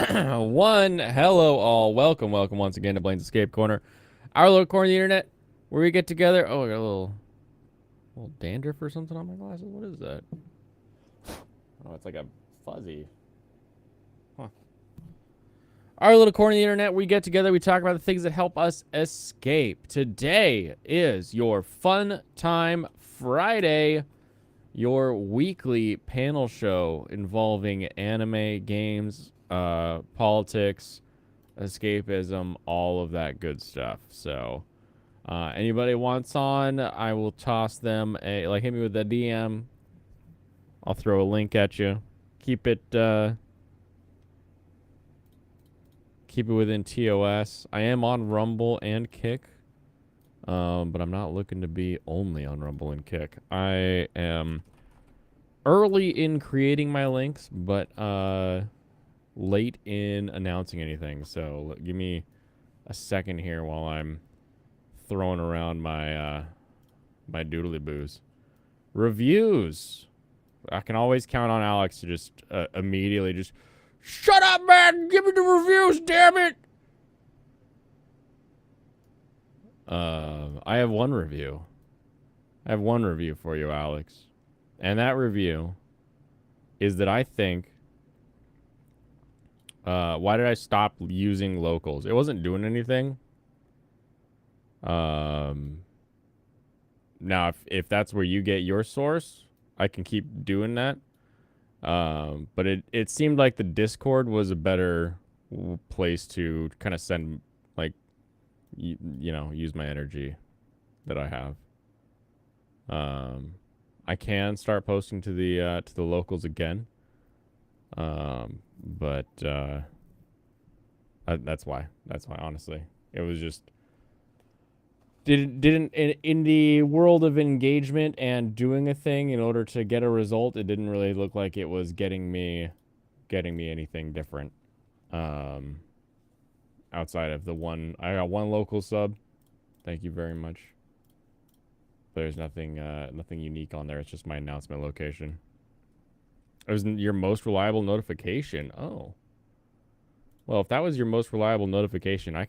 One, hello all. Welcome once again to Blaine's Escape Corner. Our little corner of the internet where we get together. Oh, I got a little dandruff or something on my glasses. What is that? Oh, it's like a fuzzy. Huh. Our little corner of the internet where we get together, we talk about the things that help us escape. Today is your Fun Time Friday, your weekly panel show involving anime, games, politics, escapism, all of that good stuff. So, anybody wants on, I will toss them hit me with a DM. I'll throw a link at you. Keep it, keep it within TOS. I am on Rumble and Kick, but I'm not looking to be only on Rumble and Kick. I am early in creating my links, but late in announcing anything. So give me a second here while I'm throwing around my my doodly boos. Reviews. I can always count on Alex to just immediately just shut up, man. Give me the reviews, damn it. I have one review. I have one review for you, Alex. And that review is that I think why did I stop using locals? It wasn't doing anything. Now if that's where you get your source, I can keep doing that. But it seemed like the Discord was a better place to kind of send, like, you know, use my energy that I have. I can start posting to the locals again. But that's why. That's why, honestly. It was just didn't in the world of engagement and doing a thing in order to get a result, it didn't really look like it was getting me anything different. Outside of the one, I got one local sub. Thank you very much. There's nothing nothing unique on there. It's just my announcement location. It was your most reliable notification. Oh. Well, if that was your most reliable notification, I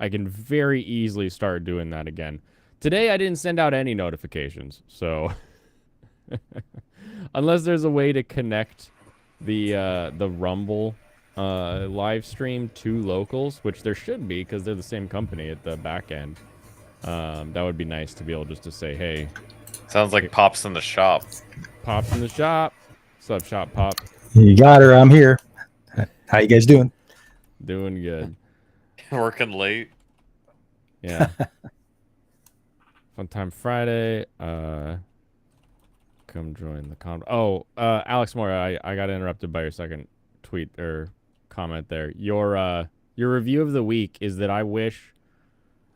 can very easily start doing that again. Today I didn't send out any notifications, so unless there's a way to connect the Rumble live stream to locals, which there should be because they're the same company at the back end. That would be nice to be able just to say, hey. Sounds like Pop's in the shop. Pop's in the shop. What's up, Shop Pop? You got her. I'm here. How you guys doing? Doing good. Working late. Yeah. Fun Time Friday. Come join the con. Oh, Alex Moore, I got interrupted by your second tweet or comment there. Your review of the week is that I wish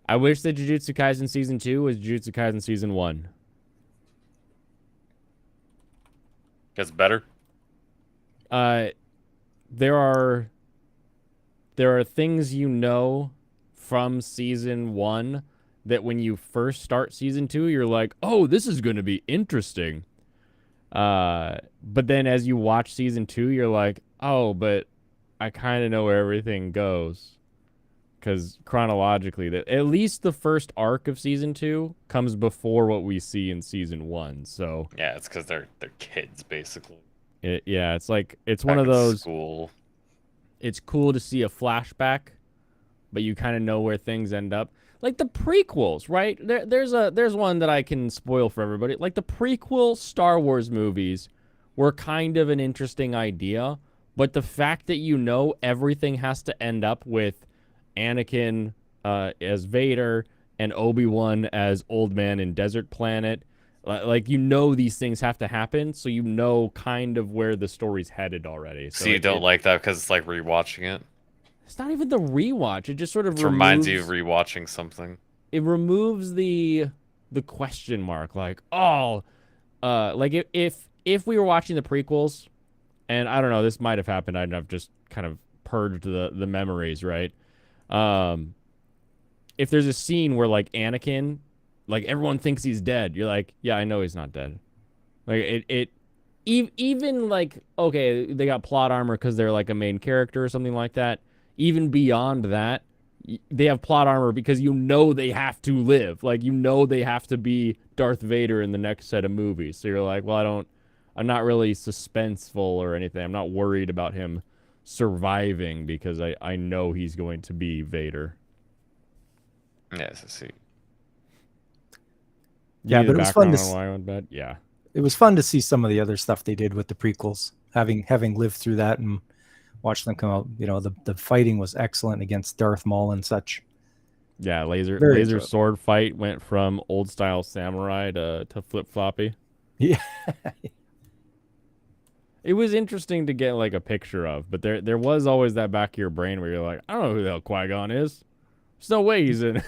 that Jujutsu Kaisen Season 2 was Jujutsu Kaisen Season 1. Gets better? There are things you know from Season 1 that when you first start Season 2, you're like, oh, this is going to be interesting. But then as you watch Season 2, you're like, oh, but I kind of know where everything goes. Because chronologically, at least the first arc of Season 2 comes before what we see in Season 1. So yeah, it's because they're kids, basically. It's like, it's Back one of those. School. It's cool to see a flashback, but you kind of know where things end up. Like the prequels, right? There's one that I can spoil for everybody. Like the prequel Star Wars movies were kind of an interesting idea, but the fact that you know everything has to end up with Anakin as Vader and Obi-Wan as Old Man in Desert Planet, like, you know, these things have to happen, so you know kind of where the story's headed already. So you don't like that because it's like rewatching it? It's not even the rewatch. It just sort of reminds you of rewatching something. It removes the question mark. Like, oh, like if we were watching the prequels, and I don't know, this might have happened. I've just kind of purged the memories, right? If there's a scene where like Anakin, like everyone thinks he's dead, you're like, yeah, I know he's not dead. Like it even like, okay, they got plot armor because they're like a main character or something like that. Even beyond that, they have plot armor because you know they have to live. Like, you know they have to be Darth Vader in the next set of movies. So you're like, well, I'm not really suspenseful or anything. I'm not worried about him surviving because I know he's going to be Vader. Yes, I see. Yeah, You need but the it was fun background to on why I went to bed? Yeah. it was fun to see some of the other stuff they did with the prequels. Having lived through that and watched them come out, the fighting was excellent against Darth Maul and such. Yeah, laser Very laser enjoyable. sword fight went from old style samurai to flip floppy. Yeah. It was interesting to get like a picture of, but there was always that back of your brain where you're like, I don't know who the hell Qui-Gon is. There's no way he's in.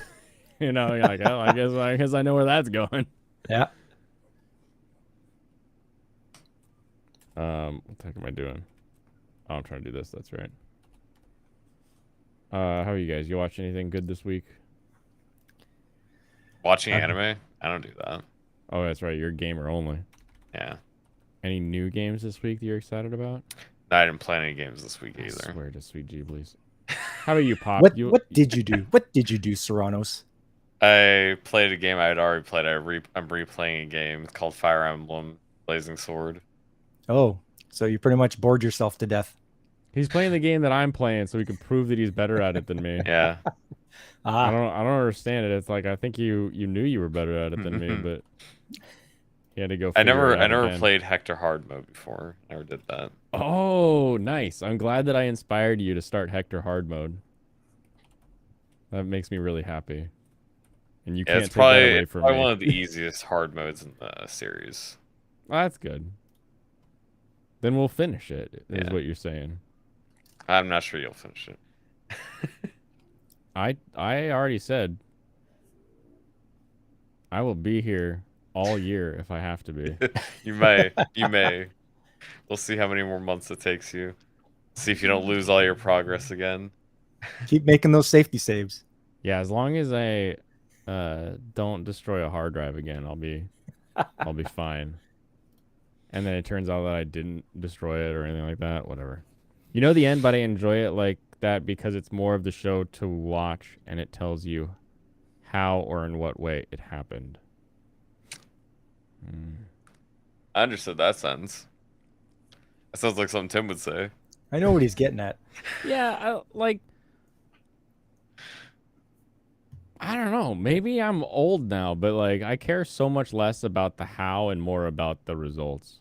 You're like, oh, I guess I know where that's going. Yeah. What the heck am I doing? Oh, I'm trying to do this. That's right. How are you guys? You watch anything good this week? Watching Um, anime? I don't do that. Oh, that's right. You're a gamer only. Yeah. Any new games this week that you're excited about? No, I didn't play any games this week I either. swear to sweet Ghiblis. How about you, Pop? What You what did you do? What did you do, Serranos? I played a game I had already played. I'm replaying a game called Fire Emblem Blazing Sword. Oh, so you pretty much bored yourself to death. He's playing the game that I'm playing, so he can prove that he's better at it than me. Yeah. Ah, I don't understand it. It's like I think you knew you were better at it than me, but he had to go. I figure it never out again. played Hector Hard mode before. Never did that. Oh, nice. I'm glad that I inspired you to start Hector hard mode. That makes me really happy. And you Yeah, can't it's take that away probably, from probably me. one of the easiest hard modes in the series. Well, that's good. Then we'll finish it, is Yeah. what you're saying. I'm not sure you'll finish it. I already said I will be here all year if I have to be. You may. You may. We'll see how many more months it takes you. See if you don't lose all your progress again. keep making those safety saves. Yeah, as long as I don't destroy a hard drive again, I'll be fine. And then it turns out that I didn't destroy it or anything like that. Whatever. You know the end, but I enjoy it like that because it's more of the show to watch, and it tells you how or in what way it happened. I understood that sentence. That sounds like something Tim would say. I know what he's getting at. Yeah, I don't know. Maybe I'm old now, but like I care so much less about the how and more about the results.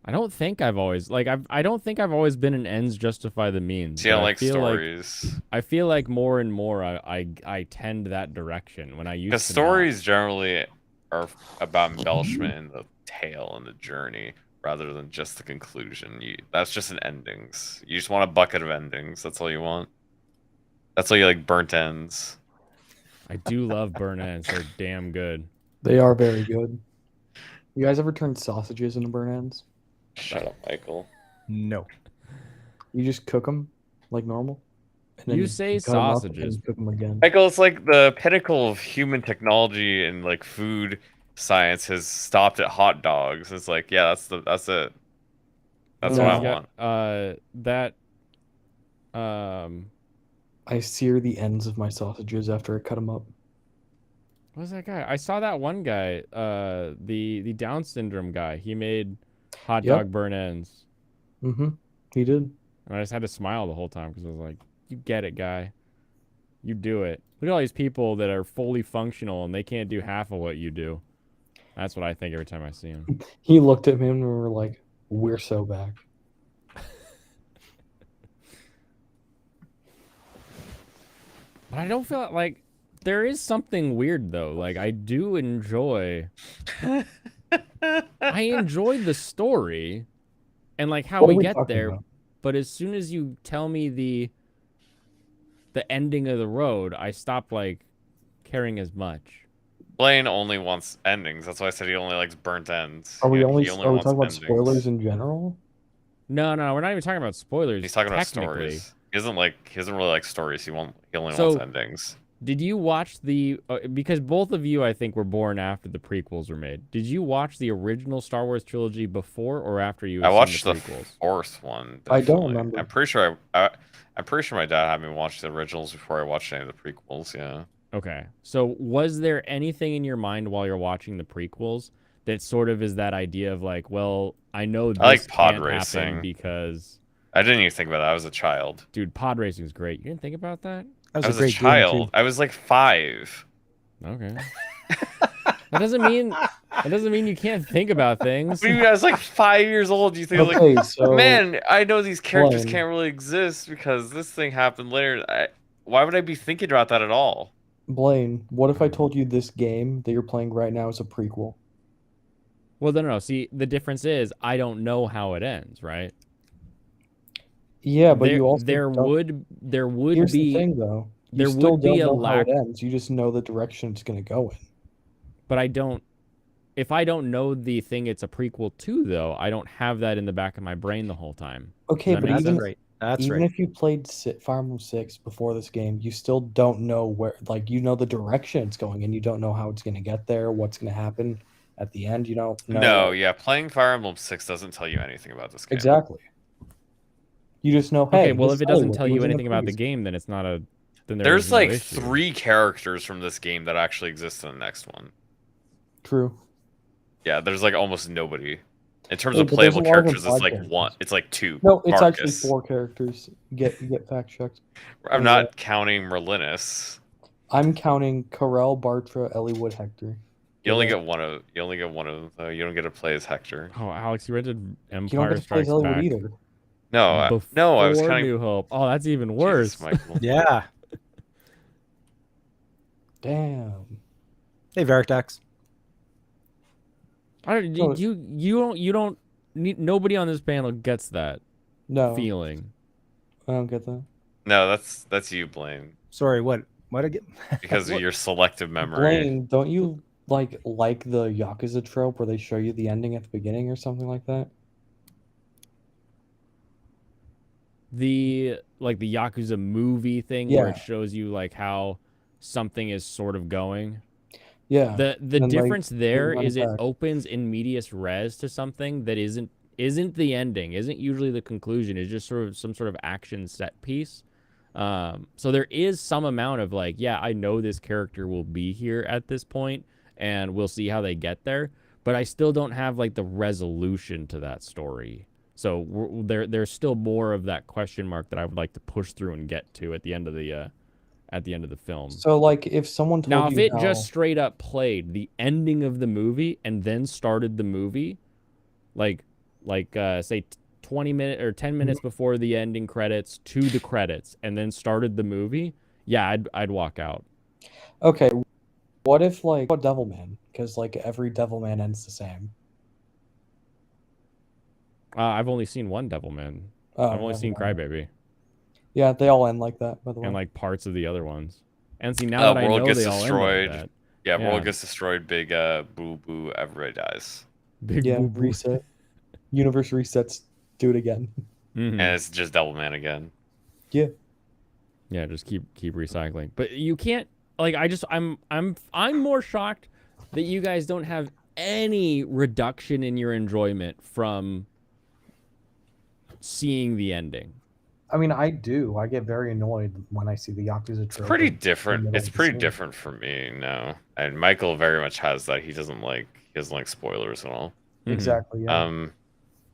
I don't think I've always I don't think I've always been an ends justify the means. See, I but like feel stories. I feel like more and more I tend that direction when I used Because to stories generally are about embellishment in the tale and the journey rather than just the conclusion. That's just an endings. You just want a bucket of endings. That's all you want. That's why you like burnt ends. I do love burnt ends. They're damn good. They are very good. You guys ever turned sausages into burnt ends? Shut up, Michael. No. You just cook them like normal. And You say cut 'em up sausages. and cook them again. Michael, it's like the pinnacle of human technology and like food science has stopped at hot dogs. It's like, yeah, that's it. That's Oh, what I yeah, want. that um I sear the ends of my sausages after I cut them up. what was that guy? I saw that one guy, the Down syndrome guy. He made hot Yep. dog burn ends. Mm-hmm. He did. And I just had to smile the whole time because I was like, you get it, guy. You do it. Look at all these people that are fully functional and they can't do half of what you do. That's what I think every time I see him. He looked at me and we were like, we're so back. But I don't feel like there is something weird though. Like I do enjoy I enjoy the story and like how What are we we get talking there, about? but as soon as you tell me the ending of the road, I stop like caring as much. Blaine only wants endings. That's why I said he only likes burnt ends. Are we He are we wants talking about endings. spoilers in general? No, we're not even talking about spoilers. He's talking about technically. stories. He doesn't really like stories. He only So- wants endings. Did you watch the because both of you I think were born after the prequels were made. Did you watch the original Star Wars trilogy before or after you I had watched seen the the prequels? fourth one. I don't Definitely. remember. I'm pretty sure I'm pretty sure my dad had me watch the originals before I watched any of the prequels. Yeah. Okay. So was there anything in your mind while you're watching the prequels that sort of is that idea of like, well, I know this I like pod can't racing. happen because I didn't even think about that. I was a child. dude, pod racing is great. You didn't think about that? That I was was a a great child. game I was like 5. Okay. That doesn't mean you can't think about things. What do you guys like 5 years old? You think like, Okay, so man, I know these characters Blaine. can't really exist because this thing happened later. Why would I be thinking about that at all? Blaine, what if I told you this game that you're playing right now is a prequel? Well, no. See, the difference is I don't know how it ends, right? Yeah, but there, you also there don't- would Here's be the thing, though. You there still would be don't a know how lack, it ends. You just know the direction it's going to go in. but I don't. If I don't know the thing it's a prequel to, though, I don't have that in the back of my brain the whole time. Okay, That but makes too. even That's right. That's even right. if you played Fire Emblem 6 before this game, you still don't know where, like, you know the direction it's going and you don't know how it's going to get there, what's going to happen at the end. You don't know. No, yeah, playing Fire Emblem 6 doesn't tell you anything about this game. Exactly. You just know, hey, Okay, well, this if it is doesn't Hollywood. tell He you was in anything about the previous game, then it's not a. Then There's is no like issue. 3 characters from this game that actually exist in the next one. True. Yeah, there's like almost nobody. In terms Yeah, of but there's a playable lot of characters, it's implied like characters. one. It's like 2. No, it's actually Marcus. 4 characters. Get fact checked. I'm not counting Merlinus. I'm counting Karel, Bartra, Eliwood, Hector. You only Yeah. get one of. You only get one of them, though. You don't get to play as Hector. Oh, Alex, you rented You don't Empire get to play as Strikes Eliwood Back. either. No, no, I was before counting. New Hope. Oh, that's even Jesus, worse. Michael. Yeah. Damn. Hey, Vertex. I don't, So- you don't need, nobody on this panel gets that No, feeling. I don't get that. No, that's you, Blaine, Sorry, what? What again? because of What? your selective memory. Blaine, don't you like the Yakuza trope where they show you the ending at the beginning or something like that? The Yakuza movie thing where it Yeah. shows you like how something is sort of going. Yeah. The And, like, difference there run is it back. opens in medias res to something that isn't the ending, isn't usually the conclusion. It's just sort of some sort of action set piece. So there is some amount of like, yeah, I know this character will be here at this point, and we'll see how they get there. But I still don't have like the resolution to that story. So there's still more of that question mark that I would like to push through and get to at the end of the film. So like if someone told Now, if you it how- just straight up played the ending of the movie and then started the movie, like say 20 minutes or 10 minutes before the ending credits to the credits, and then started the movie, yeah, I'd walk out. Okay, what if like what Devilman? Because like every Devilman ends the same. I've only seen one Devilman. Oh, I've only seen never mind. Crybaby Yeah, they all end like that, by the way. and like parts of the other ones. And see, now that I World know gets they all destroyed. end like that. Yeah, Yeah. world gets destroyed. Big boo boo. Everybody dies, Big Yeah, boo boo. reset. Universe resets. Do it again. Mhm. and it's just Devilman again. Yeah, just keep recycling. But you can't like I'm more shocked that you guys don't have any reduction in your enjoyment from seeing the ending. I mean, I do. I get very annoyed when I see the Yakuza It's trope. pretty in the different. middle It's of the pretty scene. different for me. No, and Michael very much has that. He doesn't like spoilers at all. Mhm. Exactly. Yeah.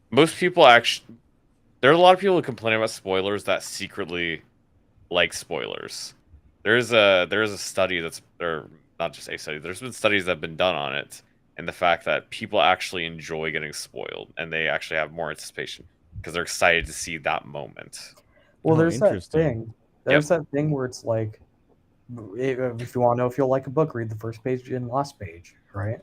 Most people actually. There are a lot of people who complain about spoilers that secretly like spoilers. There's a study or not just a study. There's been studies that have been done on it, and the fact that people actually enjoy getting spoiled, and they actually have more anticipation because they're excited to see that moment. Well, Oh, there's that interesting. thing. There's that thing where it's like, if you want to know if you'll like a book, read the first page and last page, right?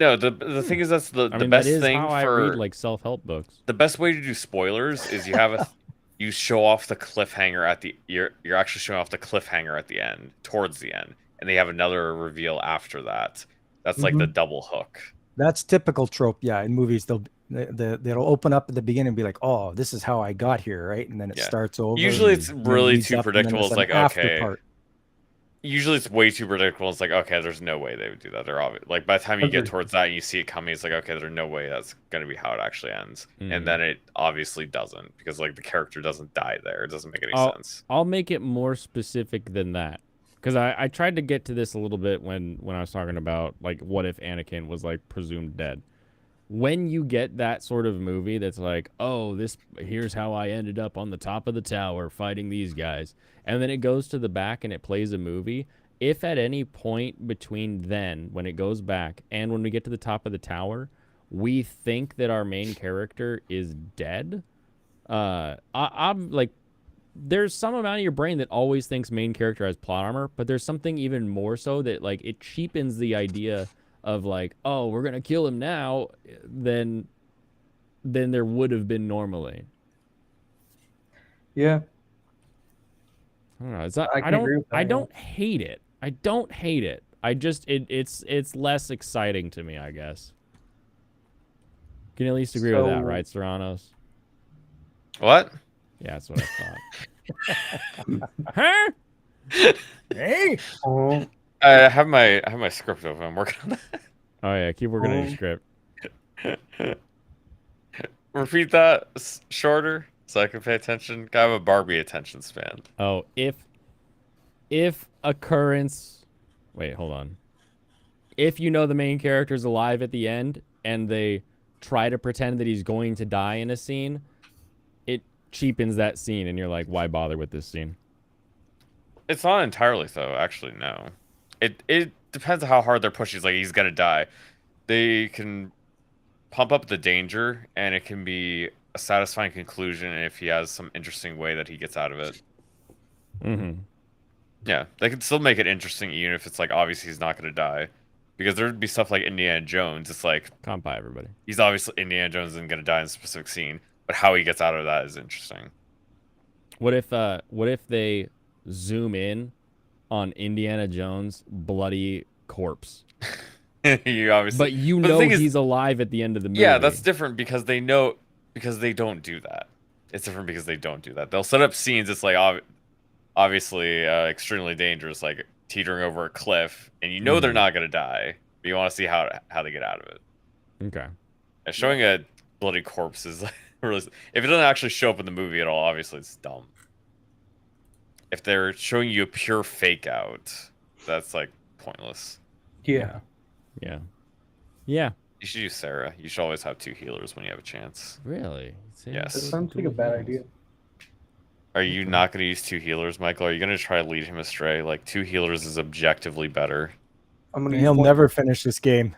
No, the thing is that's the I mean, best that is thing how I for read like self-help books. the best way to do spoilers is you have you show off the cliffhanger at the you're actually showing off the cliffhanger at the end, towards the end, and they have another reveal after that. That's like the double hook. That's typical trope. Yeah, in movies they'll open up at the beginning and be like, "Oh, this is how I got here," right? And then it Yeah. starts over. Usually and it's then really leads too up, and then predictable. there's It's an like, after okay. part. usually it's way too predictable. It's like, okay, there's no way they would do that. They're obvious. Like by the time you get Agreed. towards that and you see it coming, it's like, okay, there's no way that's gonna be how it actually ends. Mhm. And then it obviously doesn't because like the character doesn't die there. It doesn't make any Oh. sense. I'll make it more specific than that. Because I tried to get to this a little bit when I was talking about, like, what if Anakin was, like, presumed dead. When you get that sort of movie that's like, oh, here's how I ended up on the top of the tower fighting these guys, and then it goes to the back and it plays a movie, if at any point between then, when it goes back, and when we get to the top of the tower, we think that our main character is dead, I'm like, there's some amount of your brain that always thinks main character has plot armor, but there's something even more so that like it cheapens the idea of like, oh, we're gonna kill him now, than there would have been normally. Yeah. I don't know. It's not, I can agree with that, I yeah. don't hate it. I don't hate it. I just it's less exciting to me, I guess. Can you at least agree with that, So- right, Serranos? What? Yeah, that's what I thought. Huh? Hey. Oh, I have my script open. I'm working on Oh yeah, keep working on your script. that. Repeat that shorter so I can pay attention. I have a Barbie attention span. Oh, if occurrence, wait, hold on. If you know the main character's alive at the end and they try to pretend that he's going to die in a scene, it cheapens that scene and you're like, why bother with this scene? It's not entirely so, actually, no. It depends on how hard they're pushing. It's like he's gonna die. They can pump up the danger, and it can be a satisfying conclusion if he has some interesting way that he gets out of it. Mm-hmm. Yeah, they can still make it interesting, even if it's like obviously he's not gonna die, because there'd be stuff like Indiana Jones. It's like Comp by everybody. he's obviously Indiana Jones isn't gonna die in a specific scene, but how he gets out of that is interesting. What if they zoom in on Indiana Jones' bloody corpse? You obviously, But you But the know thing is- he's alive at the end of the movie. yeah, that's different because they know because they don't do that. It's different because they don't do that. They'll set up scenes. It's like obviously extremely dangerous, like teetering over a cliff, and you know they're Mhm. not gonna die, but you want to see how they get out of it. Okay. And showing a bloody corpse is like, really, if it doesn't actually show up in the movie at all, obviously it's dumb. If they're showing you a pure fake out, that's like pointless. yeah. Yeah. Yeah. You should use Sarah. You should always have two healers when you have a chance. Really? Yes. That sounds like a bad idea. Are you not going to use two healers, Michael? Are you going to try to lead him astray? Like, two healers is objectively better. I'm gonna. He'll never finish this game.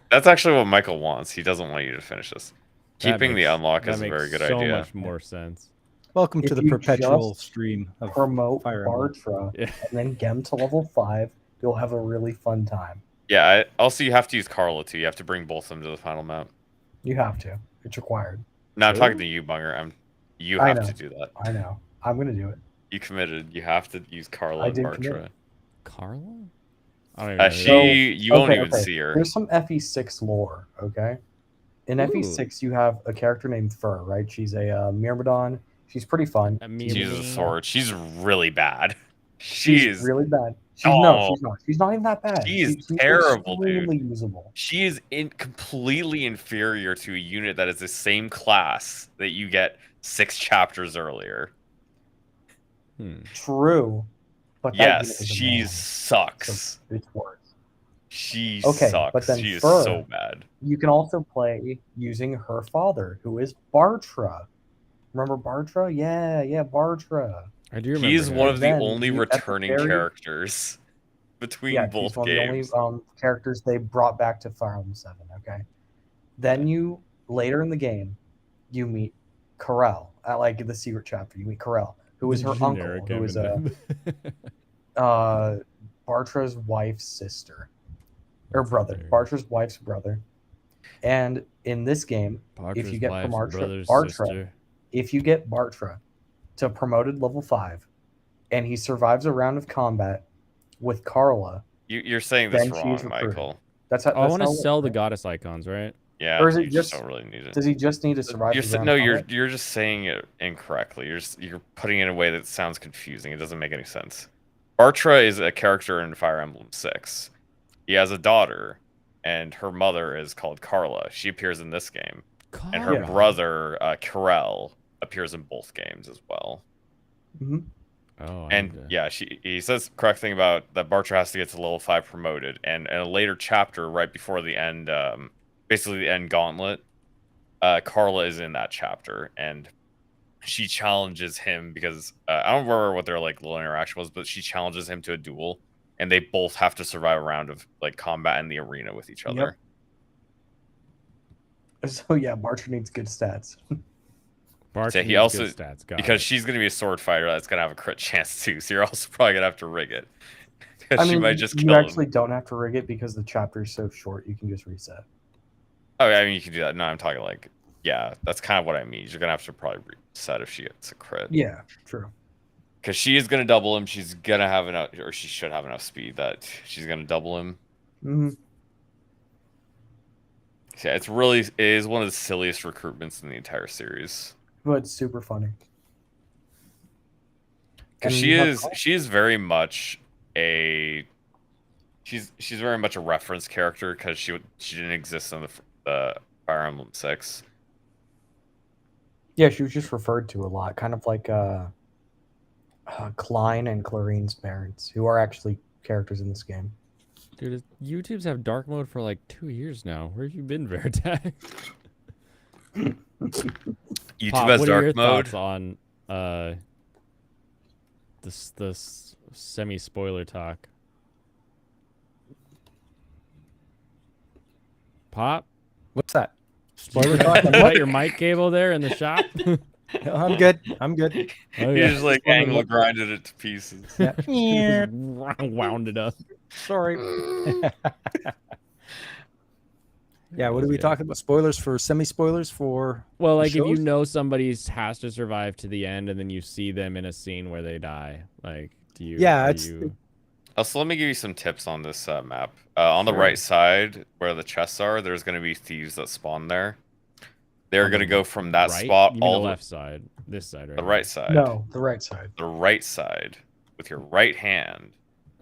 That's actually what Michael wants. He doesn't want you to finish this. That Keeping the makes- unlock that is a makes very good so idea. much more sense. Welcome If to the you perpetual just stream of promote Fire Emblem. Bartra Yeah. and then get him to level 5. You'll have a really fun time. Yeah, also you have to use Carla too. You have to bring both of them to the final map. You have to. It's required. No, I'm Really? talking to you, Bunger. You I have know. to do that. I know. I'm gonna do it. You committed. You have to use Carla I and did Bartra. commit. Carla? I don't even know. who She, that is. you won't Okay, even okay. see her. There's some FE6 lore, okay? In Ooh. FE6, you have a character named Fur, right? She's a Myrmidon. She's pretty fun. She uses a Mimi. sword. She's really bad. She's really bad. Oh. No, she's not. She's not even that bad. She's She's terrible, dude. extremely usable. She is completely inferior to a unit that is the same class that you get 6 chapters earlier. Hmm. True, but that Yes, unit is she annoying, sucks. so it's worse. She Okay, sucks. but then She is Fur- so bad. You can also play using her father, who is Bartra. Remember Bartra? Yeah, Bartra. I do remember. He's him. one of the Then only you- at the returning very- characters between Yeah, both he's one games. of the only characters they brought back to Fire Emblem 7. Okay, then you later in the game, you meet Corel at like the secret chapter. You meet Corel, who is her uncle, Generic who is Eminem. Bartra's wife's sister or That's brother. hilarious. Bartra's wife's brother. And in this game, Parker's you get wife's Bartra- brother's Bartra- sister. if you get Bartra to promoted level 5, and he survives a round of combat with Carla, You're saying this then she's wrong, recruited. Michael. that's how. Oh, I that's want to how it sell the works. goddess icons, right? Yeah, Or is it you just just- don't really need it. Does he just need to survive? You're, the s- ground no, you're combat? you're just saying it incorrectly. You're putting it in a way that sounds confusing. It doesn't make any sense. Bartra is a character in Fire Emblem 6. He has a daughter, and her mother is called Carla. She appears in this game, and her Yeah. brother Karel appears in both games as well. Mhm. Oh, I And need to- yeah, he says the correct thing about that Bartra has to get to level 5 promoted. And in a later chapter, right before the end, basically the end gauntlet, Carla is in that chapter, and she challenges him because I don't remember what their like little interaction was, but she challenges him to a duel, and they both have to survive a round of like combat in the arena with each Yep. other. So yeah, Bartra needs good stats. Bart So he needs also- good stats. Got Because it. she's going to be a sword fighter that's going to have a crit chance too, so you're also probably going to have to rig it. I Because she mean, might just you kill actually him. don't have to rig it because the chapter is so short. You can just reset. Oh, I mean, you can do that. No, I'm talking like, yeah, that's kind of what I mean. You're going to have to probably reset if she gets a crit. Yeah, true. Because she is going to double him. She's going to have enough, or she should have enough speed that she's going to double him. Hmm. So yeah, it is one of the silliest recruitments in the entire series. But it's super funny. Because And she you have is Carl. she is very much a she's very much a reference character because she didn't exist in the Fire Emblem 6. Yeah, she was just referred to a lot, kind of like Klein and Clarine's parents, who are actually characters in this game. Dude, YouTube's have dark mode for like 2 years now. Where have you been, Veritag? YouTube Pop, has what are your dark mode. thoughts on this semi spoiler talk? Pop, What's that? Spoiler talk? you got your mic cable there in the shop? I'm good. I'm good. Oh You yeah, just like Just wondering angle what- grinded it to pieces. Yeah. Just wound it up. Sorry. Yeah, what are we talking about? Spoilers for semi-spoilers for? Well, like if you shows? know somebody has to survive to the end, and then you see them in a scene where they die, like, do you? Yeah, are it's- you... Also, let me give you some tips on this map. On the Sure. right side, where the chests are, there's going to be thieves that spawn there. They're On going to the go from that right? spot You mean all the left side, this side, right? the right side. No, the right side. The right side with your right hand.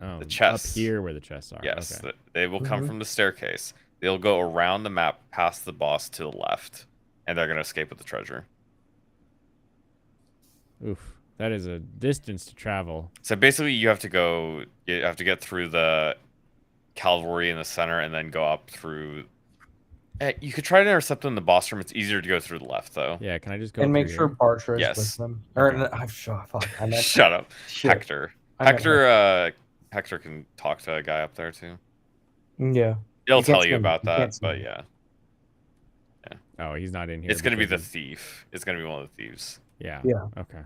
Oh, the up chests. here where the chests are. Yes, Okay. they will come Mhm. from the staircase. They'll go around the map past the boss to the left, and they're going to escape with the treasure. Oof, that is a distance to travel. So basically, you have to get through the cavalry in the center, and then go up through. You could try to intercept them in the boss room. It's easier to go through the left, though. Yeah, can I just go And through make sure here? Bartra is Yes. with them. Or Okay. no, I'm sure. Fuck. I meant Shut up, shit. Hector. I meant Hector can talk to a guy up there too. Yeah. He'll You can't tell see you him. about You can't that, see but him. yeah, Oh, he's not in here. it's gonna be the because thief. It's gonna be one of the thieves. Yeah. Yeah. Okay.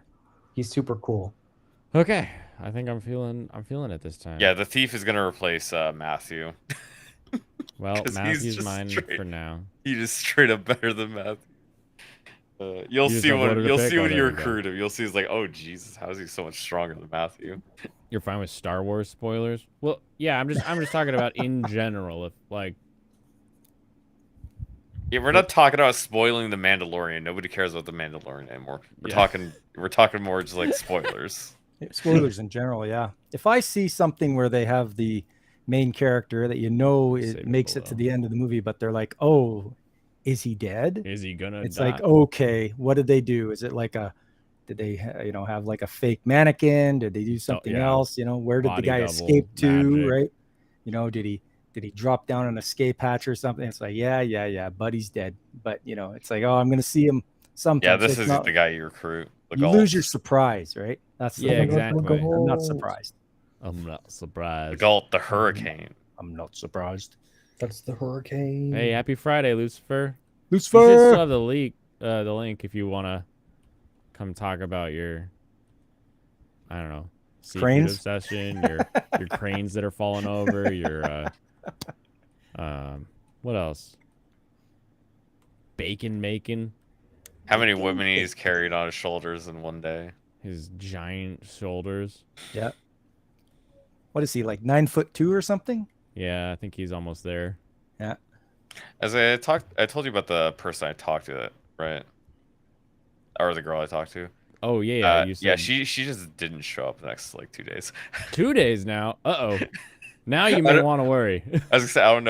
He's super cool. Okay. I think I'm feeling it this time. Yeah, the thief is gonna replace Matthew. Well, 'cause he's Matthew's just mine straight. for now. He just straight up better than Matthew. You'll You just see uploaded a pic? when Oh, you there we go. recruit him. You'll see he's like, oh Jesus, how is he so much stronger than Matthew? You're fine with Star Wars spoilers? Well, yeah, I'm just talking about in general. If like, Yeah, we're not talking about spoiling the Mandalorian. Nobody cares about the Mandalorian anymore. We're Yeah. talking more just like spoilers. Spoilers in general, yeah. If I see something where they have the main character that you know Save it it makes it to below. the end of the movie, but they're like, "Oh, is he dead?" is he gonna It's die? like, okay, what did they do? Is it like did they have like a fake mannequin? Did they do something yeah. else? Where did the Body guy double, escape to? magic. Right? Did he drop down an escape hatch or something? It's like, yeah, Buddy's dead. But it's like, oh, I'm gonna see him sometime. Yeah, So this it's is not- the guy you recruit. The you Galt. lose your surprise, right? That's the Yeah, thing. exactly. I'm not surprised. I'm not the surprised. Galt, the hurricane. I'm not surprised. That's the hurricane. Hey, happy Friday, Lucifer. You should Lucifer. still have the link if you wanna come talk about your, I don't know, secret Cranes? obsession, your cranes that are falling over, your what else? Bacon making, How many women he's carried on his shoulders in one day? his giant shoulders. What is he, like 9'2" or something? Yeah, I think he's almost there. As I told you about the person I talked to, right? Or the girl I talked to. Oh yeah, you Yeah, said she just didn't show up the next like 2 days. 2 days now. Uh-oh. Now you I may don't- want to worry. I was gonna say I don't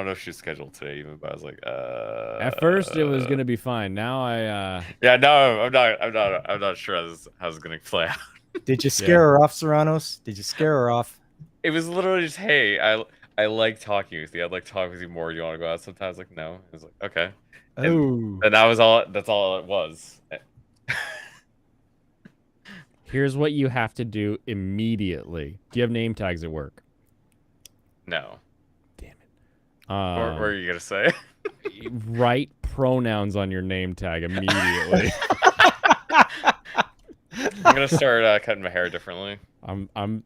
know if she's scheduled today even, but I was like, At first it was gonna be fine. Now Yeah, no, I'm not sure how this is gonna play out. Did you scare her off, Serranos? Did you scare her off? It was literally just, hey, I like talking with you. I'd like to talk with you more. You want to go out sometimes? Like, no. I was like, okay. Oh, And that was all. That's all it was. here's what you have to do immediately. Do you have name tags at work? No. Damn it. What were you gonna say? Write pronouns on your name tag immediately. I'm gonna start cutting my hair differently. And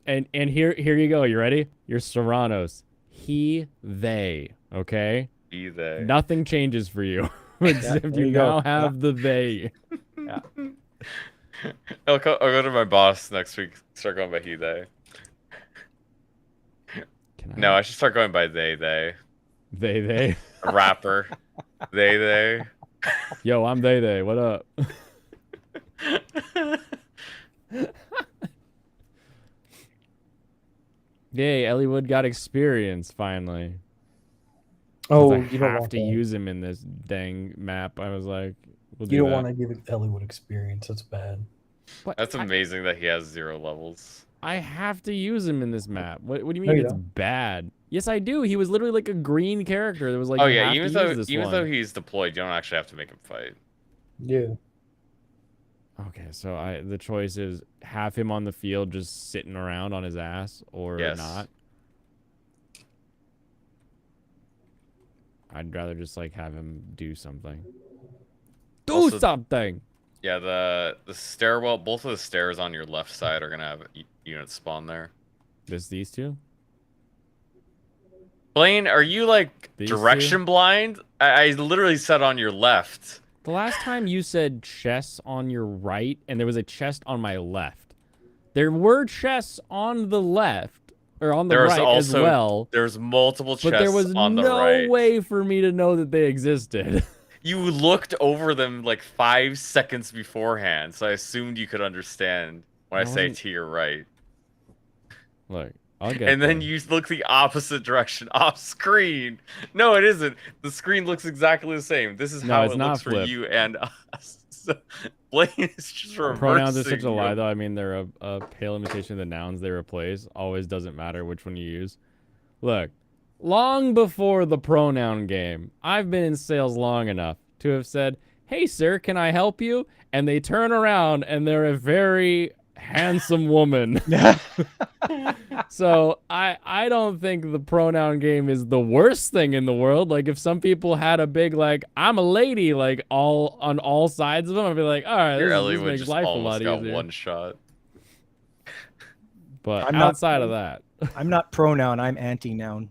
here you go. You ready? You're Serranos. He, they. Okay. Be they. Nothing changes for you. Except there you you go. now have the they. I'll go to my boss next week. Start going by he they. Can No, I should start going by they. They. A rapper. they. Yo, I'm they. What up? Yay, Elliewood got experience finally. 'Cause Oh, I you don't have want to that. use him in this dang map. I was like, we'll do You don't that. want to give Elliewood experience. That's bad. But That's amazing that he has 0 levels. I have to use him in this map. What do you No, mean you it's don't. bad? Yes, I do. He was literally like a green character that was like, Oh you yeah, have even to use this though one. he's deployed, you don't actually have to make him fight. Yeah. Okay, so the choice is have him on the field just sitting around on his ass or Yes. not. I'd rather just like have him do something. Do Also- something. Yeah, the stairwell, both of the stairs on your left side are gonna have units spawn there. These two? Blaine, are you like These direction blind? I literally said on your left. The last time you said chests on your right and there was a chest on my left. There were chests on the left or on the There was right as also well. There's multiple chests But there was on the no right. way for me to know that they existed. You looked over them like 5 seconds beforehand, so I assumed you could understand when I say wasn't- to your right. Look, I'll get And then there. you look the opposite direction off screen. No, it isn't. The screen looks exactly the same. This is No, how it's it not looks for flipped. you and us. So, Blaine is just reversing. Pronouns are such a lie, you. though. I mean, they're a pale imitation of the nouns they replace. Always doesn't matter which one you use. Look, long before the pronoun game, I've been in sales long enough to have said, "Hey, sir, can I help you?" And they turn around and they're a very handsome woman. So I don't think the pronoun game is the worst thing in the world. Like if some people had a big like I'm a lady like all on all sides of them, I'd be like, all right, Your this Ellie would makes just life a almost lot got easier. one shot. But I'm not- outside of that, I'm not pronoun. I'm anti-noun.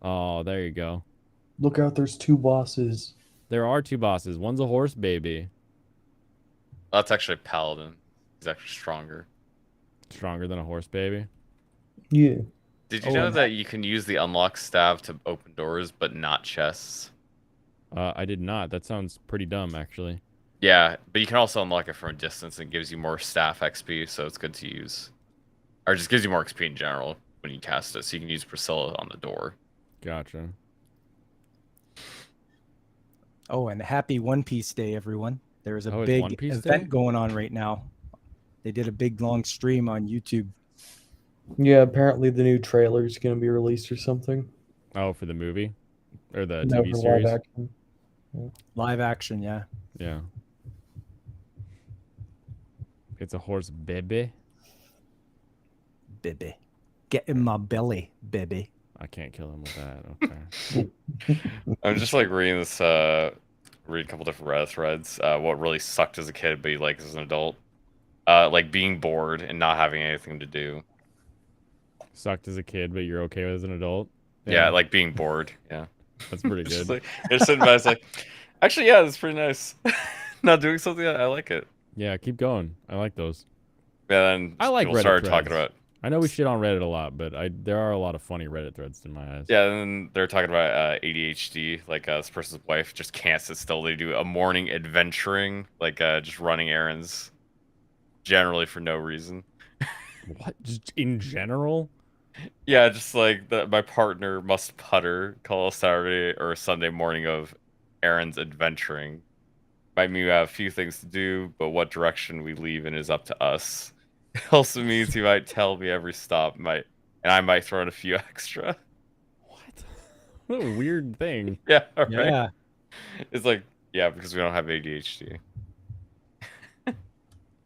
oh, there you go. Look out, there's 2 bosses. There are 2 bosses. One's a horse baby, That's actually Paladin. He's actually stronger. stronger than a horse baby. Yeah. Did you Oh, know and- that you can use the unlock staff to open doors, but not chests? I did not. That sounds pretty dumb, actually. Yeah, but you can also unlock it from a distance and it gives you more staff XP, so it's good to use. Or just gives you more XP in general when you cast it, so you can use Priscilla on the door. Gotcha. Oh, and happy One Piece Day, everyone. There is a Oh, it's big One Piece event Day? going on right now. They did a big long stream on YouTube. Yeah, apparently the new trailer is going to be released or something. Oh, for the movie or the No, TV for series? live action. Live action, yeah. Yeah. It's a horse baby. Baby. Get in my belly, baby. I can't kill him with that. Okay. I'm just like reading this, read a couple different Reddit threads. What really sucked as a kid, but like as an adult, like being bored and not having anything to do. Sucked as a kid, but you're okay with as an adult. Yeah, like being bored. Yeah, that's pretty Just good. like, you're sitting by, it's like, actually, yeah, that's pretty nice. Not doing something, I like it. Yeah, keep going. I like those. Yeah, then I like people Reddit started talking threads. about I know we shit on Reddit a lot, but there are a lot of funny Reddit threads in my eyes. Yeah, and then they're talking about ADHD. Like this person's wife just can't sit still. They do a morning adventuring, like just running errands, generally for no reason. What? Just in general? Yeah, just like my partner must putter. Call a Saturday or a Sunday morning of errands adventuring. Might mean we have a few things to do, but what direction we leave in is up to us. It also means he might tell me every stop, and I might throw in a few extra. What? What a weird thing. Yeah, right. Yeah. It's like, yeah, because we don't have ADHD.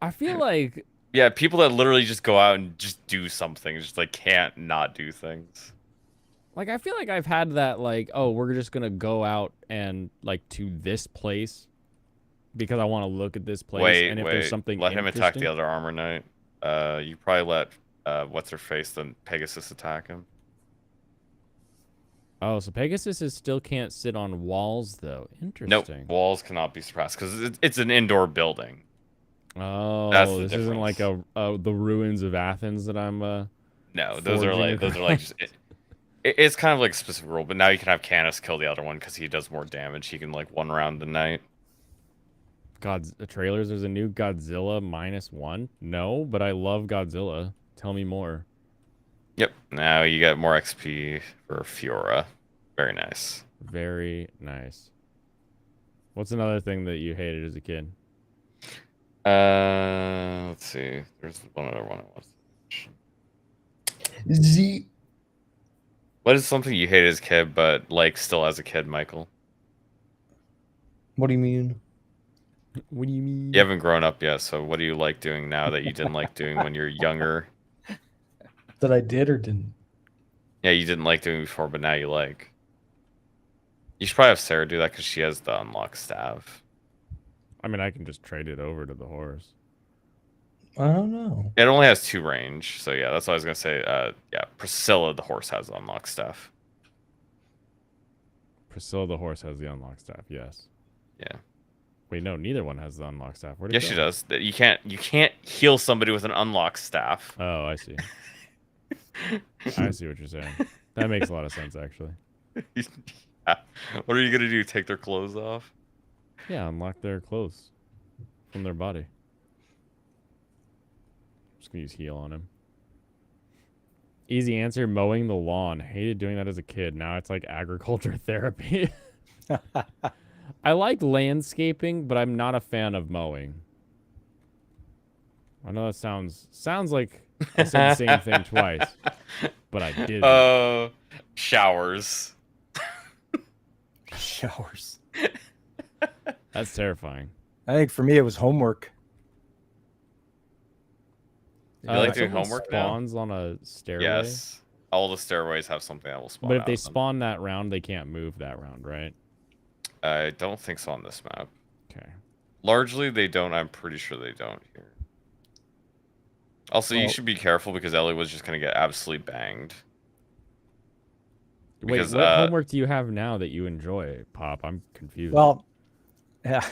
I feel like Yeah, people that literally just go out and just do something, just like can't not do things. I feel like I've had that oh, we're just gonna go out and to this place because I want to look at this place. Wait, and if wait. there's something Let him attack the interesting- other armor knight. You probably let what's her face, then Pegasus attack him. Oh, so Pegasus still can't sit on walls though. Nope, Interesting. walls cannot be surpassed because it's an indoor building. Oh, That's the this isn't like the ruins of Athens that I'm. No, those are Forging like just. It's kind of like a specific rule, but now you can have Canis kill the other one because he does more damage. He can one round the night. The trailers. There's a new Godzilla -1. No, but I love Godzilla. Tell me more. Yep. Now you get more XP for Fiora. Very nice. Very nice. What's another thing that you hated as a kid? Let's see. There's one other one I want to Z. What is something you hated as a kid, but still as a kid, Michael? What do you mean? What do you mean? You haven't grown up yet, so what do you like doing now that you didn't like doing when you're younger? That I did or didn't? Yeah, you didn't like doing before, but now you like. You should probably have Sarah do that because she has the unlocked staff. I mean, I can just trade it over to the horse. I don't know. It only has 2 range, so yeah, that's what I was gonna say. Yeah, Priscilla the horse has the unlocked staff. Priscilla the horse has the unlocked staff. Yes. Yeah. Wait, no, neither one has the unlocked staff. Where'd it Yes, go? she does. You can't heal somebody with an unlocked staff. Oh, I see. I see what you're saying. That makes a lot of sense, actually. Yeah. What are you gonna do? Take their clothes off? Yeah, unlock their clothes from their body. Just gonna use heal on him. Easy answer: mowing the lawn. Hated doing that as a kid. Now it's like agriculture therapy. I like landscaping, but I'm not a fan of mowing. I know that sounds like I said the same thing twice, but I didn't. Showers. Showers. That's terrifying. I think for me it was homework. You like doing someone homework now? spawns on a stairway. Yes. All the stairways have something that will spawn. But if out they of them. spawn that round, they can't move that round, right? I don't think so on this map. Okay. Largely, they don't. I'm pretty sure they don't here. Also, you Well- should be careful because Ellie was just gonna get absolutely banged. Wait, Because, what homework do you have now that you enjoy, Pop? I'm confused. Well, yeah,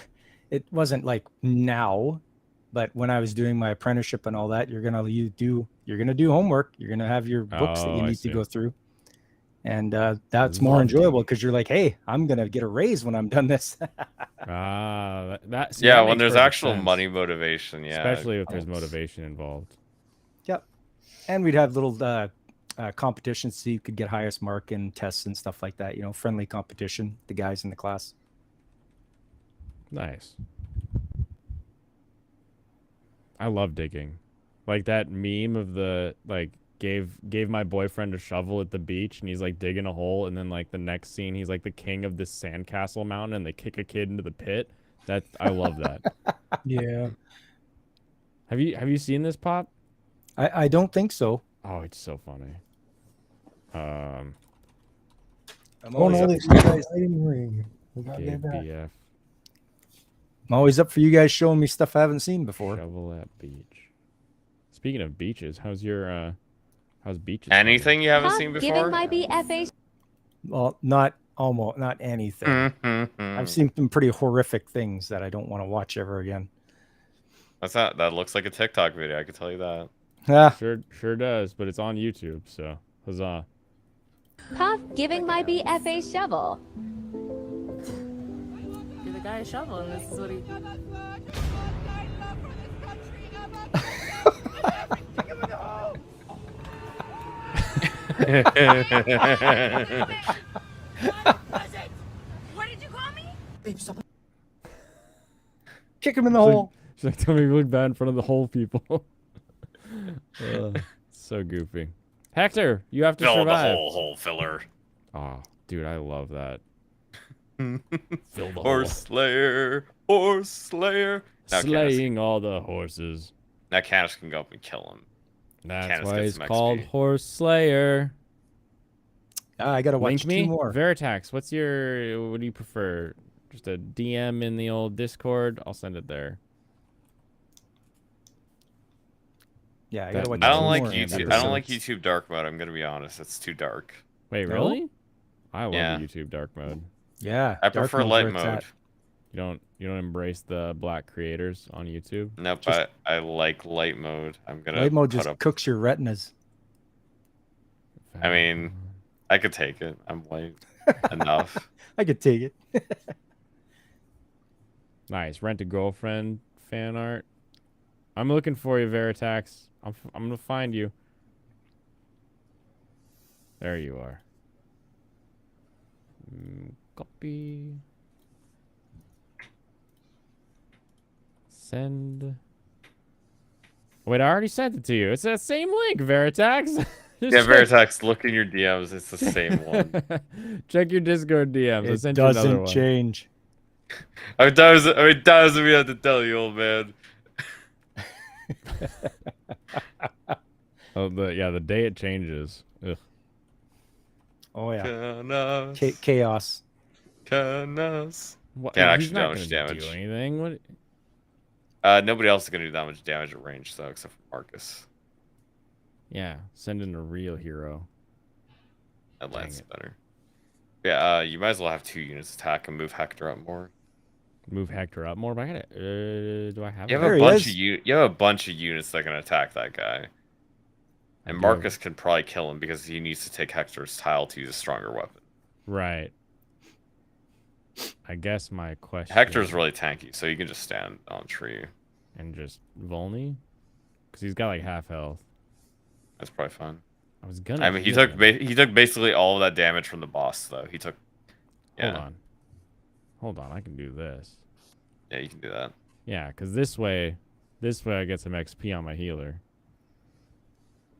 it wasn't like now, but when I was doing my apprenticeship and all that, you're gonna do homework. You're gonna have your books that Oh, you I need to see. go through, and that's more Lovely. enjoyable because you're like, hey, I'm gonna get a raise when I'm done this. See, Yeah, that when makes there's perfect actual sense. money motivation, yeah. Especially if there's counts. motivation involved. Yep, and we'd have little competitions so you could get highest mark in tests and stuff like that. You know, friendly competition. The guys in the class. Nice. I love digging. Like that meme of the gave my boyfriend a shovel at the beach and he's like digging a hole and then the next scene he's like the king of this sandcastle mountain and they kick a kid into the pit. I love that. Yeah. Have you seen this, Pop? I don't think so. Oh, it's so funny. I'm Oh always, no, up, they fighting ring. We gotta Gave get back. BF I'm always up for you guys showing me stuff I haven't seen before. shovel at beach. Speaking of beaches, how's beaches? Anything you haven't Pop seen giving before? my BFA Well, not anything. I've seen some pretty horrific things that I don't want to watch ever again. That looks like a TikTok video. I can tell you that. Ah, Sure does, but it's on YouTube, so huzzah. Puff giving my BF a shovel. Give the guy a shovel, and this is what he. What did you call me? kick him in the hole. She's like, tell me you look bad in front of the whole people. So goofy. Hector, you have to Fill the survive. hole filler. Oh, dude, I love that. Fill the Horse slayer, horse slayer. Now Slaying all the horses. Now Canis can go up and kill him. That's Canis why gets he's some called XP. Horse Slayer. I gotta watch Link me. two more. Veritax, what do you prefer? Just a DM in the old Discord? I'll send it there. Yeah, I gotta watch I two don't like more YouTube. I don't like episodes. YouTube dark mode. I'm gonna be honest. It's too dark. Wait, No? really? I love Yeah. YouTube dark mode. Yeah, I dark prefer mode's light where it's mode. at. You don't embrace the black creators on YouTube? Nope. Just- I like light mode. I'm gonna Light mode put just up. cooks your retinas. I mean, I could take it. I'm white enough. I could take it. Nice. Rent a girlfriend fan art. I'm looking for you, Veritax. I'm gonna find you. There you are. Copy. Send. Wait, I already sent it to you. It's that same link, Veritax. Just Yeah, check- Veritax, look in your DMs. It's the same one. Check your Discord DMs. I It sent you another doesn't one. change. I mean, that we have to tell you, old man. Oh, the day it changes. Ugh. Oh yeah, Canis, chaos. Canis. What? Can't He's actually not do gonna damage. do anything. What? Nobody else is gonna do that much damage at range, though, except for Marcus. Yeah, send in a real hero. That Dang lands it. better. Yeah, you might as well have 2 units attack and move Hector up more. Move Hector up more. But I gotta. Do I have? You it? have There a he bunch is. of you have a bunch of units that can attack that guy. And do. Marcus can probably kill him because he needs to take Hector's tile to use a stronger weapon. Right. I guess my question. Hector's really tanky, so you can just stand on a tree. and just Volney, because he's got like half health. That's probably fine. I was gonna. I mean, he heal took him. he took basically all of that damage from the boss, though. He took. Yeah, Hold on. I can do this. yeah, you can do that. Yeah, because this way I get some XP on my healer.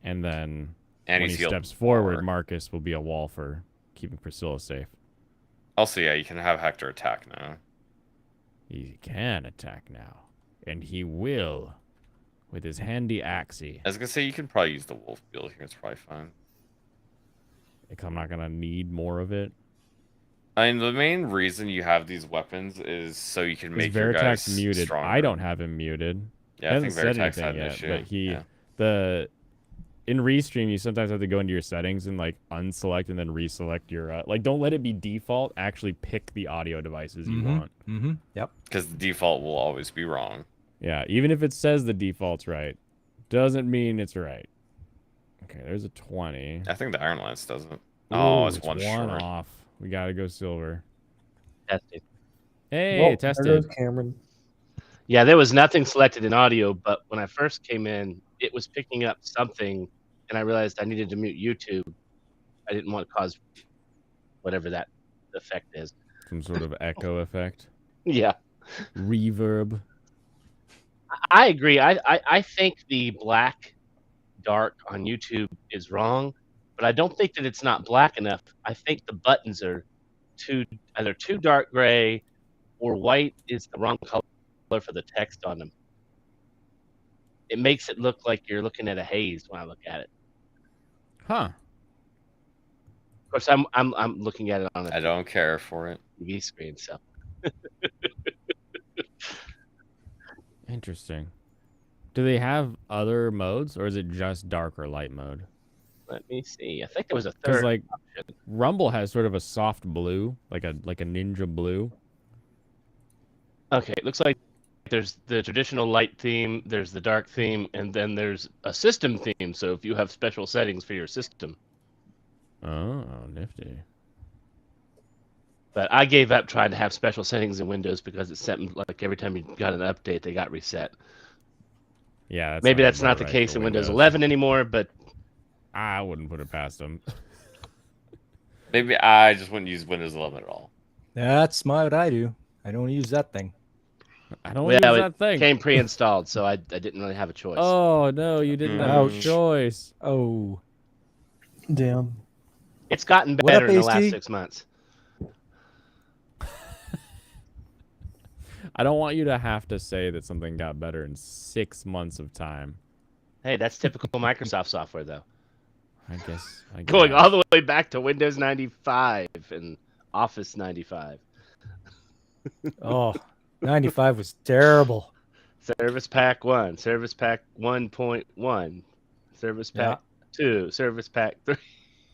And then And when he's he healed steps forward, more. Marcus will be a wall for keeping Priscilla safe. Also, yeah, you can have Hector attack now. He can attack now. And he will. With his handy axie. I was gonna say you can probably use the wolf build here. It's probably fine. Because I'm not going to need more of it. I mean, the main reason you have these weapons is so you can Is make your guys Veritax muted? stronger. I don't have him muted. Yeah, I He think hasn't said Veritax had anything an yet, issue. but he Yeah. in Restream you sometimes have to go into your settings and like unselect and then reselect your like don't let it be default. Actually pick the audio devices you want. Mm-hmm. Yep. Because the default will always be wrong. Yeah, even if it says the default's right, doesn't mean it's right. Okay, there's a 20. I think the Iron Lance doesn't. Oh, Ooh, it's one short. off. We gotta go silver. Tested. Hey, Well, there tested. goes Cameron. Yeah, there was nothing selected in audio, but when I first came in, it was picking up something, and I realized I needed to mute YouTube. I didn't want to cause whatever that effect is. Some sort of echo effect. Yeah, Reverb. I agree. I think the black dark on YouTube is wrong, but I don't think that it's not black enough. I think the buttons are either too dark gray or white is the wrong color for the text on them. It makes it look like you're looking at a haze when I look at it. Huh. Of course, I'm looking at it on I a don't care for it. TV screen, so Interesting. Do they have other modes or is it just dark or light mode? let me see. I think there was a Because third. like Rumble has sort of a soft blue, like a ninja blue. Okay, it looks like there's the traditional light theme, there's the dark theme, and then there's a system theme. So if you have special settings for your system. Oh, nifty. But I gave up trying to have special settings in Windows because it sent like every time you got an update, they got reset. Yeah, Maybe that's about not the right case for in Windows 11 anymore, but I wouldn't put it past them. Maybe I just wouldn't use Windows 11 at all. That's what I do. I don't use that thing. I don't well, use it that thing. came pre-installed, so I didn't really have a choice. Oh no, you didn't have a Ouch. choice. Oh, Damn. It's gotten What better up, in the last AC? 6 months. I don't want you to have to say that something got better in 6 months of time. Hey, that's typical Microsoft software, though. I guess. Going all the way back to Windows 95 and Office 95. oh, 95 was terrible. Service Pack 1, Service Pack 1.1, Service Pack 2, Service Pack 3.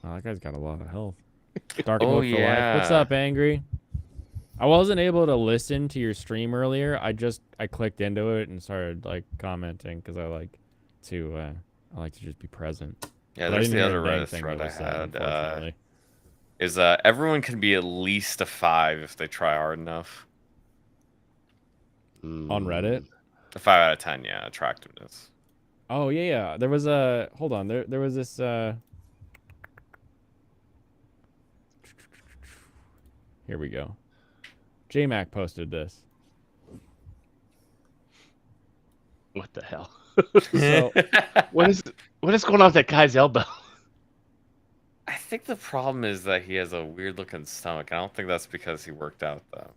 Oh, that guy's got a lot of health. Dark Oh, Mode for Life. What's yeah. up, Angry? I wasn't able to listen to your stream earlier. I clicked into it and started like commenting because I like to just be present. Yeah, But I there's didn't the hear other a dang Reddit thing thread that I was said, had. unfortunately. Is everyone can be at least a 5 if they try hard enough. On Reddit. A 5 out of 10, yeah, attractiveness. Oh yeah. There was a hold on. There was this. Here we go. JMac posted this. What the hell? So What is going on with that guy's elbow? I think the problem is that he has a weird looking stomach. I don't think that's because he worked out though.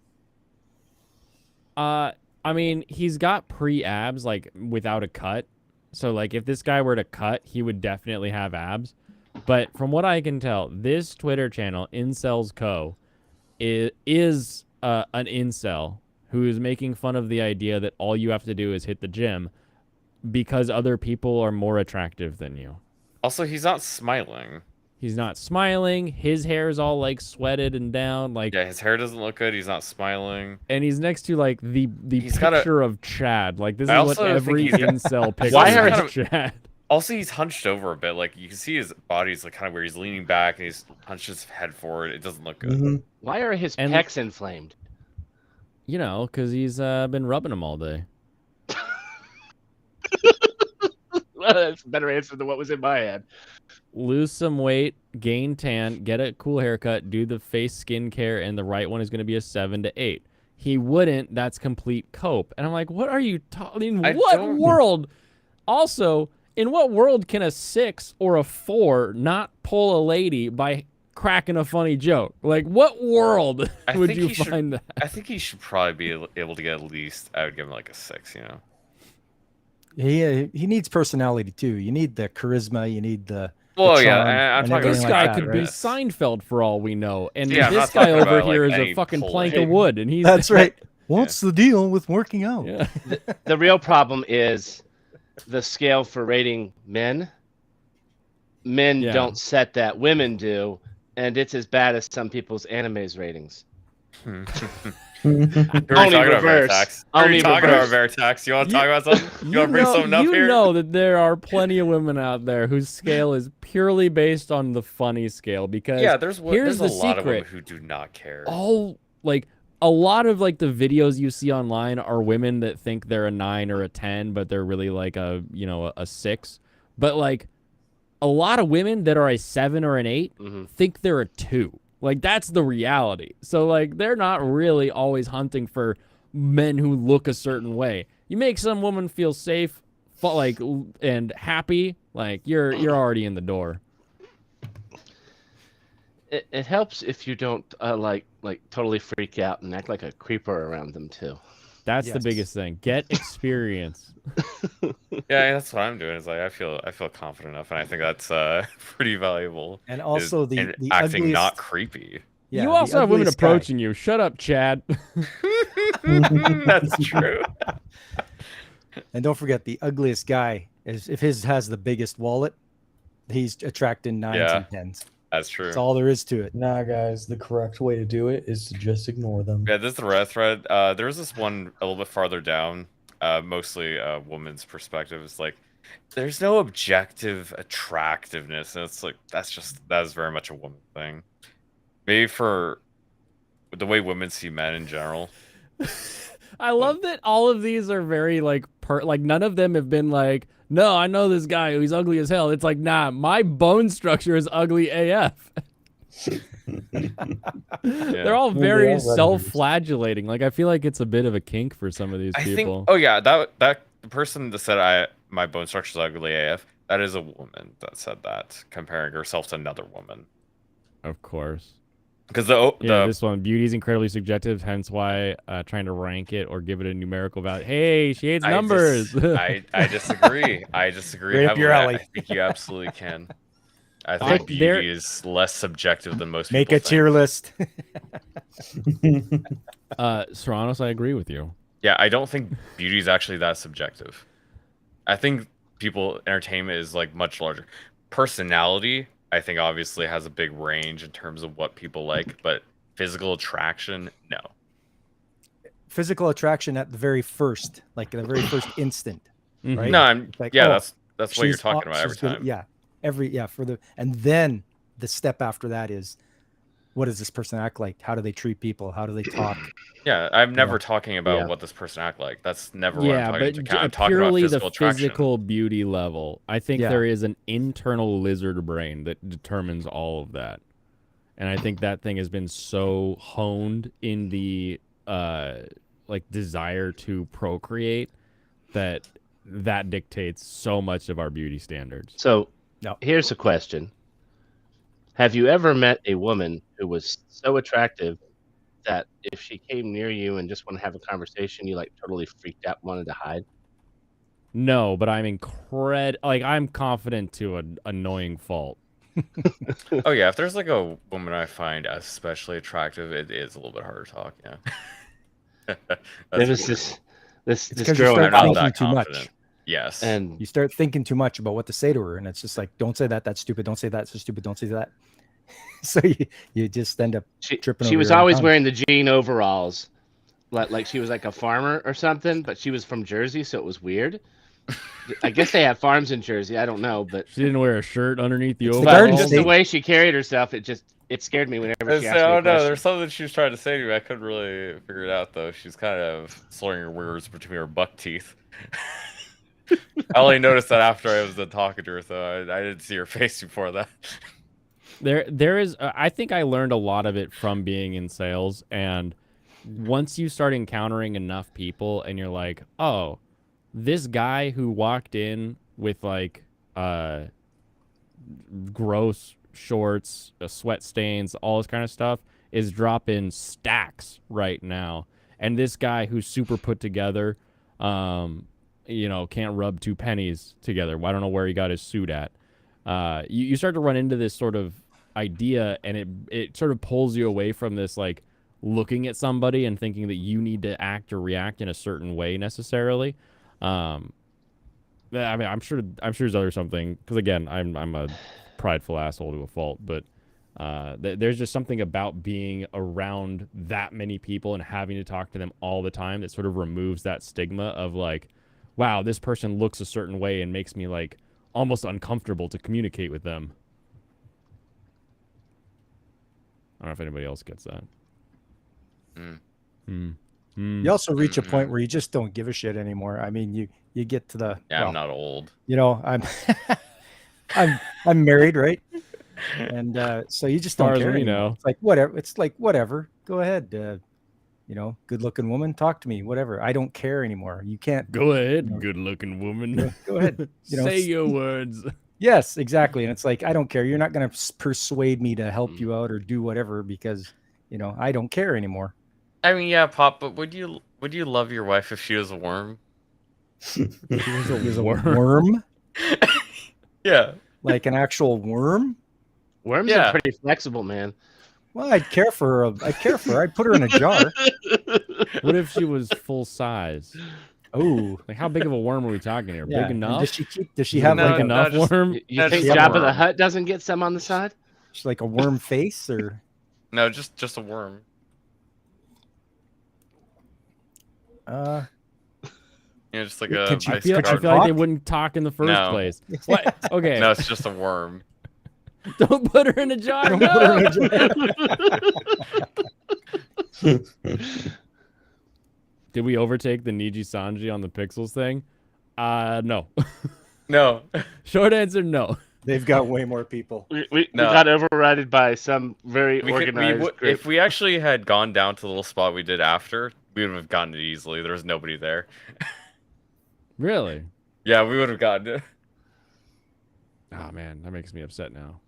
I mean, he's got pre-abs like without a cut. So like if this guy were to cut, he would definitely have abs. But from what I can tell, this Twitter channel, Incels Co, is an incel who is making fun of the idea that all you have to do is hit the gym because other people are more attractive than you. Also, he's not smiling. He's not smiling. His hair is all like sweated and down, like Yeah, his hair doesn't look good. He's not smiling. and he's next to like the He's got a- picture of Chad. Like this I is what also think every he's got- incel picture Why is are- of Chad. Also, he's hunched over a bit. Like you can see his body's like kind of where he's leaning back and he's hunched his head forward. It doesn't look good. Mhm. Why are his And- pecs inflamed? You know, because he's been rubbing them all day. Well, that's a better answer than what was in my head. Lose some weight, gain tan, get a cool haircut, do the face skincare, and the right one is going to be a 7 to 8. He wouldn't. That's complete cope. And I'm like, what are you talking? In I what don't- world? Also, in what world can a 6 or a 4 not pull a lady by cracking a funny joke? Like, what world I would think you he should- find that? I think he should probably be able to get at least. I would give him like a 6. You know. he needs personality too. You need the charisma. You need the Well, charm yeah, I'm and talking This everything about guy like that, could be right? Seinfeld for all we know, and Yeah, I'm this not guy talking over about, here like, is a any fucking plank pulling. of wood, and he's That's right. What's the deal with working out? Yeah. The real problem is the scale for rating men. Men Yeah. don't set that, women do, and it's as bad as some people's animes ratings. Who are you Only talking about, reverse. Veritax? Who are Only you talking about, reverse. Veritax? You want to talk about something? You want to bring something up you here? know that there are plenty of women out there whose scale is purely based on the funny scale because Yeah, there's here's there's a the lot of women secret. who do not care. all like a lot of like the videos you see online are women that think they're a 9 or a 10 but they're really like a a 6, but like a lot of women that are a 7 or an 8 Mhm. think they're a 2. Like that's the reality. So like they're not really always hunting for men who look a certain way. You make some woman feel safe, and happy, like you're already in the door. It helps if you don't like totally freak out and act like a creeper around them too. That's the Yes. biggest thing. Get experience. Yeah, that's what I'm doing. Is like I feel confident enough, and I think that's pretty valuable. And is also the acting ugliest, not creepy. yeah, You the also have women ugliest guy. approaching you. Shut up, Chad. That's true. And don't forget the ugliest guy is if his has the biggest wallet, he's attracting 9s Yeah. and 10s. That's true. That's all there is to it. Nah, guys, the correct way to do it is to just ignore them. Yeah, this is the Reddit thread. There was this one a little bit farther down, mostly a woman's perspective. It's like, there's no objective attractiveness, and it's like that is very much a woman thing. Maybe for the way women see men in general. I love that all of these are very like none of them have been like, no, I know this guy, he's ugly as hell. It's like, nah, my bone structure is ugly AF. They're all very self-flagellating. Like I feel like it's a bit of a kink for some of these people. Oh yeah, that the person that said my bone structure is ugly AF, that is a woman that said that, comparing herself to another woman. Of course. Because this one, beauty is incredibly subjective, hence why trying to rank it or give it a numerical value. Hey, she hates numbers. I disagree. I disagree. Right up your alley. I think you absolutely can. I think beauty is less subjective than most people Make a tier list. Serranos, I agree with you. Yeah, I don't think beauty is actually that subjective. I think entertainment is like much larger. Personality, I think, obviously has a big range in terms of what people like, but physical attraction, no. Physical attraction at the very first instant, right? No, I'm like, that's what you're talking about every good, time. And then the step after that is, what does this person act like? How do they treat people? How do they talk? Yeah, I'm never talking about what this person act like. That's never what I'm talking about. I'm talking about purely physical the physical beauty level. I think there is an internal lizard brain that determines all of that. And I think that thing has been so honed in the desire to procreate that dictates so much of our beauty standards. So here's a question. Have you ever met a woman who was so attractive that if she came near you and just want to have a conversation, you like totally freaked out and wanted to hide? No, but I'm I'm confident to an annoying fault. Oh yeah, if there's like a woman I find especially attractive, it is a little bit harder to talk. Yeah. There was this girl. I'm not that too confident. much. Yes. And you start thinking too much about what to say to her, and it's just like, don't say that. That's stupid. Don't say that. So stupid. Don't say that. So you just end up tripping. She was always wearing the jean overalls, like she was like a farmer or something. But she was from Jersey, so it was weird. I guess they have farms in Jersey. I don't know, but she didn't wear a shirt underneath the overalls. But just the way she carried herself, it scared me whenever she asked me a question. There's something she was trying to say to me. I couldn't really figure it out though. She's kind of slurring her words between her buck teeth. I only noticed that after I was done talking to her, so I didn't see her face before that. There is. I think I learned a lot of it from being in sales, and once you start encountering enough people, and you're like, oh, this guy who walked in with like gross shorts, sweat stains, all this kind of stuff, is dropping stacks right now, and this guy who's super put together, can't rub two pennies together. I don't know where he got his suit at. You start to run into this sort of idea, and it sort of pulls you away from this like looking at somebody and thinking that you need to act or react in a certain way necessarily. I mean, I'm sure there's something, because again, I'm a prideful asshole to a fault, but there's just something about being around that many people and having to talk to them all the time that sort of removes that stigma of like, wow, this person looks a certain way and makes me like almost uncomfortable to communicate with them. I don't know if anybody else gets that. You also reach a point where you just don't give a shit anymore. I mean, you get to the I'm not old. I'm I'm married, right? And so you just don't care. It's like whatever. It's like whatever. Go ahead. Good looking woman, talk to me. Whatever. I don't care anymore. You can't. Go ahead, good looking woman. Go ahead. Say your words. Yes, exactly. And it's like, I don't care. You're not going to persuade me to help you out or do whatever because, I don't care anymore. I mean, yeah, Pop, but would you love your wife if she was a worm? She was a worm? Yeah. Like an actual worm? Worms are pretty flexible, man. Well, I'd care for her. I'd put her in a jar. What if she was full size? Oh, like how big of a worm are we talking here? Big enough? Does she have enough worm? You think Jabba the Hutt doesn't get some on the side? Just like a worm face, or No, just a worm. Just like a Can she- I basic feel could I you art. feel like they talk? wouldn't talk in the first No. place. What? Okay. No, it's just a worm. Don't put her in a jar. Don't No! put her in a jar. Did we overtake the Niji Sanji on the Pixels thing? No. No. Short answer, no. They've got way more people. We No. got overridden by some very We organized would, group. if we actually had gone down to the little spot we did after, we would have gotten it easily. There was nobody there. Really? Yeah, we would have gotten it. Oh man, that makes me upset now.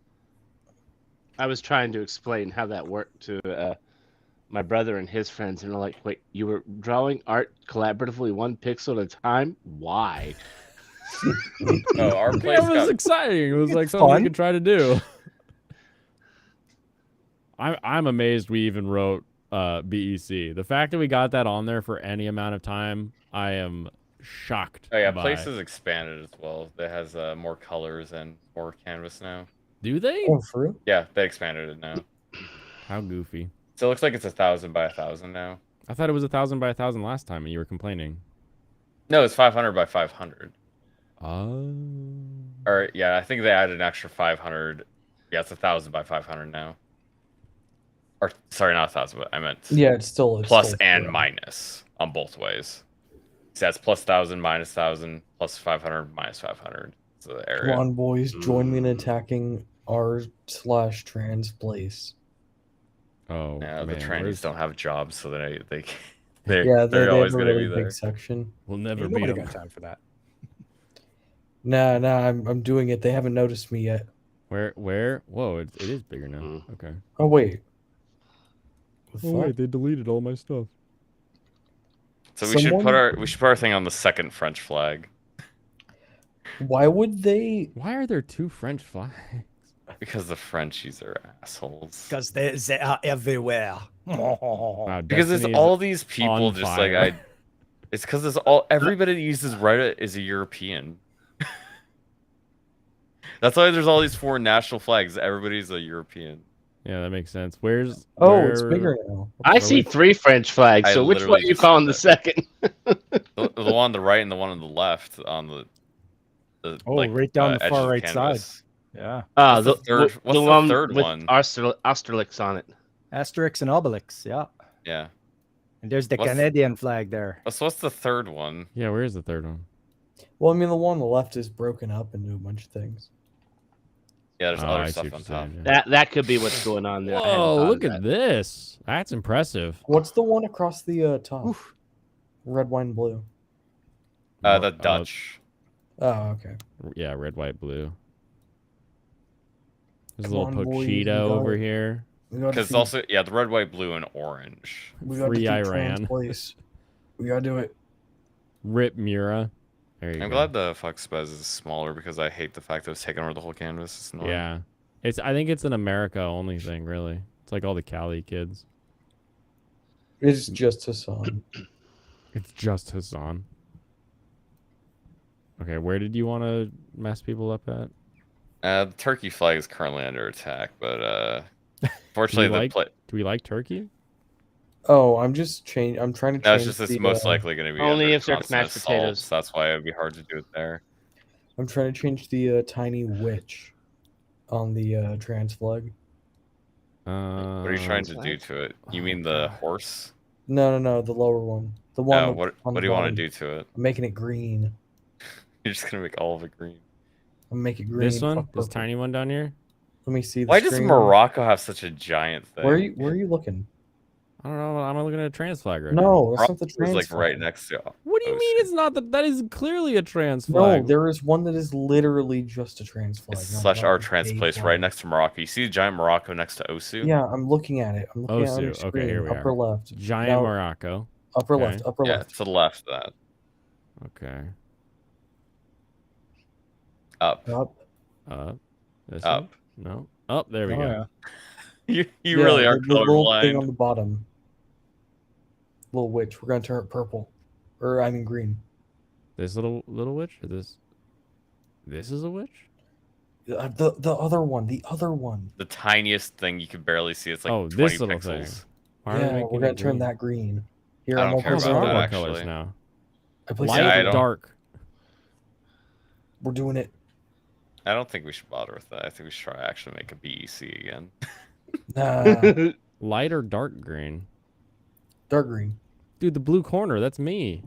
I was trying to explain how that worked to my brother and his friends, and they're like, "Wait, you were drawing art collaboratively, one pixel at a time? Why?" Oh, our place Yeah, it was got exciting. It was like It's something we fun. could try to do. I'm amazed we even wrote BEC. The fact that we got that on there for any amount of time, I am shocked. Oh yeah, by. place has expanded as well. It has more colors and more canvas now. Do they? Oh, for real? Yeah, they expanded it now. How goofy. So it looks like it's 1,000 by 1,000 now. I thought it was 1,000 by 1,000 last time, and you were complaining. No, it's 500 by 500. Oh. Or yeah, I think they added an extra 500. Yeah, it's 1,000 by 500 now. Or sorry, not 1,000, but I meant Yeah, it's still plus still and correct. minus on both ways. So that's plus 1,000 minus 1,000 plus 500 minus 500. It's the Come area. on, boys, join me in attacking r/trans place. Oh. Yeah, the man, trannies where's- don't have jobs, so they're Yeah, they always have a gonna really be there. big section. We'll never Ain't beat nobody them. got time for that. Nah, I'm doing it. They haven't noticed me yet. Where? Whoa, it is bigger now. Mm. Okay. Oh wait. The Oh fuck? wait, they deleted all my stuff. So we should Someone- put our thing on the second French flag Why would they? Why are there two French flags? because the Frenchies are assholes. Because they are everywhere. Wow, Because it's Destiny is all these people on just fire. like it's because it's all everybody that uses Reddit is a European. That's why there's all these foreign national flags. Everybody's a European. Yeah, that makes sense. Where's? Oh, it's where- bigger now. I see 3 French flags. I So which one literally are you just calling said the that. second? The one on the right and the one on the left on the Oh, right down the edges far of right side. canvas. Yeah. Ah, What's the third- what's the one third with one? Austerlitz on it. Asterix and Obelix. Yeah. Yeah. And there's the What's- Canadian flag there. So what's the third one? Yeah, where is the third one? Well, I mean, the one on the left is broken up into a bunch of things. Yeah, there's Oh, other I see stuff what on you're top. saying, yeah. That could be what's going on there. I hadn't Whoa, thought look of at that. this. That's impressive. What's the one across the top? Red, white, and blue. The Dutch. Oh, okay. Yeah, red, white, blue. There's Come a on, little boys, we Pochito got over it. here. We gotta Because defeat- also the red, white, blue, and orange. we gotta Free defeat Iran. trans place. We gotta do it. Rip Mura. There you I'm go. glad the Fox Spaz is smaller because I hate the fact that it's taking over the whole canvas. It's annoying. Yeah. I think it's an America only thing, really. It's like all the Cali kids. It's just Hassan. It's just Hassan. Okay, where did you want to mess people up at? The turkey flag is currently under attack, but fortunately Do we like Turkey? Oh, I'm just change. I'm trying to change. no, it's just it's the, most likely going to be Only under if they're constant mashed assault, potatoes. so that's why it would be hard to do it there. I'm trying to change the tiny witch on the trans flag. What are you trying to do to it? You mean the horse? No, the lower one. The one. No, on what the do you want to bottom. do to it? I'm making it green. You're just going to make all of it green. I'm making it green. This one? fuck This purple. tiny one down here? Let me see. The Why does screen. Morocco have such a giant thing? Where are you looking? I don't know. I'm looking at a trans flag right now. No, that's not the Morocco trans. is like right flag. next to What do you Oh, mean shit. it's not that? That is clearly a trans No, flag. there is one that is literally just a trans flag. It's not / our a trans gay place flag. right next to Morocco. You see the giant Morocco next to Osu? Yeah, I'm looking at it. I'm looking at it on your Osu. Okay, screen. here we upper are. left. Giant Now, Morocco. Upper Okay. left. Upper Yeah, left. to the left of that. Okay. Up. Up. This Up. one? No. Up. There we Oh, go. yeah. You Yeah, really are the little thing on colorblind. the bottom. Little witch. We're gonna turn it purple, or I mean green. This little witch or this? This is a witch. The other one. The other one. The tiniest thing you can barely see. It's like Oh, 20 this little pixels. thing. Why are they Yeah, making we're gonna it turn green? that green. Here, I I'm don't care Oh, over there about are that, more actually. colors now. I placed Light, Yeah, I it. don't- dark. We're doing it. I don't think we should bother with that. I think we should try to actually make a BEC again. Nah, Light or dark green? dark green. Dude, the blue corner, that's me.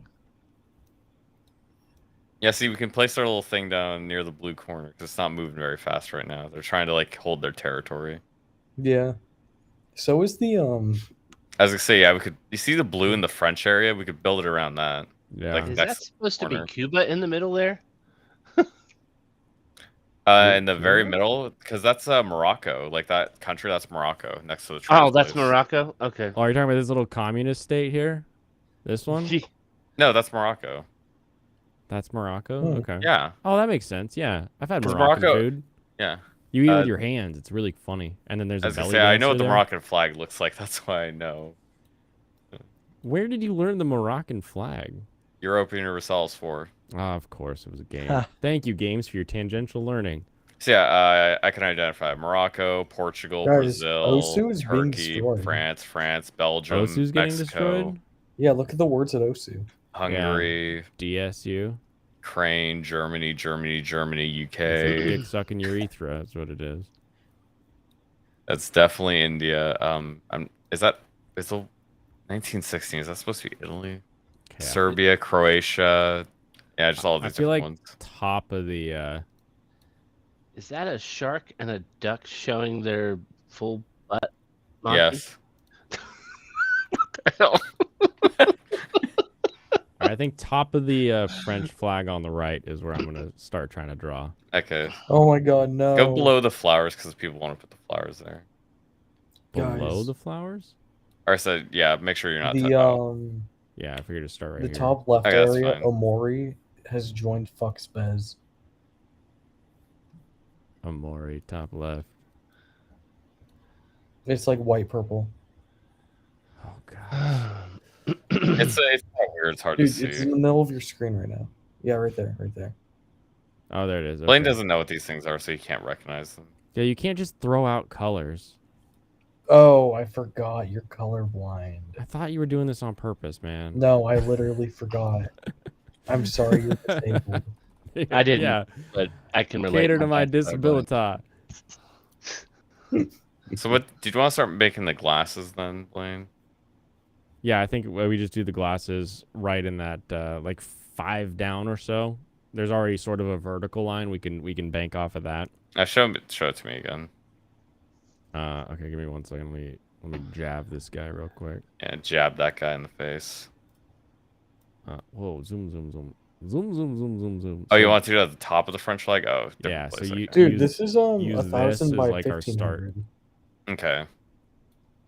Yeah, see, we can place our little thing down near the blue corner because it's not moving very fast right now. They're trying to like hold their territory. Yeah. So is the I was gonna say, yeah, we could. You see the blue in the French area? We could build it around that. Yeah. Like, Is Next that supposed to be corner. Cuba in the middle there? In the very middle, because that's Morocco. Like that country, that's Morocco next to the. Oh, that's place. Morocco. Okay. Oh, are you talking about this little communist state here? This one? No, that's Morocco. That's Morocco? Hmm. Okay. Yeah, Oh, that makes sense. Yeah. I've had 'Cause Moroccan Morocco- food. yeah. You eat it Uh, with your hands. It's really funny. And then there's I a was gonna belly say, I know dancer what the there. Moroccan flag looks like. That's why I know. Where did you learn the Moroccan flag? European Universalis 4. Ah, of course, it was a game. Ha. Thank you, games, for your tangential learning. So yeah, I can identify Morocco, Portugal, Guys, Brazil, Osu is being Turkey, destroyed. France, Belgium, Osu's getting Mexico, destroyed? yeah, look at the words at Osu. Hungary, DSU. Ukraine, Germany, It's UK. dick sucking urethra. That's what it is. That's definitely India. Is the 1916? Is that supposed to be Italy? Okay, Serbia, Croatia. Yeah, just all I these feel different like ones. top of the. Is that a shark and a duck showing their full butt? Monty? Yes. I think top of the French flag on the right is where I'm gonna start trying to draw. Okay. Oh my god, no. Go below the flowers because people want to put the flowers there. Below Guys. the flowers? Or so yeah, make sure you're not. The Yeah, I figured to start right the here. top left Okay, that's area, fine. Omori has joined Fuck's Bez. Amori, top left. It's like white purple. Oh god. It's kind of weird. It's hard Dude, to see. it's in the middle of your screen right now. Yeah, right there, right there. Oh, there it is. Blaine okay. doesn't know what these things are, so he can't recognize them. Yeah, you can't just throw out colors. Oh, I forgot. You're colorblind. I thought you were doing this on purpose, man. No, I literally forgot. I'm sorry you're disabled. I didn't. Yeah, But I can relate. cater to my dad to that, disability. So what? Did you want to start making the glasses then, Blaine? Yeah, I think we just do the glasses right in that like 5 down or so. There's already sort of a vertical line. We can bank off of that. Show it to me again. Okay, give me 1 second. Let me jab this guy real quick. Yeah, jab that guy in the face. Whoa, zoom, zoom, zoom. Zoom, zoom, zoom, zoom, zoom. Oh, you So- want to do it at the top of the French flag? Oh, different Yeah, so place, you- okay. Dude, Use- this is use this 1,000 as, by like, our start. 1,500. Okay.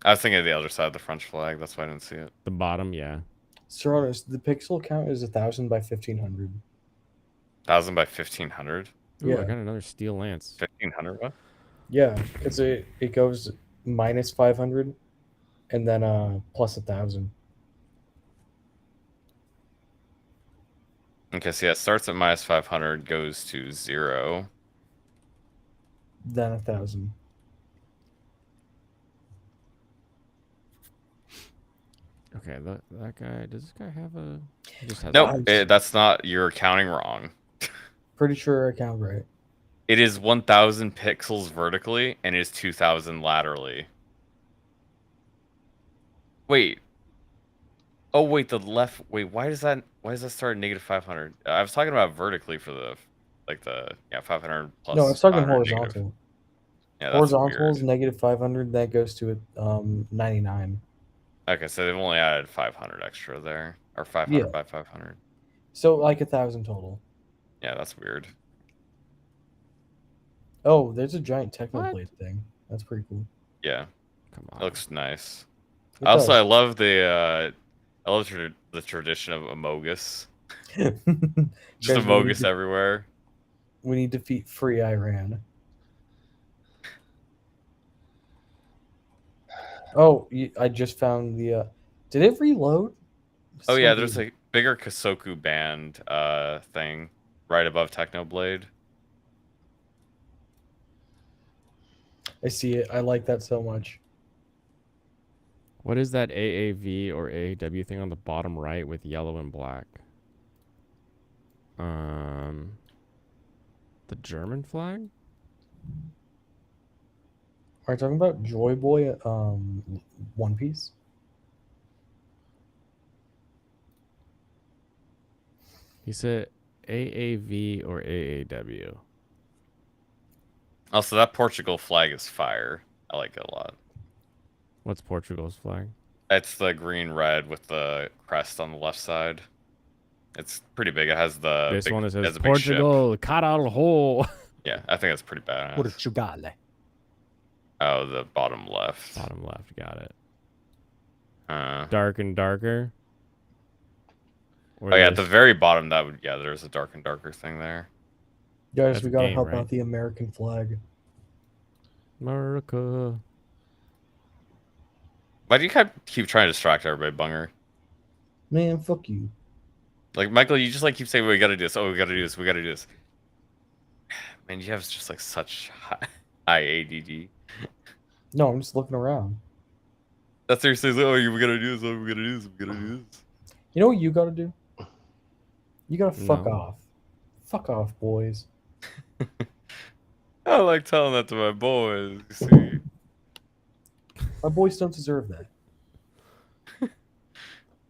I was thinking of the other side of the French flag. That's why I didn't see it. the bottom, yeah. Serranos, the pixel count is 1,000 by 1,500. 1,000 by 1,500. Ooh, Yeah. I got another steel lance. 1,500. What? Yeah, because it goes minus 500 and then plus 1,000. Okay, so yeah, it starts at minus 500, goes to 0. Then 1,000. Okay, that guy. Does this guy have a? He just has. No, a- that's not. You're counting wrong. Pretty sure I count right. It is 1,000 pixels vertically and is 2,000 laterally. Wait. Oh wait, the left. Wait, why does that start at negative 500? I was talking about vertically for the 500 plus. No, I was talking 500 negative. horizontal. Yeah, that's Horizontal weird. is negative 500. That goes to 99. Okay, so they've only added 500 extra there, or 500 Yeah. by 500. So like 1,000 total. Yeah, that's weird. Oh, there's a giant What? Technoblade thing. That's pretty cool. Yeah, Come it on. looks nice. It Also, I does. love the the tradition of Amogus. Just Guys, we need Amogus to- everywhere. We need to defeat free Iran. Oh, I just found the. Did it reload? Oh yeah, So there's weird. a bigger Kasoku band thing right above Technoblade. I see it. I like that so much. What is that AAV or AAW thing on the bottom right with yellow and black? The German flag? Are you talking about Joy Boy One Piece? He said AAV or AAW. Also, that Portugal flag is fire. I like it a lot. What's Portugal's flag? It's the green red with the crest on the left side. It's pretty big. It has the This big, one that it says has a big ship. Portugal, Caralho. Yeah, I think that's pretty badass. Portugal. Oh, the bottom left. Bottom left, got it. Uh, Dark and darker. Or oh yeah, at this- the very bottom, that would there's a dark and darker thing there. Guys, That's we a gotta game, help right? out the American flag. America. Why do you keep trying to distract everybody, Bunger? Man, fuck you. Like Michael, you just like keep saying we gotta do this. Oh, we gotta do this. We gotta do this. Man, you have just like such high ADD. No, I'm just looking around. That's what you're saying. Oh, we gotta do this. Oh, we gotta do this. We gotta do this. You know what you gotta do? You gotta fuck No. off. Fuck off, boys. I like telling that to my boys. You see. My boys don't deserve that.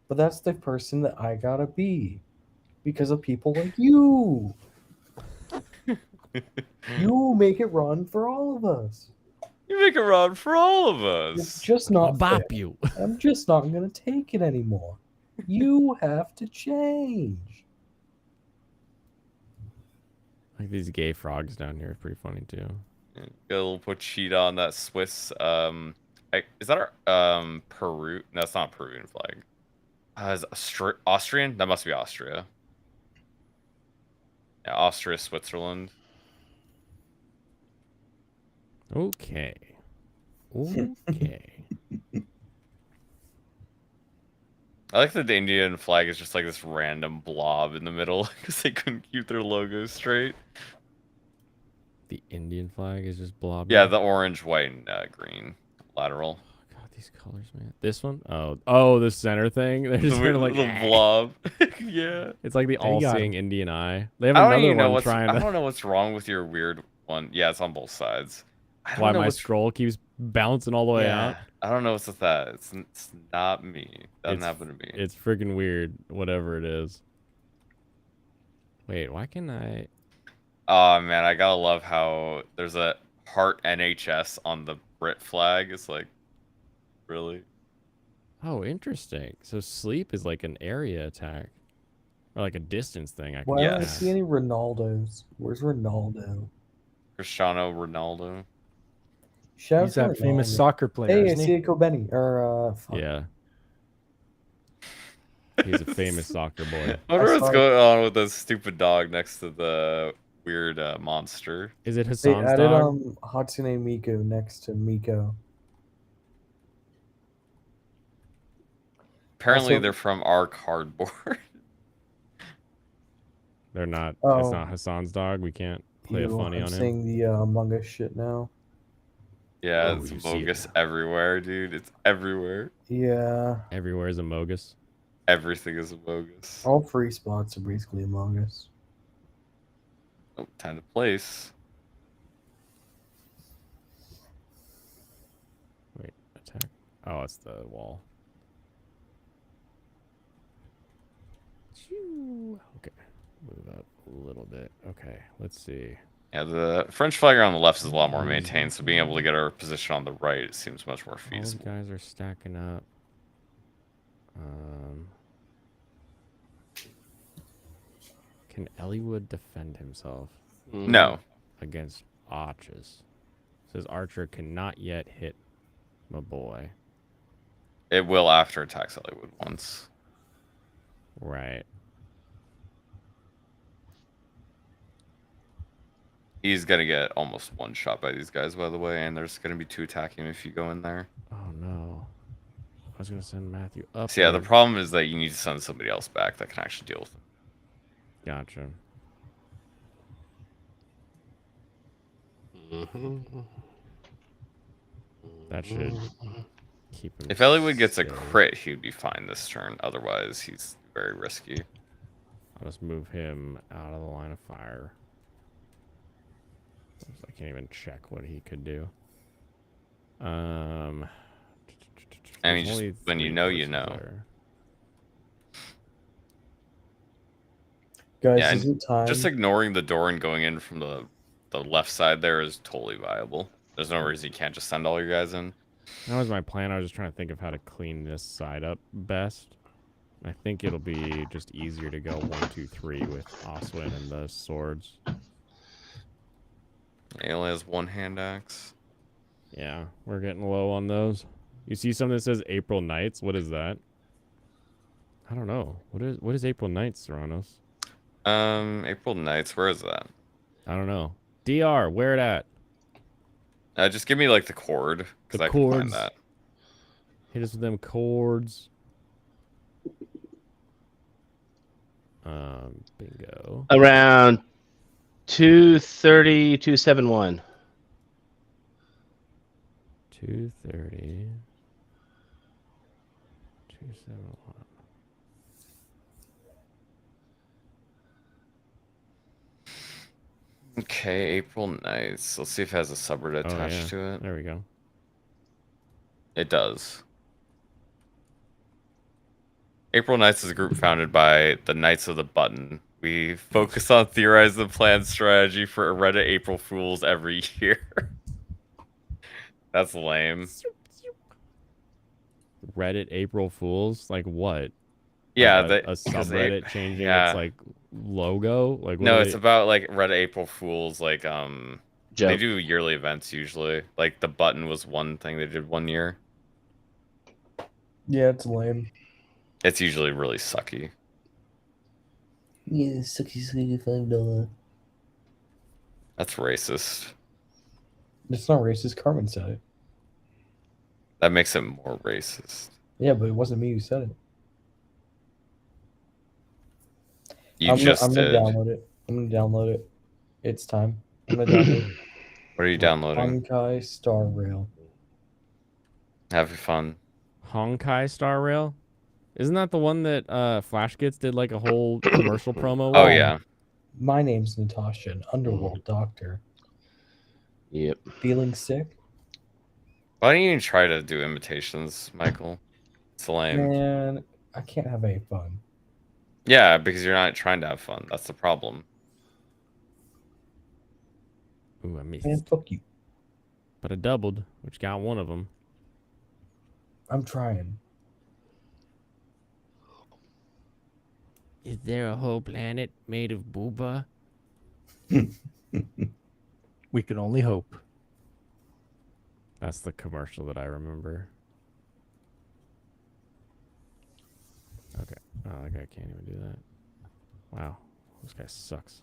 But that's the person that I gotta be. Because of people like you. You make it run for all of us. You make it run for all of It's us. just I'll not fair. bop you. I'm just not gonna take it anymore. You have to change. Like these gay frogs down here is pretty funny too. Get a little Pochita on that Swiss. Is that our Peru? No, it's not a Peruvian flag. Is Austrian? That must be Austria. Yeah, Austria, Switzerland. Okay. Okay. I like that the Indian flag is just like this random blob in the middle because they couldn't keep their logo straight. The Indian flag is just blob. Yeah, the orange, white, and green lateral. God, these colors, man. This one? Oh, the center thing. They're just kind of like the blob. Yeah. It's like the Yeah, you got all-seeing Indian eye. They have I don't another even know one what's. trying I to. don't know what's wrong with your weird one. Yeah, it's on both sides. I don't Why know my what's scroll keeps bouncing all the way out. I don't know what's with that. It's not me. Doesn't It's- happen to me. It's freaking weird, whatever it is. Wait, why can I? Oh man, I gotta love how there's a heart NHS on the Brit flag. It's like, really? Oh, interesting. So sleep is like an area attack, or like a distance thing. I can Why don't I Yes. see any Ronaldos? Where's Ronaldo? Cristiano Ronaldo. Shout He's out that to famous Ronaldo. soccer player, Hey, I isn't see he? a Benny. Or fuck. Yeah. He's a famous soccer boy. I wonder I what's saw- going on with the stupid dog next to the weird monster. Is it They Hassan's added dog? Hatsune Miku next to Miko. Apparently, Also- they're from our cardboard. They're not. It's Oh. not Hassan's dog. We can't play a Ew, funny I'm on him. seeing the Among Us shit now. Yeah, Oh, it's you see it bogus now. everywhere, dude. It's everywhere. Yeah, Everywhere is a Mogus. Everything is bogus. all free spots are basically Among Us. Oh, time to place. Wait, attack. Oh, it's the wall. Shoo. Okay, move up a little bit. Okay, let's see. Yeah, the French flag on the left is a lot more maintained, so being able to get our position on the right it seems much more All the feasible. guys are stacking up. Can Elliewood defend himself No, against Archers? Says Archer cannot yet hit my boy. it will after attacks Hollywood once. Right. He's gonna get almost one shot by these guys, by the way, and there's gonna be two attacking him if you go in there. Oh no. I was gonna send Matthew up. So yeah, the problem is that you need to send somebody else back that can actually deal with him. Gotcha. That should keep him. If Eliwood gets a safe. crit, he'd be fine this turn. Otherwise, he's very risky. I'll just move him out of the line of fire. I can't even check what he could do. I mean, there's just only when you 3 know, you forces know. there. Guys, Yeah, is it time? Just ignoring the door and going in from the left side there is totally viable. There's no reason you can't just send all your guys in. That was my plan. I was just trying to think of how to clean this side up best. I think it'll be just easier to go 1, 2, 3 with Oswin and the swords. He only has 1 hand axe. Yeah, we're getting low on those. You see something that says April Nights? What is that? I don't know. What is April Nights, Serranos? April Nights, where is that? I don't know. DR, where it at? Just give me like the chord, because The I can chords. find that. Hit us with them chords. Bingo. Around 230, 271. 230. 271. Okay, April Nights. Let's see if it has a subreddit Oh, attached yeah. to it. There we go. It does. April Knights is a group founded by the Knights of the Button. We focus on theorizing the planned strategy for a Reddit April Fools every year. That's lame. Reddit April Fools? Like what? Yeah, Like a 'cause subreddit changing yeah. its like logo? Like what No, are it's they- about like Reddit April Fools. Like they Joke. do yearly events usually. Like the Button was one thing they did one year. Yeah, it's lame. It's usually really sucky. Yeah, $65. That's racist. It's not racist. Carmen said it. That makes it more racist. Yeah, but it wasn't me who said it. You I'm just gonna did. download it. I'm gonna download it. It's time. I'm gonna download it. What are you downloading? Honkai Star Rail. Have fun. Honkai Star Rail? Isn't that the one that Flash Gets did like a whole commercial promo Oh with? yeah. My name's Natasha, an underworld doctor. Yep. Feeling sick? Why don't you even try to do imitations, Michael? It's lame. Man, I can't have any fun. Yeah, because you're not trying to have fun. That's the problem. Ooh, I missed. Man, fuck you. But I doubled, which got one of them. I'm trying. Is there a whole planet made of booba? We can only hope. That's the commercial that I remember. Okay. Oh, that guy can't even do that. Wow. This guy sucks.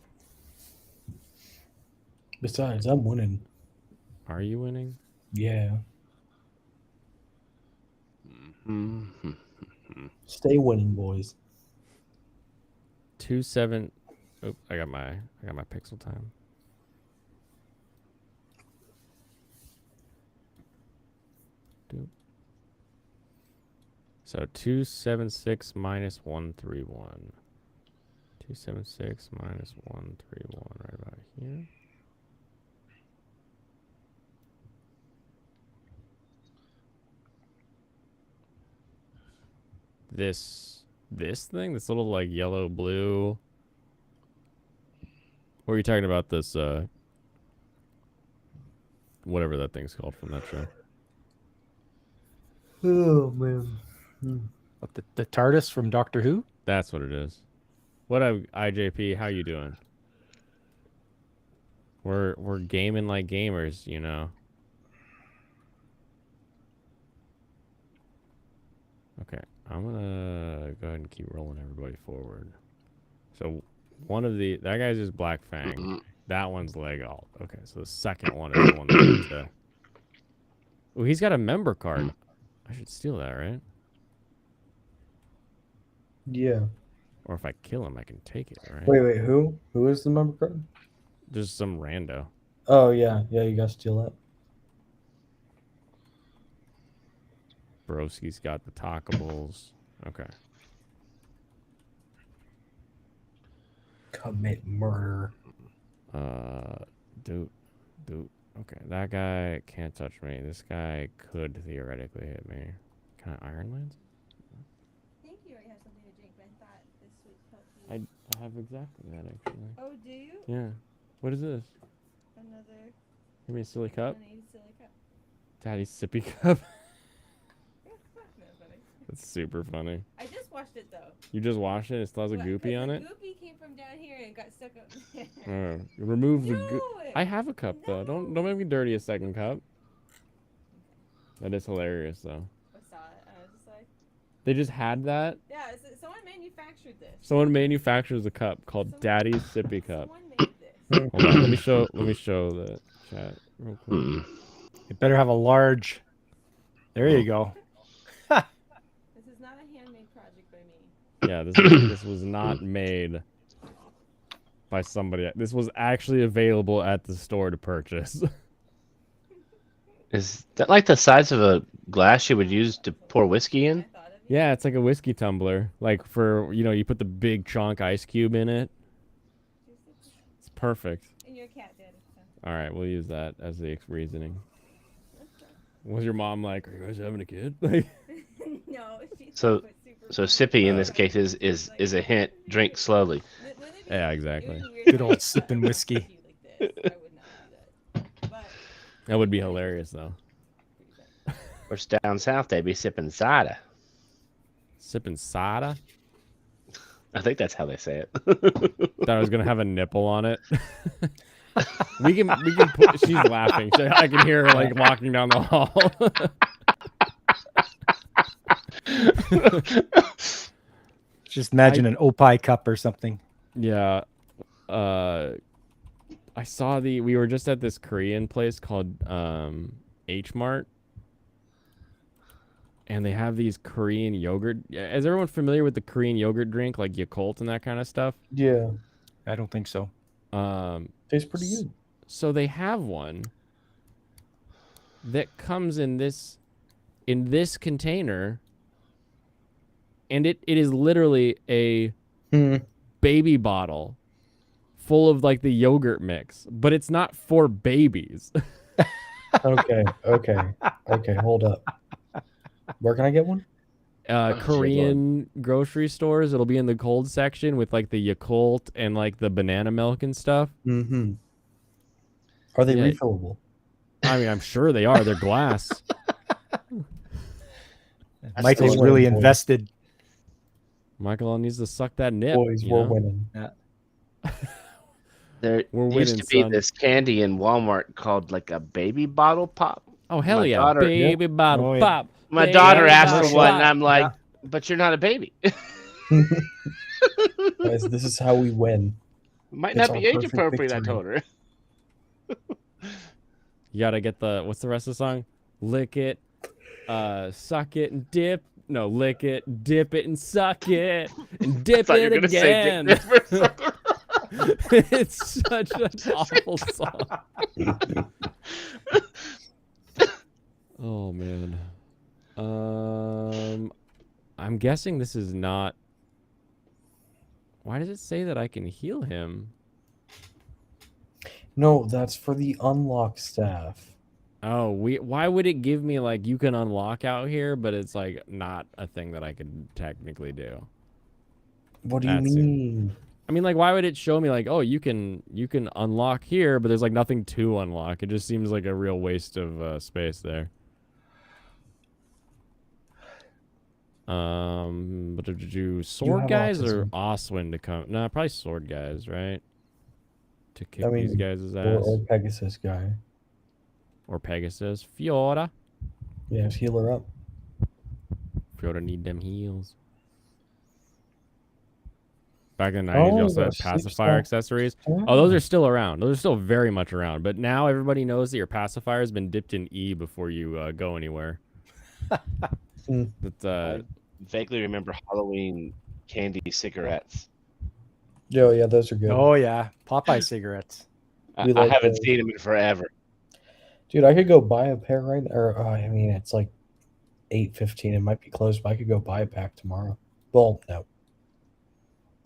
Besides, I'm winning. Are you winning? Yeah. Mhm. Stay winning, boys. 2-7. Oh, I got my pixel time. Doop. So 276 minus 131. 276 minus 131 right about here. This thing, this little like yellow blue. What are you talking about? This whatever that thing's called from that show. Oh, man. What, the TARDIS from Doctor Who? That's what it is. What up, IJP? How you doing? We're gaming like gamers, you know. Okay, I'm gonna go ahead and keep rolling everybody forward. So one of that guy's just Black Fang. That one's leg alt. Okay, so the second one is the one that needs to. Oh, he's got a member card. I should steal that, right? Yeah. Or if I kill him, I can take it, right? Wait, who? Who is the member card? Just some rando. Oh, yeah. Yeah, you gotta steal that. Broski's got the tackables. Okay. Commit murder. Dude. Okay, that guy can't touch me. This guy could theoretically hit me. Can I Iron Lance? I think you already have something to drink, but I thought this would help you. I have exactly that, actually. Oh, do you? Yeah. What is this? Another Give me a silly cup. honey silly cup. Daddy's sippy cup. That's funny. That's super funny. I just washed it though. You just washed it? It still has a But- goopy 'cause on the it? Goopy came from down here and got stuck up there. Remove the No! I have a cup, though. Don't make me dirty a second cup. That is hilarious, though. I saw it. I was just like, They just had that. yeah, someone manufactured this. Someone manufactures a cup called Someone- Daddy's Sippy Cup. Someone made this. Hold on, let me show the chat real quick. Hmm. It better have a large. There you go. This is not a handmade project by me. Yeah, this was not made by somebody. This was actually available at the store to purchase. Is that like the size of a glass you would use to pour whiskey I in? thought of you. Yeah, it's like a whiskey tumbler. Like for, you put the big chunk ice cube in it. It's perfect. And you're a cat, Daddy. So. All right, we'll use that as the reasoning. Was your mom like, "Are you guys having a kid?" Like, No. She So- thought it was super So funny. sippy in this case is a hint. Drink slowly. Wouldn't it be- Yeah, it exactly. would be weird Good if I old did sipping that whiskey. like this. I would not do that. But that would be hilarious, though. Where's down south they be sipping cider. Sipping soda. I think that's how they say it. Thought I was gonna have a nipple on it. we can put. She's laughing. I can hear her like walking down the hall. Just imagine an Opie cup or something. Yeah. I saw we were just at this Korean place called H Mart. And they have these Korean yogurt. Is everyone familiar with the Korean yogurt drink, like Yakult and that kind of stuff? Yeah, I don't think so. tastes pretty good. So they have one that comes in this container, and it is literally a baby bottle full of like the yogurt mix, but it's not for babies. Okay. Hold up. Where can I get one? Korean grocery stores, it'll be in the cold section with like the Yakult and like the banana milk and stuff. Mm-hmm. Are they Yeah. refillable? I mean, I'm sure they are. They're glass. Michael's still really winning, boys. invested. Michael needs to suck that nip. Boys, you we're know? winning. There We're used winning, to be son. this candy in Walmart called like a baby bottle pop. Oh hell My yeah, daughter- baby bottle Oh, yeah. pop. My Baby daughter asked bottle for one, pop. and I'm like, "But you're not a baby. It Guys, this is how we win. might It's not be our age perfect appropriate." I victory. told her. You gotta get what's the rest of the song? Lick it, suck it and dip. No, lick it, dip it and suck it, and dip thought you it were gonna say again. dip for a second. It's such an awful song. Oh man. I'm guessing this is not. Why does it say that I can heal him? No, that's for the unlock staff. Oh, why would it give me like you can unlock out here, but it's like not a thing that I could technically do? What do you That's it. mean? I mean, like, why would it show me like, oh, you can unlock here, but there's like nothing to unlock? It just seems like a real waste of space there. But did you sword have guys or autism. Oswin to come? No, probably sword guys, right? To kick I mean, these guys' Or, ass or Pegasus guy. or Pegasus, Fiora. Yes, healer up. Fiora need them heals. Back in the 90s, you Oh, also had sleep pacifier spell. accessories. Oh, those are still around. Those are still very much around. But now everybody knows that your pacifier has been dipped in E before you go anywhere. That Vaguely remember Halloween candy cigarettes. Yo, yeah, those are good. Oh yeah, Popeye cigarettes. We I like haven't those. seen them in forever. Dude, I could go buy a pair right now. Or, I mean, it's like 8:15. It might be closed, but I could go buy a pack tomorrow. Well, no.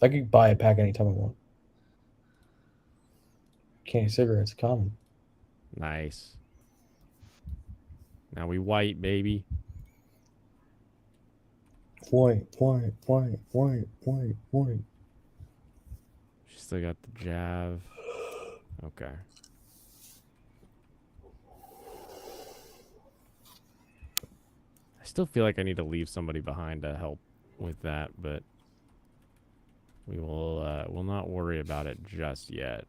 I could buy a pack anytime I want. Candy cigarettes common. Nice. Now we white, baby. White. She still got the jab. Okay. I still feel like I need to leave somebody behind to help with that, but we'll not worry about it just yet.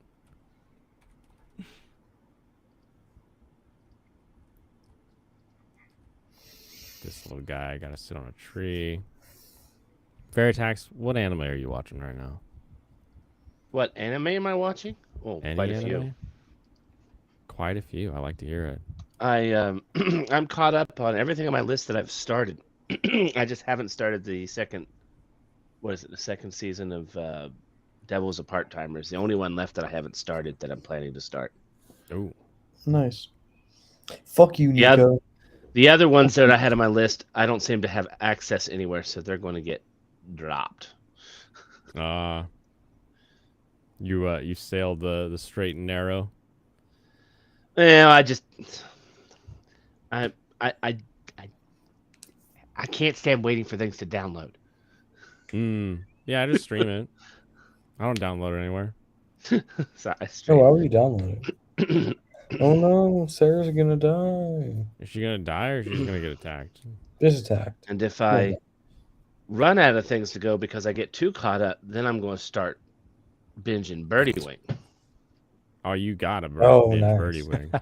This little guy got to sit on a tree. Veritax, what anime are you watching right now? What anime am I watching? Oh, Any quite a anime? few. Quite a few. I like to hear it. I'm caught up on everything on my list that I've started. I just haven't started the second. What is it? The second season of Devils of Part Timers. The only one left that I haven't started that I'm planning to start. Oh, Nice. Fuck you, Yeah. Nico. The other ones that I had on my list, I don't seem to have access anywhere, so they're going to get dropped. you sailed the straight and narrow. Yeah, I can't stand waiting for things to download. Yeah, I just stream it. I don't download it anywhere. So I Oh, stream. why would you download it? Oh no, Sarah's gonna die. Is she gonna die or is she just gonna get attacked? Just attacked. And if I run out of things to go because I get too caught up, then I'm going to start binging Birdie Wing. Oh, you got a Nice. birdie wing.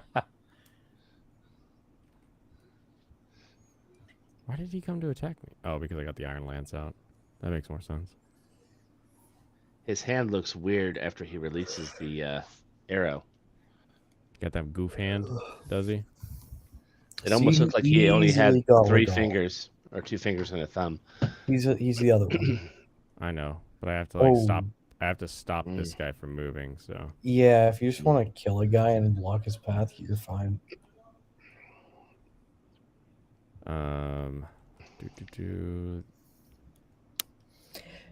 Why did he come to attack me? Oh, because I got the Iron Lance out. That makes more sense. His hand looks weird after he releases the arrow. Got that goof hand, does he? It almost See, looked like he only had easily got 3 rid of. fingers or 2 fingers and a thumb. He's the other one. I know, but I have to stop. Oh. I have to stop this guy from moving. So Yeah, if you just want to kill a guy and block his path, you're fine.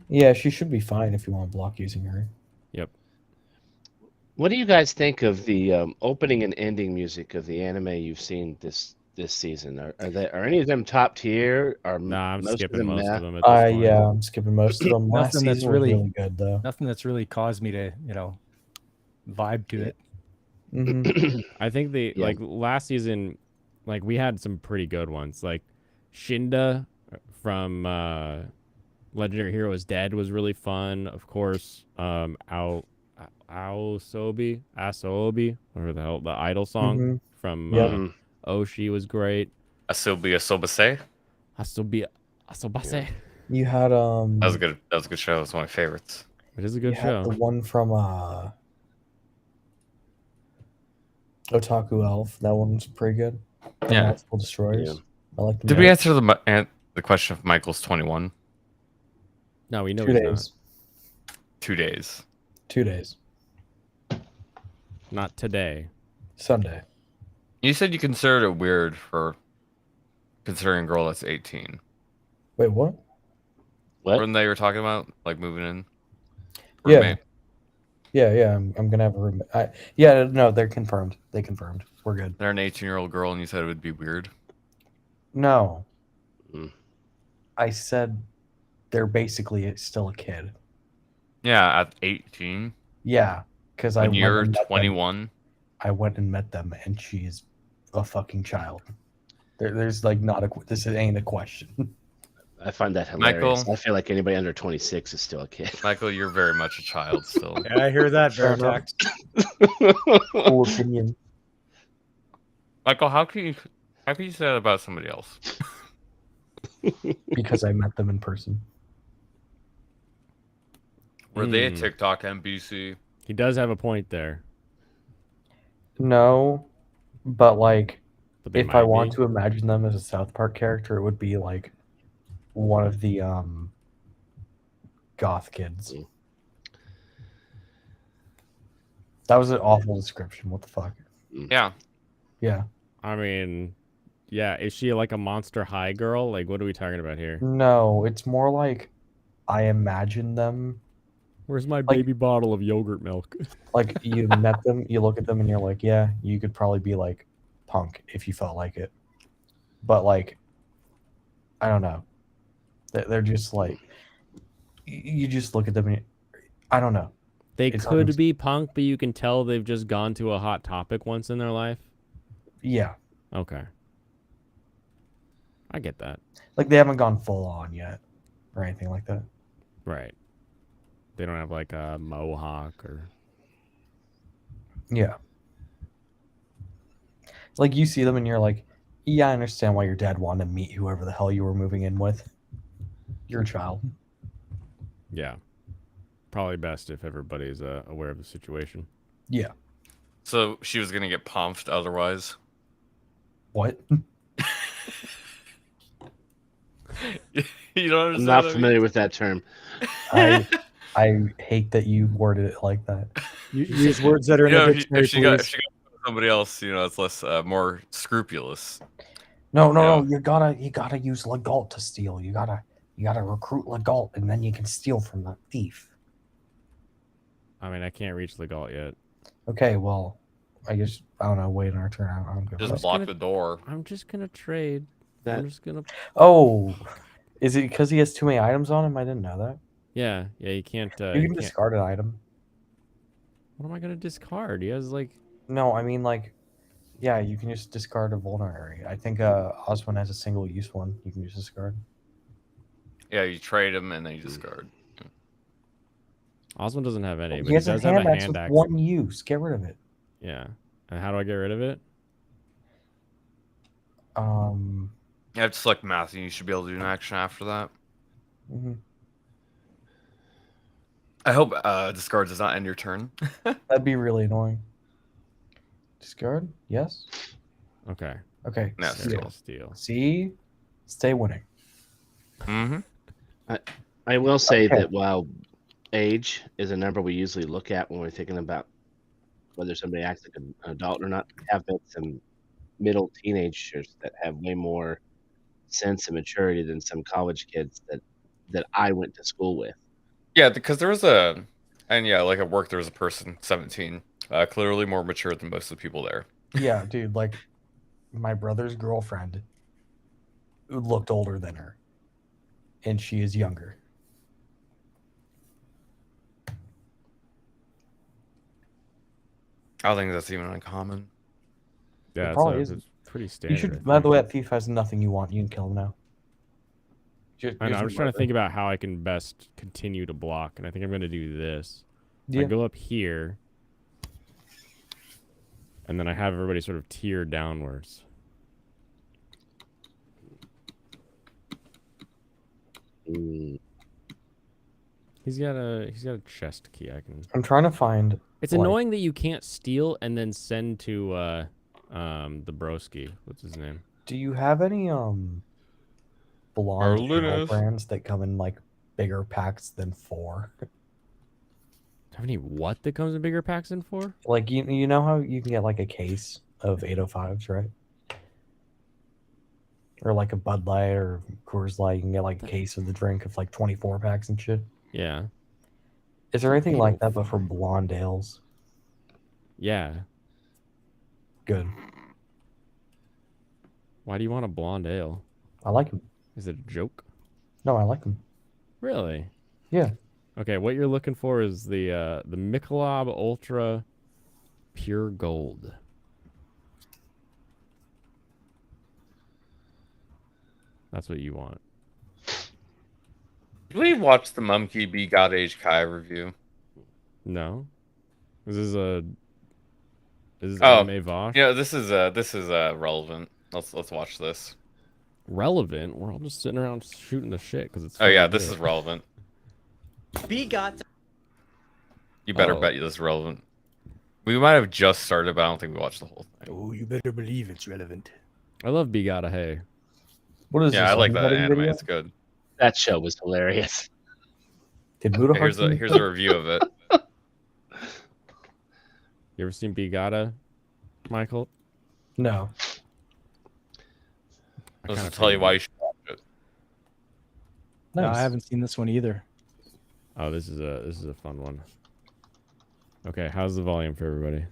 Yeah, she should be fine if you want to block using her. Yep. What do you guys think of the opening and ending music of the anime you've seen this season? Are any of them top tier? Or Nah, I'm most skipping of them most meh? of them at this point. Yeah, I'm skipping most of them. Last Nothing that's season was really- really good though. Nothing that's really caused me to, vibe to it. Mhm. I think Yeah. like last season, like we had some pretty good ones. Like Shinda from Legendary Hero is Dead was really fun. Of course, Asobi, whatever the hell, the idol song Mhm. from Yep. Oshi was great. Asobi Asobase. Asobase. You had That was a good show. It was one of my favorites. It is a you good had show. the one from Otaku Elf. That one was pretty good. The Yeah. Multiple Destroyers. Yeah. I like them. Did we answer the question of Michael's 21? No, we know 2 he's days? 2 days. 2 days. not today. Sunday. You said you considered it weird for considering a girl that's 18. Wait, what? What? When they were talking about like moving in. Yeah. Roommate. Yeah. I'm gonna have a roommate. Yeah, no, they're confirmed. They confirmed. We're good. They're an 18-year-old girl, and you said it would be weird. No. Mm. I said they're basically still a kid. Yeah, at 18. Yeah, because When you're 21. I went and met them, and she's a fucking child. There's like not a. This ain't a question. I find that hilarious. Michael? I feel like anybody under 26 is still a kid. Michael, you're very much a child still. Yeah, I hear that, Fair enough. Veritax. Cool opinion. Michael, how can you say that about somebody else? Because I met them in person. Were they a Hmm. TikTok NBC? He does have a point there. No, but like, But they if I might want be. to imagine them as a South Park character, it would be like one of the goth kids. Mm. That was an awful description. What the fuck? Yeah. Yeah. I mean, Yeah, is she like a Monster High girl? Like, what are we talking about here? No, it's more like I imagine them. Where's my Like- baby bottle of yogurt milk? Like you met them, you look at them, and you're like, yeah, you could probably be like Punk if you felt like it. But like, I don't know. They're just like, you just look at them and I don't know. They It's could hard- be punk, but you can tell they've just gone to a hot topic once in their life. Yeah, Okay. I get that. like they haven't gone full on yet, or anything like that. Right. They don't have like a mohawk or. Yeah. Like you see them and you're like, yeah, I understand why your dad wanted to meet whoever the hell you were moving in with. Your child. Yeah. Probably best if everybody's aware of the situation. Yeah. So she was gonna get pumped otherwise. What? You don't I'm understand? not what I mean? familiar with that term. I hate that you worded it like that. You use words that are in You know, the if dictionary, she got please. somebody else, it's less more scrupulous. No, Yeah. you gotta use Legault to steal. You gotta recruit Legault, and then you can steal from the thief. I mean, I can't reach Legault yet. Okay, well, I guess I don't know. Wait our turn. I don't give a Just fuck. block gonna- the door. I'm just gonna trade. That- I'm just gonna. Oh, is it because he has too many items on him? I didn't know that. Yeah, you can't. You You can can't. discard an item. What am I gonna discard? He has like. No, I mean like, yeah, you can just discard a vulnerary. I think Oswin has a single use one. You can just discard. Yeah, you trade him and then you discard. Osmond doesn't have any, but He has a does have a hand axe hand with axe. one use. Get rid of it. Yeah. And how do I get rid of it? You have to select Matthew. You should be able to do an action after that. Mhm. I hope discard does not end your turn. That'd be really annoying. Discard? Yes. Okay. Okay. No, steal. Steal. See, stay winning. Mm-hmm. I will say Okay. that while age is a number we usually look at when we're thinking about whether somebody acts like an adult or not, we have been some middle teenagers that have way more sense and maturity than some college kids that I went to school with. Yeah, because there was like at work there was a person, 17, clearly more mature than most of the people there. Yeah, dude. Like, my brother's girlfriend looked older than her, and she is younger. I don't think that's even uncommon. Yeah, probably it's isn't. pretty You standard. I should. By think. the way, that thief has nothing you want. You can kill him now. I know, I'm just trying to think about how I can best continue to block, and I think I'm going to do this. I Yeah. go up here, and then I have everybody sort of tier downwards. Mm. He's got a chest key. I can. I'm trying to find. It's like- annoying that you can't steal and then send to the broski. What's his name? Do you have any blonde ale Arlunas. brands that come in like bigger packs than 4? Have any what that comes in bigger packs than 4? Like you know how you can get like a case of 805s, right? Or like a Bud Light or Coors Light, you can get like a case of the drink of like 24 packs and shit. Yeah. Is there anything like that but for blonde ales? Yeah. Good. Why do you want a blonde ale? I like them. Is it a joke? No, I like them. Really? Yeah. Okay, what you're looking for is the Michelob Ultra Pure Gold. That's what you want. Did we watch the Mumkey B God Age Kai review? No. This is Oh, Anime Vosh. Yeah, this is relevant. Let's watch this. Relevant? We're all just sitting around shooting the shit because it's. Oh yeah, fun to this do. is relevant. B got. You better Oh. bet you this is relevant. We might have just started, but I don't think we watched the whole thing. Oh, you better believe it's relevant. I love Bigata Hey. What is Yeah, this? I like that anybody anime. video? It's good. That show was hilarious. Did Buddha Here's a review of it. You ever seen Bigata, Michael? No. This will kinda tell you figured why it. you should watch it. No, Nice. I haven't seen this one either. Oh, this is a fun one. Okay, how's the volume for everybody?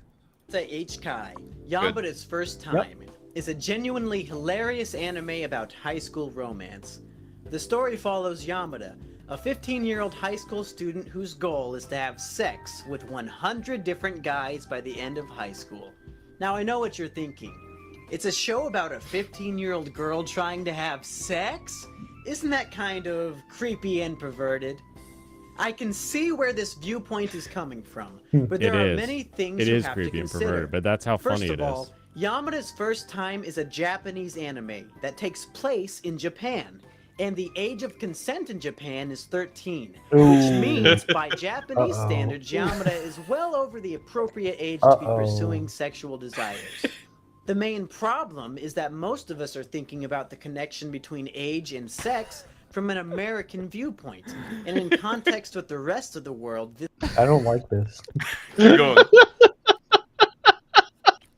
To H. Kai, Yamada's First Time is a genuinely hilarious anime about high school romance. The story follows Yamada, a 15-year-old high school student whose goal is to have sex with 100 different guys by the end of high school. Now I know what you're thinking. It's a show about a 15-year-old girl trying to have sex? Isn't that kind of creepy and perverted? I can see where this viewpoint is coming from, but there are many things It you is have to creepy and consider. perverted, but that's how First funny of it all, is. Yamada's First Time is a Japanese anime that takes place in Japan, and the age of consent in Japan is 13, which Ooh. means by Japanese Uh-oh. standards, Yamada is well over the appropriate age to be Uh-oh. pursuing sexual desires. The main problem is that most of us are thinking about the connection between age and sex from an American viewpoint, and in context with the rest of the world, this I don't like this. Keep going.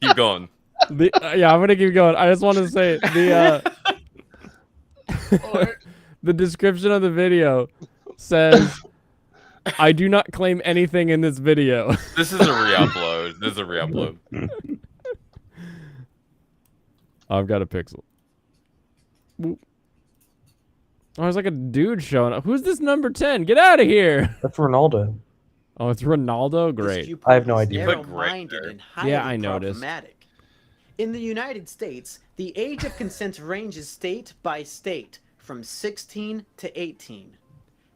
Keep going. Yeah, I'm gonna keep going. I just want to say the description of the video says, "I do not claim anything in this video." This is a re-upload. This is a re-upload. I've got a pixel. Boop. Oh, there's like a dude showing up. Who's this number 10? Get out of here! That's Ronaldo. Oh, it's Ronaldo? Great. I have no is idea. narrow-minded and highly Yeah, I noticed. problematic. In the United States, the age of consent ranges state by state from 16 to 18.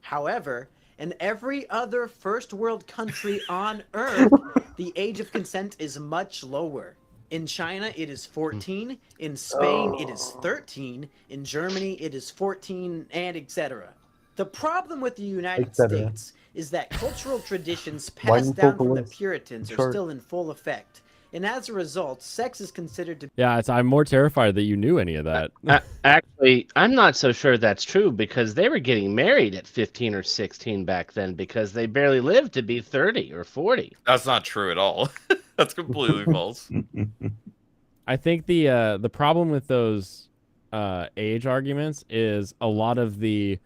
However, in every other first world country on Earth, the age of consent is much lower. In China, it is 14. In Spain, it is 13. In Germany, it is 14, and etc. The problem with the United Etc. States is that cultural traditions Why passed do down from the people Puritans are start- still in full effect. And as a result, sex is considered to Yeah, I'm more terrified that you knew any of that. Actually, I'm not so sure that's true because they were getting married at 15 or 16 back then because they barely lived to be 30 or 40. That's not true at all. That's completely false. I think the problem with those age arguments is a lot of the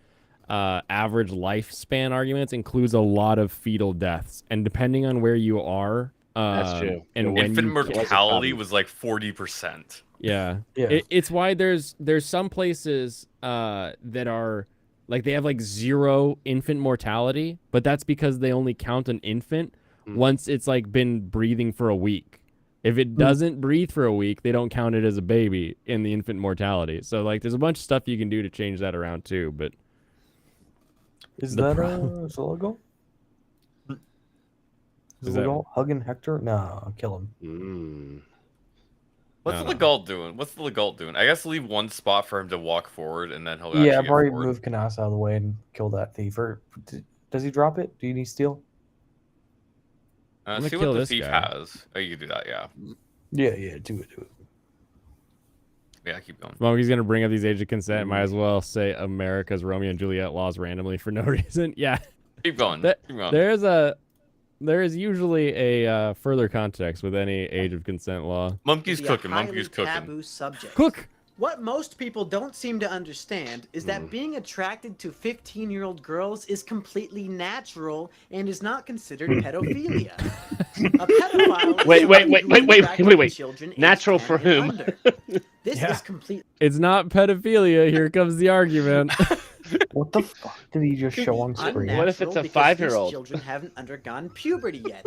average lifespan arguments includes a lot of fetal deaths, and depending on where you are, That's true. and when Infant you mortality was like 40%. yeah, Yeah. it's why there's some places that are like they have like 0 infant mortality, but that's because they only count an infant once it's like been breathing for a week. If it doesn't breathe for a week, they don't count it as a baby in the infant mortality. So like there's a bunch of stuff you can do to change that around too, but Is The that problem- is illegal? Is Is it that- illegal? Hugging Hector? No, I'll kill him. What's I the don't know. Legault doing? What's the Legault doing? I guess leave one spot for him to walk forward, and then he'll Yeah, actually I've get already forward. moved Canas out of the way and killed that thief. Or does he drop it? Do you need steal? I'm gonna See kill what the this thief guy. has. Oh, you can do that, yeah. Yeah, do it. Yeah, keep going. well, he's gonna bring up these age of consent. Might as well say America's Romeo and Juliet laws randomly for no reason. Yeah, Keep going. That- Keep going. there is usually a further context with any age of consent law. Monkey's be a cooking. highly Monkey's cooking. taboo subject. Cook. What most people don't seem to understand is Mm. that being attracted to 15-year-old girls is completely natural and is not considered pedophilia. A pedophile is Wait, someone who is wait, attracted wait. to children aged Natural 10 for and whom? under. This Yeah. is completely It's not pedophilia. Here comes the argument. What the fuck did he just show on screen? unnatural What if it's a because 5-year-old? these children haven't undergone puberty yet.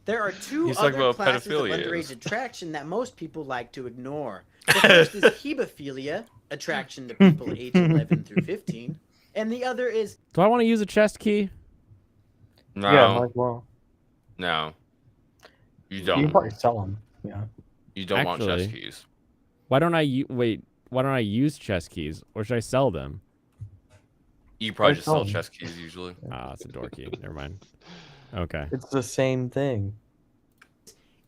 There are two He's talking other about classes of pedophilia underage is. attraction that most people like to ignore. The first is hebephilia, attraction to people aged 11 through 15, and the other is Do I want to use a chest key? No, Yeah, like, well, no. You you don't. can probably sell them. Yeah. You don't want chest Actually- keys. Why don't I wait? Why don't I use chest keys, or should I sell them? You probably Or just sell sell them. chest keys usually. Ah, it's a door key. Never mind. Okay. It's the same thing.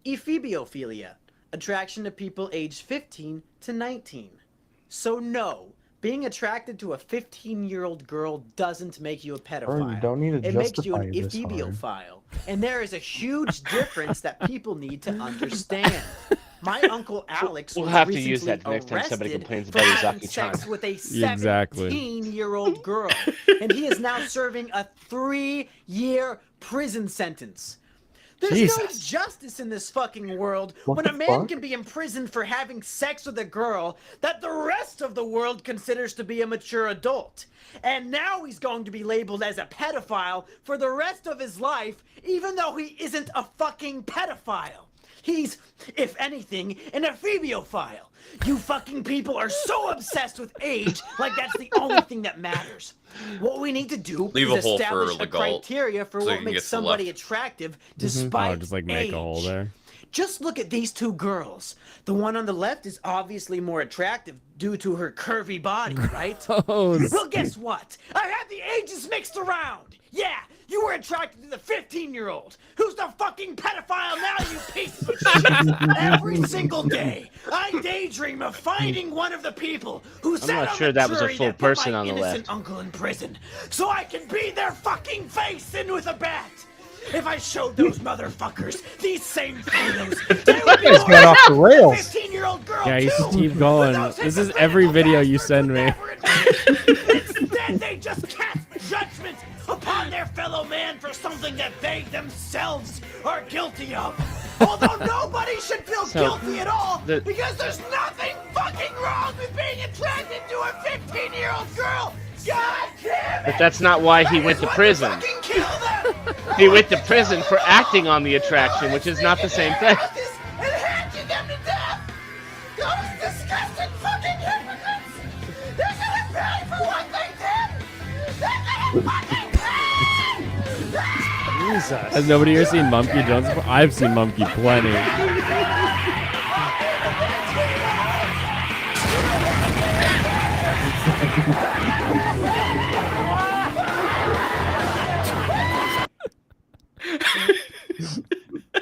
ephebiophilia, attraction to people aged 15 to 19. So no, being attracted to a 15-year-old girl doesn't make you a pedophile. you don't need to It makes you justify an this hard. ephebiophile. And there is a huge difference that people need to understand. My uncle Alex We'll was have to recently use that next time somebody arrested complains for about having Izaki sex Chan. with a Exactly. 17-year-old girl, and he is now serving a 3-year prison sentence. There's no Jesus. justice in this fucking world What when the a man fuck? can be imprisoned for having sex with a girl that the rest of the world considers to be a mature adult. And now he's going to be labeled as a pedophile for the rest of his life, even though he isn't a fucking pedophile. He's, if anything, an ephebiophile. You fucking people are so obsessed with age, like that's the only thing that matters. What we need to do Leave is a hole for establish a Legault criteria for so you what can makes get to the somebody left. attractive despite Oh, just like make age. a hole there. Just look at these two girls. The one on the left is obviously more attractive due to her curvy body, right? Gross. Well, guess what? I had the ages mixed around. Yeah, you were attracted to the 15-year-old. Who's the fucking pedophile now, you piece of shit? Every single day, I daydream of finding one of the people who sat not on sure the that was a jury full that put person my on the innocent left. uncle in prison, so I can beat their fucking face in with a bat. If I showed those motherfuckers these same photos, they would be He's more got off the rails. 15-year-old girl Yeah, you too. should keep going. Those This is every hypocritical video you bastards send would me. never admit. Instead, they just cast judgment upon their fellow man for something that they themselves are guilty of. Although nobody should feel So, guilty at all, the- because there's nothing fucking wrong with being attracted to a 15-year-old girl. God damn it! But that's not why he went to prison. Fucking kill them! He went to prison for acting on the attraction, which is not the same thing. And hacking them to death! Those disgusting fucking hypocrites! They're gonna pay for what they did! They're gonna fucking pay! Jesus. Has nobody here seen Mumkey Jones before? I've seen Mumkey plenty.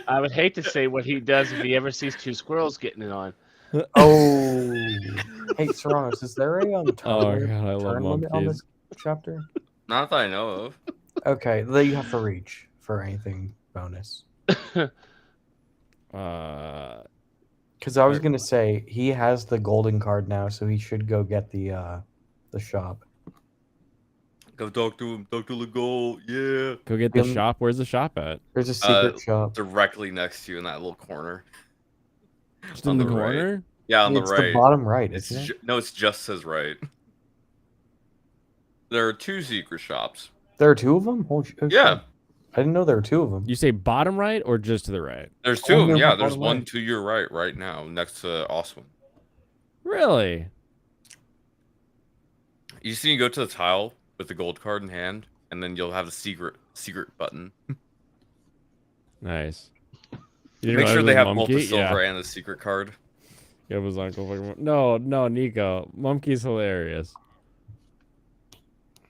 I would hate to say what he does if he ever sees two squirrels getting it on. Oh, hey, Serranos, is there a turn, Oh, God, I love turn limit on monkeys. this chapter? Not that I know of. Okay, that you have to reach for anything bonus. Because I was gonna say he has the golden card now, so he should go get the shop. Go talk to him. Talk to Legault. Yeah. Go get the Um, shop. Where's the shop at? There's a secret Uh, shop. Directly next to you in that little corner. Just in the the right. corner? Yeah, on It's the the right. bottom right, It's isn't it? no, it's just says right. There are two secret shops. There are two of them. Holy shit. Yeah, I didn't know there were two of them. You say bottom right or just to the right? there's two of them. no, Yeah, no, there's no, one right. to your right now, next to Oswin. Really? You see, you go to the tile with the gold card in hand, and then you'll have the secret button. Nice. You didn't Make sure realize they it have was both the Mumkey? silver Yeah. and the secret card. It was Uncle fucking No, Nico. Mumkey's hilarious.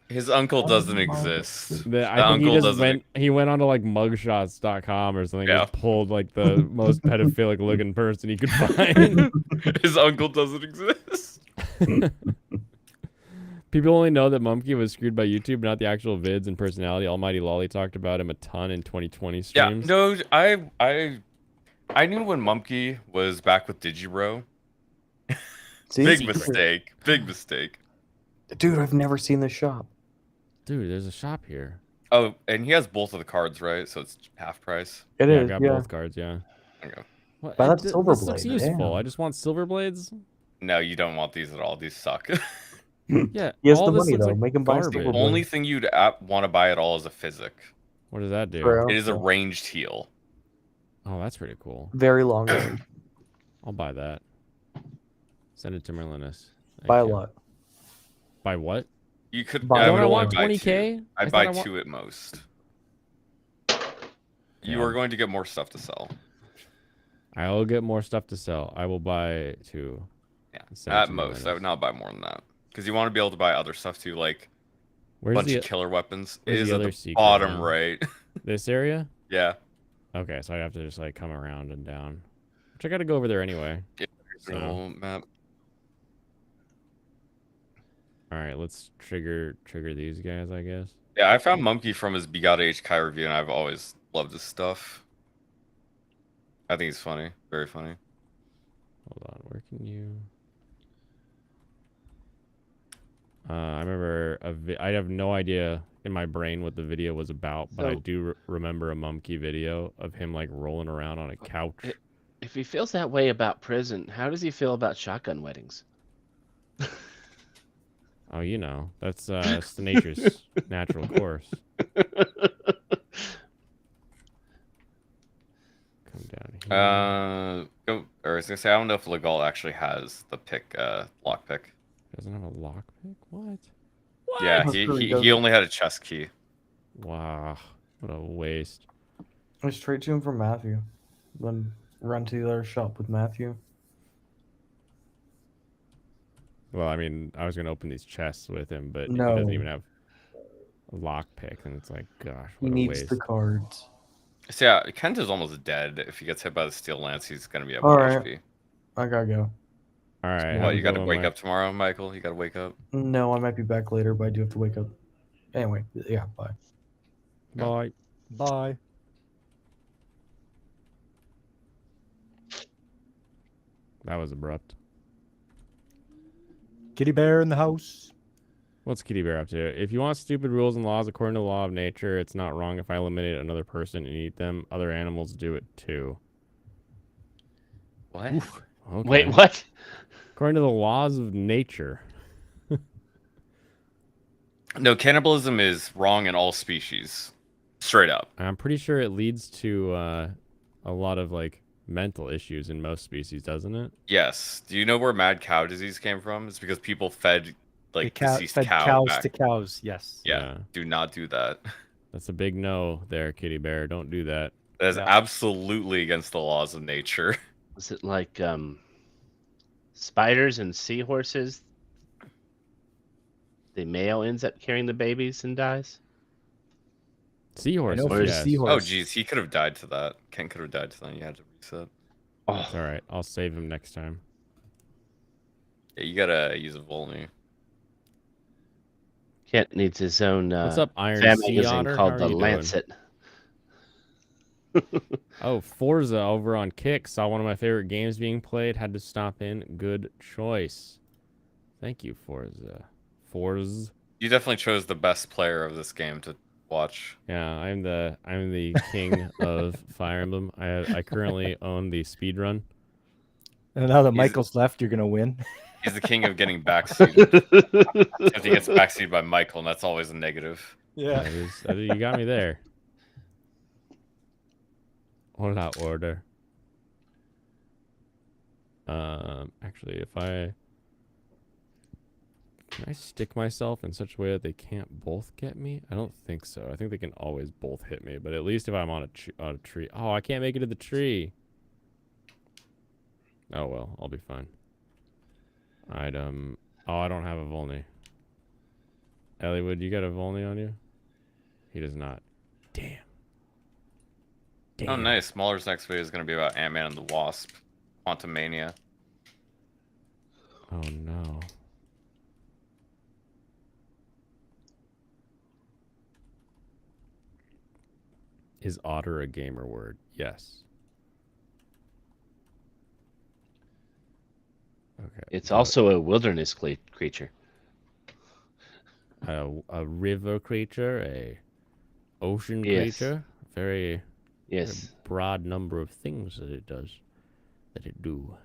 His uncle doesn't exist. I think The he uncle just doesn't. went onto like mugshots.com or something. Yeah. Just pulled like the most pedophilic looking person he could find. His uncle doesn't exist. People only know that Mumkey was screwed by YouTube, not the actual vids and personality. Almighty Lolly talked about him a ton in 2020 Yeah, streams. no, I knew when Mumkey was back with Digibro. See, Big mistake. Big mistake. dude. I've never seen this shop. Dude, there's a shop here. Oh, and he has both of the cards, right? So it's half price. It Yeah, is. I got Yeah. both cards, yeah. Okay. What? But that's This Silver looks Blade, useful. damn. I just want silver blades. No, you don't want these at all. These suck. Yeah. He has all the this money looks though. like Make him buy garbage. Silver The only thing you'd want to buy at all is a physic. What does that do? Bro. It is a ranged heal. Oh, that's pretty cool. Very long range. I'll buy that. Send it to Merlinus. Thank Buy a you. lot. Buy what? You could. Buy- I Don't would I only want buy 20K? two. I I'd thought buy I wa- two at most. Yeah. You are going to get more stuff to sell. I will get more stuff to sell. I will buy two. Yeah, Send it at to most. I Merlinus. would not buy more than that because you want to be able to buy other stuff too, like a Where's bunch the of killer weapons. It where's is the at other the secret bottom one? right. this area? Yeah. Okay, so I have to just like come around and down. Which I got to go over there anyway. Original map. All right, let's trigger these guys, I guess. Yeah, I found Mumkey from his Begot HK review, and I've always loved his stuff. I think he's funny, very funny. Hold on, where can you? I remember I have no idea in my brain what the video was about, but I So- do remember a Mumkey video of him like rolling around on a couch. If he feels that way about prison, how does he feel about shotgun weddings? Oh, you know, that's it's the nature's natural course. Come down here. Go. Or I was gonna say, I don't know if Legal actually has the lock pick. Doesn't have a lockpick? What? Yeah, I'm sure he he doesn't. only had a chest key. Wow, what a waste. I straight to him from Matthew. Then run to their shop with Matthew. Well, I mean, I was gonna open these chests with him, but he No. doesn't even have a lockpick, and it's like, gosh, He what a needs waste. the cards. So yeah, Kent is almost dead. If he gets hit by the steel lance, he's gonna be at All 1 right. HP. I gotta go. All right, What, you got gotta wake up tomorrow, Michael? You gotta wake up. No, I might be back later, but I do have to wake up. Anyway, yeah, bye. Bye. Bye. That was abrupt. Kitty bear in the house. What's Kitty Bear up to? If you want stupid rules and laws according to the law of nature, it's not wrong if I eliminate another person and eat them. Other animals do it too. What? Okay. Wait, what? According to the laws of nature. No, cannibalism is wrong in all species. Straight up. I'm pretty sure it leads to a lot of like mental issues in most species, doesn't it? Yes. Do you know where mad cow disease came from? It's because people fed like deceased fed cow cows back. to cows. Yes. Yeah. Do not do that. That's a big no there, Kitty Bear. Don't do that. That is Yeah. absolutely against the laws of nature. Was it like spiders and seahorses? The male ends up carrying the babies and dies? Seahorse. I know for Yes. seahorse. Oh geez, he could have died to that. Ken could have died to that. You had to reset. It's all right. I'll save him next time. Yeah, you gotta use a Volney. Kent needs his own What's up, Iron fan Sea magazine Otter? How called are The you doing? Lancet. Oh, Forza over on Kick. Saw one of my favorite games being played. Had to stop in. Good choice. Thank you, Forza. Forza. You definitely chose the best player of this game to watch. Yeah, I'm the king of Fire Emblem. I currently own the speedrun. And now that He's- Michael's left, you're gonna win. He's the king of getting backseated. If he gets backseated by Michael, and that's always a negative. Yeah. You got me there. Hola, order. Actually, can I stick myself in such a way that they can't both get me? I don't think so. I think they can always both hit me, but at least if I'm on a tree. Oh, I can't make it to the tree. Oh well, I'll be fine. Item. Oh, I don't have a Volney. Elliewood, you got a Volney on you? He does not. Damn. Oh, nice. Mahler's next video is going to be about Ant-Man and the Wasp. Quantum Mania. Oh no. Is otter a gamer word? Yes. Okay. It's also a wilderness creature. A river creature, a ocean Yes. creature. Very Yes. broad number of things that it does. That it do.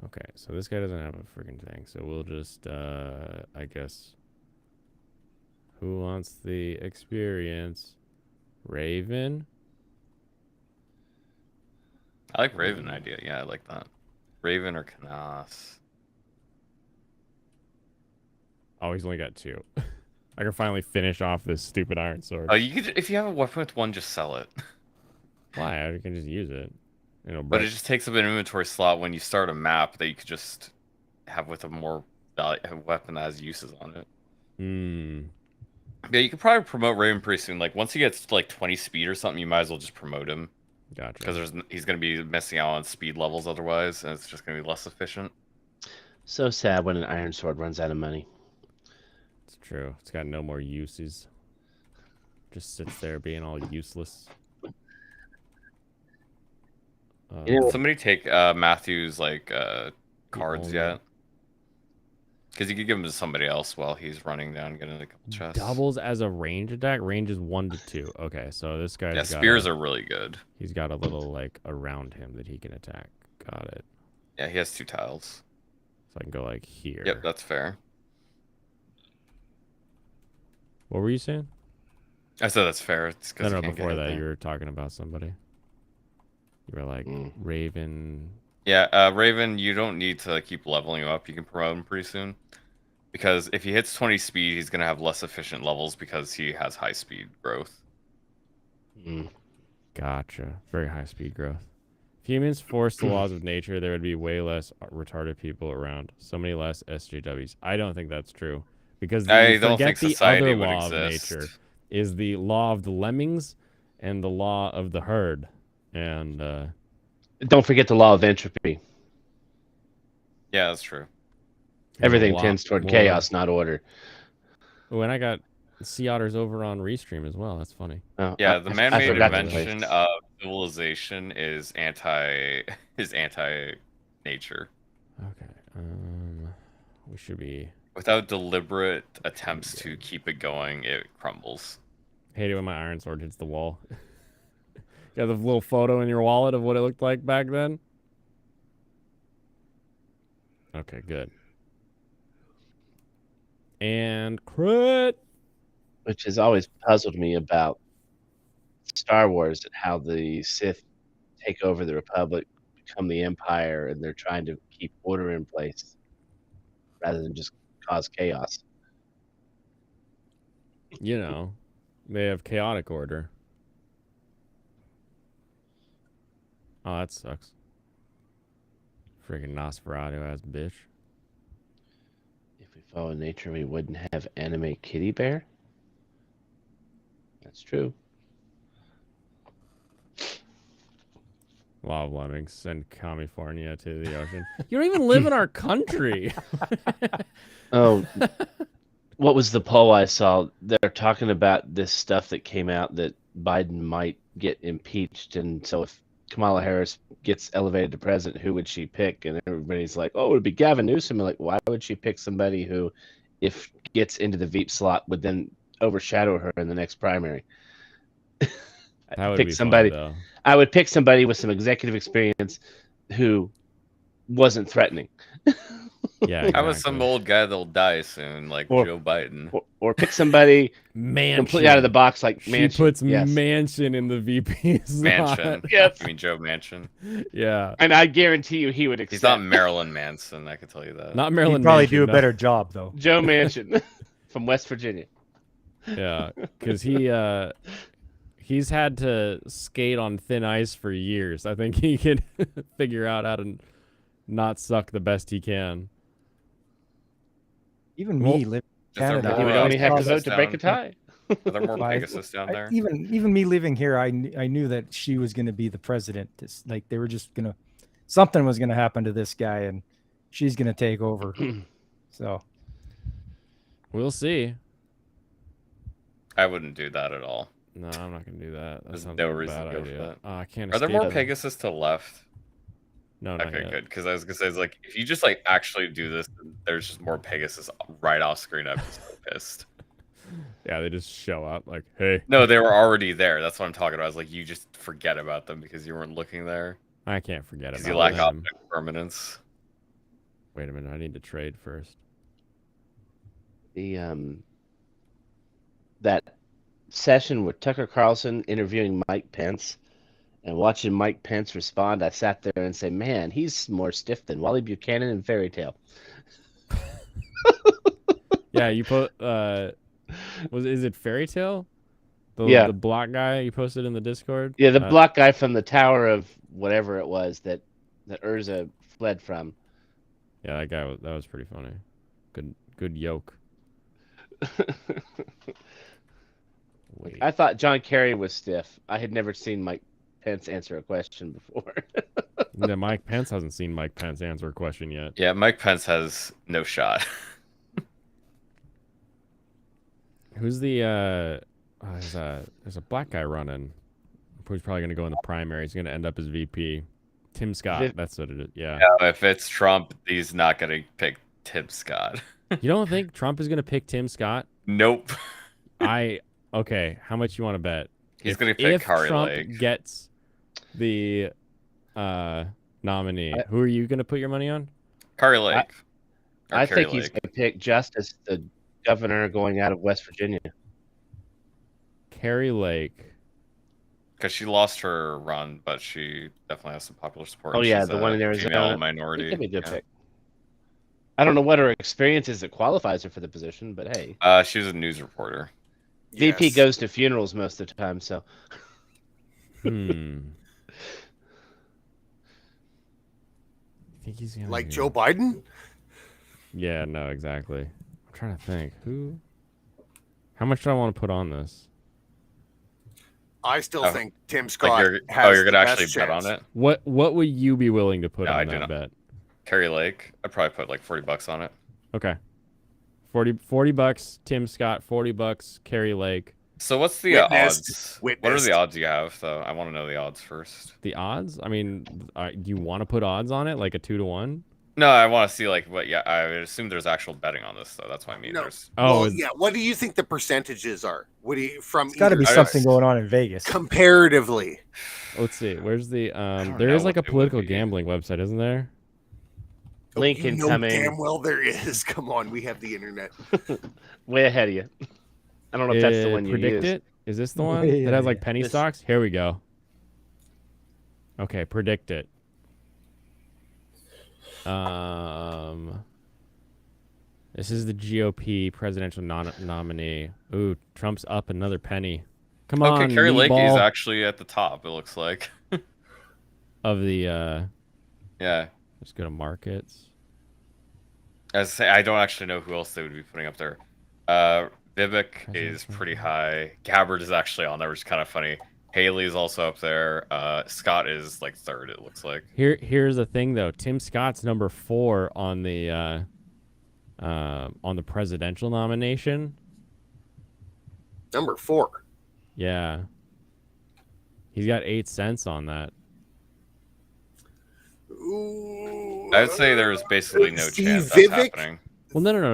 Okay, so this guy doesn't have a freaking thing, so we'll just I guess. Who wants the experience? Raven? I like Raven idea. Yeah, I like that. Raven or Canas. Oh, he's only got 2. I can finally finish off this stupid iron sword. Oh, you could, if you have a weapon with 1, just sell it. Why? I can just use it. But it just takes up an inventory slot when you start a map that you could just have with a more a weapon that has uses on it. Hmm. Yeah, you could probably promote Raven pretty soon. Like once he gets to like 20 speed or something, you might as well just promote him. Gotcha. Because he's going to be missing out on speed levels otherwise, and it's just going to be less efficient. So sad when an iron sword runs out of money. It's true. It's got no more uses. Just sits there being all useless. Somebody take Matthew's like cards only- yet? Because you could give them to somebody else while he's running down, getting a couple chests. Doubles as a range attack. Range is 1 to 2. Okay, so this guy's Yeah, got spears are really good. He's got a little like around him that he can attack. Got it. Yeah, he has 2 tiles. So I can go like here. Yep, that's fair. What were you saying? I said that's fair. It's 'cause No, he can't before get that, there. you were talking about somebody. You were like Raven. Yeah, Raven, you don't need to keep leveling him up. You can promote him pretty soon. Because if he hits 20 speed, he's going to have less efficient levels because he has high speed growth. Gotcha. Very high speed growth. If humans forced the laws of nature, there would be way less retarded people around. So many less SJWs. I don't think that's true. Because I don't think the society other would law exist. of nature is the law of the lemmings and the law of the herd. And Don't forget the law of entropy. Yeah, that's true. Everything lot tends toward more- chaos, not order. Oh, and I got sea otters over on Restream as well. That's funny. Oh, Yeah, the I man-made forgot to invention play. of civilization is anti-nature. Okay. We should be. Without deliberate attempts to keep it going, it crumbles. Hate it when my iron sword hits the wall. You got the little photo in your wallet of what it looked like back then? Okay, good. And crit. Which has always puzzled me about Star Wars and how the Sith take over the Republic, become the Empire, and they're trying to keep order in place rather than just cause chaos. You know, they have chaotic order. Oh, that sucks. Freaking Nosferatu ass bitch. If we follow nature, we wouldn't have anime kitty bear. That's true. Law of lemmings. Send California to the ocean. You don't even live in our country. Oh, what was the poll I saw? They're talking about this stuff that came out that Biden might get impeached, and so if Kamala Harris gets elevated to president, who would she pick? And everybody's like, "Oh, it would be Gavin Newsom." I'm like, why would she pick somebody who, if gets into the Veep slot, would then overshadow her in the next primary? That would pick be somebody. funny, though. I would pick somebody with some executive experience who wasn't threatening. Yeah, I was some old guy that'll die soon, like Joe Biden. Or pick somebody Mansion. completely out of the box, like She Manchin. puts Yes. Mansion in the VP slot. Manchin. Yes. I mean Joe Manchin. Yeah. And I guarantee you he would accept. He's not Marilyn Manson, I can tell you that. Not Marilyn He'd probably Manson, do a no. better job though. Joe Manchin from West Virginia. Yeah, because he's had to skate on thin ice for years. I think he can figure out how to not suck the best he can. Even Well, me living in there Canada, more, You would uh, only have to Pegasus vote to break a down? tie. Are there more I- Pegasus down there? even me living here, I knew that she was going to be the president. Like they were just gonna, something was going to happen to this guy, and she's going to take over. So We'll see. I wouldn't do that at all. No, I'm not gonna do that. That There's sounds no like a reason bad to go for idea. that. Oh, I can't. Are there escape more it. Pegasus to the left? No, not Okay, yet. good. Because I was gonna say, it's like, if you just like actually do this, there's just more Pegasus right off screen. I'd be so pissed. Yeah, they just show up like, hey. No, they were already there. That's what I'm talking about. I was like, you just forget about them because you weren't looking there. I can't forget Because about you lack them. object permanence. Wait a minute, I need to trade first. The that session with Tucker Carlson interviewing Mike Pence and watching Mike Pence respond, I sat there and say, man, he's more stiff than Wally Buchanan in Fairy Tale. Yeah, you put is it Fairy Tale? Yeah. The block guy you posted in the Discord? Yeah, the black guy from the tower of whatever it was that Urza fled from. Yeah, that was pretty funny. Good yoke. Wait. I thought John Kerry was stiff. I had never seen Mike Pence answer a question before. Yeah, Mike Pence hasn't seen Mike Pence answer a question yet. Yeah, Mike Pence has no shot. Who's the there's a black guy running. Who's probably gonna go in the primary. He's gonna end up as VP. Tim Scott. That's what it is. Yeah. Yeah, if it's Trump, he's not gonna pick Tim Scott. You don't think Trump is gonna pick Tim Scott? Nope. Okay. How much you want to bet? He's gonna pick Kari Trump Lake. gets the nominee, who are you gonna put your money on? Kari Lake. I think he's going to pick Justice, the governor going out of West Virginia. Kari Lake. Because she lost her run, but she definitely has some popular support. Oh, yeah, She's the a one in Arizona. female minority. It could be a good Yeah. pick. I don't know what her experience is that qualifies her for the position, but hey. She was a news reporter. VP goes to funerals most of the time, so. I think he's gonna Like Joe Biden? Yeah, no, exactly. I'm trying to think. How much do I want to put on this? I still Oh, think Tim Like Scott you're has gonna the actually best bet chance. on it? What would you be willing to put No, I on do that not. bet? Kari Lake. I'd probably put like $40 on it. Okay. 40 bucks, Tim Scott, $40, Kari Lake. So what's the odds? What are the odds you have, though? I want to know the odds first. The odds? I mean, do you want to put odds on it, like a 2-to-1? No, I want to see like what. Yeah, I would assume there's actual betting on this, though. That's what I mean. No. There's... Well, yeah. What do you think the percentages are? What do you from? It's got to be something going on in Vegas. Comparatively. Let's see. Where's the don't there know is like a what it would political be. gambling website, isn't there? Link You know incoming. damn well there is. Come on, we have the internet. Way ahead of you. I don't know if that's the one you Predict use. It? Is this the one Way that has ahead. like penny This- stocks? Here we go. Okay, Predict It. This is the GOP presidential nominee. Ooh, Trump's up another penny. Come on, Okay, Kari Lake is meatball. actually at the top. It looks like. Of the Yeah. let's go to markets. As I say, I don't actually know who else they would be putting up there. Vivek is pretty high. Gabbard is actually on there, which is kind of funny. Haley is also up there. Scott is like third. It looks like. Here's the thing though. Tim Scott's number 4 on the presidential nomination. Number 4. Yeah. He's got 8 cents on that. I'd say there's basically no Steve chance that's Vivek? happening. Well, no,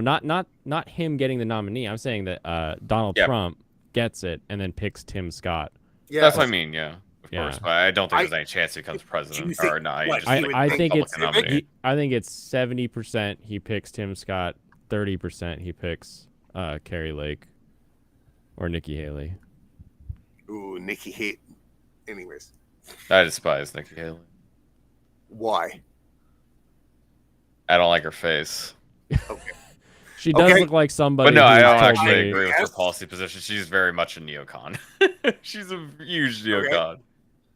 not him getting the nominee. I'm saying that Donald Yeah. Trump gets it and then picks Tim Scott. Yeah, That's what I mean. Yeah, of Yeah. course. But I don't think there's any chance he becomes president think- or not. what, Just, you would I think think it's Republican nominee. I think it's 70% he picks Tim Scott, 30% he picks Kari Lake or Nikki Haley. Ooh, Nikki Haley. Anyways, I despise Nikki Haley. why? I don't like her face. She does Okay. look like somebody. But no, I who's don't told actually me- agree with her Yes. policy position. She's very much a neocon. She's a huge neocon.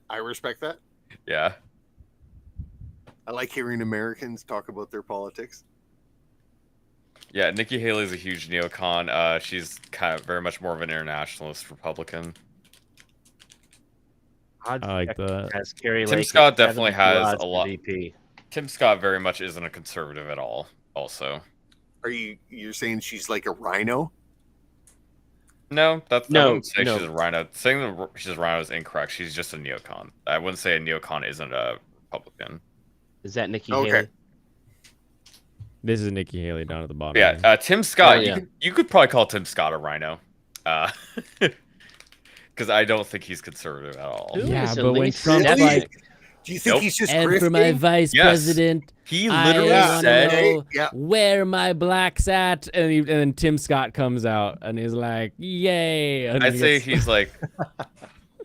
I respect that. Yeah. I like hearing Americans talk about their politics. Yeah, Nikki Haley's a huge neocon. She's kind of very much more of an internationalist Republican. I like that. Has Kari Tim Lake Scott at definitely 72 has odds a for lot. VP. Tim Scott very much isn't a conservative at all. Also, Are you're saying she's like a rhino? no, that's I No, wouldn't say no. she's a rhino. Saying that she's a rhino is incorrect. She's just a neocon. I wouldn't say a neocon isn't a Republican. Is that Nikki Okay. Haley? This is Nikki Haley down at the bottom. Yeah, Tim Scott. Oh, yeah. You could probably call Tim Scott a rhino, because I don't think he's conservative at all. Who Yeah, is but when Elise Trump's Really? like, Do you think Nope. he's just and for my grifting? vice Yes. president, He I literally wanna said, know Yeah. where my black's at, and then Tim Scott comes out and he's like, "Yay!" And I'd he say gets- he's like,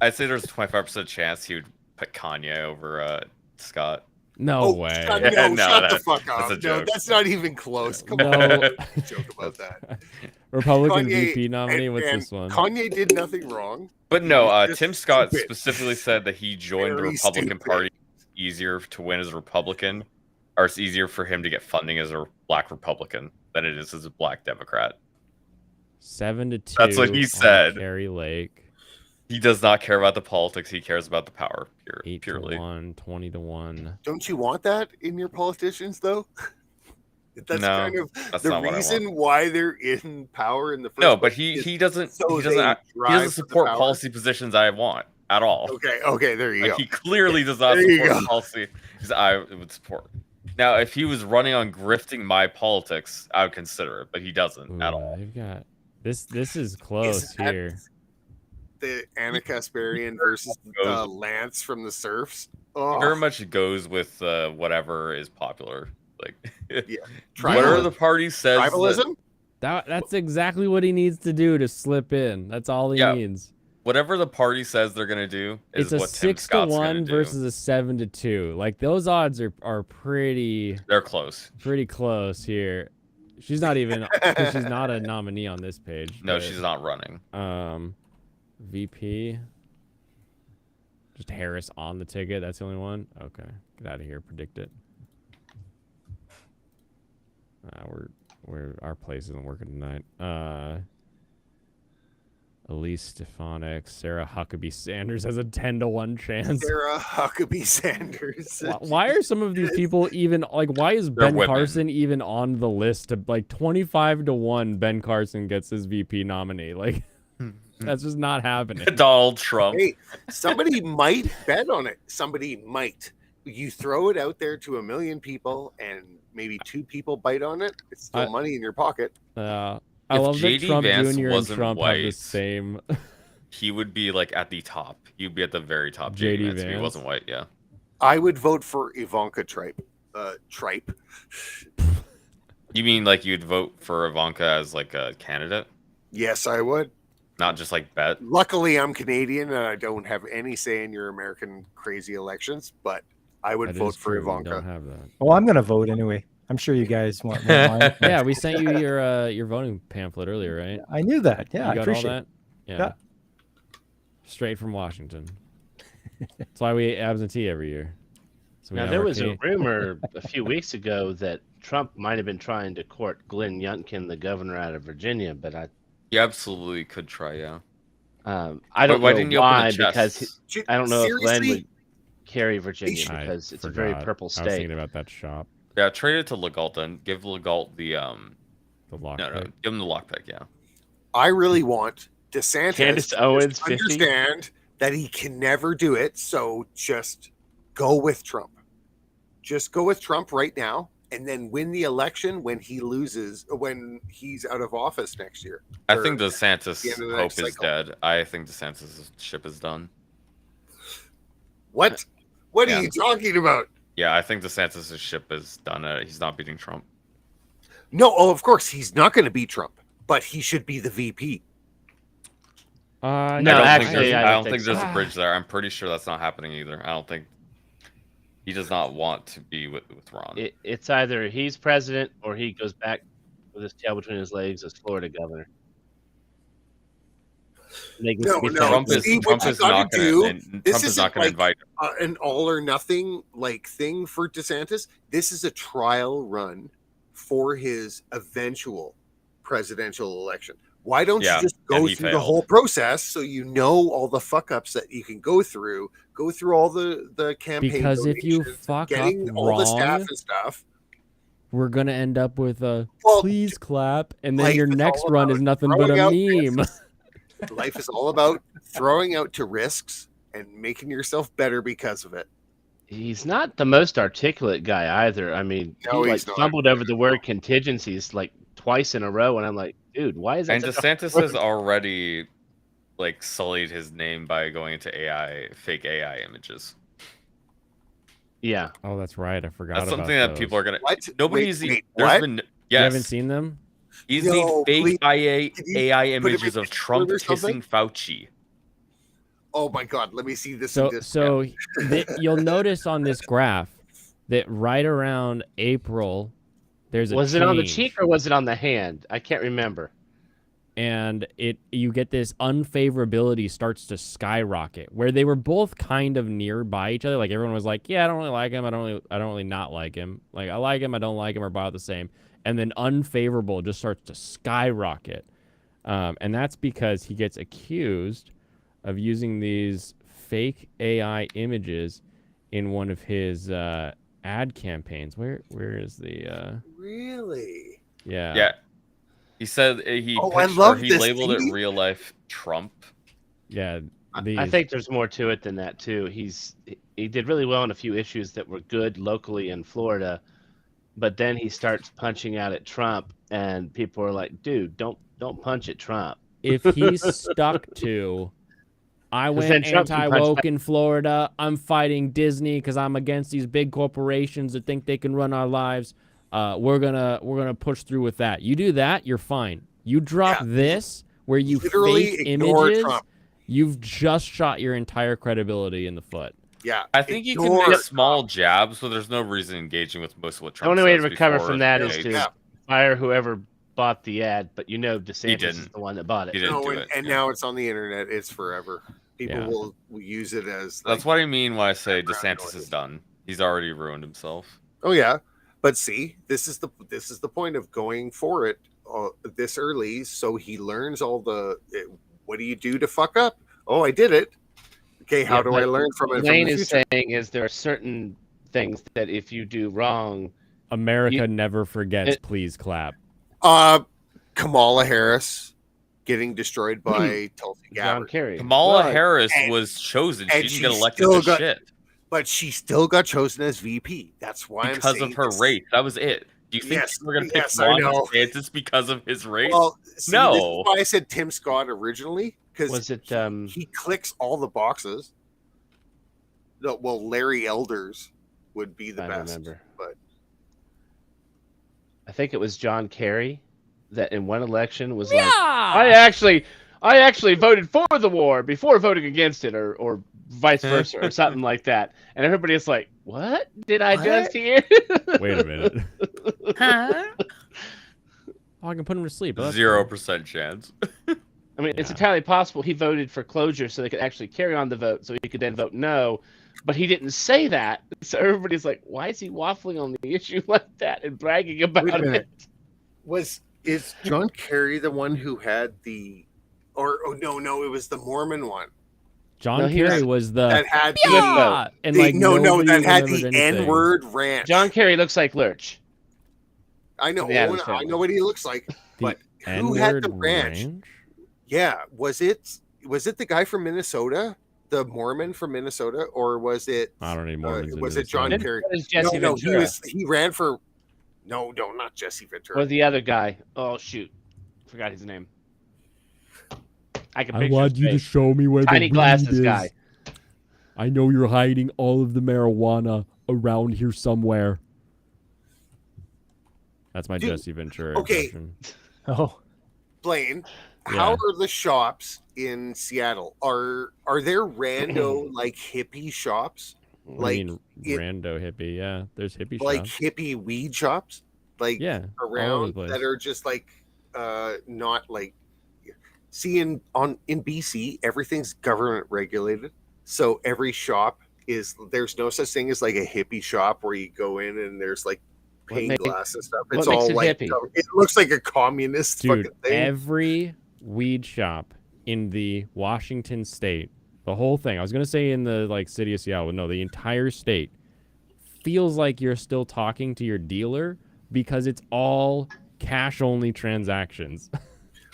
I'd say there's a 25% chance he would put Kanye over Scott. no Oh, way. God, Yeah, no, no, shut the that- fuck that's up. a No, joke. that's not even close. Come No. on. Joke about that. Republican Kanye- VP nominee. and- What's and this one? Kanye did nothing wrong. But no, Just Tim Scott stupid. specifically said that he joined the Very Republican stupid. Party. Easier to win as a Republican, or it's easier for him to get funding as a black Republican than it is as a black Democrat. 7-2. That's what he on said. Kari Lake. He does not care about the politics. He cares about the power. 8-1, Purely. 20-1. Don't you want that in your politicians, though? That's No, kind of that's the not what I reason why they're in power in the first No, but place he is doesn't so he doesn't they he drive for doesn't the support power. policy positions I want. at all. Okay, there you Like, go. he clearly does not There you support go. policy. I would support. Now, if he was running on grifting my politics, I would consider it, but he doesn't at all. You've got this. This is close Isn't that here. The Anna Kasparian versus Lance from the Surfs. It Oh, very much goes with whatever is popular. Like, yeah. whatever the party says. Tribalism? That's exactly what he needs to do to slip in. That's all he needs. Whatever the party says they're gonna do is It's a what Tim 6-1 versus a 7-2. Like those odds are pretty. They're close. Pretty close here. She's not even. 'Cause she's not a nominee on this page. No, but, she's not running. VP. Just Harris on the ticket. That's the only one. Okay, get out of here. Predict it. Our place isn't working tonight. Elise Stefanik, Sarah Huckabee Sanders has a 10-1 chance. Sarah Huckabee Sanders. Why are some of these people even like? Why is They're Ben women. Carson even on the list? To like 25-1, Ben Carson gets his VP nominee. Like that's just not happening. Donald Trump. Hey, somebody might bet on it. Somebody might. You throw it out there to 1 million people, and maybe 2 people bite on it. It's still money in your pocket. I If love that JD Trump Vance Jr. and wasn't Trump have the white, same. He would be like at the top. He'd be at the very top. JD JD Vance if he Vance? wasn't white. Yeah. I would vote for Ivanka Tripe. Tripe. You mean like you'd vote for Ivanka as like a candidate, Yes, I would. not just like bet? Luckily, I'm Canadian and I don't have any say in your American crazy elections, but I would That vote is for true, we Ivanka. don't have that. Well, I'm gonna vote anyway. I'm sure you guys want mine. Yeah, we sent you your voting pamphlet earlier, right? I knew that. Yeah, you I got appreciate all it. that. Yeah. Straight from Washington. That's why we absentee every year. So we Now have there our was a Canadian- rumor a few weeks ago that Trump might have been trying to court Glenn Youngkin, the governor out of Virginia, but You absolutely could try. Yeah. I don't why know didn't you open why the chest? because I don't know if Glenn Seriously? would carry Virginia I because it's a very forgot. purple I was state. thinking about that shop. Yeah. Trade it to Legault and give Legault the The lock. No, pick. give him the lockpick. Yeah. I really want DeSantis Candace to Owens, just 50? understand that he can never do it. So just go with Trump. Just go with Trump right now, and then win the election when he loses, when he's out of office next year. I Or think DeSantis' the end of the hope next is cycle. dead. I think DeSantis' ship is done. What? What Yeah. are you talking about? Yeah, I think DeSantis' ship is done. He's not beating Trump. No, oh, of course he's not going to beat Trump, but he should be the VP. No, I don't actually, think I I don't don't think think there's so. a bridge there. I'm pretty sure that's not happening either. I don't think he does not want to be with Ron. It's either he's president or he goes back with his tail between his legs as Florida governor. No, Trump is, See, what Trump you is gotta not going do- to. this Trump is isn't not going to like invite. an all or nothing like thing for DeSantis. This is a trial run for his eventual presidential election. Why don't Yeah, you just and go he through the failed. whole process so you know all the fuck ups that you can go through all the campaign Because if you donations, fuck getting up all the staff wrong, and stuff. we're gonna end up with a Well, please clap, and then life your is next all run about is nothing but throwing a out meme. risks. Life is all about throwing out to risks and making yourself better because of it. He's not the most articulate guy either. I mean, No, he he's like not. fumbled over the word contingencies like twice in a row, and I'm like, dude, why is that? And such a DeSantis hard has already like sullied his name by going into fake AI images. Yeah. Oh, that's right. I forgot. That's about something that people those. are gonna. What? Nobody's. Wait, there's what? been. You Yes. haven't seen them? He's No, made fake please. AI, Can you AI put it images in of Trump Discord or something? kissing Fauci. Oh my god, let me see this. So, in this. so you'll notice on this graph that right around April, there's a Was it on the change. cheek or was it on the hand? I can't remember. And you get this unfavorability starts to skyrocket where they were both kind of nearby each other. Like everyone was like, yeah, I don't really like him. I don't really not like him. Like I like him. I don't like him. Or about the same. And then unfavorable just starts to skyrocket. And that's because he gets accused of using these fake AI images in one of his ad campaigns. Where is the Really? yeah. Yeah. He said he Oh, I pitched, love or he this. labeled See? it real life Trump. Yeah, I think there's more to it than that too. He did really well in a few issues that were good locally in Florida, but then he starts punching out at Trump, and people are like, "Dude, don't punch at Trump." If he's stuck to, I 'Cause went then Trump can punch anti-woke back. in Florida. I'm fighting Disney because I'm against these big corporations that think they can run our lives. We're gonna push through with that. You do that, you're fine. You drop this where you Literally fake ignore images. Trump. You've just shot your entire credibility in the foot. Yeah, I think you can ignore make small jabs, but there's no reason engaging with most of what The Trump only way to says recover before from that it is dates. to fire whoever bought the ad, but DeSantis is didn't. the one that bought it. He didn't No, do and, it. and now it's on the internet. It's forever. People Yeah. will use it as. That's like, what I mean when I say background DeSantis noise. is done. He's already ruined himself. Oh yeah, but see, this is the point of going for it this early, so he learns all the. What do you do to fuck up? Oh, I did it. Okay, how Yeah, do I but learn from it? Lane from the is future? saying is there are certain things that if you do wrong, America never forgets. Please clap. Kamala Harris getting destroyed by Tulsi John Gabbard. Kerry. Kamala Right. Harris And- was chosen. She and didn't she get elected still to got- shit But she still got chosen as VP. That's why because I'm saying of her this. race. That was it. Do you think Yes, we're gonna pick yes, I Ron know. DeSantis because of his race? Well, see, this is No. why I said Tim Scott originally, because Was it he clicks all the boxes. No, well, Larry Elders would be the I best, remember. but I think it was John Kerry that in one election was Yeah! like, I actually voted for the war before voting against it, or vice versa, or something like that. And everybody's like, "What did I just hear?" Wait a minute. Oh, I can put him to sleep. Oh, that's 0% chance. I mean, it's entirely possible he voted for closure so they could actually carry on the vote, so he could then vote no. But he didn't say that, so everybody's like, "Why is he waffling on the issue like that and bragging about wait a it?" minute. Is John Kerry the one who had the, or oh no, it was the Mormon one John No, he Kerry was- was the that had yeah! And the like no, nobody that had the remembered anything. N-word ranch. John Kerry looks like Lurch. I know, the Addams I Family. know what he looks like, but The who had the N-word ranch? Yeah, was it the guy from Minnesota, the Mormon from Minnesota, or was it? I don't need Mormons. in was it John Minnesota. Kerry? What is Jesse No, Ventura? he ran for. No, not Jesse Ventura. Or the other guy. Oh shoot, forgot his name. I can I picture want his you to face. show me where Tiny the glasses weed is. guy. I know you're hiding all of the marijuana around here somewhere. That's my Dude, Jesse Ventura okay. impression. Oh, Blaine, Yeah. how are the shops in Seattle? Are there rando like hippie shops? I mean, it- rando hippie. Yeah, there's hippie Like shops. hippie weed shops? Like Yeah, all over the around place. that are just like not like in BC, everything's government regulated. So every shop there's no such thing as like a hippie shop where you go in and there's like What pane makes- glass and stuff. what It's makes all it like hippie? it looks like a communist Dude, fucking thing. every weed shop in the Washington state, the whole thing. I was gonna say in the like city of Seattle, but no, the entire state feels like you're still talking to your dealer because it's all cash only transactions.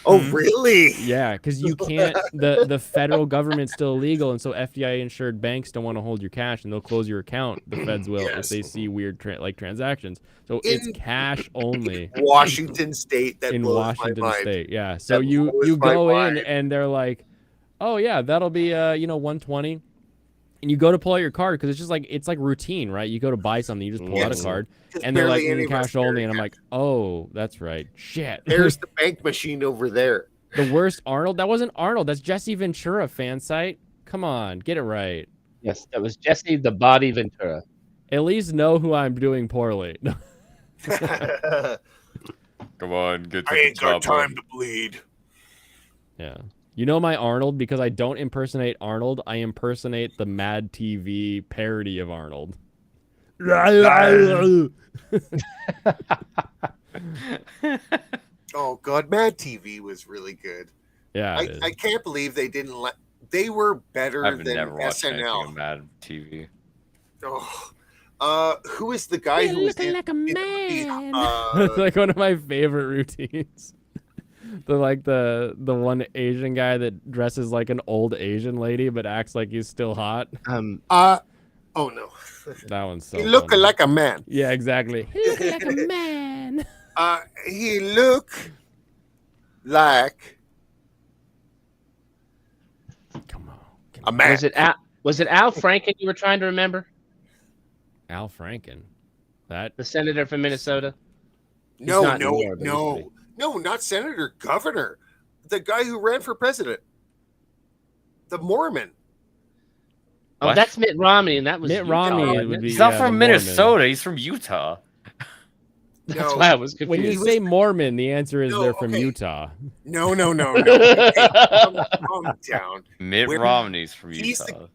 Oh, really? Yeah, because you can't. The federal government's still illegal, and so FDIC insured banks don't want to hold your cash, and they'll close your account. The feds will if they see weird transactions. So it's In- cash only Washington State that in blows Washington my mind. State. Yeah. So That you blows my go in mind. and they're like, oh yeah, that'll be 120. And you go to pull out your card because it's like routine, right? You go to buy something, you just pull out a Yes. card, Because and they're like barely any of us cash only, carry and I'm like, oh, that's right, shit. There's the bank machine over there. The worst Arnold. That wasn't Arnold. That's Jesse Ventura fan site. Come on, get it right. Yes, that was Jesse the Body Ventura. At least know who I'm doing poorly. Come on, get to I the ain't got chopper. time to bleed. Yeah. You know my Arnold, because I don't impersonate Arnold, I impersonate the Mad TV parody of Arnold. Oh God, Mad TV was really good. Yeah. it is. I can't believe they didn't let. They were better I've than never watched anything SNL. of Mad TV. Oh, who is the guy who was in, like a in man. the, That's like one of my favorite routines. the one Asian guy that dresses like an old Asian lady but acts like he's still hot. Oh no. That one's so. He look funny. like a man. Yeah, exactly. He look like a man. He look like a man. Was it Al Franken you were trying to remember? Al Franken, the senator from Minnesota. He's No, not anymore, but no, not senator, governor. The guy who ran for president. The Mormon. Oh, that's Mitt Romney, and that was Mitt Utah, Romney wasn't would it? be. He's not yeah, from the Minnesota. Mormon. He's from Utah. That's why I was confused. When you say Mormon, the answer is they're from Utah. No. Okay, calm down. Mitt Romney's from Utah.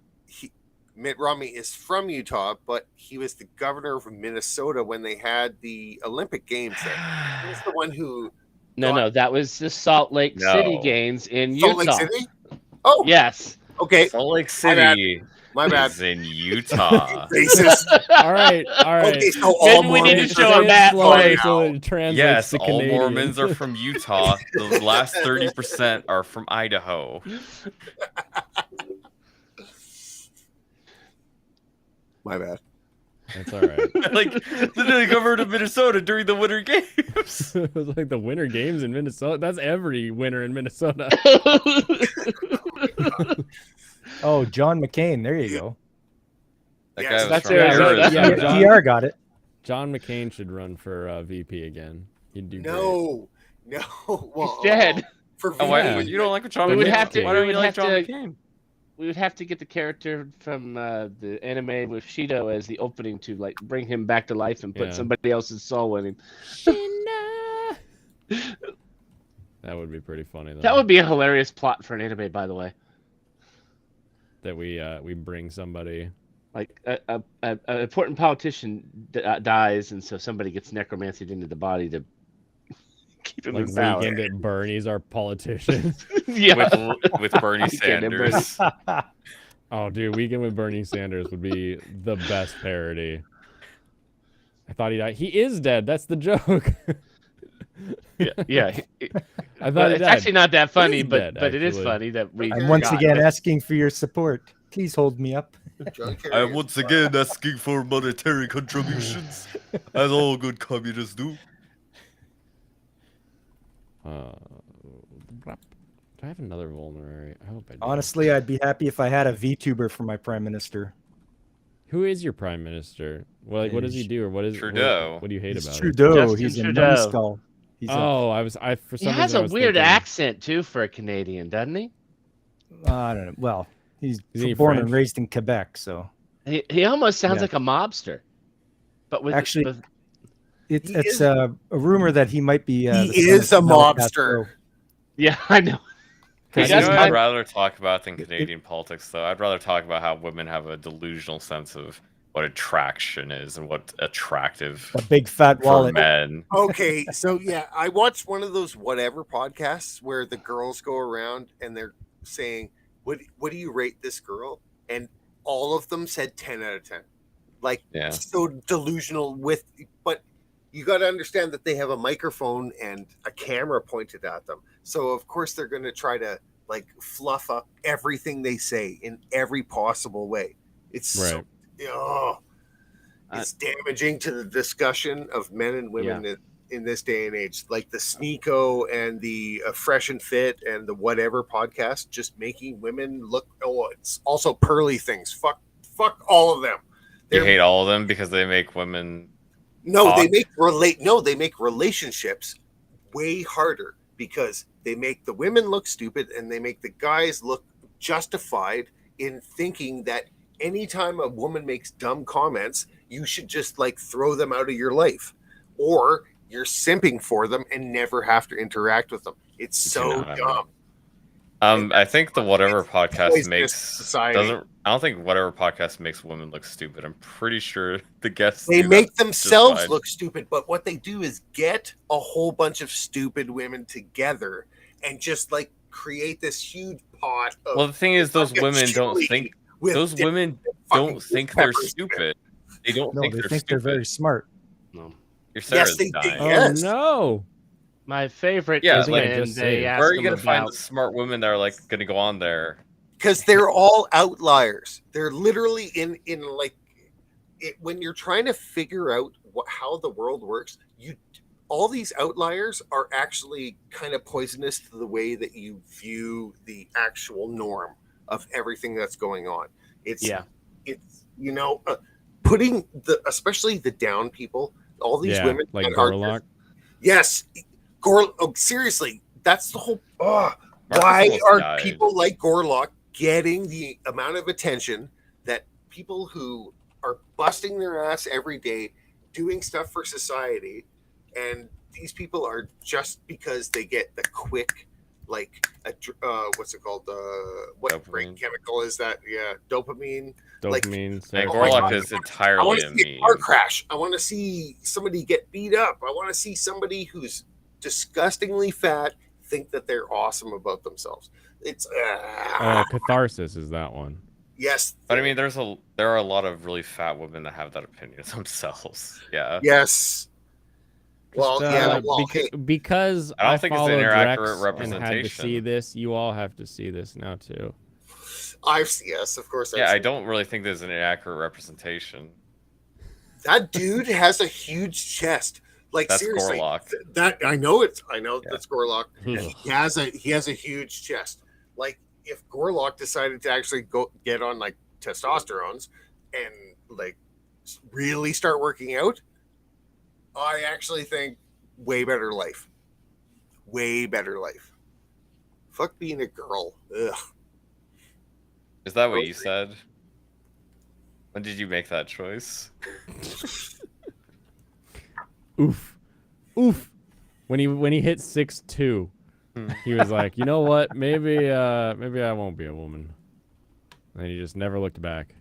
Mitt Romney is from Utah, but he was the governor of Minnesota when they had the Olympic Games there. He was the one who. No, that was the Salt Lake City games in Salt Utah. Lake City? Oh, yes. Okay. Salt Lake City. My bad. Is in Utah. Racist. All right. Okay, so all Maybe we need to Mormons show are a map slowly for you. So now. it translates Yes, to all Canadian. Mormons are from Utah. The last 30% are from Idaho. My bad. That's all right. Like the governor of Minnesota during the Winter Games. It was like the Winter Games in Minnesota. That's every winter in Minnesota. Oh, John McCain. There you go. That Yes, guy was that's from Arizona. Arizona. Yeah, PR got it. John McCain should run for VP again. He'd do great. No. Well, He's dead. For Oh, why, Yeah. you don't like John We would McCain? have to- Why we don't would you like have John to- McCain? We would have to get the character from the anime with Shido as the opening to like bring him back to life and put Yeah. somebody else's soul in him. That would be pretty funny though. That would be a hilarious plot for an anime, by the way. That we bring somebody. Like an important politician dies, and so somebody gets necromancied into the body to keep him Like in power. Weekend at Bernie's our politician. Yeah. With Bernie Weekend at Sanders. Oh, dude, Weekend with Bernie Sanders would be the best parody. I thought he died. He is dead. That's the joke. Yeah. I thought But he it's died. actually not that funny, He's but dead, it is actually. funny that we. I'm once forgot. again asking for your support. Please hold me up. John Kerry I'm is once fine. again asking for monetary contributions, as all good communists do. Do I have another vulnerary? I hope I do. Honestly, I'd be happy if I had a VTuber for my prime minister. Who is your prime minister? Well, like, what does he do, or what is Trudeau. What do you hate He's about him? Trudeau. Justin He's a Trudeau. numbskull. He's For He some has reason I a was weird thinking- accent too for a Canadian, doesn't he? I don't know. Well, he's Is he born French? and raised in Quebec, so He almost sounds Yeah. like a mobster, but with Actually, with- it's He it's is- a rumor that he might be. He the is son a of Fidel mobster. Castro. yeah, I know. You He know does what I'd kind- rather talk about than Canadian politics, though? I'd rather talk about how women have a delusional sense of what attraction is and what's attractive A big fat for wallet. men. Okay, so yeah, I watched one of those whatever podcasts where the girls go around and they're saying, "What do you rate this girl?" And all of them said 10 out of 10. Like Yeah. so delusional but you got to understand that they have a microphone and a camera pointed at them. So of course they're going to try to like fluff up everything they say in every possible way. It's Right. it's damaging to the discussion of men and women in this day and age. Like the Sneeko and the Fresh and Fit and the whatever podcast, just making women look. Oh, it's also Pearly Things. Fuck all of them. You hate all of them because they make women. No, they talk? make relationships way harder because they make the women look stupid and they make the guys look justified in thinking that anytime a woman makes dumb comments, you should just like throw them out of your life, or you're simping for them and never have to interact with them. It's so dumb. I think the whatever podcast poisonous makes society. doesn't. I don't think whatever podcast makes women look stupid. I'm pretty sure the guests They do make that themselves just fine. look stupid, but what they do is get a whole bunch of stupid women together and just like create this huge pot of Well, the thing is, those fucking women don't chili think. with Those dip- women fucking don't think they're peppers in it. stupid. They don't No, think they they're think they're stupid. very smart. No. Your Sarah's they do. dying. Yes. Oh no! My favorite Yeah, is like, when just they say, ask Where are you them gonna find about the smart women that are like gonna go on there? Because they're all outliers. They're literally in like it, when you're trying to figure out how the world works. All these outliers are actually kind of poisonous to the way that you view the actual norm of everything that's going on. It's putting especially the down people, all these women like that are Gorlock. yes, seriously, that's the whole. Marcus Why almost are died. people like Gorlock getting the amount of attention that people who are busting their ass every day, doing stuff for society, and these people are just because they get the quick, like, what's it called? What Dopamine. brain chemical is that? Yeah, dopamine. Dopamine. And Oh my Gorlock God. is I want entirely to a see a car meme. crash. I want to see somebody get beat up. I want to see somebody who's disgustingly fat think that they're awesome about themselves. It's Catharsis is that one. yes. But I mean, there are a lot of really fat women that have that opinion themselves. Yeah. Yes. Well, Because I don't think it's an followed inaccurate Rex and had to representation. see this, you all have to see this now too. Yes, of course. Yeah, I don't really think there's an inaccurate representation. That dude has a huge chest. Like, That's seriously, Gorlock. I know Yeah. that's Gorlock. He has a huge chest. Like, if Gorlock decided to actually go get on like testosterones and like really start working out, I actually think way better life. Way better life. Fuck being a girl. Ugh. Is that what you said? When did you make that choice? Oof. When he hit 6'2", he was like, you know what? Maybe I won't be a woman. And he just never looked back.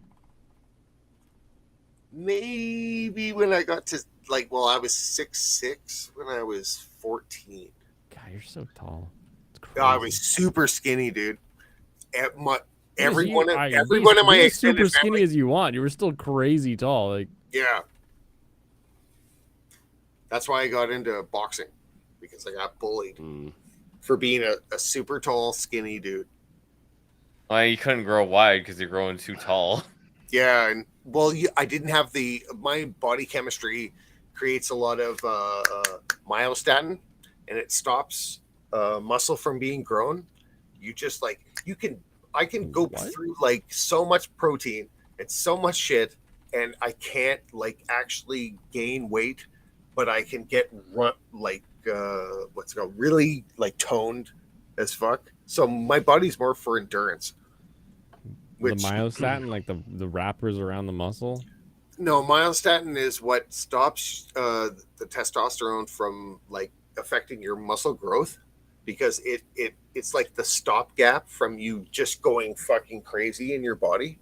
Maybe when I got to I was 6'6" when I was 14. God, you're so tall. It's crazy. I was super skinny, dude. Everyone in my as extended super skinny family, as you want. You were still crazy tall. Like, yeah. That's why I got into boxing, because I got bullied for being a super tall, skinny dude. Well, you couldn't grow wide because you're growing too tall. Yeah, and I didn't have my body chemistry creates a lot of myostatin, and it stops muscle from being grown. I can go through like so much protein and so much shit, and I can't like actually gain weight, but I can get really like toned as fuck. So my body's more for endurance. the myostatin, like the wrappers around the muscle. No, myostatin is what stops the testosterone from like affecting your muscle growth, because it's like the stopgap from you just going fucking crazy in your body,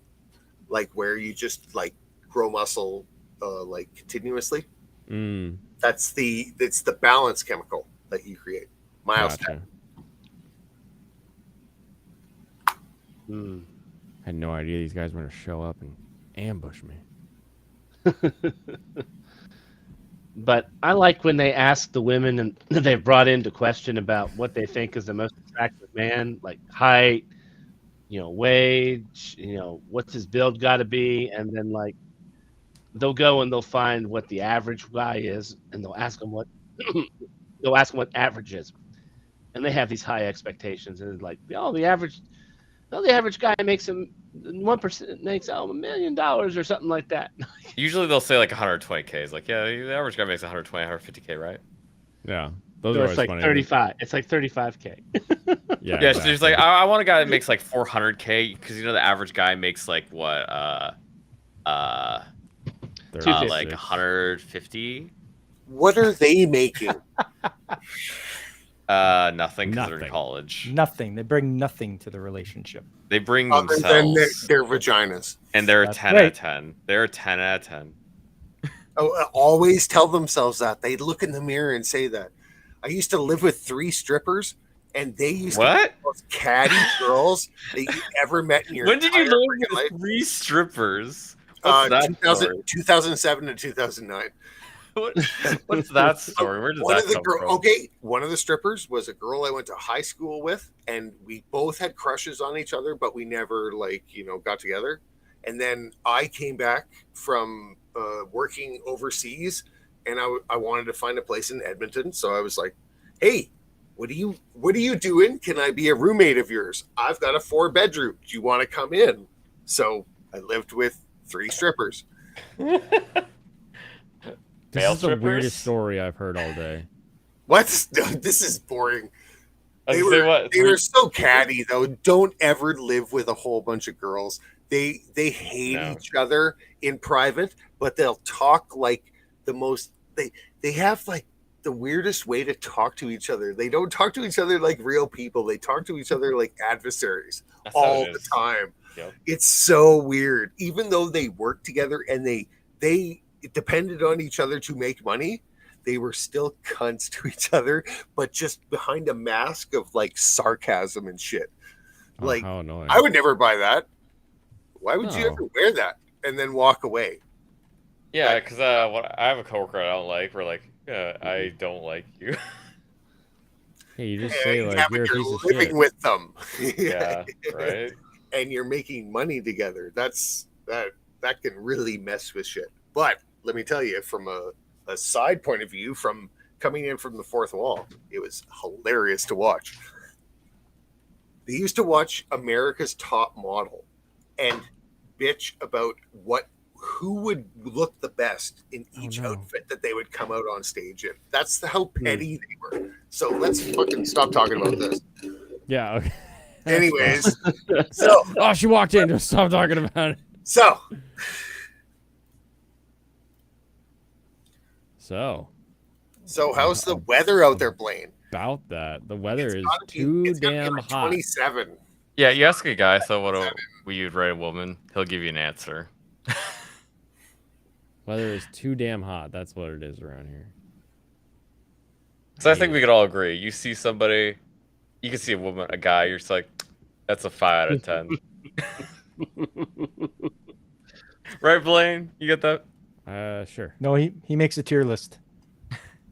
like where you just like grow muscle like continuously. It's the balance chemical that you create, myostatin. I had no idea these guys were going to show up and ambush me. But I like when they ask the women and they've brought into question about what they think is the most attractive man, like height, wage, what's his build got to be, and then like they'll go and they'll find what the average guy is, and they'll ask them what average is, and they have these high expectations, and it's like, the average guy makes 1% makes $1 million or something like that. Usually they'll say like 120K. It's like, yeah, the average guy makes 120, 150K, right? Yeah, those so are it's like funny. 35. It's like 35K. Yeah. Exactly. So it's like I want a guy that makes like 400K, because the average guy makes like what like 150. What are they making? Nothing, because they're in college. Nothing. They bring nothing to the relationship. They bring Other than themselves. their vaginas. And they're a 10 out of 10. They're a 10 out of 10. Always tell themselves that. They look in the mirror and say that. I used to live with 3 strippers, and they used to be the most catty girls that you ever met in your When did you entire live life. with 3 strippers? What's that 2007 to 2009. What's that story? Where did One that of the come girl, from? okay, one of the strippers was a girl I went to high school with, and we both had crushes on each other, but we never got together. And then I came back from working overseas, and I wanted to find a place in Edmonton, so I was like, "Hey, what are you doing? Can I be a roommate of yours? I've got a 4-bedroom. Do you want to come in?" So I lived with 3 strippers. This Male is the strippers? weirdest story I've heard all day. What? This is boring. I was They gonna say, were what? they were so catty though. Don't ever live with a whole bunch of girls. They hate No. each other in private, but they'll talk like the most. They have like the weirdest way to talk to each other. They don't talk to each other like real people. They talk to each other like adversaries That's how all it the is. time. Yep. It's so weird. Even though they work together and they depended on each other to make money, they were still cunts to each other, but just behind a mask of like sarcasm and shit. Oh, Like, how annoying. I would never buy that. Why would you No. ever wear that and then walk away? Yeah, because I have a coworker I don't like. We're like, I don't like you. Hey, you just And say like you're a you're piece of living shit. with them. Yeah, right. And you're making money together. That can really mess with shit. But let me tell you, from a side point of view, from coming in from the fourth wall, it was hilarious to watch. They used to watch America's Top Model and bitch about who would look the best in each outfit that they would come out on stage in. That's how petty they were. So let's fucking stop talking about this. Yeah. Okay. Anyways, so Oh, she walked in. Just stop talking about it. so how's the weather out there, Blaine? About that, the weather It's is gotta be- too it's gotta be damn like hot. 27. Yeah, you ask a guy, so we would write a woman. He'll give you an answer. Weather is too damn hot. That's what it is around here. So I think we could all agree. You see somebody, you can see a woman, a guy. You're just like, that's a 5 out of 10. Right, Blaine? You get that? Sure. No, he makes a tier list.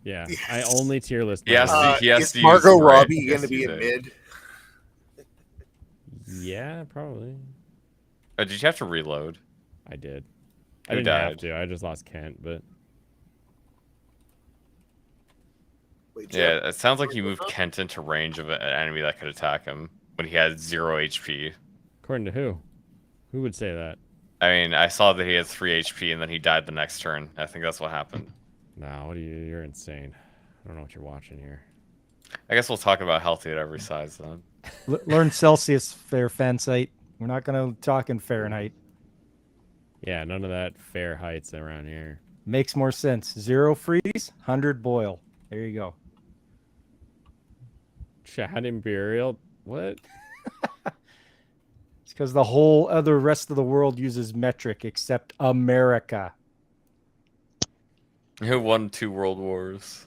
Yeah, I only tier list. Yes, my he has is to Margot use the Robbie right- going to he be has a to use mid? Yeah, probably. Oh, did you have to reload? I did. I Who didn't have died? to. I just lost Kent, but Wait, Yeah, Jeff, it sounds like you moved Kent into range of an enemy that could attack him when he had 0 HP. according to who? Who would say that? I mean, I saw that he had 3 HP and then he died the next turn. I think that's what happened. No, what are you? You're insane. I don't know what you're watching here. I guess we'll talk about healthy at every size then. Learn Celsius, fair fan site. We're not going to talk in Fahrenheit. Yeah, none of that fair heights around here. Makes more sense. 0 freeze, 100 boil. There you go. Chad Imperial. What? It's because the whole other rest of the world uses metric except America. Who won 2 world wars?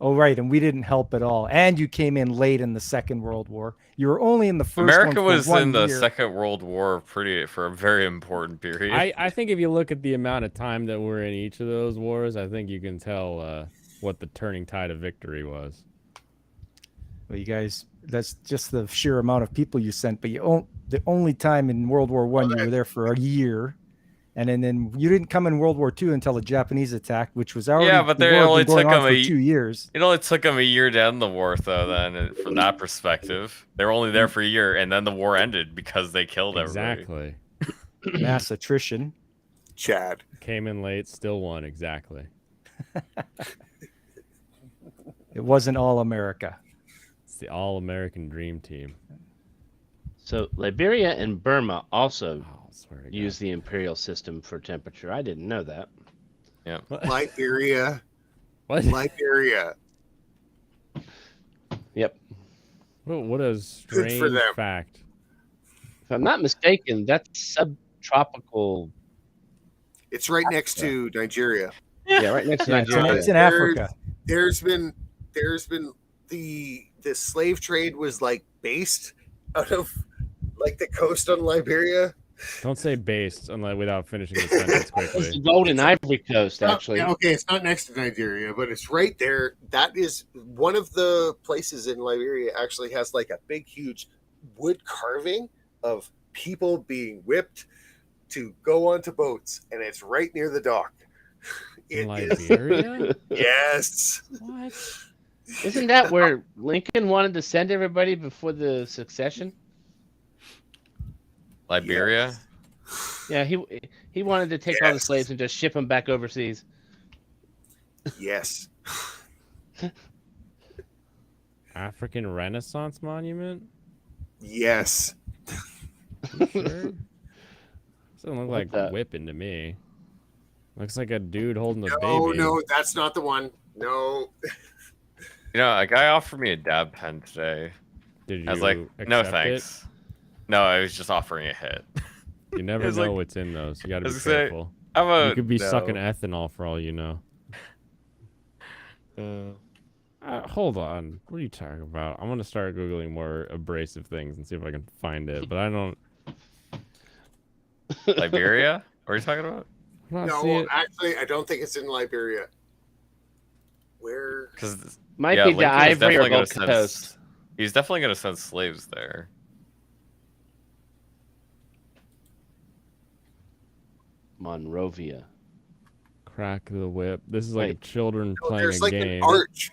Oh, right. And we didn't help at all. And you came in late in the Second World War. You were only in the first America one for was 1 in the year. Second World War for a very important period. I think if you look at the amount of time that we're in each of those wars, I think you can tell what the turning tide of victory was. Well, you guys, that's just the sheer amount of people you sent. But the only time in World War One you were there for a year, and then you didn't come in World War II until the Japanese attacked, which was already Yeah, but the they war had only been going took on them for 2 years. It only took them a year to end the war, though. Then, from that perspective, they were only there for a year, and then the war ended because they killed everybody. Exactly. Mass attrition. Chad. Came in late, still won. Exactly. It wasn't all America. It's the all-American dream team. So Liberia and Burma also Oh, I swear to use the imperial system for temperature. I didn't know that. Yeah. God. Liberia. What? Liberia. Yep. What a Good strange for them. fact. If I'm not mistaken, that's subtropical. It's right next to Nigeria. Yeah, right next to Yeah, it's in, Nigeria. it's in Africa. There's been the slave trade was like based out of like the coast on Liberia. Don't say based unless without finishing the sentence It's quickly. the Golden Ivory Coast, No, actually. okay, it's not next to Nigeria, but it's right there. That is one of the places in Liberia actually has like a big, huge wood carving of people being whipped to go onto boats, and it's right near the dock. In It is. Liberia? Yes. What? Isn't that where Lincoln wanted to send everybody before the succession? Liberia. Yeah, he wanted to take all the slaves and just ship them back overseas. Yes. African Renaissance Monument? Yes. You sure? Doesn't look What like the- whipping to me. Looks like a dude holding a No, baby. no, that's not the one. No. You know, a guy offered me a dab pen today. Did I was you like, no accept thanks. No, I was just offering a hit. You never was know like- what's in those. You got I to was be gonna say, careful. I'm a You could be no. sucking ethanol for all you know. Hold on. What are you talking about? I'm gonna start googling more abrasive things and see if I can find it. But I don't. Liberia? What are you talking about? I'm not No, seeing it. actually, I don't think it's in Liberia. Where? Because Might be the Ivory or Gold Coast. He's definitely going to send slaves there. Monrovia. Crack the whip. This is like Wait. children No, playing there's a like game. an arch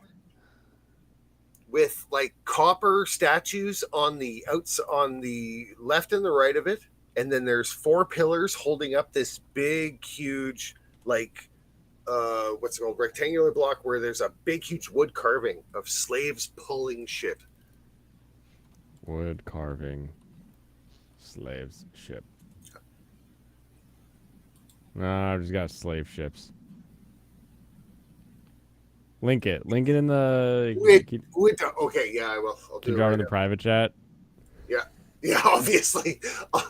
with like copper statues on the on the left and the right of it, and then there's 4 pillars holding up this big, huge, like what's it called, rectangular block where there's a big, huge wood carving of slaves pulling shit. Wood carving. Slaves ship. Nah, I've just got slave ships. Link it. Link it in the. Okay, yeah, I will. I'll Can do you it drop right in the now. private chat? Yeah, obviously. I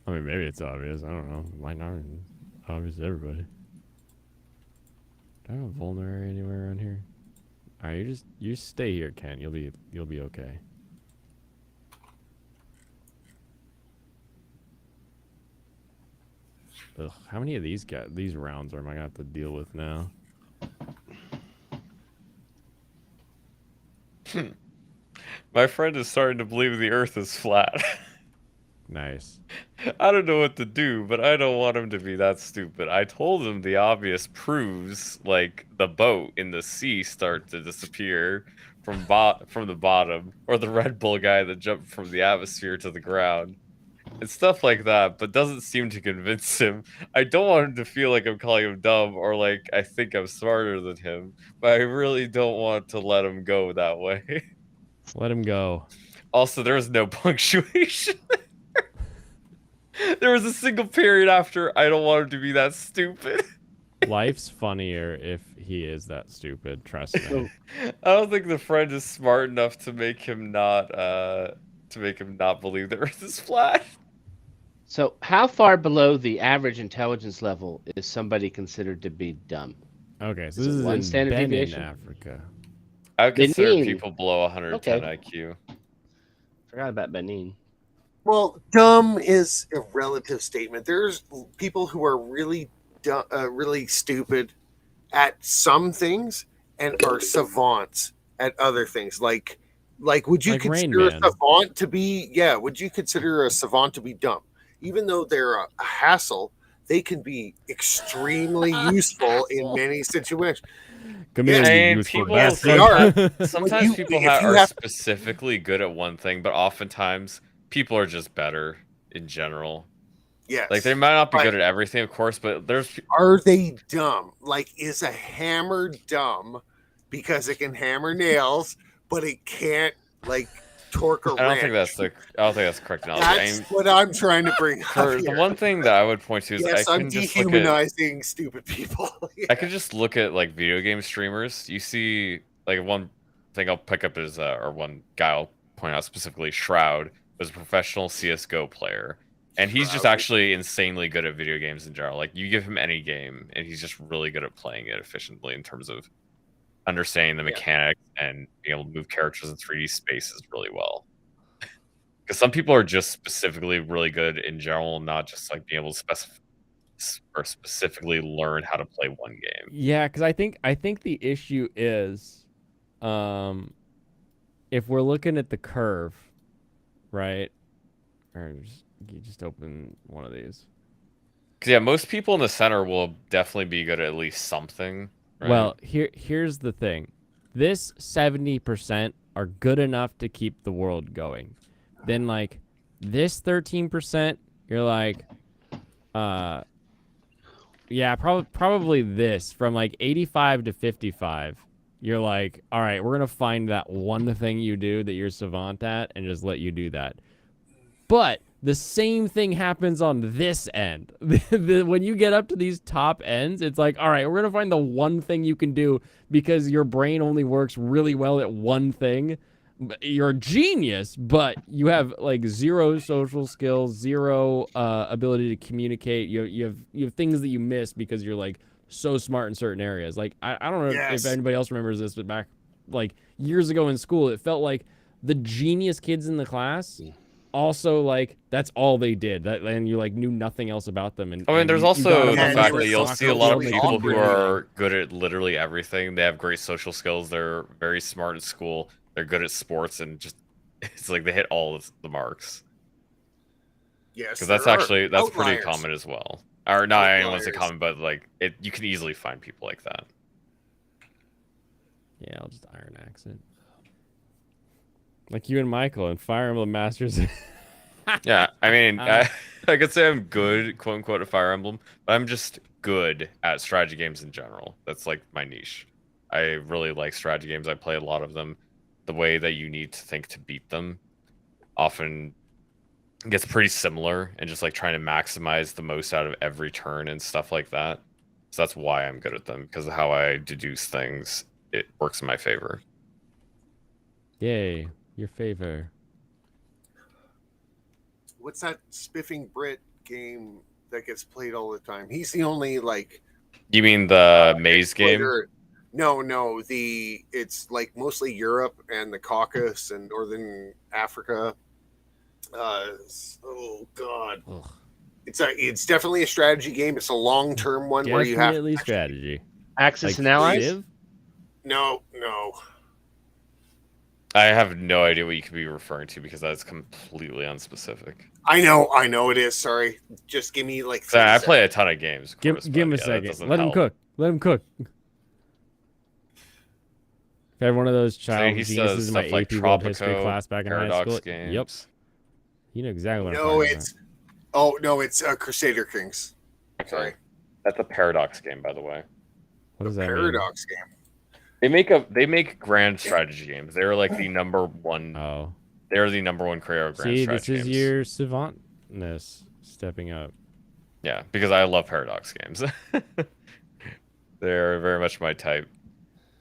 mean, maybe it's obvious. I don't know. Might not be obvious to everybody. Do I have a vulnerary anywhere around here? All right, you just stay here, Kent. You'll be okay. Ugh, how many of these rounds am I gonna have to deal with now? My friend is starting to believe the Earth is flat. Nice. I don't know what to do, but I don't want him to be that stupid. I told him the obvious proves, like the boat in the sea start to disappear from the bottom, or the Red Bull guy that jumped from the atmosphere to the ground, and stuff like that. But doesn't seem to convince him. I don't want him to feel like I'm calling him dumb or like I think I'm smarter than him, but I really don't want to let him go that way. Let him go. Also, there was no punctuation. There was a single period after I don't want him to be that stupid. Life's funnier if he is that stupid. Trust me. I don't think the friend is smart enough to make him not believe the Earth is flat. So, how far below the average intelligence level is somebody considered to be dumb? Okay, so Is this it is one in standard Benin, deviation? Africa. I would consider Benin. people below 110 Okay. IQ. Forgot about Benin. Well, dumb is a relative statement. There's people who are really dumb, really stupid at some things and are savants at other things. Like would you Like Rain consider a Man. savant to be? Yeah, would you consider a savant to be dumb? Even though they're a hassle, they can be extremely useful in many situations. Chameleon, Yes, you and useful people- Yes, they bastard. are. Sometimes you- people if you are have- specifically good at one thing, but oftentimes people are just better in general. Yes. Like they might not be But- good at everything, of course, but there's Are they dumb? Like, is a hammer dumb because it can hammer nails, but it can't like torque a I don't think wrench? that's correct analogy. I That's mean, what I'm trying to bring up for the here. one thing that I would point to is Yes, I I'm can just look at dehumanizing stupid people. I could just look at like video game streamers. You see, like one thing I'll pick up is, or one guy I'll point out specifically, Shroud was a professional CS:GO player, and he's just Shroud. actually insanely good at video games in general. Like you give him any game, and he's just really good at playing it efficiently in terms of understanding the mechanics and being able to move characters in 3D spaces really well. Because some people are just specifically really good in general, not just like being able to specifically learn how to play one game. Yeah, because I think the issue is, if we're looking at the curve, right? Or you just open one of these. Because yeah, most people in the center will definitely be good at least something. Right? Well, here's the thing. This 70% are good enough to keep the world going. Then like this 13%, you're like, yeah, probably this from like 85 to 55. You're like, all right, we're gonna find that one thing you do that you're savant at and just let you do that. But the same thing happens on this end. When you get up to these top ends, it's like, all right, we're going to find the one thing you can do because your brain only works really well at one thing. You're a genius, but you have like zero social skills, zero ability to communicate. You have things that you miss because you're like so smart in certain areas. Like, I don't know if anybody else remembers this, but back like years ago in school, it felt like the genius kids in the class also like that's all they did, and you like knew nothing else about them. And I mean, there's also the fact that you'll see a lot of really people who are good at literally everything. They have great social skills. They're very smart at school. They're good at sports, and just it's like they hit all of the marks. Yes, because that's pretty common as well. Or not anyone's common, but like you can easily find people like that. Yeah, I'll just Iron Axe it. Like you and Michael and Fire Emblem Masters. Yeah, I mean, I could say I'm good, quote unquote, at Fire Emblem, but I'm just good at strategy games in general. That's like my niche. I really like strategy games. I play a lot of them. The way that you need to think to beat them often gets pretty similar, and just like trying to maximize the most out of every turn and stuff like that. So that's why I'm good at them, because of how I deduce things. It works in my favor. Yay. Your favor. What's that Spiffing Brit game that gets played all the time? He's the only like. You mean the maze game? No, it's like mostly Europe and the Caucasus and Northern Africa. Oh God. Ugh. It's definitely a strategy game. It's a long-term one where you have strategy. Axis and Allies? No. I have no idea what you could be referring to, because that's completely unspecific. I know it is. Sorry. Just give me like. I play a ton of games. Give him a second. Let him cook. If I had one of those child geniuses in my AP like World History class back in high school. Games. Yep. You know exactly what I'm talking about. It's Crusader Kings. Sorry. That's a Paradox game, by the way. What does that mean? Paradox game. They make grand strategy games. They're like the number one. Oh. They're the number one creator of grand strategy games. This is your savantness stepping up. Yeah, because I love Paradox games. They're very much my type.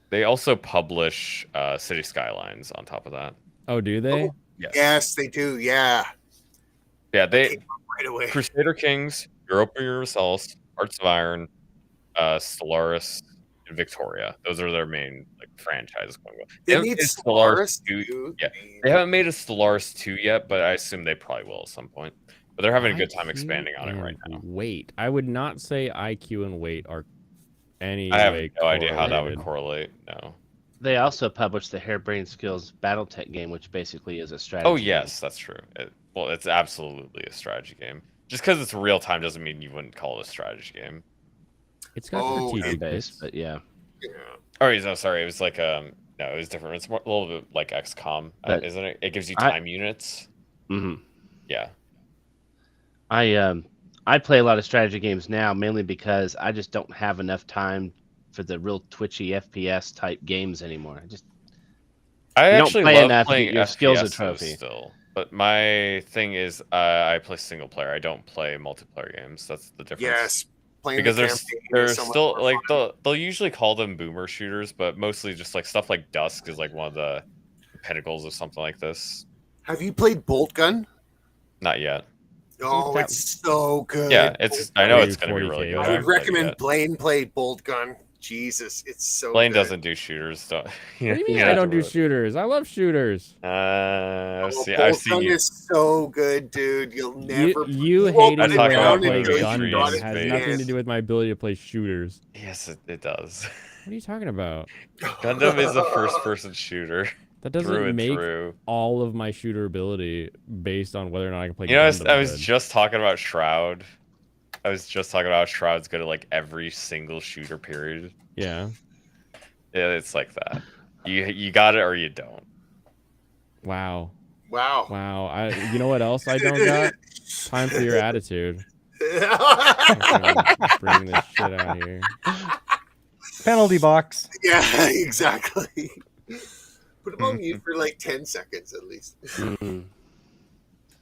They also publish City Skylines on top of that. Oh, do they? Oh, yes, they do. Yeah. Yeah, they right away. Crusader Kings, Europa Universalis, Hearts of Iron, Stellaris, and Victoria. Those are their main franchises going on. They need Stellaris 2. Yeah, they haven't made a Stellaris 2 yet, but I assume they probably will at some point. But they're having a good time expanding on it right now. Weight. I would not say IQ and weight are any. I have no idea how that would correlate. No. They also published the Harebrained Skills BattleTech game, which basically is a strategy. Oh yes, that's true. It's absolutely a strategy game. Just because it's real time doesn't mean you wouldn't call it a strategy game. It's got strategic base, but yeah. Oh, no, sorry. It was like no, it was different. It's more, a little bit like XCOM, isn't it? It gives you time units. Mm-hmm. Yeah. I play a lot of strategy games now, mainly because I just don't have enough time for the real twitchy FPS type games anymore. I actually love playing your skills FPS a trophy still, but my thing is I play single player. I don't play multiplayer games. That's the difference. Yes, because they're still like they'll usually call them boomer shooters, but mostly just like stuff like Dusk is like one of the pinnacles of something like this. Have you played Bolt Gun? Not yet. Oh, it's so good. Yeah, I know it's going to be really good. I would recommend Blaine play Bolt Gun. Jesus, it's so. Blaine good. doesn't do shooters. Don't. What do you mean I don't do shooters? I love shooters. I've Oh, seen Bolt you. Gun is so good, dude. You'll never. You won't hating put the it way I down play until you Gundam got it has in nothing to hand. do with my ability to play shooters. Yes, it does. What are you talking about? Gundam is a first-person shooter. That doesn't through and make through. all of my shooter ability based on whether or not I can play You know, Gundam I was good. just talking about Shroud. I was just talking about Shroud's good at like every single shooter period. Yeah. Yeah, it's like that. You got it or you don't. Wow. Wow. Wow. You know what else I don't got? Time for your attitude. Bring this shit out here. Penalty box. Yeah, exactly. Put him on mute for like 10 seconds at least.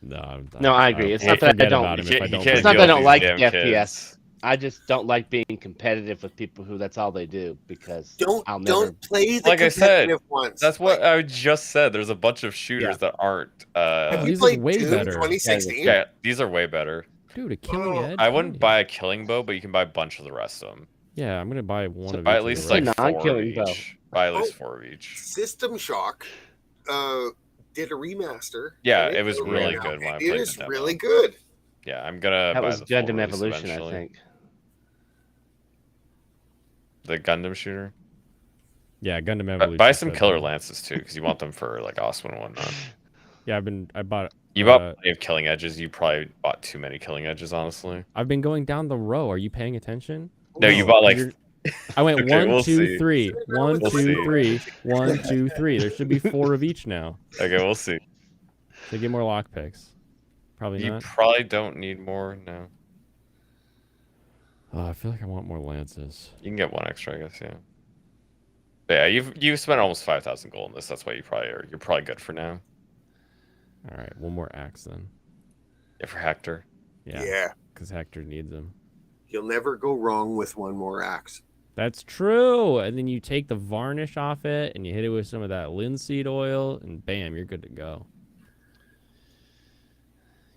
No, I agree. It's not that I forget don't. about him if I don't It's play not that I don't Gundam. like damn FPS. I just don't like being competitive with people who that's all they do because I'll never. Don't play the Like I said, competitive ones. that's what I just said. There's a bunch of shooters that aren't. Have you these are played way Doom better. 2016? Yeah, these are way better. Dude, a killing edge. I wouldn't buy a killing bow, but you can buy a bunch of the rest of them. Yeah, I'm gonna buy one So of buy each at of least the like rest. 4 of non-killing bow. each. Buy at least 4 of each. System Shock did a remaster. Yeah, and it was it's really out, good when I and played It the is demo. really good. Yeah, I'm gonna That buy was the full Gundam release Evolution, eventually. I think. The Gundam shooter. Yeah, Gundam Evolution. Buy some said killer that. lances too, because you want them for like Osman and whatnot. Yeah, I bought. You bought plenty of killing edges. You probably bought too many killing edges, honestly. I've been going down the row. Are you paying attention? No, you bought like. You're- I went Okay, 1, we'll 2, see. 3. 1, We'll 2, see. 3. 1, 2, 3. There should be 4 of each now. Okay, we'll see. So get more lockpicks. Probably You not. probably don't need more. No, Oh, I feel like I want more lances. you can get 1 extra, I guess. Yeah. But yeah, you've spent almost 5,000 gold in this. That's why you're probably good for now. All right, one more axe then. Yeah, for Hector. Yeah. Because Hector needs them. You'll never go wrong with one more axe. That's true. And then you take the varnish off it and you hit it with some of that linseed oil, and bam, you're good to go.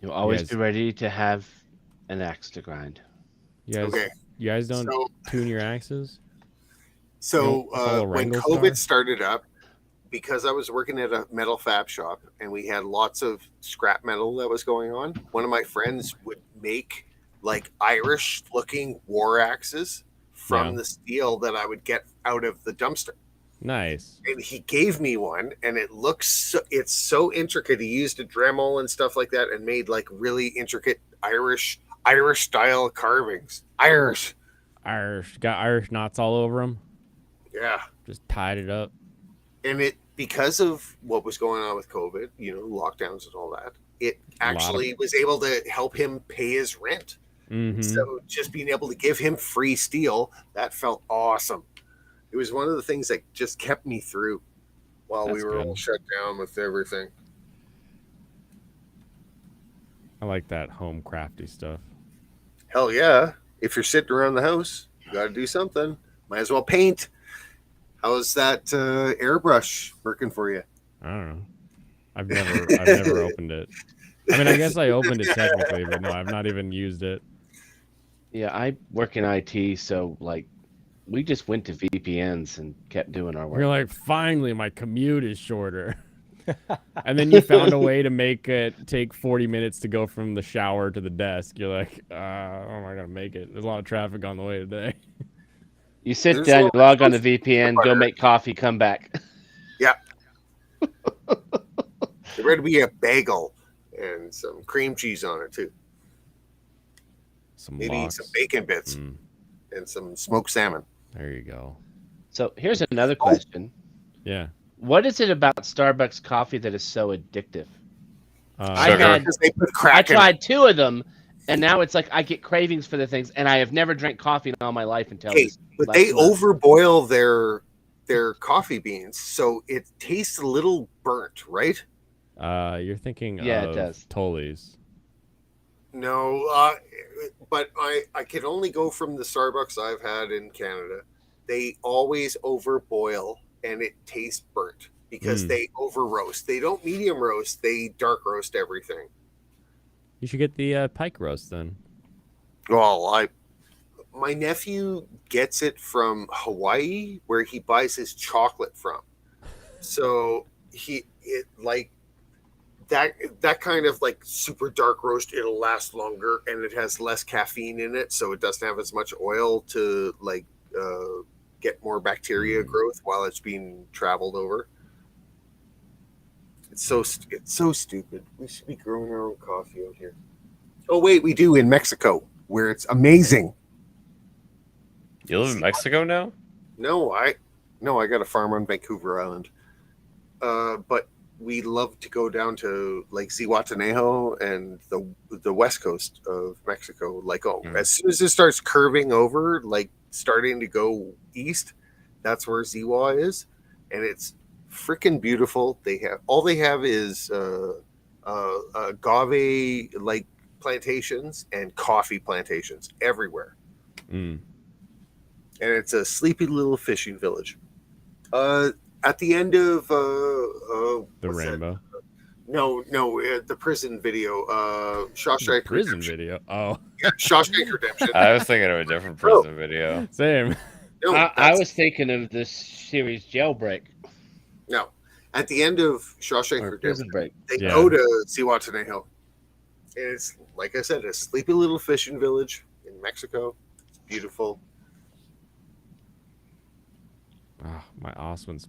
You'll always guys- be ready to have an axe to grind. You guys don't So- tune your axes? So You don't follow when Wrangle COVID Star? started up, because I was working at a metal fab shop and we had lots of scrap metal that was going on, one of my friends would make like Irish looking war axes from Yeah. the steel that I would get out of the dumpster. Nice. And he gave me one, and it's so intricate. He used a Dremel and stuff like that, and made like really intricate Irish style carvings. Irish, Got Irish knots all over them. yeah. Just tied it up. And it, because of what was going on with COVID, lockdowns and all that, it actually was able to help him pay his rent. Mm-hmm. So just being able to give him free steel, that felt awesome. It was one of the things that just kept me through while we That's were good. all shut down with everything. I like that home crafty stuff. Hell yeah. If you're sitting around the house, you got to do something. Might as well paint. How's that airbrush working for you? I don't know. I've never opened it. I mean, I guess I opened it technically, but no, I've not even used it. Yeah, I work in IT, so like we just went to VPNs and kept doing our work. You're like, finally, my commute is shorter. And then you found a way to make it take 40 minutes to go from the shower to the desk. You're like, how am I going to make it? There's a lot of traffic on the way today. You sit There's down, a you lot log on the of VPN, go make coffee, come back. Yeah. There better be a bagel and some cream cheese on it too. Some Maybe lox. some bacon bits Mm, and some smoked salmon. there you go. So here's another question. Yeah. What is it about Starbucks coffee that is so addictive? I Sugar. had Because they put I crack in it. tried 2 of them, and now it's like I get cravings for the things, and I have never drank coffee in all my life until Hey, this but last they month. overboil their coffee beans, so it tastes a little burnt, right? You're thinking Yeah, it of does. Tully's. No, but I can only go from the Starbucks I've had in Canada. They always overboil and it tastes burnt because they over roast. They don't medium roast, they dark roast everything. You should get the pike roast then. Well, my nephew gets it from Hawaii, where he buys his chocolate from. So that kind of like super dark roast, it'll last longer and it has less caffeine in it, so it doesn't have as much oil to like get more bacteria growth while it's being traveled over. It's so stupid. We should be growing our own coffee out here. Oh wait, we do in Mexico, where it's amazing. You live in Mexico now? No, I got a farm on Vancouver Island. But we love to go down to like Zihuatanejo and the west coast of Mexico. Like, as soon as it starts curving over, like starting to go east, that's where Ziwa is, and it's freaking beautiful. They have is agave like plantations and coffee plantations everywhere. And it's a sleepy little fishing village. At the end of the Rainbow. No, the prison video. Shawshank prison Redemption. video. Oh, yeah, Shawshank Redemption. I was thinking of a different prison video. Same. No, I was thinking of this series Jailbreak. No, at the end of Shawshank Redemption, Break. they go to Zihuatanejo. And it's, like I said, a sleepy little fishing village in Mexico. It's beautiful. Oh, my Oswin's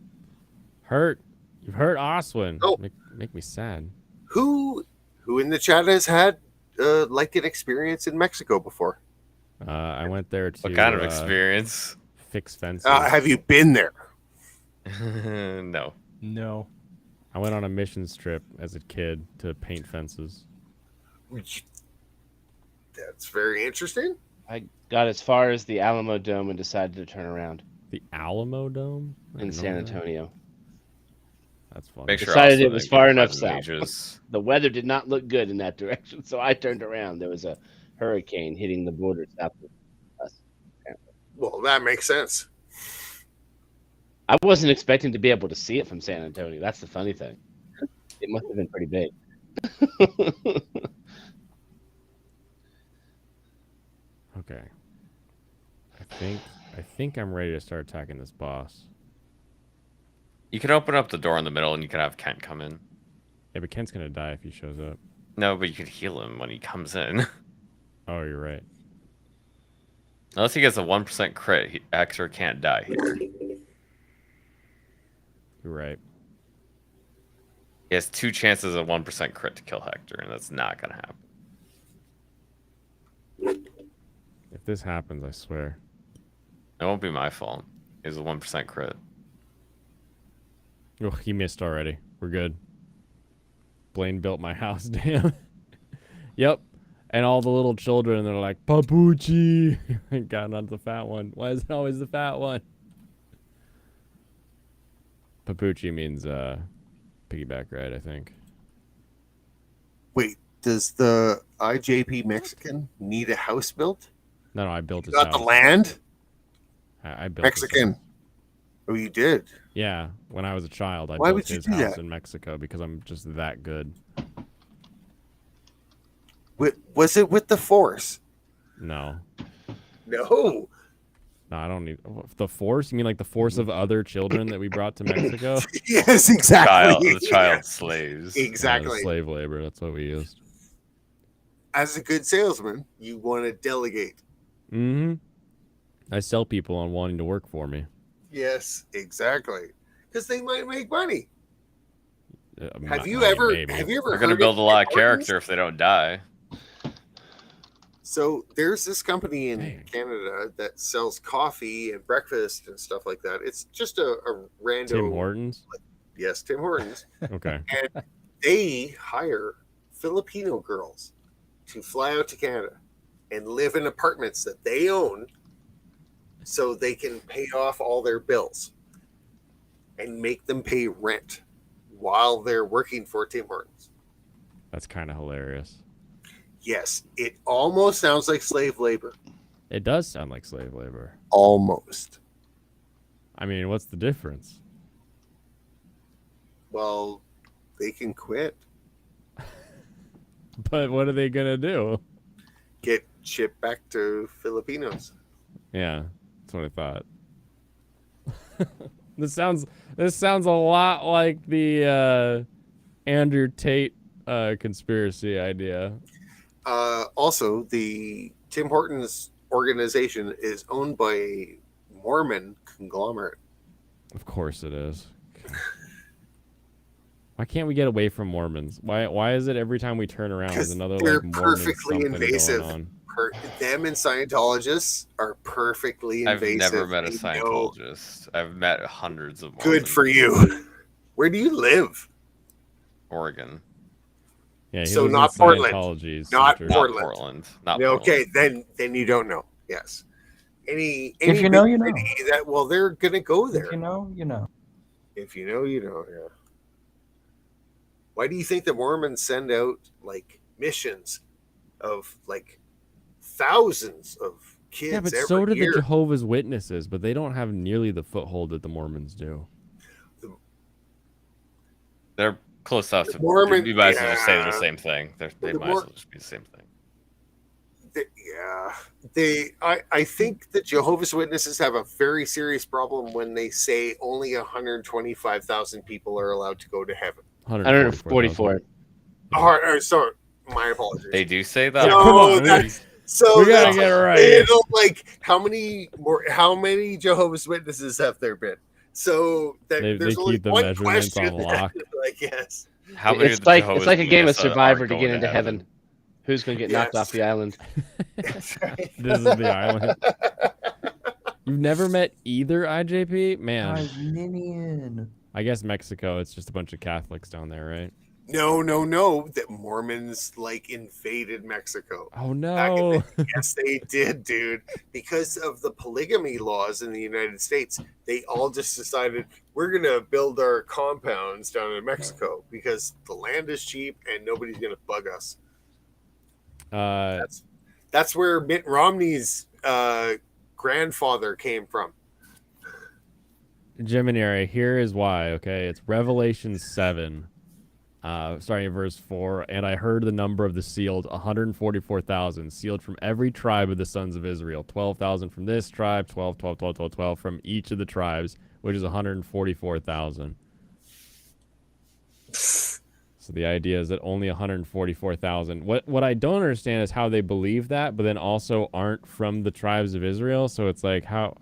hurt. You've hurt Oswin. Oh. Make me sad. Who in the chat has had like an experience in Mexico before? I went there to What kind of experience? fix fences. Have you been there? No. No. I went on a missions trip as a kid to paint fences. That's very interesting. I got as far as the Alamo Dome and decided to turn around. The Alamo Dome? I In didn't San know that. Antonio. That's funny. Make sure Decided also it was that far you enough find south. mages. The weather did not look good in that direction, so I turned around. There was a hurricane hitting the border south of us. Well, that makes sense. I wasn't expecting to be able to see it from San Antonio. That's the funny thing. It must have been pretty big. Okay. I think I'm ready to start attacking this boss. You can open up the door in the middle and you can have Kent come in. Yeah, but Kent's gonna die if he shows up. No, but you can heal him when he comes in. Oh, you're right. Unless he gets a 1% crit, Hector can't die here. You're right. He has 2 chances of 1% crit to kill Hector, and that's not going to happen. If this happens, I swear. It won't be my fault. It's a 1% crit. Oh, he missed already. We're good. Blaine built my house, damn. Yep. And all the little children, they're like, Papuchi! Got on the fat one. Why is it always the fat one? Papuchi means piggyback ride, I think. Wait, does the IJP Mexican need a house built? No, I built his Got house. the land? I built his Mexican. house. Oh, you did? Yeah, when I was a child, I Why built would you his do house that? in Mexico because I'm just that good. Was it with the Force? No. No. No, I don't need the force. You mean like the force of other children that we brought to Mexico? Yes, exactly. The child slaves. Yeah, Exactly. the slave labor. That's what we used. As a good salesman, you want to delegate. Mm-hmm. I sell people on wanting to work for me. Yes, exactly. Because they might make money. Have Not- you I mean, ever? maybe. Have you ever? They're going to heard build of a lot of Tim Hortons? character if they don't die. So there's this company in Dang. Canada that sells coffee and breakfast and stuff like that. It's just a random. Tim Hortons? Yes, Tim Hortons. Okay. And they hire Filipino girls to fly out to Canada and live in apartments that they own so they can pay off all their bills and make them pay rent while they're working for Tim Hortons. That's kind of hilarious. Yes, it almost sounds like slave labor. It does sound like slave labor. Almost. I mean, what's the difference? Well, they can quit, But what are they going to do? get shipped back to Filipinos. Yeah, that's what I thought. This sounds a lot like the Andrew Tate conspiracy idea. Also, the Tim Hortons organization is owned by a Mormon conglomerate. Of course it is. Why can't we get away from Mormons? Why is it every time we turn around there's another They're like Mormon perfectly something invasive. going on? Them and Scientologists are perfectly I've invasive. never met a They know- Scientologist. I've met hundreds of. Good Mormons. for you. Where do you live? Oregon. Yeah, he So lives in not Portland. Scientology Not center. Not Portland. Portland. Not Yeah, okay, Portland. then you don't know. Yes. Any If you know, you know. That, well, they're gonna go there. If you know, you know. If you know, you know. Yeah. Why do you think the Mormons send out like missions of like thousands of kids Yeah, but every so do year? the Jehovah's Witnesses, but they don't have nearly the foothold that the Mormons do. They're close enough to. Mormon- You might as well just say yeah. the same thing. They The might as well just be the same thing. I think the Jehovah's Witnesses have a very serious problem when they say only 125,000 people are allowed to go to heaven. 144. Sorry, my apologies. They do say that. Yeah, come on, So we gotta that's- get it right. It'll, like how many Jehovah's Witnesses have there been? So They there's only keep the one measurements on question. lock. Like yes. How many It's of the like Jehovah's it's like a game of Witnesses Survivor are to get going into heaven. Who's gonna get knocked Yes. off the island? This is the island. You've never met either IJP? Man, Minion. I guess Mexico, it's just a bunch of Catholics down there, right? No. That Mormons like invaded Mexico. Oh Back in no. Yes, they did, dude. Because of the polygamy laws in the United States, they all just decided we're gonna build our compounds down in Mexico because the land is cheap and nobody's gonna bug us. That's where Mitt Romney's grandfather came from. Gemini, here is why, okay? It's Revelation 7, starting at verse 4. And I heard the number of the sealed, 144,000, sealed from every tribe of the sons of Israel. 12,000 from this tribe, 12 from each of the tribes, which is 144,000. So the idea is that only 144,000. What I don't understand is how they believe that, but then also aren't from the tribes of Israel. So it's like, how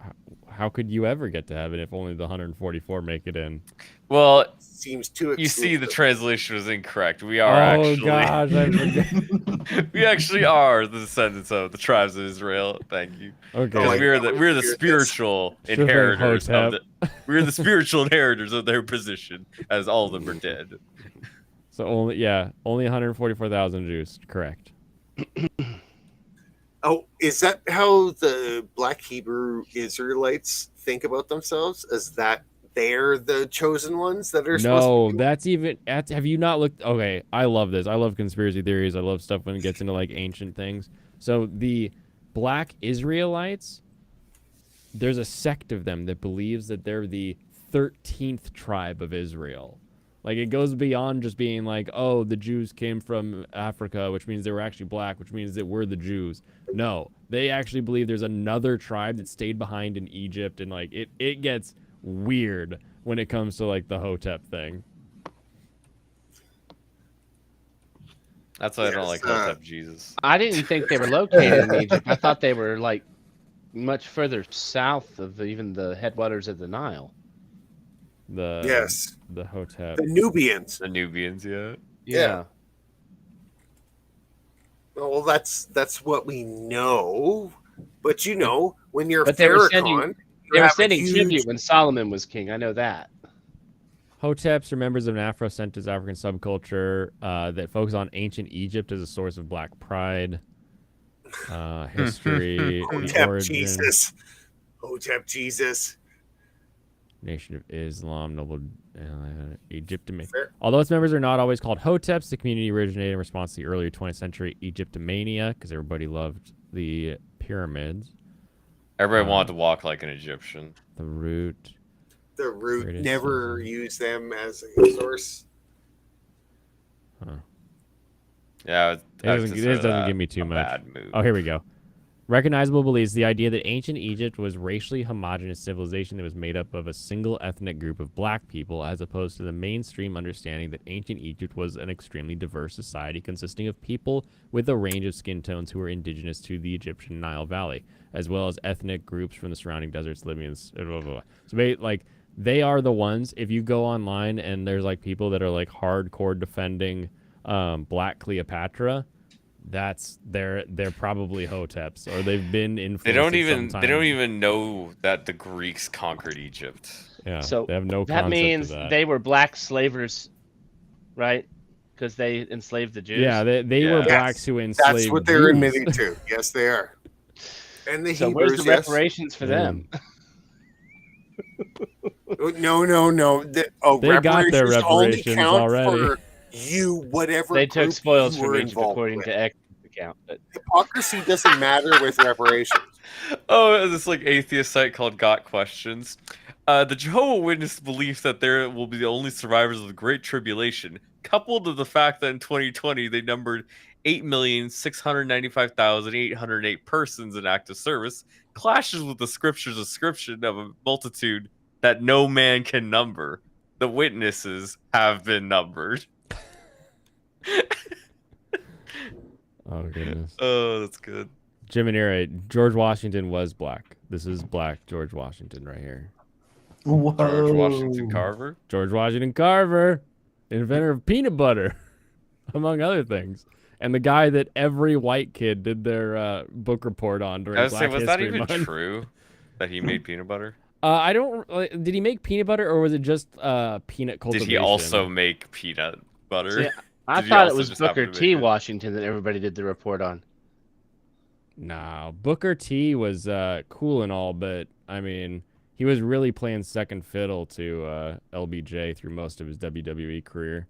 could you ever get to heaven if only the 144 make it in? Well, Seems too you see, the exclusive. translation was incorrect. We are Oh actually. gosh, I forget. We actually are the descendants of the tribes of Israel. Thank you. Okay. Because like we're that. the Hear this. spiritual Sure thing, inheritors of Hotep. we're the spiritual inheritors of their position, as all of them are dead. So only 144,000 Jews, correct? Oh, is that how the Black Hebrew Israelites think about themselves? Is that they're the chosen ones that are supposed No, to be? that's even. Have you not looked? Okay, I love this. I love conspiracy theories. I love stuff when it gets into like ancient things. So the Black Israelites, there's a sect of them that believes that they're the 13th tribe of Israel. Like it goes beyond just being like, oh, the Jews came from Africa, which means they were actually black, which means that we're the Jews. No, they actually believe there's another tribe that stayed behind in Egypt, and like it gets weird when it comes to like the Hotep thing. That's why I don't like Yes, Hotep Jesus. I didn't think they were located in Egypt. I thought they were like much further south of even the headwaters of the Nile. Yes. The Hotep. The Nubians. The Nubians, yeah. Yeah. Well, that's what we know. But you know, when you're But they were Farrakhan, sending you they were have a sending huge- tribute when Solomon was king. I know that. Hoteps are members of an Afro-centric African subculture that focus on ancient Egypt as a source of black pride, history, the Hotep origin, Jesus. Hotep Jesus. Nation of Islam, noble Egyptomania. Fair. Although its members are not always called Hoteps, the community originated in response to the earlier 20th century Egyptomania because everybody loved the pyramids. Everybody wanted to walk like an Egyptian. The root. The root Greatest never Islam. used them as a source. Yeah, It doesn't give me too much. Bad move. Oh, here we go. Recognizable beliefs: the idea that ancient Egypt was racially homogeneous civilization that was made up of a single ethnic group of black people, as opposed to the mainstream understanding that ancient Egypt was an extremely diverse society consisting of people with a range of skin tones who were indigenous to the Egyptian Nile Valley, as well as ethnic groups from the surrounding deserts living in. So, like, they are the ones. If you go online and there's like people that are like hardcore defending Black Cleopatra. They're probably Hoteps, or they've been influenced. They don't even know that the Greeks conquered Egypt. Yeah, So they have no that concept means of that. they were black slavers, right? Because they enslaved the Jews. Yeah, they were blacks who enslaved. That's what they're Jews. admitting to. Yes, they are. And the So Hebrews, where's the reparations for them? No. They got their reparations only count already. For you, whatever. They took group spoils you from were Egypt involved according with. to Exodus account. But Hypocrisy doesn't matter with reparations. Oh, this like atheist site called Got Questions. The Jehovah's Witness belief that there will be the only survivors of the Great Tribulation, coupled with the fact that in 2020 they numbered 8,695,808 persons in active service, clashes with the scripture's description of a multitude that no man can number. The witnesses have been numbered. Oh goodness. Oh, that's good. Jim and Ira, George Washington was black. This is black George Washington right here. Whoa. George Washington Carver. George Washington Carver, inventor of peanut butter, among other things. And the guy that every white kid did their book report on during I was Black saying, was that History even Month. true that he made peanut butter? I don't. Did he make peanut butter, or was it just peanut cultivation? Did he also make peanut butter? See, I Did he thought it also was just happen Booker to make T. it? Washington that everybody did the report on. No, Booker T was cool and all, but I mean, he was really playing second fiddle to LBJ through most of his WWE career.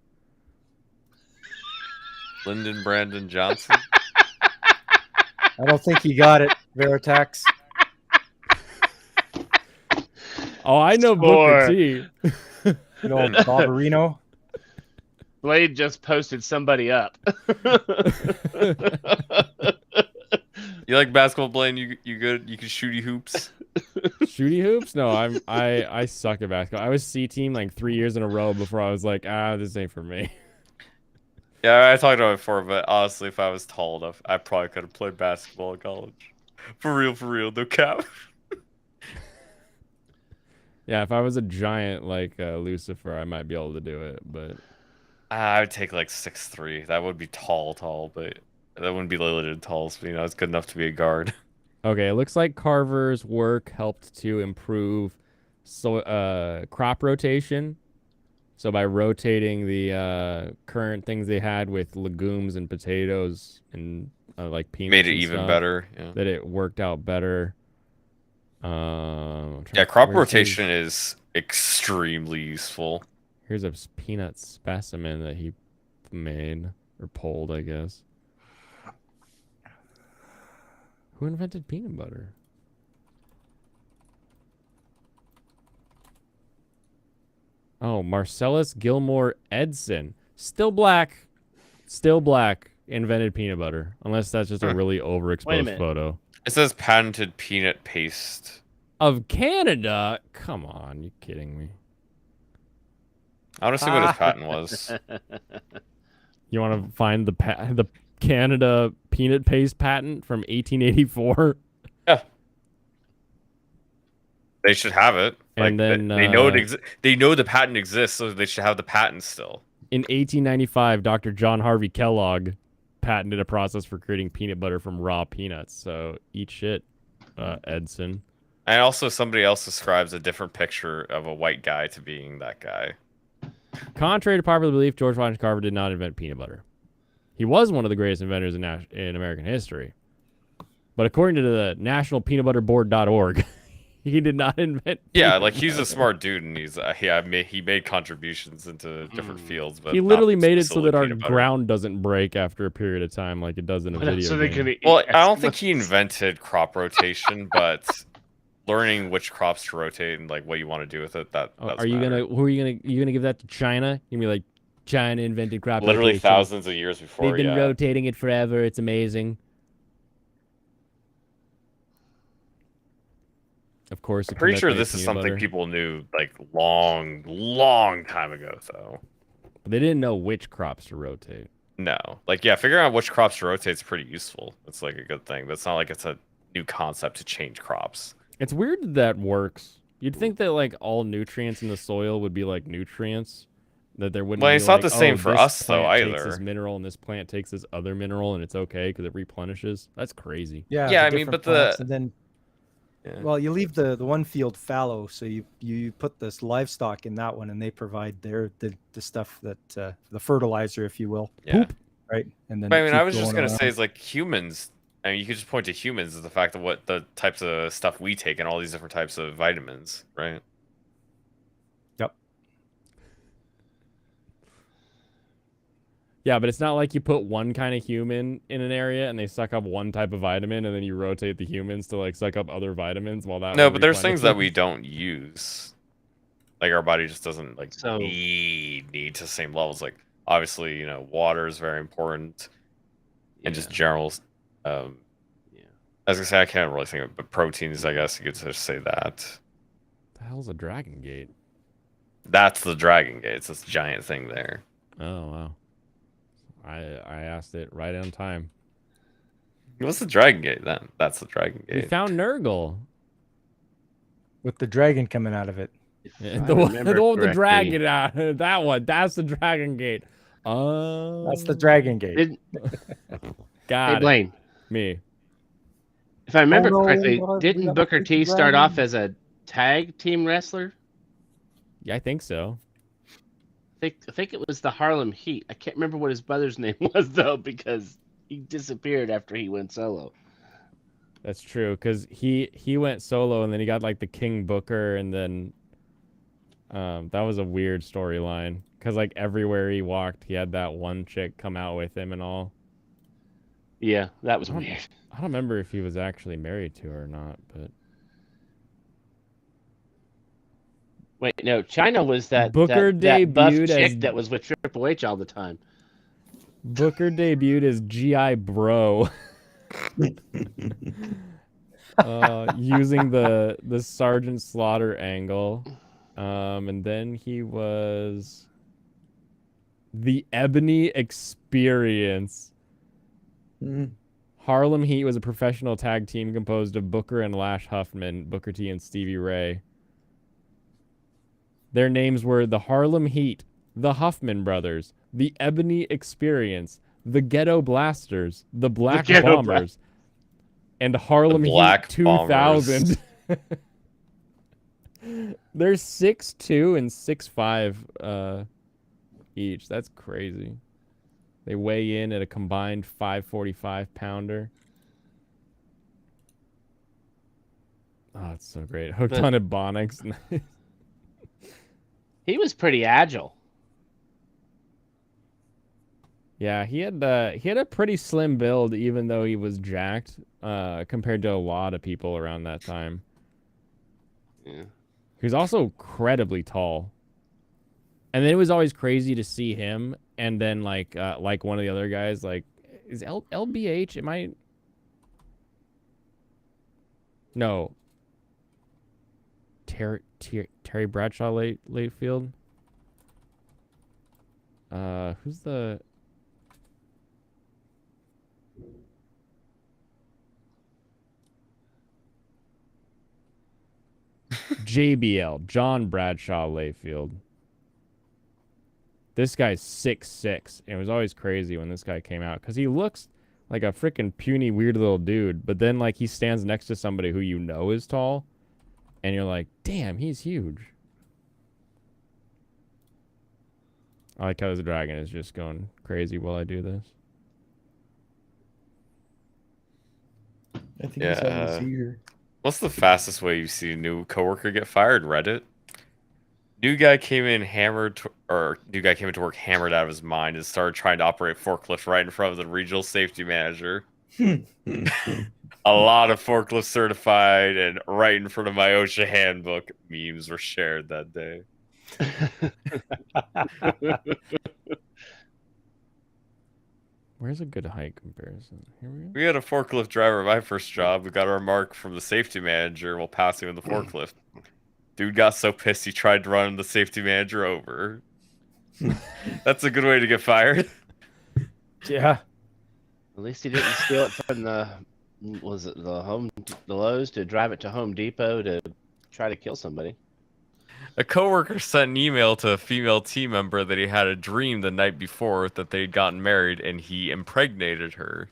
Lyndon Brandon Johnson. I don't think he got it, Veritax. Oh, I know Score. Booker T. You know, Barbarino. Blade just posted somebody up. You like basketball, Blaine? You good? You can shooty hoops. Shooty hoops? No, I suck at basketball. I was C team like 3 years in a row before I was like, this ain't for me. Yeah, I talked about it before, but honestly, if I was tall enough, I probably could have played basketball in college. For real, no cap. Yeah, if I was a giant like Lucifer, I might be able to do it, but I would take like 6'3". That would be tall, but that wouldn't be limited tall. So, it's good enough to be a guard. okay. It looks like Carver's work helped to improve crop rotation. So by rotating the current things they had with legumes and potatoes and like peanuts, Made it and even stuff, better. Yeah, that it worked out better. crop rotation is extremely useful. Here's a peanut specimen that he made or pulled, I guess. Who invented peanut butter? Oh, Marcellus Gilmore Edson. Still black. Invented peanut butter. Unless that's just a really overexposed photo. It says patented peanut paste. Of Canada? Come on, you kidding me? I want to see what his patent was. You want to find the Canada peanut paste patent from 1884? Yeah. They should have it. And then they know they know the patent exists, so they should have the patent still. In 1895, Dr. John Harvey Kellogg patented a process for creating peanut butter from raw peanuts. So eat shit, Edson. And also, somebody else describes a different picture of a white guy to being that guy. Contrary to popular belief, George Washington Carver did not invent peanut butter. He was one of the greatest inventors in American history. But according to the nationalpeanutbutterboard.org, he did not invent like he's a smart dude, and he made contributions into different fields. But he literally made it so solely that our peanut butter. ground doesn't break after a period of time like it does in a video So they game. could eat Well, I don't as think much- he invented crop rotation, but learning which crops to rotate and like what you want to do with it. That does Are you matter. gonna? Who are you gonna give that to China? You mean like China invented crop Literally rotation. thousands of years before? They've been yeah. rotating it forever. It's amazing. Of course, I'm pretty sure this is something people knew like long time ago, though. But they didn't know which crops to rotate. No, like yeah, figuring out which crops to rotate is pretty useful. It's like a good thing, but it's not like it's a new concept to change crops. It's weird that works. You'd think that like all nutrients in the soil would be like nutrients. That there wouldn't. Well, be it's not like, the same oh, for this us though plant takes either. This mineral and this plant takes this other mineral and it's okay because it replenishes. That's crazy. Yeah, Yeah, the I mean, different but plants, the and then yeah. well, you leave the one field fallow, so you put this livestock in that one, and they provide the stuff that the fertilizer, if you will. Yeah. Poop, right? And then But, I you mean, keep I was just going gonna say around. is like humans. I mean, you could just point to humans as the fact of what the types of stuff we take and all these different types of vitamins, right? Yep. Yeah, but it's not like you put one kind of human in an area and they suck up one type of vitamin and then you rotate the humans to like suck up other vitamins while that. No, one but there's things that replenishes. we don't use. Like our body just doesn't like So- need to the same levels. Like obviously, you know, water is very important, and just general. Yeah. As I say, I can't really think of it, but proteins. I guess you could just say that. The hell's a Dragon Gate? That's the Dragon Gate. It's this giant thing there. Oh wow. I asked it right on time. What's the Dragon Gate then? That's the Dragon We Gate. found Nurgle. With the dragon coming out of it. Yeah, I the one remember with the correctly. dragon. That one. That's the Dragon Gate. That's the Dragon Gate. Did, Got hey, it. Blaine, Me. if I remember no, correctly, what? We didn't got Booker the T start dragon. off as a tag team wrestler? Yeah, I think so. I think it was the Harlem Heat. I can't remember what his brother's name was though, because he disappeared after he went solo. That's true, because he went solo and then he got like the King Booker and then that was a weird storyline because like everywhere he walked he had that one chick come out with him and all. Yeah, that was I don't- weird. I don't remember if he was actually married to her or not, but Wait, no, China was that Booker that buff debuted chick as- that was with Triple H all the time. Booker debuted as GI Bro. Using the Sergeant Slaughter angle. And then he was the Ebony Experience. Harlem Heat was a professional tag team composed of Booker and Lash Huffman, Booker T and Stevie Ray. Their names were the Harlem Heat, the Huffman Brothers, the Ebony Experience, the Ghetto Blasters, the Black Ghetto Bombers, and Harlem Heat Black 2000. They're 6'2" and 6'5" each. That's crazy. They weigh in at a combined 545 pounder. Oh, it's so great. Hooked But- on Ebonics. He was pretty agile. Yeah, he had a pretty slim build, even though he was jacked, compared to a lot of people around that time. Yeah. He was also incredibly tall. And then it was always crazy to see him, and then like one of the other guys, like is LBH? Am I? No. Terry Bradshaw late field. Who's the? JBL, John Bradshaw Layfield. This guy's 6'6", and it was always crazy when this guy came out because he looks like a freaking puny, weird little dude. But then, like, he stands next to somebody who you know is tall, and you're like, damn, he's huge. I like how this dragon is just going crazy while I do this. I think Yeah, he's having a seizure. What's the fastest way you see a new coworker get fired? Reddit. New guy came in to work hammered out of his mind and started trying to operate forklift right in front of the regional safety manager. A lot of forklift certified and right in front of my OSHA handbook. Memes were shared that day. Where's a good height comparison? Here we go. We had a forklift driver at my first job. We got our mark from the safety manager while passing with the forklift. Dude got so pissed he tried to run the safety manager over. That's a good way to get fired. Yeah. At least he didn't steal it from the Lowe's to drive it to Home Depot to try to kill somebody. A coworker sent an email to a female team member that he had a dream the night before that they'd gotten married and he impregnated her.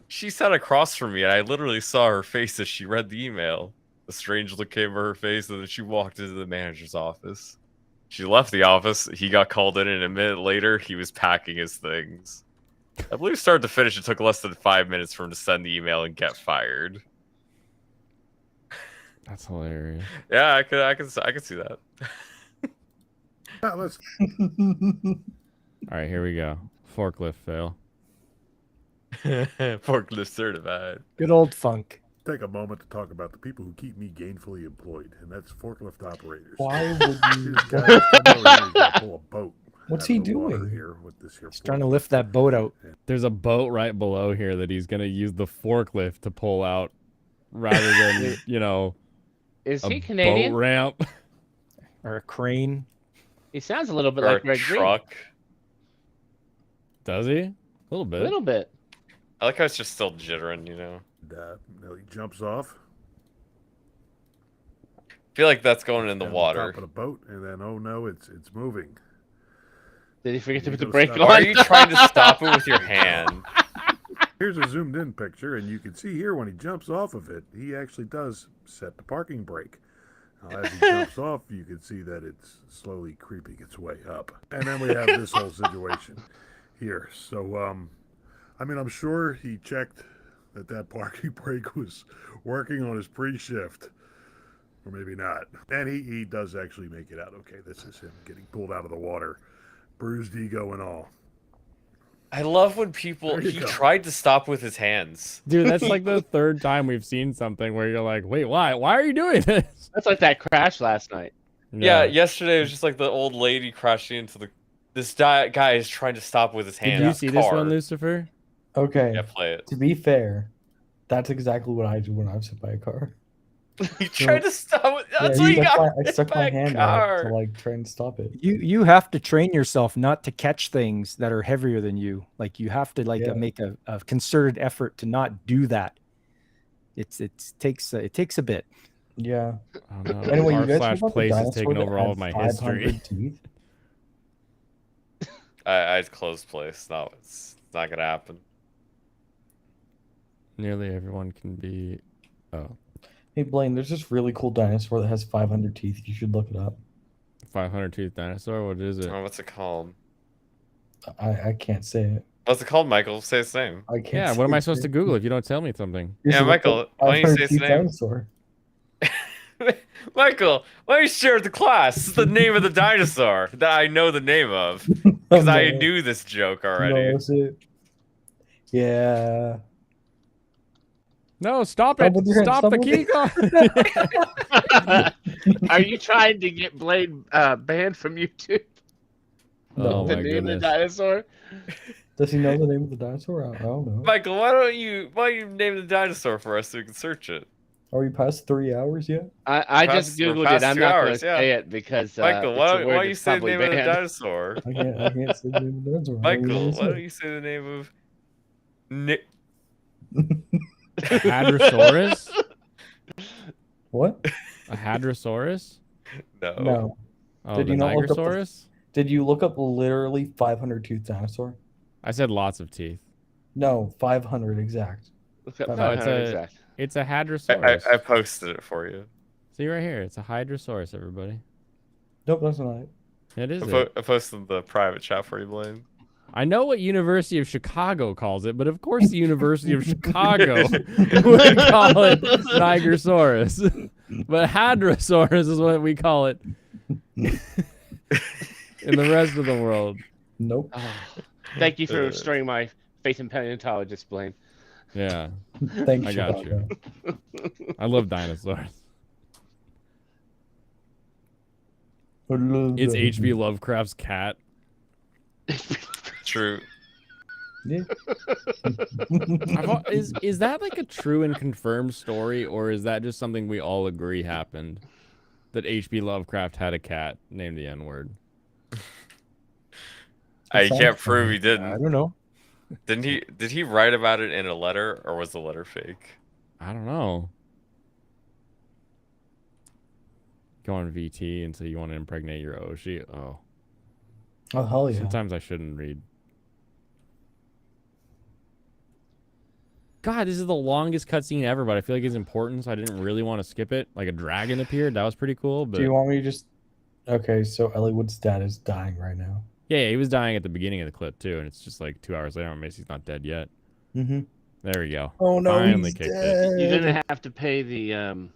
She sat across from me and I literally saw her face as she read the email. A strange look came over her face and then she walked into the manager's office. She left the office, he got called in, and a minute later he was packing his things. I believe start to finish it took less than 5 minutes for him to send the email and get fired. That's hilarious. Yeah, I could see that. Let's... All right, here we go. Forklift fail. Forklift certified. Good old funk. Take a moment to talk about the people who keep me gainfully employed, and that's forklift operators. Why would you? This guy is gonna pull a boat. What's out he of the water doing? here with this here? He's trying to lift that boat out. There's a boat right below here that he's gonna use the forklift to pull out, rather than Is a he Canadian? boat ramp or a crane. He sounds a little bit Or like a Greg Green. truck. Does he? A little bit. A little bit. I like how it's just still jittering, He jumps off. I feel like that's going in the down water. top of the boat, and then oh no, it's moving. Did he forget to put the Go brake stop. on? Why are you trying to stop it with your hand? Here's a zoomed in picture, and you can see here when he jumps off of it, he actually does set the parking brake. Now, as he jumps off, you can see that it's slowly creeping its way up. And then we have this whole situation here. So, I'm sure he checked that parking brake was working on his pre-shift. Or maybe not. And he does actually make it out okay. This is him getting pulled out of the water. Bruised ego and all. I love when people. He tried to stop with his hands. Dude, that's like the third time we've seen something where you're like, wait, why? Why are you doing this? That's like that crash last night. Yeah, yesterday it was just like the old lady crashing into the. This guy is trying to stop with his hands. Did you see this one, Lucifer? Okay. Yeah, play it. To be fair, that's exactly what I do when I'm hit by a car. He tried to stop it. That's Yeah, what he got. I hit stuck by my a hand out car. to like try and stop it. You have to train yourself not to catch things that are heavier than you. Like you have to make a concerted effort to not do that. It takes a bit. Yeah. Oh, no. Anyway, you guys R/Place know about the has dinosaur taken that over all had of my 500 history. teeth? I'd close place. No, it's not gonna happen. Nearly everyone can be. Oh. Hey Blaine, there's this really cool dinosaur that has 500 teeth. You should look it up. 500 tooth dinosaur. What is it? Oh, what's it called? I can't say it. What's it called, Michael? Say its name. I can't. Yeah. say What am I it. supposed to Google if you don't tell me something? You Yeah, should look Michael, up why don't you say 500 its teeth name? Dinosaur. Michael, why don't you share with the class? This is the name of the dinosaur that I know the name of because I No. knew this joke already. No, is it? Yeah. No, stop Stop it! with your hand, Stop stop the with key card. Are you trying to get Blade banned from YouTube? Oh The my name of the goodness. dinosaur? Does he know the name of the dinosaur? I don't know. Michael, why don't you name the dinosaur for us so we can search it? Are we past 3 hours yet? I Past- just we're Googled past it. I'm 2 not going to hours, yeah. say it because Michael, it's why a don't word you that's say the probably name of the banned. dinosaur? I can't say the name of the dinosaur. I don't Michael, know why what don't you say the name of Nick? Hadrosaurus? What? A Hadrosaurus? No. No. Oh, Did the you not look up the- Nigrosaurus? Did you look up literally 500 tooth dinosaur? I said lots of teeth. No, 500 exact. Look up No, No, it's 500 a exact. it's a Hadrosaurus. I posted it for you. See right here, it's a Hydrosaurus, everybody. Nope, that's not it. It is. I posted the private chat for you, Blaine. I know what University of Chicago calls it, but of course the University of Chicago would call it Nigrosaurus. But Hadrosaurus is what we call it in the rest of the world. Nope. Oh, thank you for restoring my faith in paleontologists, Blaine. Yeah, Thanks, I got you. I love dinosaurs. It's H.P. Lovecraft's cat. True. Yeah. Is that like a true and confirmed story, or is that just something we all agree happened? That H.P. Lovecraft had a cat named the N-word. I can't prove he didn't. I don't know. Did he write about it in a letter, or was the letter fake? I don't know. Go on VT and say you want to impregnate your Oshi. Oh. Oh, hell yeah. Sometimes I shouldn't read. God, this is the longest cutscene ever, but I feel like it's important, so I didn't really want to skip it. Like a dragon appeared. That was pretty cool. But Do you want me to just... Okay, so Elliott's dad is dying right now. yeah, he was dying at the beginning of the clip, too, and it's just like 2 hours later, Macy's not dead yet. Mm-hmm. There we go. Oh, no, Finally he's kicked dead. You're gonna have to pay the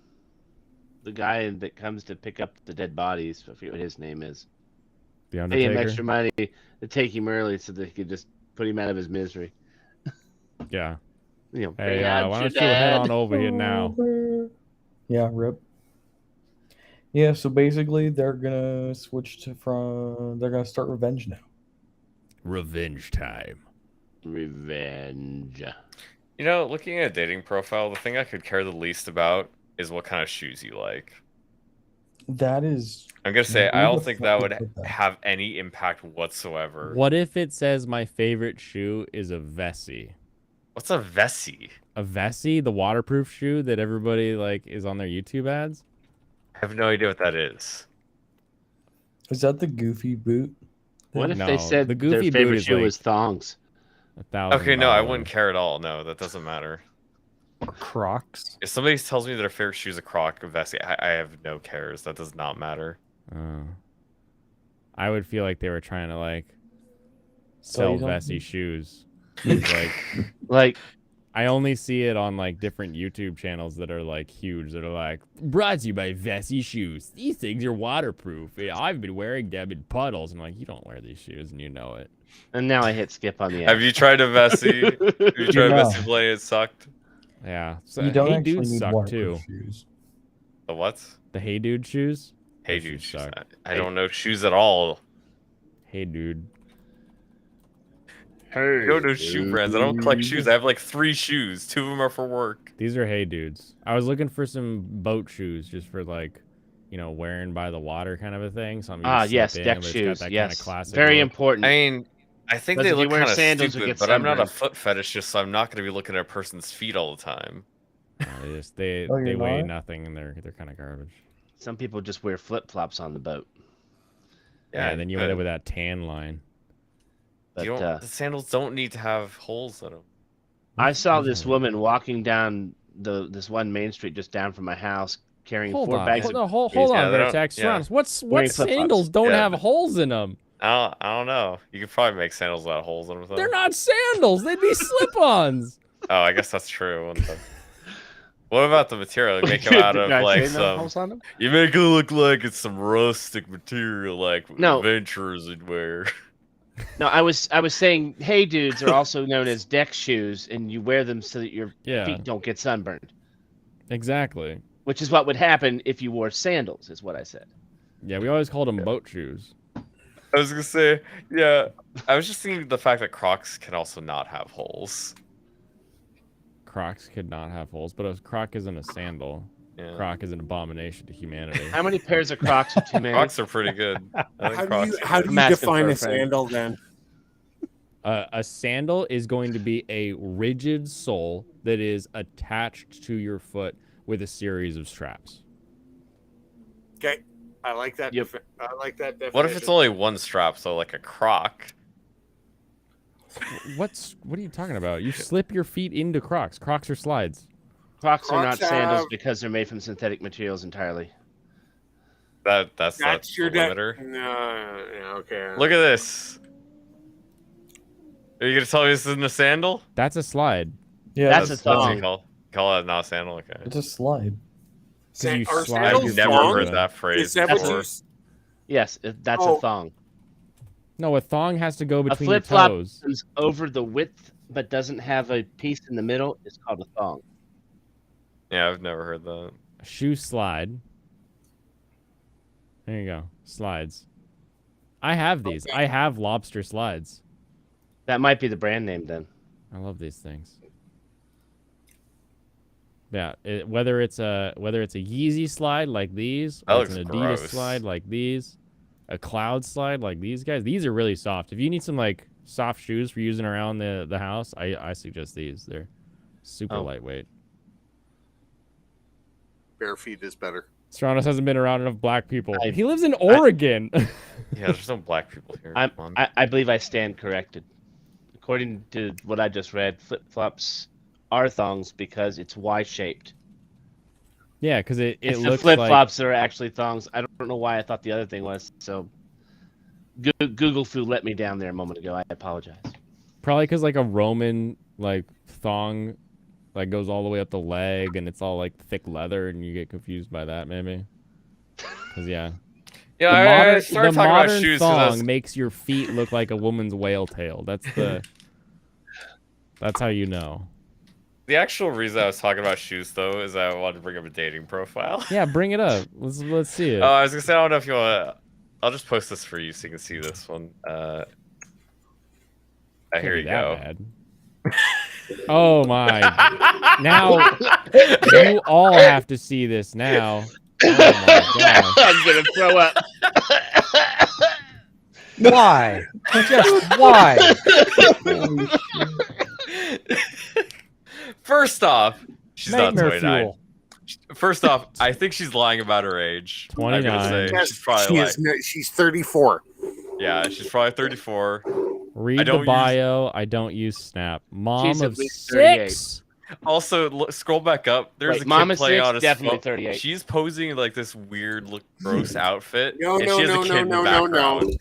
guy that comes to pick up the dead bodies. I forget what his name is. The Pay Undertaker? him extra money to take him early so they could just put him out of his misery. Yeah. You know, Hey, bring out why your don't you head dad. on over here now? Yeah, rip. Yeah, so basically they're gonna switch to they're gonna start revenge now. Revenge time. Revenge. You know, looking at a dating profile, the thing I could care the least about is what kind of shoes you like. That is... I'm gonna say I Who don't the think fuck that would would put that? have any impact whatsoever. What if it says my favorite shoe is a Vessi? What's a Vessi? A Vessi, the waterproof shoe that everybody like is on their YouTube ads? I have no idea what that is. Is that the goofy boot? What if No, they said the their Goofy boot favorite is shoe like was thongs? $1,000. Okay, no, I wouldn't care at all. No, that doesn't matter. Crocs. If somebody tells me their favorite shoe is a Croc, a Vessi, I have no cares. That does not matter. I would feel like they were trying to like So sell you don't- Vessi shoes. It's Like I only see it on like different YouTube channels that are like huge that are like brought to you by Vessi shoes. These things are waterproof. Yeah, I've been wearing them in puddles. I'm like, you don't wear these shoes and you know it. And now I hit skip on the Have you tried a Vessi? Have you tried a Yeah. Vessi play? It sucked. Yeah. So You don't Hey actually Dude need suck too. waterproof shoes. The what? The Hey Dude shoes? Hey Those dude, shoes shoes. suck. I don't know shoes at all. Hey Dude. I don't know shoe brands. I don't collect shoes. I have like 3 shoes. 2 of them are for work. These are Hey Dudes. I was looking for some boat shoes just for like, you know, wearing by the water kind of a thing. Something you just yes, slip in, deck but it's got shoes. that kind Yes, of classic very look. important. I mean, I think Because they if you look wear kind of sandals, you'll stupid, get but I'm not a sunburned. foot fetishist, so I'm not going to be looking at a person's feet all the time. They Oh, you're they weigh not? nothing and they're kind of garbage. Some people just wear flip flops on the boat. Yeah, and then you end but up with that tan line. But you don't, the sandals don't need to have holes in them. I saw this woman walking down this one main street just down from my house, carrying Hold 4 on, bags hold, of no, hold groceries. on, Yeah, they don't- Vertex. yeah. Surrounds. What Wearing sandals flip-flops. don't Yeah, have but- holes in them? I don't know. You could probably make sandals without holes in them. Though. They're not sandals. They'd be slip-ons. Oh, I guess that's true. What about the material? You make them out of like some. You make it look like it's some rustic material, like No. adventurers would wear. No, I was saying, hey dudes are also known as deck shoes, and you wear them so that your Yeah. feet don't get sunburned. Exactly. Which is what would happen if you wore sandals, is what I said. Yeah, we always called them boat shoes. I was gonna say, yeah. I was just thinking the fact that Crocs can also not have holes. Crocs could not have holes, but a Croc isn't a sandal. Yeah. Croc is an abomination to humanity. How many pairs of Crocs are too many? Crocs are pretty good. I think Crocs are How good. do you asking define for a a friend. sandal then? A sandal is going to be a rigid sole that is attached to your foot with a series of straps. Okay, I like that. Yep. I like that definition. What if it's only one strap, so like a Croc? What are you talking about? You slip your feet into Crocs. Crocs are slides. Crocs are not Crocs sandals have- because they're made from synthetic materials entirely. That's your the limiter. No, yeah, okay. Look at this. Are you gonna tell me this isn't a sandal? That's a slide. Yeah, That's a That's what thong. you call it not a sandal. Okay. It's a slide. you Are slide I've your sandals never thongs? heard that phrase Is that what before. you? Yes, that's Oh. a thong. No, a thong has to go A between your flip flop toes. is over the width but doesn't have a piece in the middle. It's called a thong. Yeah, I've never heard that. A shoe slide. There you go. Slides. I have these. I have lobster slides. That might be the brand name then. I love these things. Yeah, whether it's a Yeezy slide like these, That or it's looks an Adidas gross. slide like these, a Cloud slide like these guys. These are really soft. If you need some like soft shoes for using around the house, I suggest these. They're super lightweight. Bare feet is better. Stranos hasn't been around enough black people. He lives in Oregon. Yeah, there's no black people here. I believe I stand corrected. According to what I just read, flip-flops are thongs because it's Y-shaped. Yeah, because it It's looks the flip-flops like... that are actually thongs. I don't know why I thought the other thing was. So Google Foo let me down there a moment ago. I apologize. Probably because like a Roman like thong like goes all the way up the leg and it's all like thick leather and you get confused by that maybe. Because yeah. Yeah, I started talking about shoes 'cause I was- thong makes your feet look like a woman's whale tail. That's how you know. The actual reason I was talking about shoes, though, is I wanted to bring up a dating profile. Yeah, bring it up. Let's see it. Oh, I was gonna say, I don't know if you want to. I'll just post this for you so you can see this one. Here you go. Bad. Oh my! Now you all have to see this now. Oh my god! I'm gonna throw up. Why? Just why? First off, she's Nightmare not 29. fuel. First off, I think she's lying about her age. I'm gonna 29. say Yes, she's probably she's 34. Yeah, she's probably 34. Read the bio. I don't use Snap. Mom She's of at least 38. 6. Also, scroll back up. There's Wait, a Mom kid of playing 6, on a definitely phone. 38. She's posing in, like this weird, gross outfit. No, and no, she has no, a kid no, in the no, no, no. background.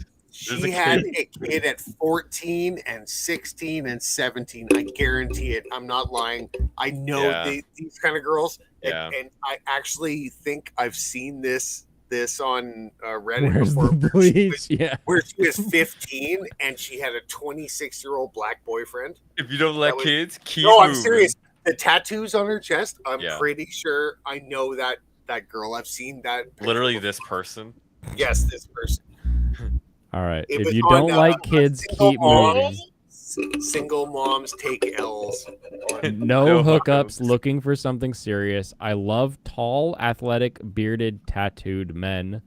There's She a had kid. a kid at 14 and 16 and 17. I guarantee it. I'm not lying. I know Yeah. these kind of girls. Yeah. And I actually think I've seen this on Reddit Where's before. the bleach? Yeah. Where she was 15 and she had a 26-year-old black boyfriend. If you don't let That was- kids, keep No, I'm moving. serious. The tattoos on her chest, I'm Yeah. pretty sure I know that girl. I've seen that. picture Literally before. this person. Yes, this person. All right. It If was you on, don't like kids, Single keep moving. Moms. Single moms take L's. No No hookups. hookups. Looking for something serious. I love tall, athletic, bearded, tattooed men.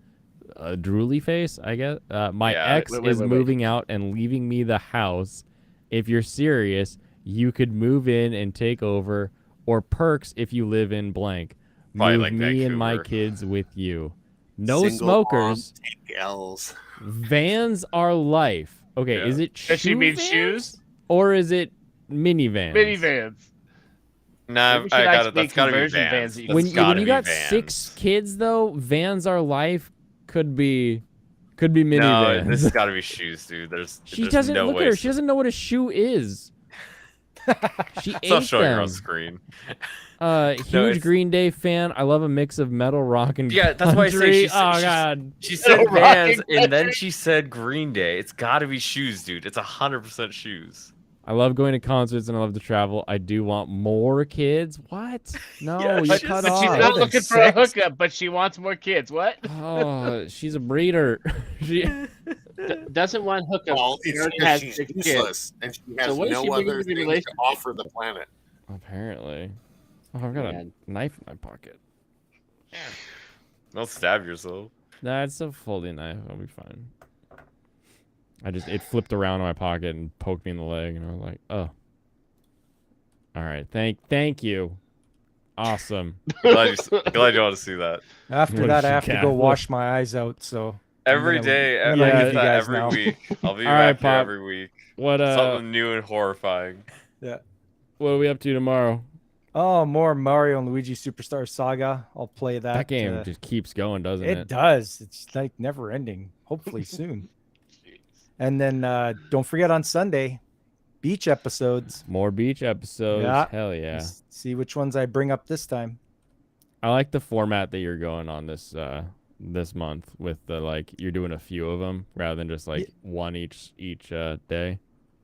Drooly face, I guess. My Yeah, ex wait, is wait. moving out and leaving me the house. If you're serious, you could move in and take over. Or perks if you live in blank. Probably Move like me and my Vancouver. kids with you. No Single smokers. moms take L's. Vans are life. Okay, Yeah. is it Does she shoe mean vans? shoes? Or is it minivans? Minivans. Nah, Maybe she I likes got it. That's big gotta be conversion Vans. vans that you That's When you gotta got be Vans. 6 kids though, Vans are life could be minivans. No, this has got to be shoes, dude. She there's doesn't no look way. at her. She doesn't know what a shoe is. She It's not ate showing her them. on screen. Huge it's- Green Day fan. I love a mix of metal, rock, and Yeah, that's why I say country. she's. Oh she's- god. She said Rock Vans, and and then country. she said Green Day. It's got to be shoes, dude. It's 100% shoes. I love going to concerts and I love to travel. I do want more kids. What? No, Yeah, you but- cut But off. she's More not than looking for a 6. hookup, but she wants more kids. What? Oh, she's a breeder. She... Doesn't want hookup. Well, She it's already because has she's 6 kids. useless and she has what is she no bringing other to the thing to relationship? offer the planet. Apparently. Oh, I've got Man. a knife in my pocket. Don't stab yourself. Nah, it's a folding knife. I'll be fine. It flipped around in my pocket and poked me in the leg, and I was like, oh. All right, thank you. Awesome. Glad you want to see that. After What that, is I she have to cat? go wash my eyes out. So Every gonna- day, I'm I gonna get leave you that guys every now. week. I'll be All right, back here Pop. every week. What Something new and horrifying. what are we up to tomorrow? Oh, more Mario and Luigi Superstar Saga. I'll play that. That game just keeps going, doesn't it? It does. It's like never ending. Hopefully soon. And then don't forget on Sunday, beach episodes. More beach episodes. Yeah. Hell yeah. See which ones I bring up this time. I like the format that you're going on this month with the you're doing a few of them rather than just one each day.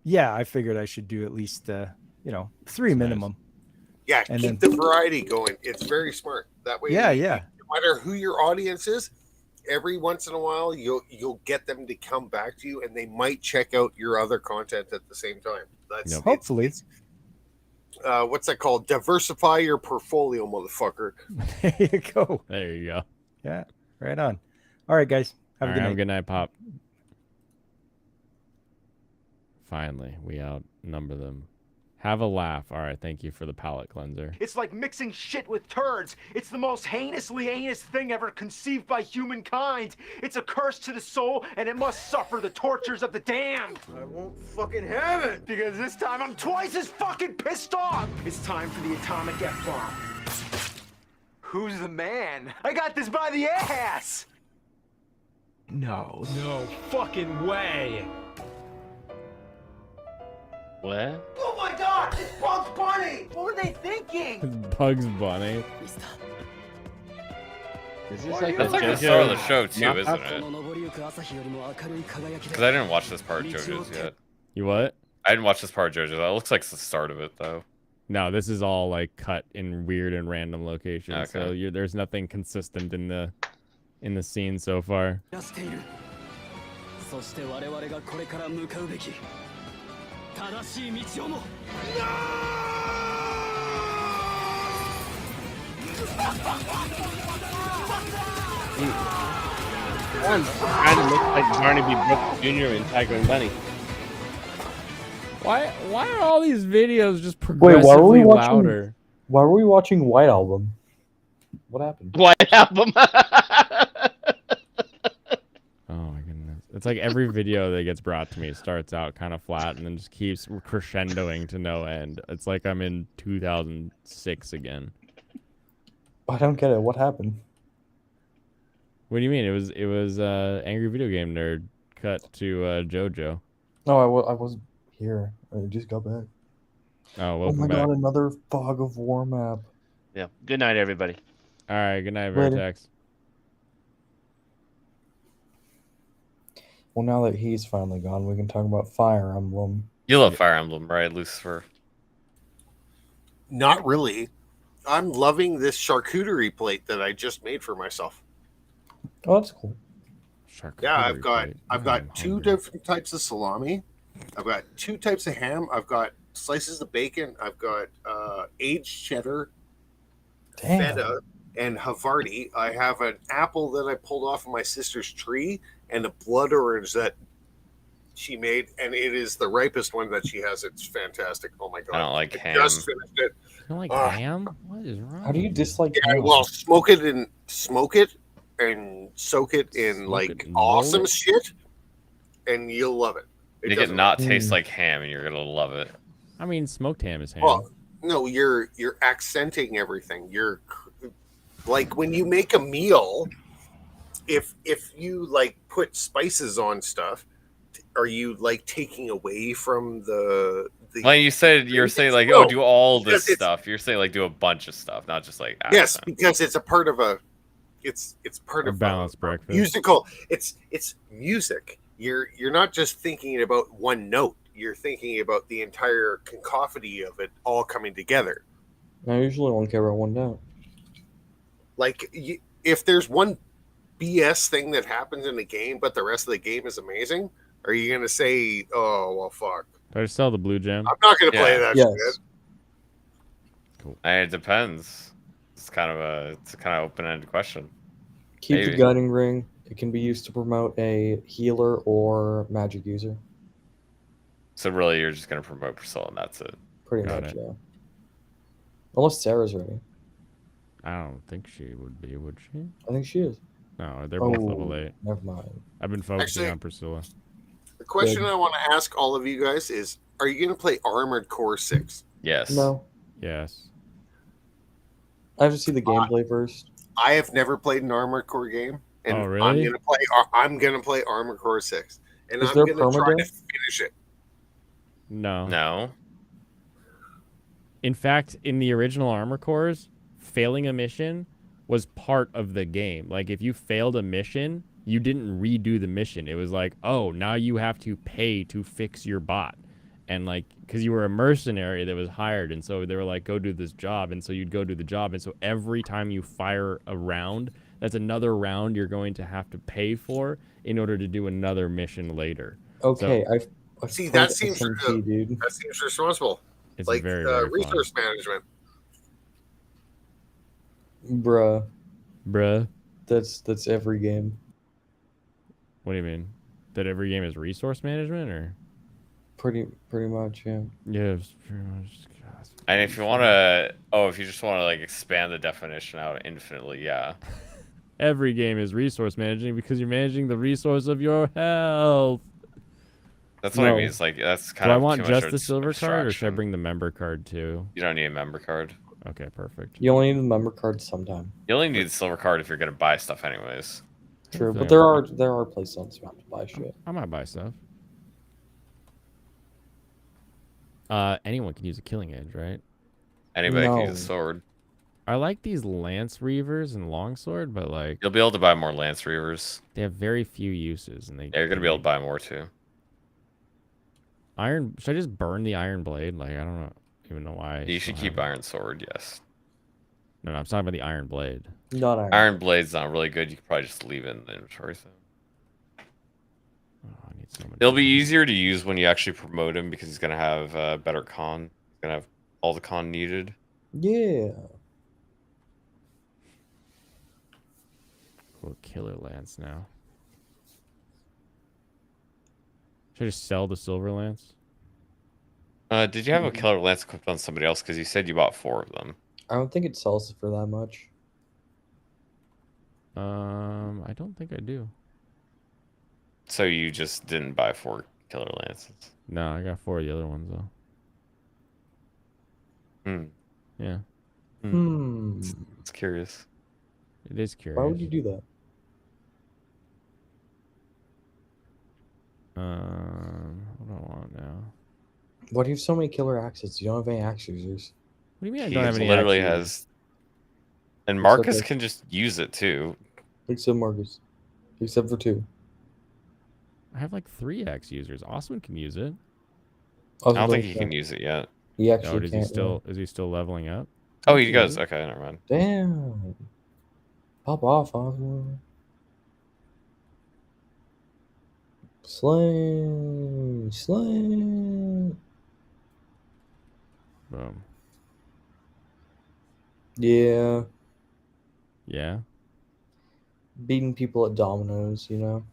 Yeah, I figured I should do at least 3 nice. minimum. Yeah, And keep then- the variety going. It's very smart. That way, Yeah, yeah. no matter who your audience is, every once in a while you'll get them to come back to you, and they might check out your other content at the same time. That's Hopefully. What's that called? Diversify your portfolio, motherfucker. There you go. There you go. Yeah, right on. All right, guys. Have a good night. Have a good night, Pop. Finally, we outnumber them. Have a laugh. All right, thank you for the palate cleanser. It's like mixing shit with turds. It's the most heinously heinous thing ever conceived by humankind. It's a curse to the soul, and it must suffer the tortures of the damned. I won't fucking have it, because this time I'm twice as fucking pissed off. It's time for the atomic F-bomb. Who's the man? I got this by the ass! No fucking way. What? Oh my god, it's Bugs Bunny! What were they thinking? It's Bugs Bunny. Is this like That's like the start of the show too, isn't it? Because I didn't watch this part of JoJo's yet. You what? I didn't watch this part of JoJo's. That looks like the start of it, though. No, this is all like cut in weird and random locations. Okay. So there's nothing consistent in the scene so far. I'm trying to look like Barnaby Brooks Jr. and Tiger and Bunny. Why are all these videos just progressively louder? Why were we watching White Album? What happened? White Album. Oh my goodness. It's like every video that gets brought to me starts out kind of flat and then just keeps crescendoing to no end. It's like I'm in 2006 again. I don't get it. What happened? What do you mean? It was Angry Video Game Nerd cut to JoJo. No, I wasn't here. I just got back. Oh, Oh my back. god, another Fog of War map. Yeah. Good night, everybody. All right, good night, Later. Vertex. Well, now that he's finally gone, we can talk about Fire Emblem. You love Fire Emblem, right, Lucifer? Not really. I'm loving this charcuterie plate that I just made for myself. Oh, that's cool. Yeah, I've got two different types of salami. I've got two types of ham. I've got slices of bacon. I've got aged cheddar, feta, and Havarti. I have an apple that I pulled off of my sister's tree and a blood orange that she made, and it is the ripest one that she has. It's fantastic. Oh my god! I don't like ham. Just finished it. You don't like ham? What is wrong? How do you dislike Yeah, ham? well, smoke it and soak it in Smoke like it and roll awesome it? shit, and you'll love it. It Make it doesn't- not taste like ham, and you're gonna love it. I mean, smoked ham is ham. Well, no, you're accenting everything. You're like when you make a meal, if you like put spices on stuff, are you like taking away from the Like you said, you're saying like, No, oh, do all this because it's- stuff. You're saying like do a bunch of stuff, not just like yes, accent. because it's a part of a it's part A of balanced breakfast. musical. It's music. You're not just thinking about one note. You're thinking about the entire cacophony of it all coming together. I usually only care about one note. Like if there's one BS thing that happens in the game, but the rest of the game is amazing, are you gonna say, "Oh well, fuck"? Did I sell the blue gem? I'm not gonna play that shit. It depends. It's kind of open-ended question. Keep Maybe. the guiding ring. It can be used to promote a healer or magic user. So really, you're just gonna promote Priscilla, and that's it. Pretty Got much, it. yeah. Unless Sarah's ready. I don't think she would be, would she? I think she is. No, they're both level Oh, 8. Never mind. I've been focusing Actually- on Priscilla. The question Good. I want to ask all of you guys is: are you gonna play Armored Core 6? Yes. No. Yes. I have to see the gameplay first. I have never played an Armored Core game, and Oh, I'm really? gonna play Armored Core 6, and Is I'm there gonna try to permadeath? finish it. No. No. In fact, in the original Armor Cores, failing a mission was part of the game. Like, if you failed a mission, you didn't redo the mission. It was like, oh, now you have to pay to fix your bot. And, like, because you were a mercenary that was hired, and so they were like, go do this job. And so you'd go do the job. And so every time you fire a round That's another round you're going to have to pay for in order to do another mission later. Okay, So, I've See, played that seems SMT, dude. that seems responsible. it's Like very, very resource management. Bruh, Bruh. that's every game. What do you mean? That every game is resource management, or? Pretty much, yeah. Yeah, it's pretty much. And if you want to, if you just want to like expand the definition out infinitely, yeah. Every game is resource managing because you're managing the resource of your health. That's what I mean. It's like that's kind Do of I want too much just of the silver card, or should I abstraction. bring the member card too? You don't need a member card. Okay, perfect. You only need a member card sometime. You only need the silver card if you're gonna buy stuff anyways. True, Fair. but there are place zones you have to buy shit. I might buy stuff. Anyone can use a killing edge, right? Anybody can No. use a sword. I like these lance reavers and longsword, but like You'll be able to buy more lance reavers. they have very few uses, and they. Yeah, you're gonna be able to buy more too. Iron. Should I just burn the iron blade? Like I don't even know why. You should keep iron sword. Yes. No, I'm talking about the iron blade. Not iron. Iron blade's not really good. You could probably just leave it in the inventory thing. Oh, I need so much. It'll be easier to use when you actually promote him because he's gonna have better con. He's gonna have all the con needed. Yeah. Cool killer lance now. Should I just sell the silver lance? Did you have a killer lance equipped on somebody else? Because you said you bought 4 of them. I don't think it sells for that much. I don't think I do. So you just didn't buy 4 killer lances. No, I got 4 of the other ones though. Hmm. Yeah, It's curious. it is curious. Why would you do that? What do I want now? Why do you have so many killer axes? You don't have any axe users. What do you mean I He don't have any? literally axe has, and Except Marcus that- can just use it too. Except Marcus. Except for 2. I have like 3 axe users. Oswin can use it. I don't think he can use it yet. He Oh, actually is can't. he still? Is he still leveling up? Oh, he does. Okay, never mind. Damn. Pop off, Oswald. Slang. Slang. Boom. Yeah. Yeah. Beating people at dominoes, you know?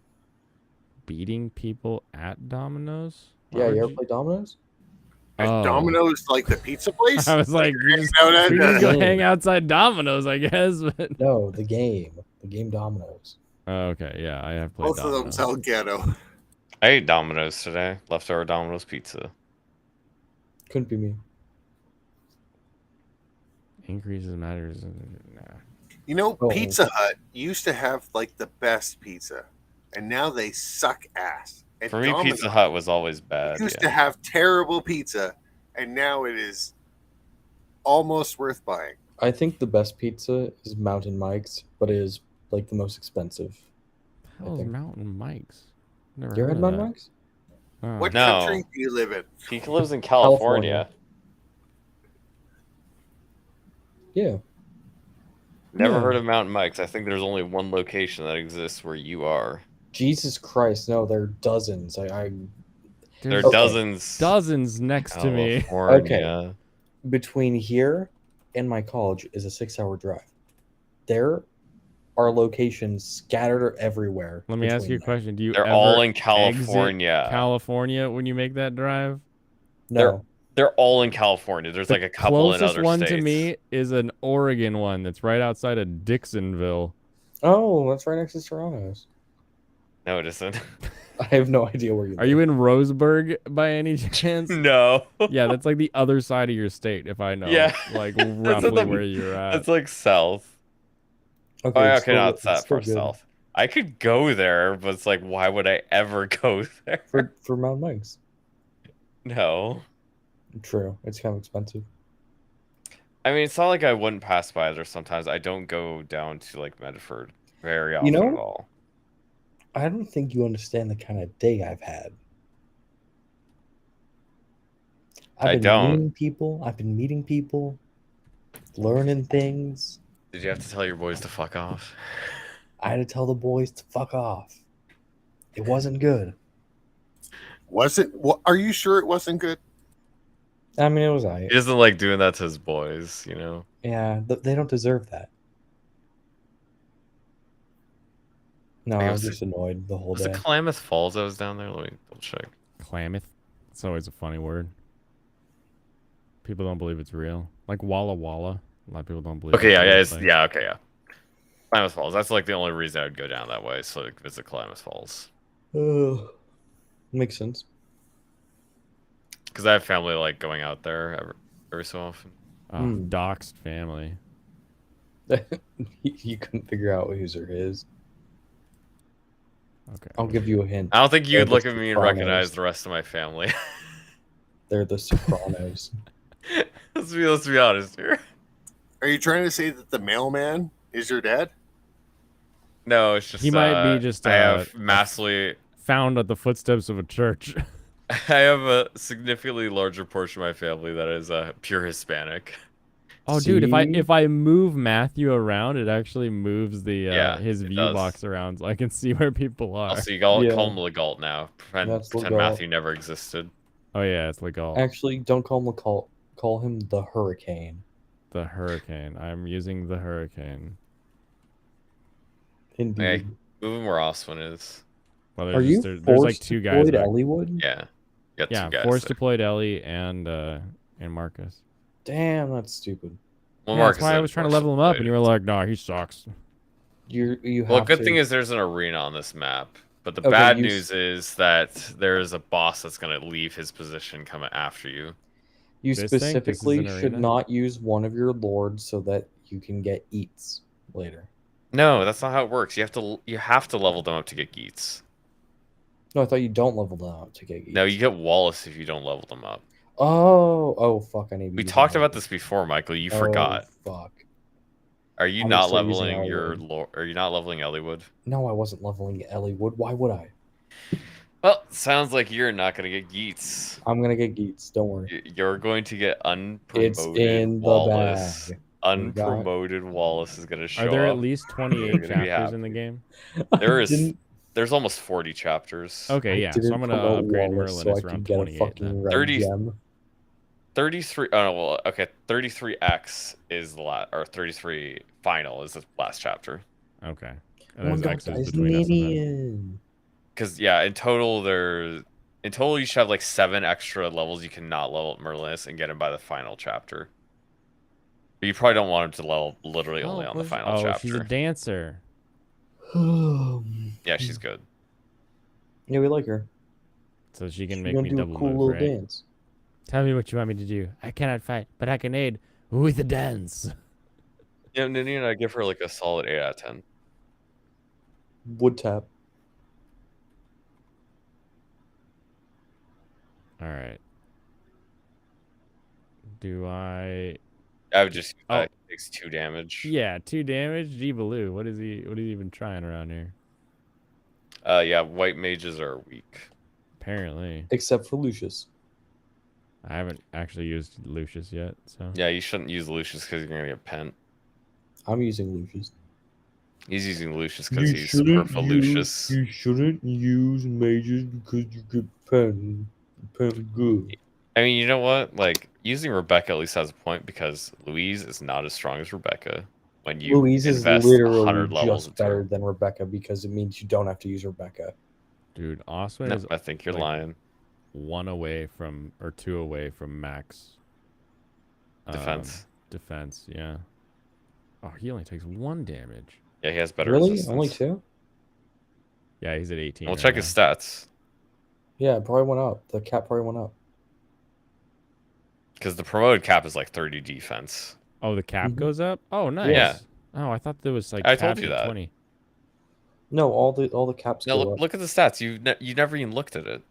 Beating people at Domino's? Why Yeah, would you ever play dominoes? At Oh. Domino's, like the pizza place. I was like, You're you hanging out at we can go Yeah. hang outside Domino's, I guess. But... No, the game. The game dominoes. Oh, okay, yeah, I have played both of them Domino's. sell ghetto. I ate Domino's today. Leftover Domino's pizza. Couldn't be me. Increases matters. Nah. You know, Oh. Pizza Hut used to have like the best pizza, and now they suck ass. And For me, Domino's Pizza Hut was always bad. used Yeah. to have terrible pizza, and now it is almost worth buying. I think the best pizza is Mountain Mike's, but it is like the most expensive. What the hell is Mountain Mike's? Never You ever heard had of Mountain that. Mike's? Oh. What No. country do you live in? He lives in California. Yeah. Never Yeah. heard of Mountain Mike's. I think there's only one location that exists where you are. Jesus Christ, no, there are dozens. There are There's dozens. dozens next to me. California. Between here and my college is a 6-hour drive. There are locations scattered everywhere. Let me ask between you a there. question. Do you They're ever all in exit California. California when you make that drive? No. They're all in California. There's like a couple in Closest other one states. to me is an Oregon one that's right outside of Dixonville. Oh, that's right next to Toronto's. No, it isn't. I have no idea where you Are you in Roseburg by any chance? No. Yeah, that's like the other side of your state, if I know. Yeah. Like That's roughly at the- where you're at. It's like south. Okay, Oh, yeah, it's okay, still- not it's that still far good. south. I could go there, but it's like, why would I ever go there? For Mountain Mike's. No. True. It's kind of expensive. I mean, it's not like I wouldn't pass by there sometimes. I don't go down to like Medford very often You know? at all. I don't think you understand the kind of day I've had. I I've been don't. meeting people. I've been meeting people, learning things. Did you have to tell your boys to fuck off? I had to tell the boys to fuck off. It wasn't good. Was it? Are you sure it wasn't good? I mean, it was alright. He doesn't like doing that to his boys, you know? Yeah, they don't deserve that. No, I I was was just annoyed the whole Was day. it Klamath Falls that was down there? Let me double check. Klamath. It's always a funny word. People don't believe it's real. Like Walla Walla. A lot of people don't believe. Okay, it's a yeah, real it's, thing. yeah, okay, yeah. Klamath Falls. That's like the only reason I would go down that way, so like visit Klamath Falls. Makes sense. Because I have family like going out there every so often. Doxed family. You couldn't figure out whose or his. Okay. I'll give you a hint. I don't think They're you'd the look at me and Sopranos. recognize the rest of my family. They're the Sopranos. let's be honest here. Are you trying to say that the mailman is your dad? No, it's just He might be just I have massively found at the footsteps of a church. I have a significantly larger portion of my family that is pure Hispanic. Oh, dude! If I move Matthew around, it actually moves the his it view does. box around, so I can see where people are. Also, you call him Legault now. That's Pretend Legault. Matthew never existed. Oh yeah, it's Legault. Actually, don't call him Legault. Call him the Hurricane. The Hurricane. I'm using the Hurricane. Indeed. Okay, moving where Oswin is. Well, Are you there's like forced two guys. deployed back- Elliewood? Yeah. Got Yeah, two guys force there. deployed Ellie and Marcus. Damn, that's stupid. Well, Yeah, Marcus that's why I is was trying to force level him up, deployed. and you were like, "No, he sucks." You Well, have good to. thing is there's an arena on this map. But the Okay, bad you news is that there is a boss that's going to leave his position coming after you. You This thing? This is specifically an should arena? not use one of your lords so that you can get eats later. No, that's not how it works. You have to level them up to get Geats. No, I thought you don't level them up to get eats. No, you get Wallace if you don't level them up. Oh, fuck! I need. To We use talked my- about this before, Michael. You Oh, forgot. Fuck. Are you I'm not still using leveling your Elliewood. lore? Are you not leveling Elliewood? No, I wasn't leveling Elliewood. Why would I? Well, sounds like you're not gonna get Geats. I'm gonna get Geats. Don't worry. You're going to get unpromoted It's in the Wallace. bag. Unpromoted Wallace is gonna show Are there up. at least You're 28 gonna be chapters in the happy. game? There is. Didn't- There's almost 40 chapters. Okay, yeah. So Didn't I'm gonna promote upgrade Wallace Merlin. so I It's could around get a 28. fucking then. red 30 gem. 33. Oh, well, okay. 33X is the last, or 33 final is the last chapter. Okay. Oh And my there's God, X's guys, between us and them. minion. Because yeah, in total you should have like 7 extra levels you cannot level up Merlinus and get him by the final chapter. But you probably don't want him to level literally only on the final chapter. She's a dancer. Yeah, she's good. Yeah, we like her. So she can She's make gonna me do a double cool move, little right? dance. Tell me what you want me to do. I cannot fight, but I can aid with a dance. Yeah, Nini and I give her like a solid 8 out of 10. Wood tap. All right. Do I? I would just Oh. it takes 2 damage. Yeah, 2 damage. Jeebaloo. What is he? What is he even trying around here? Yeah, white mages are weak. Apparently, Except for Lucius. I haven't actually used Lucius yet. So Yeah, you shouldn't use Lucius because you're gonna get pent. I'm using Lucius. He's using Lucius because he's Superfalucious. You shouldn't use mages because you get pen good. I mean, you know what? Like, using Rebecca at least has a point because Louise is not as strong as Rebecca when you Louise is invest literally 100 levels just into her. better than Rebecca because it means you don't have to use Rebecca. dude, Oswin No, is I think you're like, lying. 1 away from or 2 away from max Defense. Defense, yeah. Oh, he only takes 1 damage. Yeah, he has better Really? resistance. Only 2? Yeah, he's at 18. We'll right check now. his stats Yeah, it probably went up. The cap probably went up. because the promoted cap is like 30 defense. Oh, the cap Mhm. goes up. Oh, nice. Yeah. Oh, I thought there was like. I told capped you at that. 20. No, all the caps No, go up. look at the stats. You never even looked at it.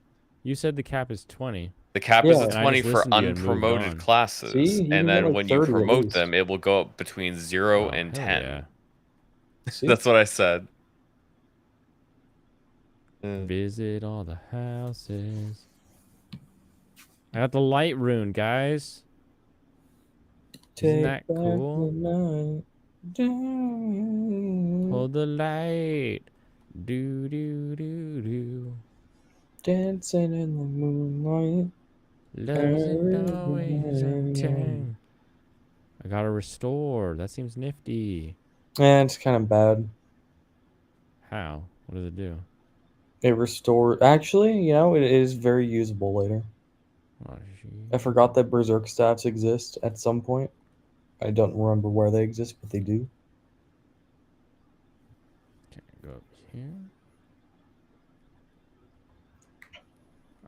You said the cap is 20. The cap is Yeah. a And I 20 just for listened to you and moved unpromoted on. classes, See? You can and get, then like, when you 30 at promote least. them, it will go up between 0 Oh, and hell 10. yeah. See? That's what I said. Visit all the houses. I got the light rune, guys. Isn't that Take back cool? the night. Hold the light. Do do do do. Dancing in the moonlight. Doesn't always time. I gotta restore. That seems nifty. Yeah, it's kind of bad. How? What does it do? It restores. Actually, you know, it is very usable later. Oh, I forgot that Berserk stats exist at some point. I don't remember where they exist, but they do. Go up here.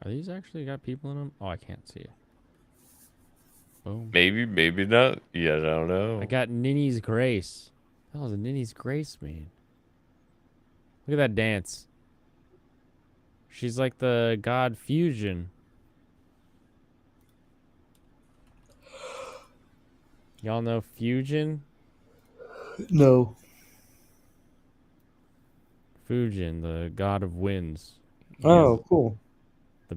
Are these actually got people in them? Oh, I can't see it. Boom. Maybe, maybe not. Yeah, I don't know. I got Ninny's Grace. That was a Ninny's Grace, man. Look at that dance. She's like the god Fusion. Y'all know Fusion? No. Fusion, the god of winds. He Oh, has cool. the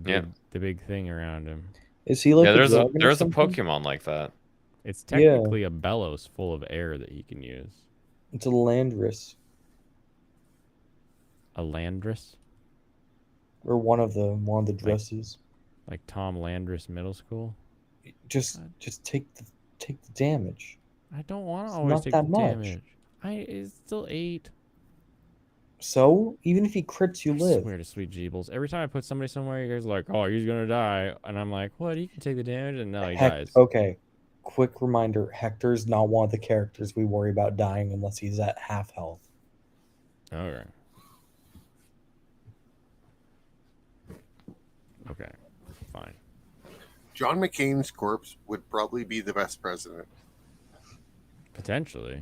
big thing around him. Is he like Yeah, a there's a dragon or something? Pokemon like that. It's technically a bellows full of air that he can use. It's a Landris. A Landris? Or one of the dresses. Like Tom Landris Middle School? Just take the damage. I don't want to It's always not take that the much. damage. It's still 8. So even if he crits, you I live. swear to sweet Jeebles. Every time I put somebody somewhere, you guys are like, oh, he's gonna die. And I'm like, what? He can take the damage? And no, he dies. Okay. Quick reminder: Hector's not one of the characters we worry about dying unless he's at half health. Okay. Okay. Fine. John McCain's corpse would probably be the best president. Potentially.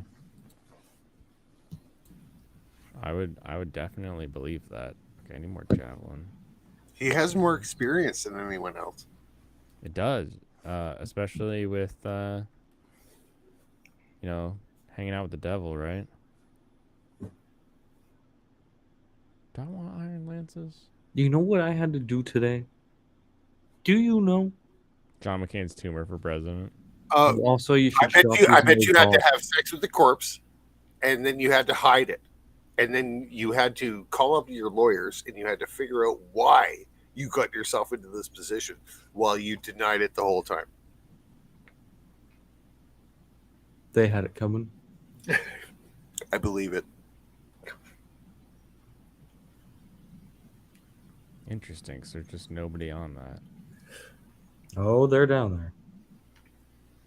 I would definitely believe that. Okay, I need more javelin. He has more experience than anyone else. It does. Especially with you know, hanging out with the devil, right? Do I want iron lances? Do you know what I had to do today? Do you know? John McCain's tumor for president. Also, you should. I bet you had to have sex with the corpse, and then you had to hide it, and then you had to call up your lawyers, and you had to figure out why you got yourself into this position while you denied it the whole time. They had it coming. I believe it. Interesting. So there's just nobody on that. Oh, they're down there.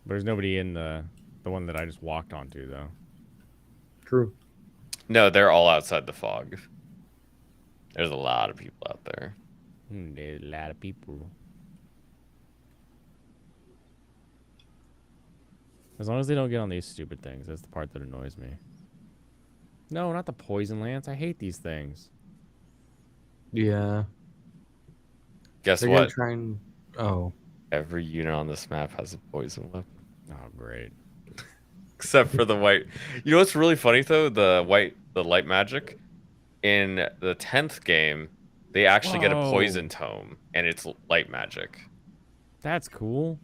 There's nobody in the one that I just walked onto, though. True. No, they're all outside the fog. There's a lot of people out there. There's a lot of people. As long as they don't get on these stupid things, that's the part that annoys me. No, not the poison lance. I hate these things. Yeah. Guess They're what? gonna try and. Oh. Every unit on this map has a poison weapon. Oh, great. Except for the white. You know what's really funny though? The light magic. In the 10th game, they actually get a poison tome, and it's light magic. That's cool.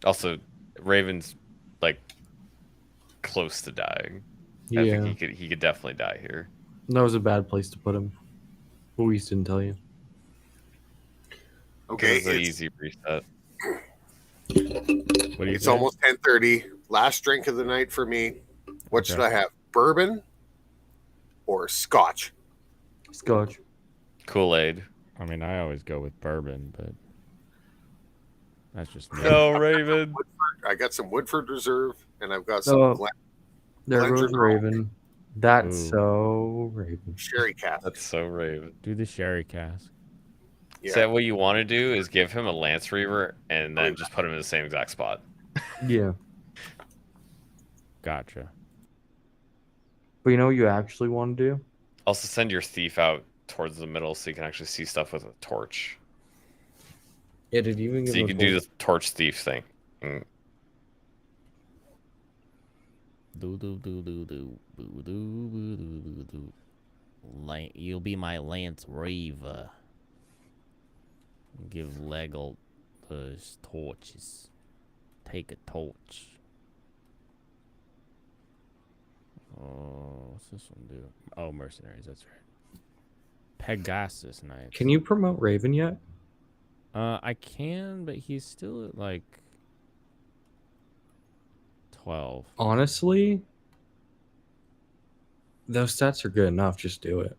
Also, Raven's like close to dying. I Yeah. think he could definitely die here. That was a bad place to put him. Luis didn't tell you. Okay, It's an easy reset. What do you It's think? almost 10:30. Last drink of the night for me. What should I have? Bourbon or scotch? Scotch. Kool-Aid. I mean, I always go with bourbon, but that's just me. No, Raven. I got some Woodford Reserve, and I've got some Oh, there goes Glendronach Raven. That's Ooh. so Raven. sherry cask. That's so Raven. Do the sherry cask. Yeah. So what you want to do is give him a Lance Reaver and then just put him in the same exact spot. Yeah. Gotcha. But you know what you actually want to do? Also send your thief out towards the middle so you can actually see stuff with a torch. Yeah, did you even give So you him can a do torch? the torch thief thing. Mm. You'll be my Lance Reaver. Give Leggle the torches. Take a torch. Oh, what's this one do? Oh, mercenaries. That's right. Pegasus Knights. Can you promote Raven yet? I can, but he's still at like 12. Honestly, those stats are good enough. Just do it.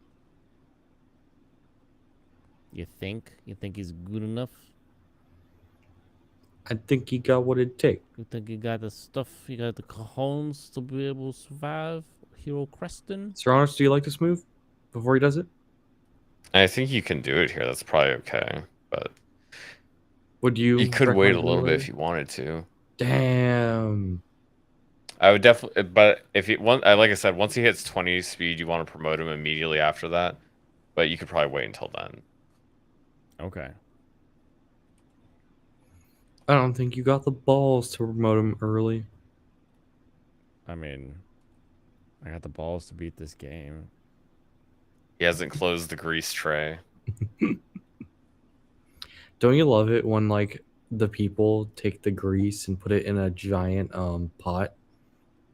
You think? You think he's good enough? I think he got what it takes. You think he got the stuff? He got the cajones to be able to survive Hero Creston? Serranos, do you like this move before he does it? I think you can do it here. That's probably okay. But would you? You could wait a recommend little bit doing it? if you wanted to. Damn. I would definitely, but if he like I said, once he hits 20 speed, you want to promote him immediately after that. But you could probably wait until then. Okay. I don't think you got the balls to promote him early. I mean, I got the balls to beat this game. He hasn't closed the grease tray. Don't you love it when like the people take the grease and put it in a giant pot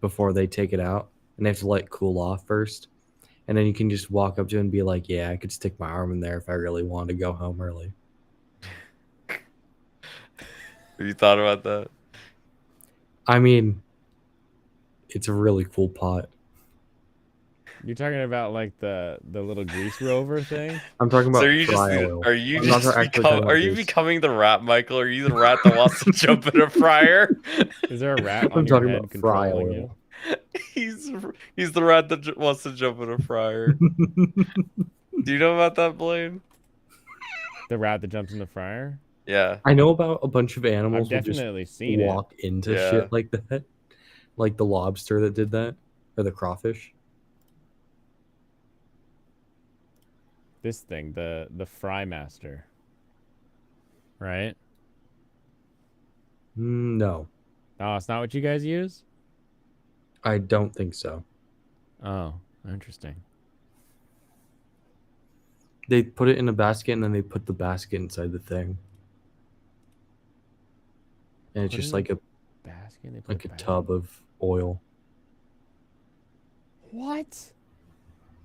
before they take it out, and they have to let it cool off first, and then you can just walk up to it and be like, "Yeah, I could stick my arm in there if I really wanted to go home early." Have you thought about that? I mean, it's a really cool pot. You're talking about like the little grease rover thing? I'm talking about So are you fry just oil. are you I'm not just actually talking about are you grease. becoming the rat, Michael? Are you the rat that wants to jump in a fryer? Is there a rat on I'm your talking head about fry controlling oil. you? He's the rat that wants to jump in a fryer. Do you know about that, Blaine? The rat that jumps in the fryer? Yeah. I know about a bunch of animals I've who just definitely seen it. walk into Yeah. shit like that, like the lobster that did that, or the crawfish. This thing, the Fry Master. Right? No, Oh, it's not what you guys use? I don't think so. Oh, interesting. They put it in a basket and then they put the basket inside the thing, and it's Put it just in like a Basket. They put like a back- tub of oil. What?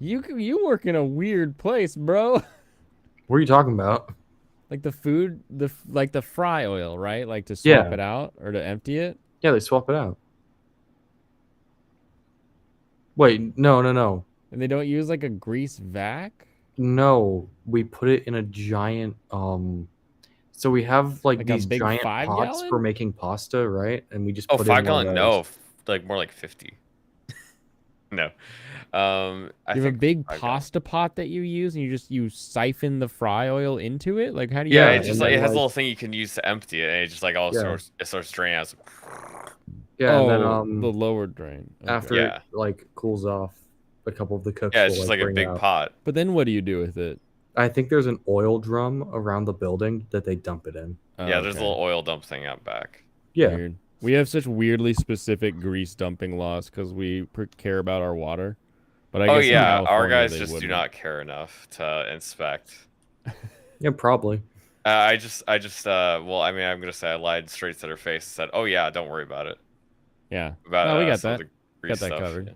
You work in a weird place, bro. What are you talking about? Like the food, like the fry oil, right? Like to swap Yeah. it out or to empty it. Yeah, they swap it out. Wait, no. And they don't use like a grease vac. No, we put it in a giant so we have like Like a these big giant 5 pots gallon? for making pasta, right? And we just Oh, put 5 in one of gallon? No, those. like more like 50. No. I You have a think big 5 gallon. pasta pot that you use, and you siphon the fry oil into it. Like how do you? Yeah, Yeah, it just and like it then, has a like- little thing you can use to empty it, and it just like all Yeah. starts draining out. Yeah, oh, and then the lower drain. Okay. after Yeah. it like cools off, a couple of the cooks Yeah, it's will just like a bring big out. pot. But then what do you do with it? I think there's an oil drum around the building that they dump it in. Oh, Yeah, there's a okay. little oil dump thing out back. Yeah. Weird. We have such weirdly specific grease dumping laws because we care about our water. But I Oh guess in yeah, our California, guys they just do wouldn't. not care enough to inspect. Yeah, probably. I just well, I mean, I'm gonna say I lied straight to their face and said, "Oh yeah, don't worry about it." Yeah. About No, we got some of that. the grease Got that stuff, covered.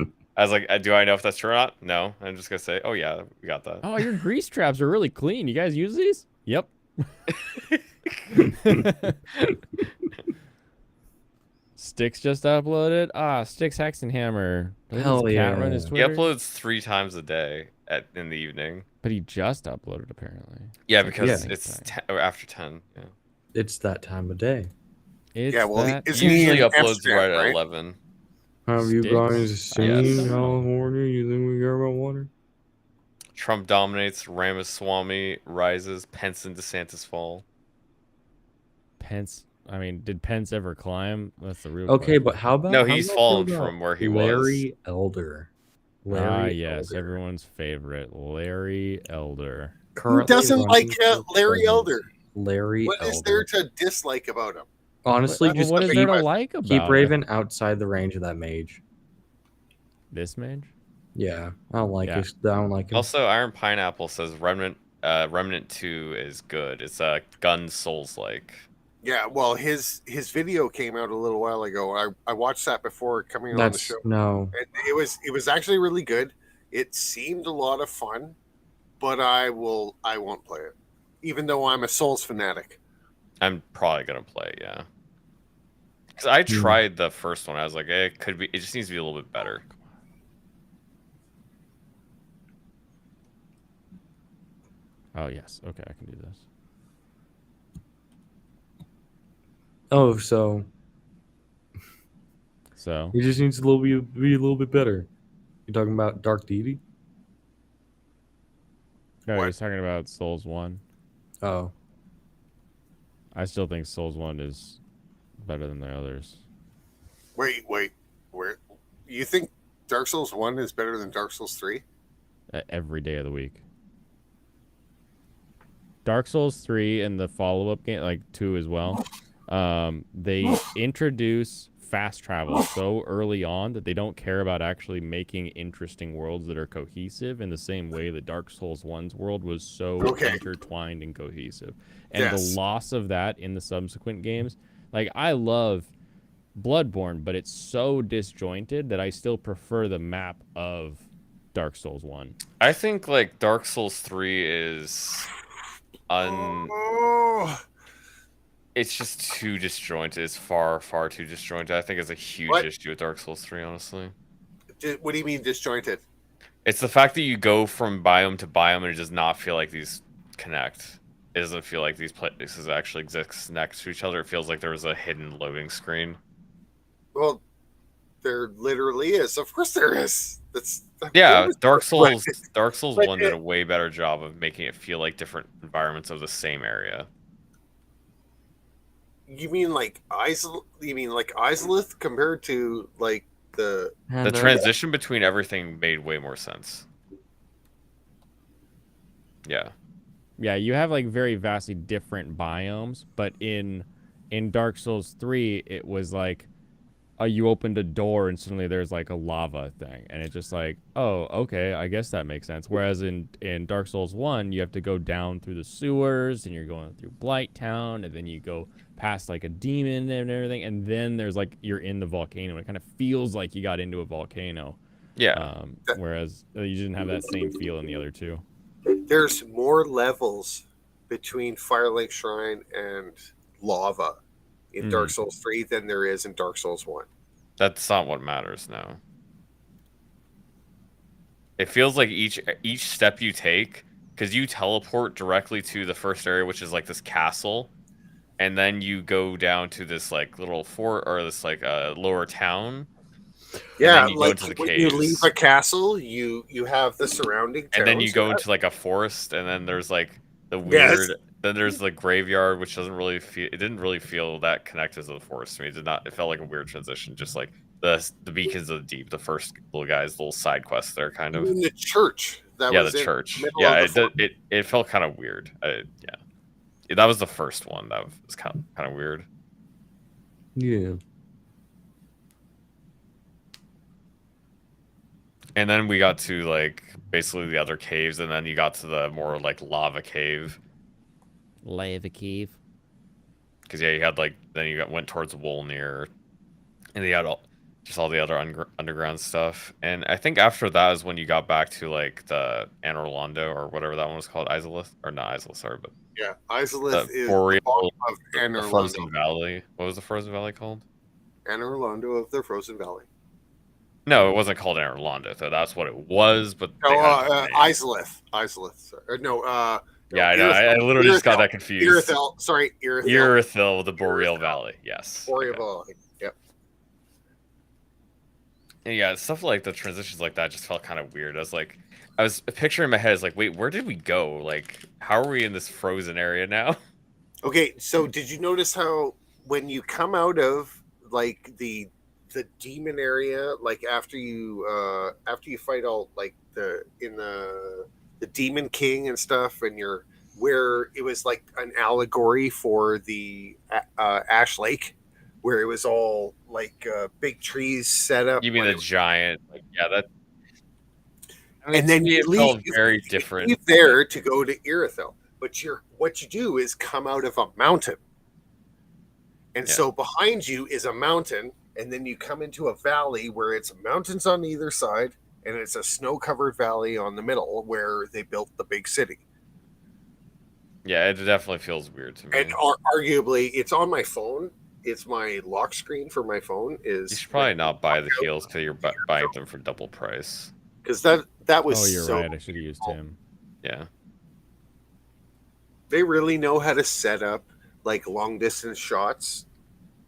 yeah. I was like, do I know if that's true or not? No. I'm just gonna say, oh yeah, we got that. Oh, your grease traps are really clean. You guys use these? Yep. Sticks just uploaded. Sticks Hexenhammer. Doesn't Hell his cat run his yeah. He Twitter? uploads 3 times a day in the evening. But he just uploaded apparently. Yeah, It's like because the it's same time. or after 10. Yeah. It's that time of day. It's Yeah, well, that is He he usually in uploads Amsterdam, right at right? 11. Have you Sticks? guys Yeah. seen California? You think we care about water? Trump dominates. Ramaswamy rises. Pence and DeSantis fall. Pence. I mean, did Pence ever climb? That's the real Okay, question. but how about No, how he's about fallen about from where he Larry Elder. Larry yes, Elder. everyone's favorite, Larry Elder. Who Currently doesn't running like for Larry president. Elder? Larry What Elder. is there to dislike about him? Honestly, Well, just what is there to like keep about Raven outside the range of that mage. this mage? Yeah, I don't like Yeah. it. I don't like him. Also, Iron Pineapple says Remnant 2 is good. It's a gun Souls like. Yeah, well, his video came out a little while ago. I watched that before coming on the That's show. no. And it was actually really good. It seemed a lot of fun, but I won't play it, even though I'm a Souls fanatic. I'm probably gonna play it, yeah. Because I tried the first one. I was like, it could be. It just needs to be a little bit better. Oh yes. Okay, I can do this. Oh, so So it just needs to be a little bit better. You talking about Dark Deity? no, he's talking about Souls 1. Oh, I still think Souls 1 is better than the others. Wait, where? You think Dark Souls 1 is better than Dark Souls 3? Every day of the week. Dark Souls 3 and the follow-up game, like 2 as well, they introduce fast travel so early on that they don't care about actually making interesting worlds that are cohesive in the same way that Dark Souls 1's world was so intertwined and cohesive. And the loss of that in the subsequent games, like I love Bloodborne, but it's so disjointed that I still prefer the map of Dark Souls 1. I think like Dark Souls 3 is it's just too disjointed. It's far too disjointed. I think it's a huge issue with Dark Souls 3, honestly. What do you mean disjointed? It's the fact that you go from biome to biome and it does not feel like these connect. It doesn't feel like these places actually exist next to each other. It feels like there was a hidden loading screen. Well, there literally is. Of course there is. Yeah, Dark Souls 1 did a way better job of making it feel like different environments of the same area. You mean like Izalith compared to like the transition between everything made way more sense. Yeah. Yeah, you have like very vastly different biomes, but in Dark Souls 3, it was like you opened a door and suddenly there's like a lava thing, and it's just like, oh, okay, I guess that makes sense. Whereas in Dark Souls 1, you have to go down through the sewers, and you're going through Blight Town, and then you go past like a demon and everything, and then there's like you're in the volcano. It kind of feels like you got into a volcano. Yeah. Whereas you didn't have that same feel in the other two. There's more levels between Firelink Shrine and lava in Dark Souls 3 than there is in Dark Souls 1. That's not what matters now. It feels like each step you take, because you teleport directly to the first area, which is like this castle, and then you go down to this like little fort or this like lower town. Yeah, you like go to the when caves. you leave a castle, you have the surrounding towns. And then you go into like a forest, and then there's like the weird. Then there's the graveyard, which doesn't really feel. It didn't really feel that connected to the forest to me. It did not. It felt like a weird transition, just like the Beacons of the Deep, the first little guys, little side quests there, kind of. In the church. The church. Yeah, it felt kind of weird. That was the first one. That was kind of weird. Yeah. And then we got to like basically the other caves, and then you got to the more like lava cave. Lava cave. Because you had like then you went towards Wolnir, and you had all the other underground stuff. And I think after that is when you got back to like the Anor Londo or whatever that one was called, Izalith or not Izalith, sorry, but yeah, Izalith is Boreal, the bottom of Anor the Frozen Londo. Valley. What was the Frozen Valley called? Anor Londo of the Frozen Valley. No, it wasn't called Anor Londo, though. That's what it was, but no, Izalith. Sorry. No, yeah, I know. I literally just got that confused. Irithyll. Sorry, Irithyll. Irithyll, the Boreal Valley. Yes. Boreal Valley. Yep. And yeah, stuff like the transitions like that just felt kind of weird. I was picturing in my head, it's like, wait, where did we go? Like, how are we in this frozen area now? Okay, so did you notice how when you come out of like the demon area, like after you fight all like the Demon King and stuff, and you're where it was like an allegory for the Ash Lake, where it was all like big trees set up. You mean the giant? Like, yeah, that. I mean, and then you leave very different. You leave there to go to Irithyll, but what you do is come out of a mountain, And Yeah. so behind you is a mountain, and then you come into a valley where it's mountains on either side, and it's a snow-covered valley on the middle where they built the big city. Yeah, it definitely feels weird to me. And arguably, it's on my phone. It's my lock screen for my phone. You should probably not buy the heels because you're buying them for double price. Because that was Oh, you're so right. I should have used him. Yeah. They really know how to set up like long distance shots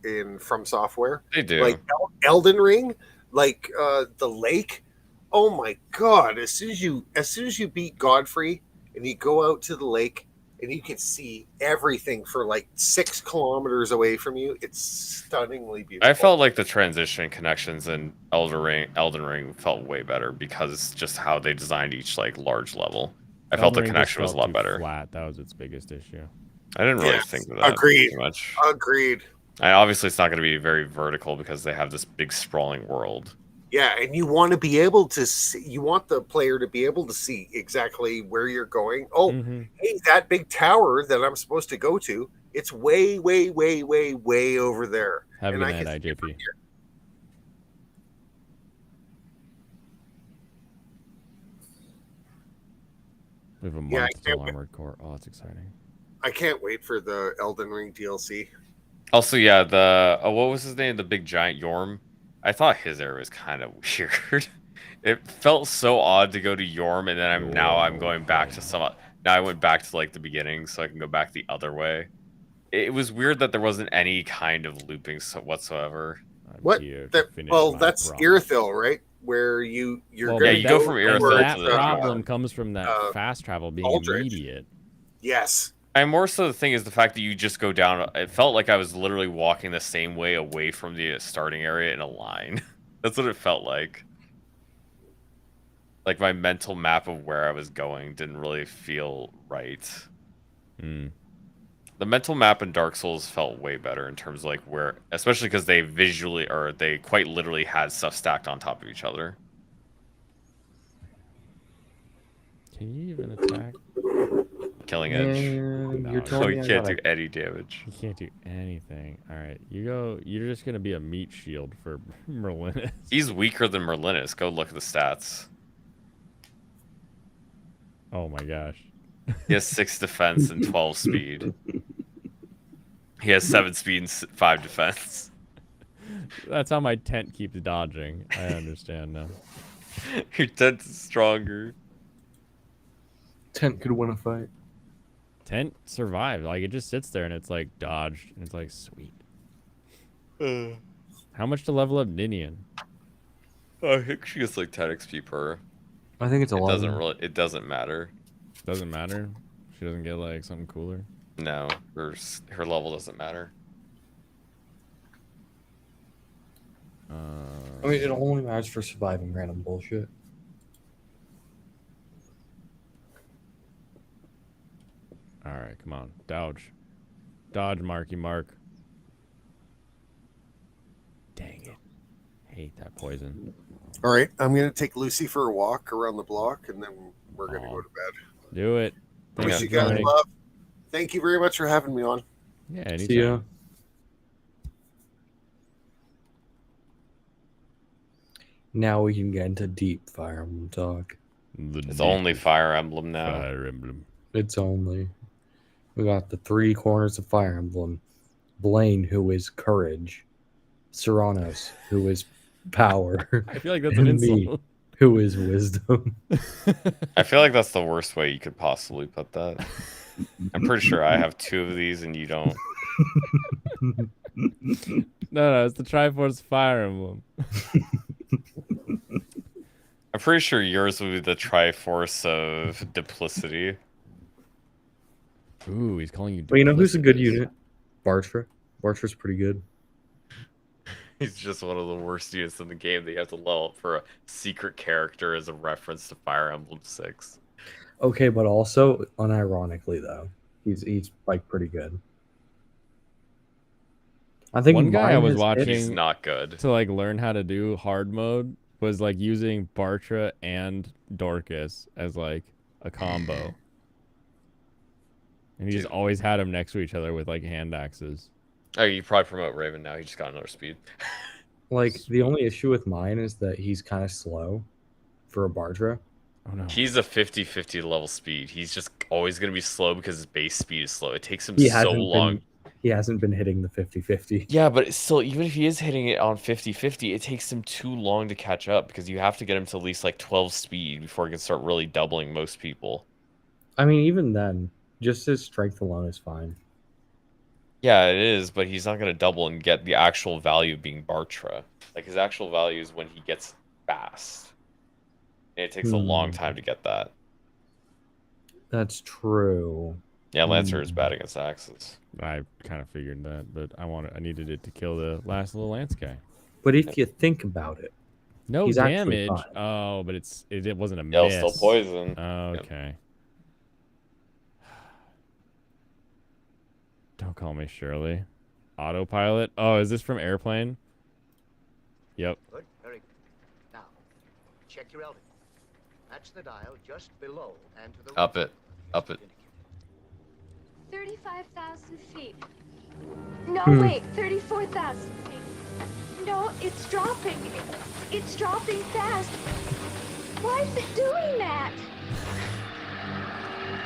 in From Software. They do. Like Elden Ring, like the lake. Oh my god! As soon as you beat Godfrey and you go out to the lake and you can see everything for like 6 kilometers away from you, it's stunningly beautiful. I felt like the transition connections in Elden Ring felt way better because just how they designed each like large level. I felt the Elden Ring just connection was a felt lot too better. Flat. That was its biggest issue. I didn't really Yes, think of that agreed. too much. Agreed. And obviously, it's not going to be very vertical because they have this big sprawling world. Yeah, and you want to be able to see, you want the player to be able to see exactly where you're going. Oh, hey, that big tower that I'm supposed to go to, it's way, way, way, way, way over there. Have a And good I night, can see it from IJP. here. We have a Yeah, I monster can't wait. armored core. Oh, that's exciting. I can't wait for the Elden Ring DLC. Also, yeah, the what was his name? The big giant Yorm. I thought his area was kind of weird. It felt so odd to go to Yorm, and then I'm going back to some. Now I went back to like the beginning, so I can go back the other way. It was weird that there wasn't any kind of looping whatsoever. What? Well, that's Irithyll, right? Where you're Well, going but to you that- go from Irithyll That to the problem comes from that fast travel being Aldrich. immediate. Yes. And more so, the thing is the fact that you just go down. It felt like I was literally walking the same way away from the starting area in a line. That's what it felt like. Like my mental map of where I was going didn't really feel right. The mental map in Dark Souls felt way better in terms of like where, especially because they they quite literally had stuff stacked on top of each other. Can you even attack? Killing Edge. you're Oh, telling me you I can't gotta- do any damage. You can't do anything. All right, you go. You're just gonna be a meat shield for Merlinus. He's weaker than Merlinus. Go look at the stats. Oh my gosh. He has 6 defense and 12 speed. He has 7 speed and 5 defense. That's how my tent keeps dodging. I understand now. Your tent is stronger. Tent could win a fight. Tent survived. Like it just sits there and it's like dodged and it's like sweet. How much to level up Ninian? I think she gets like 10 XP per. I think it's 11. It doesn't matter. Doesn't matter. She doesn't get like something cooler. No, her level doesn't matter. I mean, it only matters for surviving random bullshit. All right, come on, dodge, dodge, Marky Mark. Dang it, hate that poison. All right, I'm going to take Lucy for a walk around the block, and then we're going to go to bed. Do it. Wish Thanks you for guys joining. love. Thank you very much for having me on. Yeah, anytime. See ya. Now we can get into deep Fire Emblem talk. It's only Fire Emblem now. Fire Emblem. It's only. We got the 3 corners of Fire Emblem. Blaine, who is courage. Serranos, who is power. I feel like that's an and me, insult. who is wisdom. I feel like that's the worst way you could possibly put that. I'm pretty sure I have 2 of these and you don't. No, it's the Triforce Fire Emblem. I'm pretty sure yours would be the Triforce of Duplicity. Ooh, he's calling you. But you know who's a good duplicitous. unit? Bartra. Bartra's pretty good. He's just one of the worst units in the game that you have to level up for a secret character as a reference to Fire Emblem 6. Okay, but also unironically though, he's like pretty good. I think One guy I mine was is- watching He's not good. to like learn how to do hard mode was like using Bartra and Dorcas as like a combo. And he just always had them next to each other with like hand axes. Oh, you probably promote Raven now. He just got another speed. Like the only issue with mine is that he's kind of slow for a Bardra. Oh no. He's a 50-50 level speed. He's just always going to be slow because his base speed is slow. It takes him so long. He hasn't been hitting the 50-50. Yeah, but it's still, even if he is hitting it on 50-50, it takes him too long to catch up because you have to get him to at least like 12 speed before he can start really doubling most people. I mean, even then, just his strength alone is fine. Yeah, it is, but he's not going to double and get the actual value of being Bartra. Like, his actual value is when he gets fast. And it takes a long time to get that. That's true. Yeah, Lancer is bad against axes. I kind of figured that, but I needed it to kill the last little Lance guy. But if you think about it, No he's actually damage. fine. Oh, but it wasn't a Yeah, miss. still poison. Oh, okay. Don't call me Shirley. Autopilot. Oh, is this from Airplane? Yep. Good, very good. Now, check your elders. Match the dial just below and to the Up it. Up it. 35,000 feet. No, Hmm. wait, 34,000 feet. No, it's dropping. It's dropping fast. Why is it doing that?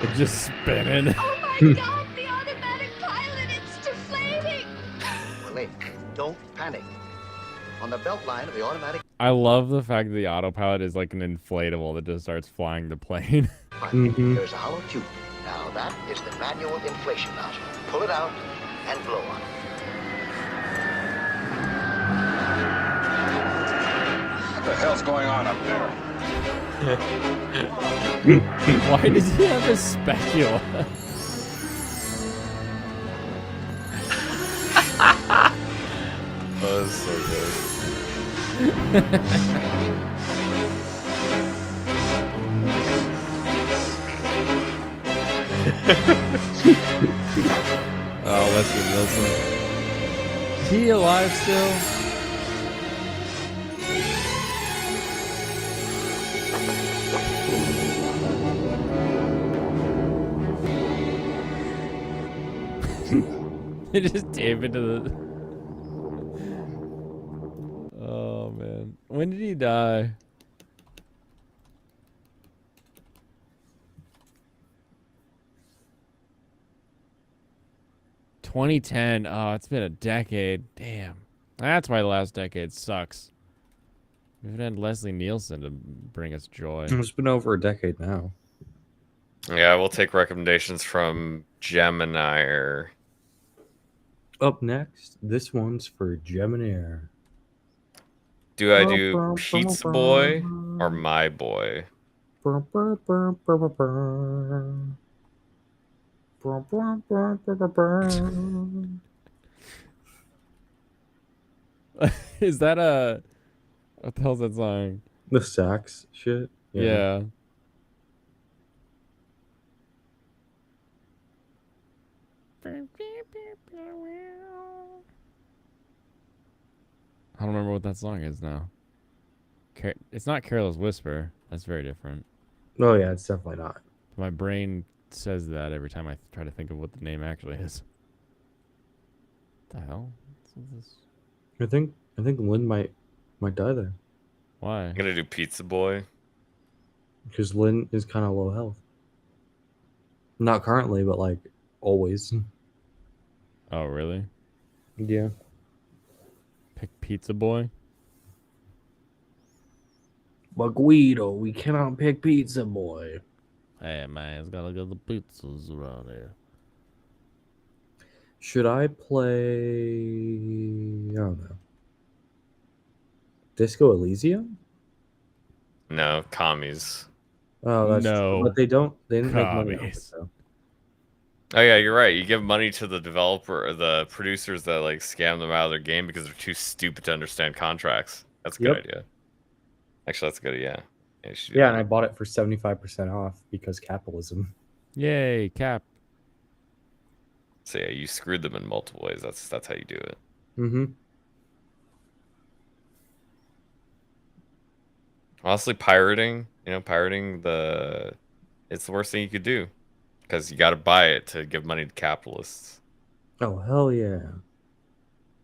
It's just spinning. Oh my god, the automatic pilot, it's deflating! Wait, don't panic. On the belt line of the automatic I love the fact that the autopilot is like an inflatable that just starts flying the plane. pilot, there's a hollow tube. Now that is the manual inflation nozzle. Pull it out and blow on it. What the hell's going on up there? Why does he have a specula? Oh, that's so Oh, Leslie Nielsen. Is he alive still? They just tape into the. Oh man, when did he die? (2010). Oh, it's been a decade. Damn, that's why the last decade sucks. We've had Leslie Nielsen to bring us joy. It's been over a decade now. Yeah, we'll take recommendations from Gemini. Up next, this one's for Gemini. Do I do Pizza Boy or My Boy? Is that a... What the hell's that song? The sax shit? Yeah. I don't remember what that song is now. It's not Careless Whisper. That's very different. Oh, yeah, it's definitely not. My brain says that every time I try to think of what the name actually is. What the hell? What's this? I think Lynn might die there. Why? I'm gonna do Pizza Boy. Because Lynn is kind of low health. Not currently, but like always. Oh, really? Yeah. Pick Pizza Boy? But Guido, we cannot pick Pizza Boy. Hey, man, it's gotta get the pizzas around here. Should I play... I don't know. Disco Elysium? No, commies. Oh, that's No. true. But they didn't make money off it, Commies. though. Oh yeah, you're right. You give money to the developer or the producers that like scam them out of their game because they're too stupid to understand contracts. That's a good Yep. idea. Actually, that's a good. Yeah. You should do Yeah, that. and I bought it for 75% off because capitalism. Yay, Cap. So yeah, you screwed them in multiple ways. That's how you do it. Mm-hmm. Honestly, pirating, it's the worst thing you could do because you got to buy it to give money to capitalists. Oh, hell yeah.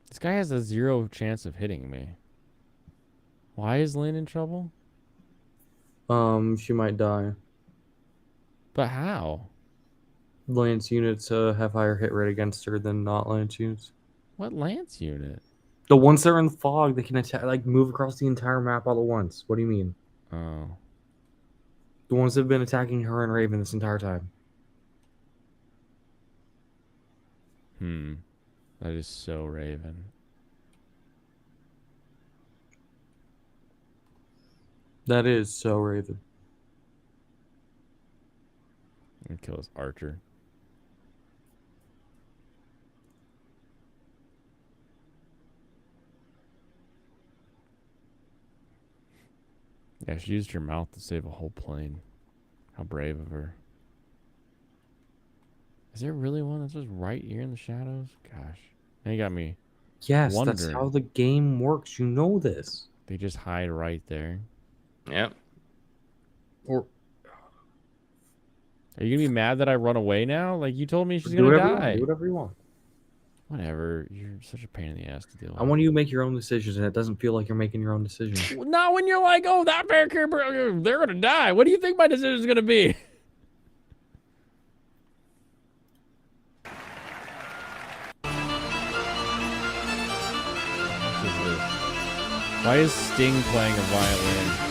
This guy has a 0 chance of hitting me. Why is Lynn in trouble? She might die. But how? Lance units have higher hit rate against her than not Lance units. What Lance unit? The ones that are in the fog, they can attack, like move across the entire map all at once. What do you mean? Oh. The ones that have been attacking her and Raven this entire time. That is so Raven. That is so Raven. And kill his archer. Yeah, she used her mouth to save a whole plane. How brave of her. Is there really one that's just right here in the shadows? Gosh. Now you got me Yes, wondering. that's how the game works. You know this. They just hide right there. Yep. Or are you gonna be mad that I run away now? Like you told me she's do gonna whatever you die. want. Do whatever you want. Whatever. You're such a pain in the ass to deal with. I want you to make your own decisions, and it doesn't feel like you're making your own decision. Not when you're like, oh, that bear creeper, they're gonna die. What do you think my decision is gonna be? Why is Sting playing a violin?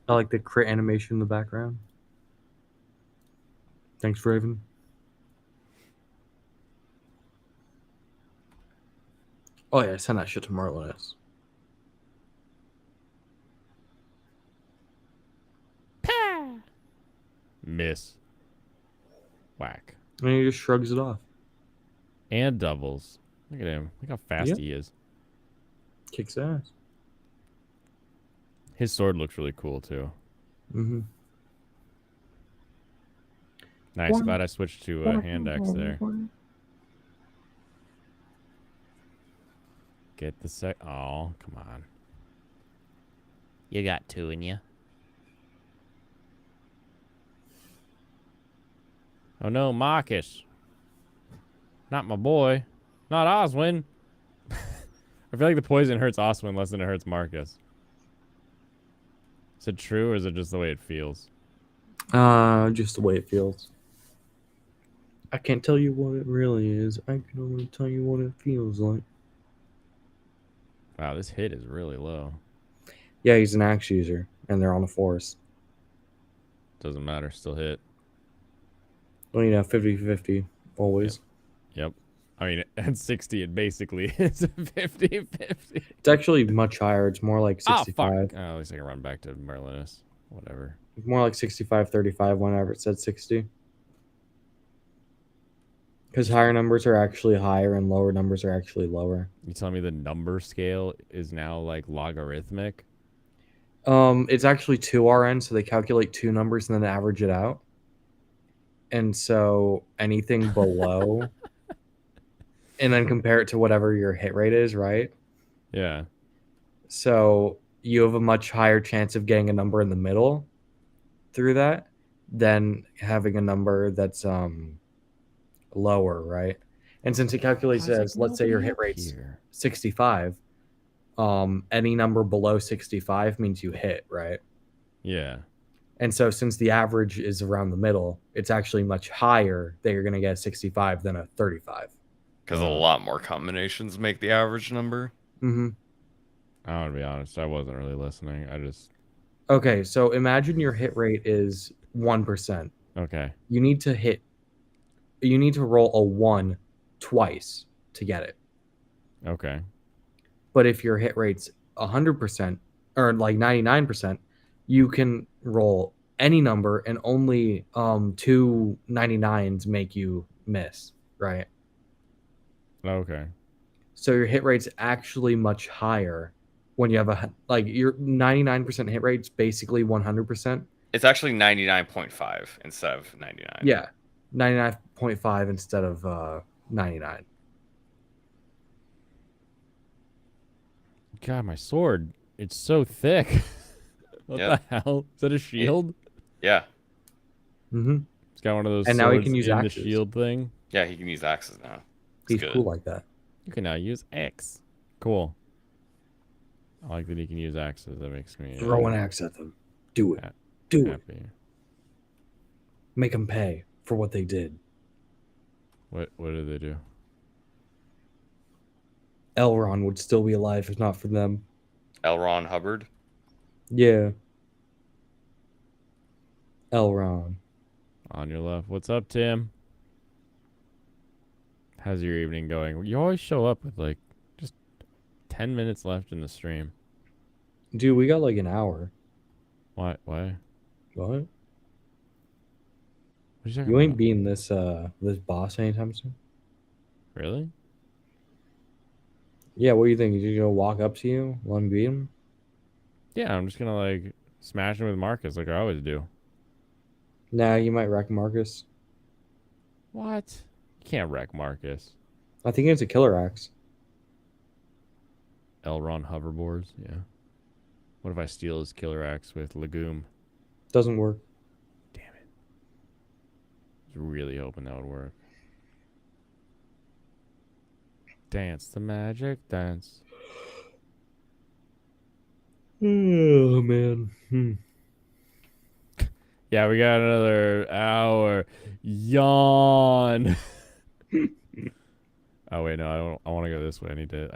I like the crit animation in the background. Thanks, Raven. Oh yeah, send that shit to Marlinus. Miss. Whack. And he just shrugs it off. And doubles. Look at him. Look how fast Yep. he is. Kicks ass. His sword looks really cool too. Mm-hmm. Nice. Glad I switched to hand axe there. Get the sec. Oh, come on. You got 2 in you. Oh no, Marcus. Not my boy. Not Oswin. I feel like the poison hurts Oswin less than it hurts Marcus. Is it true or is it just the way it feels? Just the way it feels. I can't tell you what it really is. I can only tell you what it feels like. Wow, this hit is really low. Yeah, he's an axe user, and they're on a forest. Doesn't matter, still hit. Well, 50-50, always. Yep. I mean, at 60, it basically is a 50-50. It's actually much higher. It's more like 65. Oh, fuck. Oh, at least I can run back to Merlinus. Whatever. More like 65-35 whenever it said 60. Because higher numbers are actually higher and lower numbers are actually lower. You telling me the number scale is now like logarithmic? It's actually 2RN, so they calculate 2 numbers and then average it out. And so anything below, and then compare it to whatever your hit rate is, right? Yeah. So you have a much higher chance of getting a number in the middle through that than having a number that's lower, right? And since it calculates as, let's say your hit rate's 65, any number below 65 means you hit, right? Yeah. And so since the average is around the middle, it's actually much higher that you're going to get a 65 than a 35. Because a lot more combinations make the average number. Mm-hmm. I want to be honest, I wasn't really listening. I just... Okay, so imagine your hit rate is 1%. Okay. You need to roll a 1 twice to get it. Okay. But if your hit rate's 100% or like 99%, you can roll any number and only 2 99s make you miss, right? Okay. So your hit rate's actually much higher when you have your 99% hit rate's basically 100%, It's actually 99.5 instead of 99. Yeah, 99.5 instead of 99. God, my sword. It's so thick. What Yep. the hell? Is that a shield? Yeah. Mm-hmm. It's got one of those And now he swords can use in the axes. shield thing. Yeah, he can use axes now. It's He's good. cool like that. You can now use X. Cool. I like that he can use axes. That makes me Throw an axe at them. Do it. Do it. happy. Make them pay for what they did. What did they do? Elrond would still be alive if not for them. L. Ron Hubbard. Yeah. Elrond. On your left. What's up, Tim? How's your evening going? You always show up with like just 10 minutes left in the stream. Dude, we got like an hour. Why? What? What you talking You ain't about? beating this boss anytime soon. Really? Yeah, what do you think? You gonna walk up to you, let him beat him? Yeah, I'm just gonna like smash him with Marcus like I always do. Nah, you might wreck Marcus. What? You can't wreck Marcus. I think it's a killer axe. Elrond hoverboards, yeah. What if I steal his killer axe with legume? Doesn't work. I was really hoping that would work. Dance the magic dance. Oh man. Yeah, we got another hour. Yawn. Oh wait, no, I don't. I want to go this way. I need to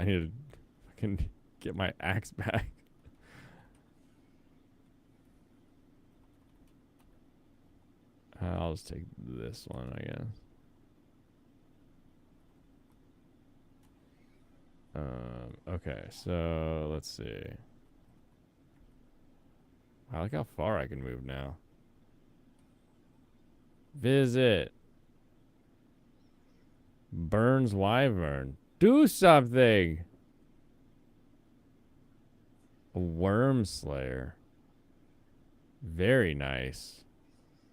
fucking get my axe back. I'll just take this one, I guess. Okay, so let's see. I like how far I can move now. Visit. Burns Wyvern. Do something. A Worm Slayer. Very nice.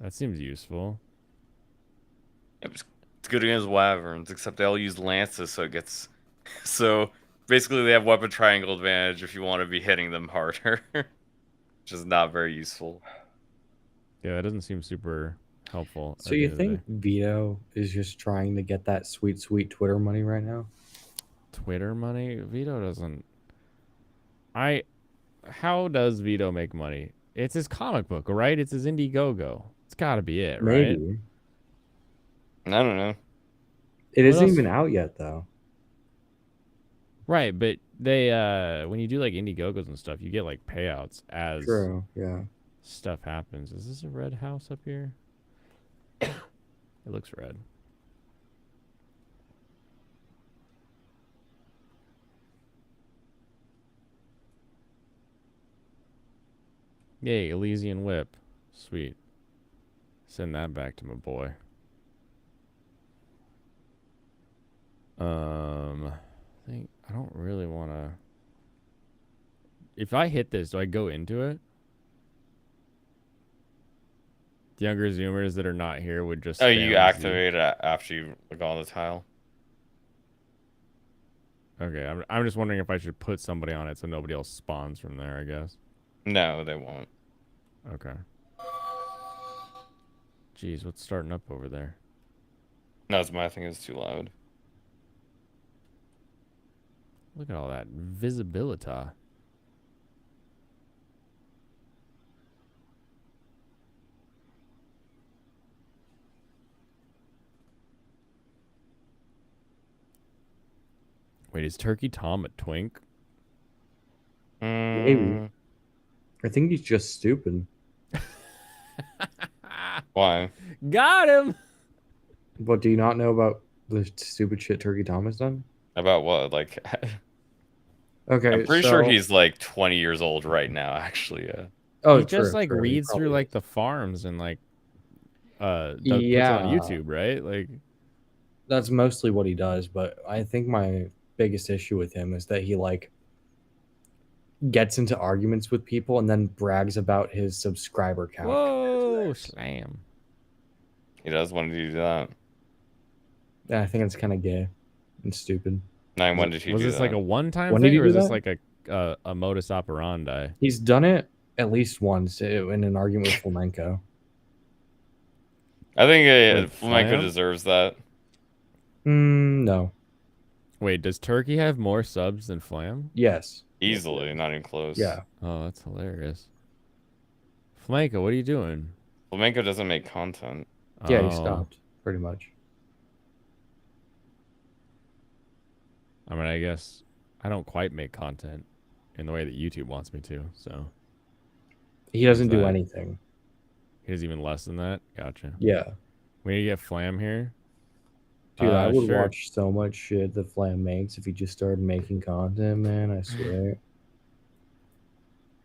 That seems useful. Yep, it's good against wyverns, except they all use lances, so it gets... So, basically they have weapon triangle advantage if you want to be hitting them harder. Which is not very useful. Yeah, that doesn't seem super helpful. So you think Vito is just trying to get that sweet, sweet Twitter money right now? Twitter money? Vito doesn't... How does Vito make money? It's his comic book, right? It's his Indiegogo. It's gotta be it, right? Maybe. I don't know. It What isn't else? even out yet, though. Right, but they when you do like Indiegogos and stuff, you get like payouts as True, yeah. stuff happens. Is this a red house up here? It looks red. Yay, Elysian Whip. Sweet. Send that back to my boy. I don't really want to... If I hit this, do I go into it? The younger Zoomers that are not here would just... Oh, spam you Z. activate it after you go on the tile. Okay, I'm just wondering if I should put somebody on it so nobody else spawns from there, I guess. No, they won't. Okay. Jeez, what's starting up over there? No, it's my thing is too loud. Look at all that visibility. Wait, is Turkey Tom a twink? Maybe. I think he's just stupid. Why? Got him! But do you not know about the stupid shit Turkey Tom has done? About what? Like, Okay, I'm pretty sure so- he's like 20 years old right now, actually. Yeah. Oh, he just true, like true, he reads through probably like the farms and like puts it Yeah. on YouTube, right? Like That's mostly what he does, but I think my biggest issue with him is that he like gets into arguments with people and then brags about his subscriber count. Whoa, slam. He does want to do that. Yeah, I think it's kind of gay and stupid. Nine, when did he Was do this that? like a one-time When did thing, he or do is this that? like a modus operandi? He's done it at least once in an argument with Flamenco. I think Wait, Flamenco Flam? deserves that. No. Wait, does Turkey have more subs than Flam? Yes. Easily, not even close. Yeah. Oh, that's hilarious. Flamenco, what are you doing? Flamenco doesn't make content. Yeah, he Oh. stopped, pretty much. I mean, I guess I don't quite make content in the way that YouTube wants me to, so. He doesn't What's do that? anything. He does even less than that? Gotcha. Yeah. We need to get Flam here. Dude, I would Sure. watch so much shit that Flam makes if he just started making content, man. I swear.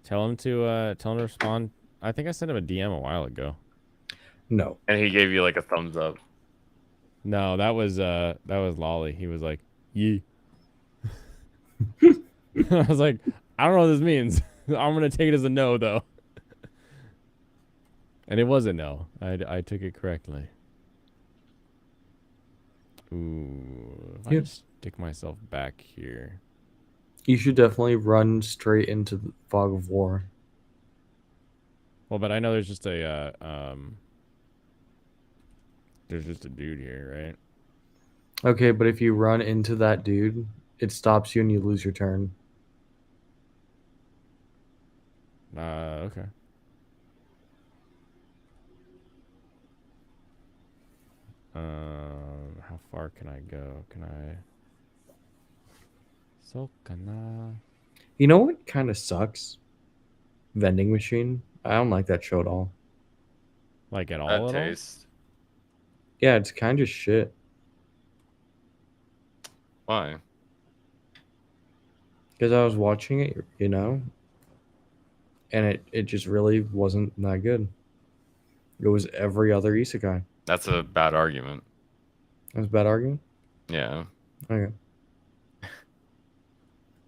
Tell him to respond. I think I sent him a DM a while ago. No. And he gave you like a thumbs up. No, that was Lolly. He was like, "Yee." I was like, I don't know what this means. I'm gonna take it as a no, though. And it was a no. I took it correctly. Ooh, if I Yep. just stick myself back here. You should definitely run straight into the fog of war. Well, but I know there's just a there's just a dude here, right? Okay, but if you run into that dude, it stops you and you lose your turn. Okay. How far can I go? Can I? So can I? You know what kind of sucks? Vending machine. I don't like that show at all. Like at all? Bad At all? taste. Yeah, it's kind of shit. Why? Because I was watching it, you know, and it just really wasn't that good. It was every other isekai. That's a bad argument. That was a bad argument? Yeah. Okay.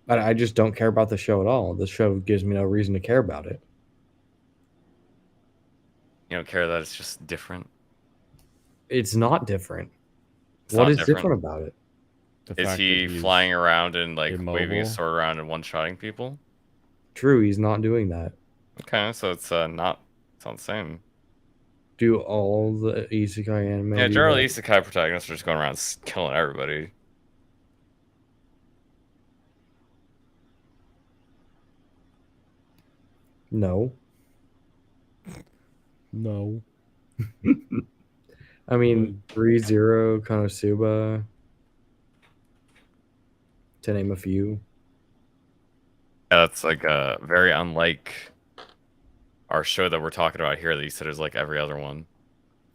But I just don't care about the show at all. The show gives me no reason to care about it. You don't care that it's just different. It's not different. It's What not is different about it? The Is fact he that he's flying around and like waving immobile? his sword around and one-shotting people? True, he's not doing that. Okay, so it's not the same. Do all the isekai anime? Yeah, do generally that? isekai protagonists are just going around killing everybody. No. No. I mean, ReZero, Konosuba, to name a few. Yeah, that's like very unlike our show that we're talking about here that you said is like every other one.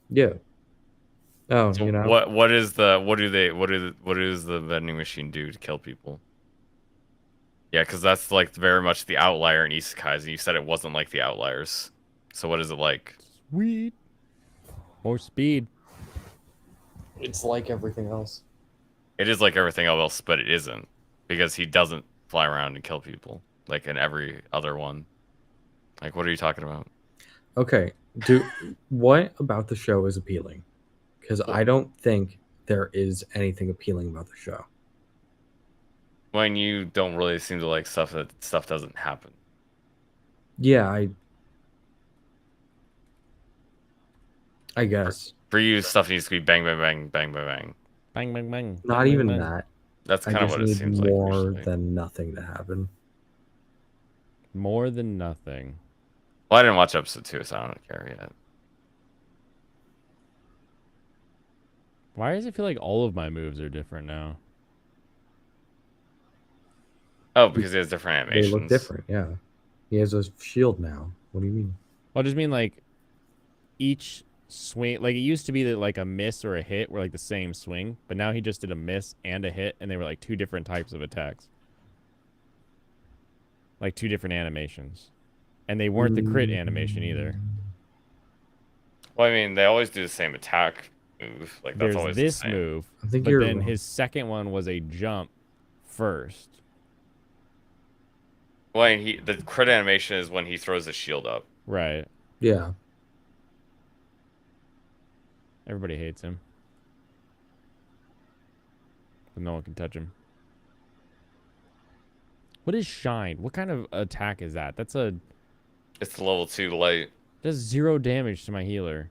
Yeah. Oh, So you know. what does the vending machine do to kill people? Yeah, because that's like very much the outlier in isekais, and you said it wasn't like the outliers. So what is it like? Sweet. More speed. It's like everything else. It is like everything else, but it isn't because he doesn't fly around and kill people like in every other one. Like, what are you talking about? Okay. What about the show is appealing? Because I don't think there is anything appealing about the show. When you don't really seem to like stuff doesn't happen. Yeah, I guess. For you, stuff needs to be bang, bang, bang, bang, bang, bang. Bang, bang, bang. Not bang, even bang, bang. that. That's I kind of just what it need seems like. more Usually. than nothing to happen. More than nothing. Well, I didn't watch episode 2, so I don't care yet. Why does it feel like all of my moves are different now? Oh, because he has different They animations. look different, yeah. He has a shield now. What do you mean? Well, I just mean like each swing. Like it used to be that like a miss or a hit were like the same swing, but now he just did a miss and a hit, and they were like two different types of attacks. Like two different animations, and they weren't the crit animation either. Well, I mean, they always do the same attack move. Like that's There's always this the same. move, I think but you're then wrong. his second one was a jump first. When the crit animation is when he throws his shield up. Right. Yeah. Everybody hates him. But no one can touch him. What is Shine? What kind of attack is that? It's the level 2 light. Does 0 damage to my healer.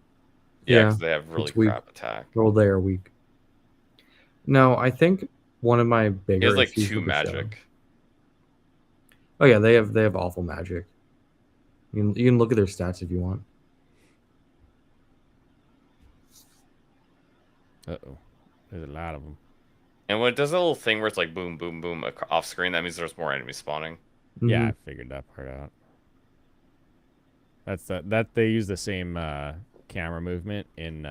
Yeah, because they have really it's weak. crap attack. Well, they are weak. No, I think one of my bigger He has like issues 2 with the show- magic. Oh yeah, they have awful magic. You can look at their stats if you want. Uh-oh. There's a lot of them. And when it does a little thing where it's like boom, boom, boom off screen, that means there's more enemies spawning. Yeah, I figured that part out. That's that they use the same camera movement in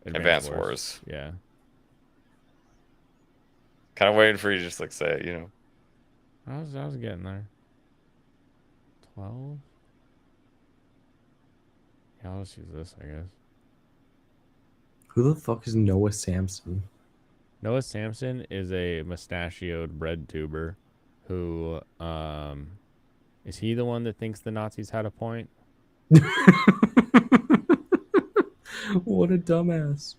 Advanced Wars. Yeah. Kind of waiting for you to just like say it, you know. I was getting there. 12. Yeah, let's use this, I guess. Who the fuck is Noah Samson? Noah Samson is a mustachioed bread tuber who is he the one that thinks the Nazis had a point? What a dumbass.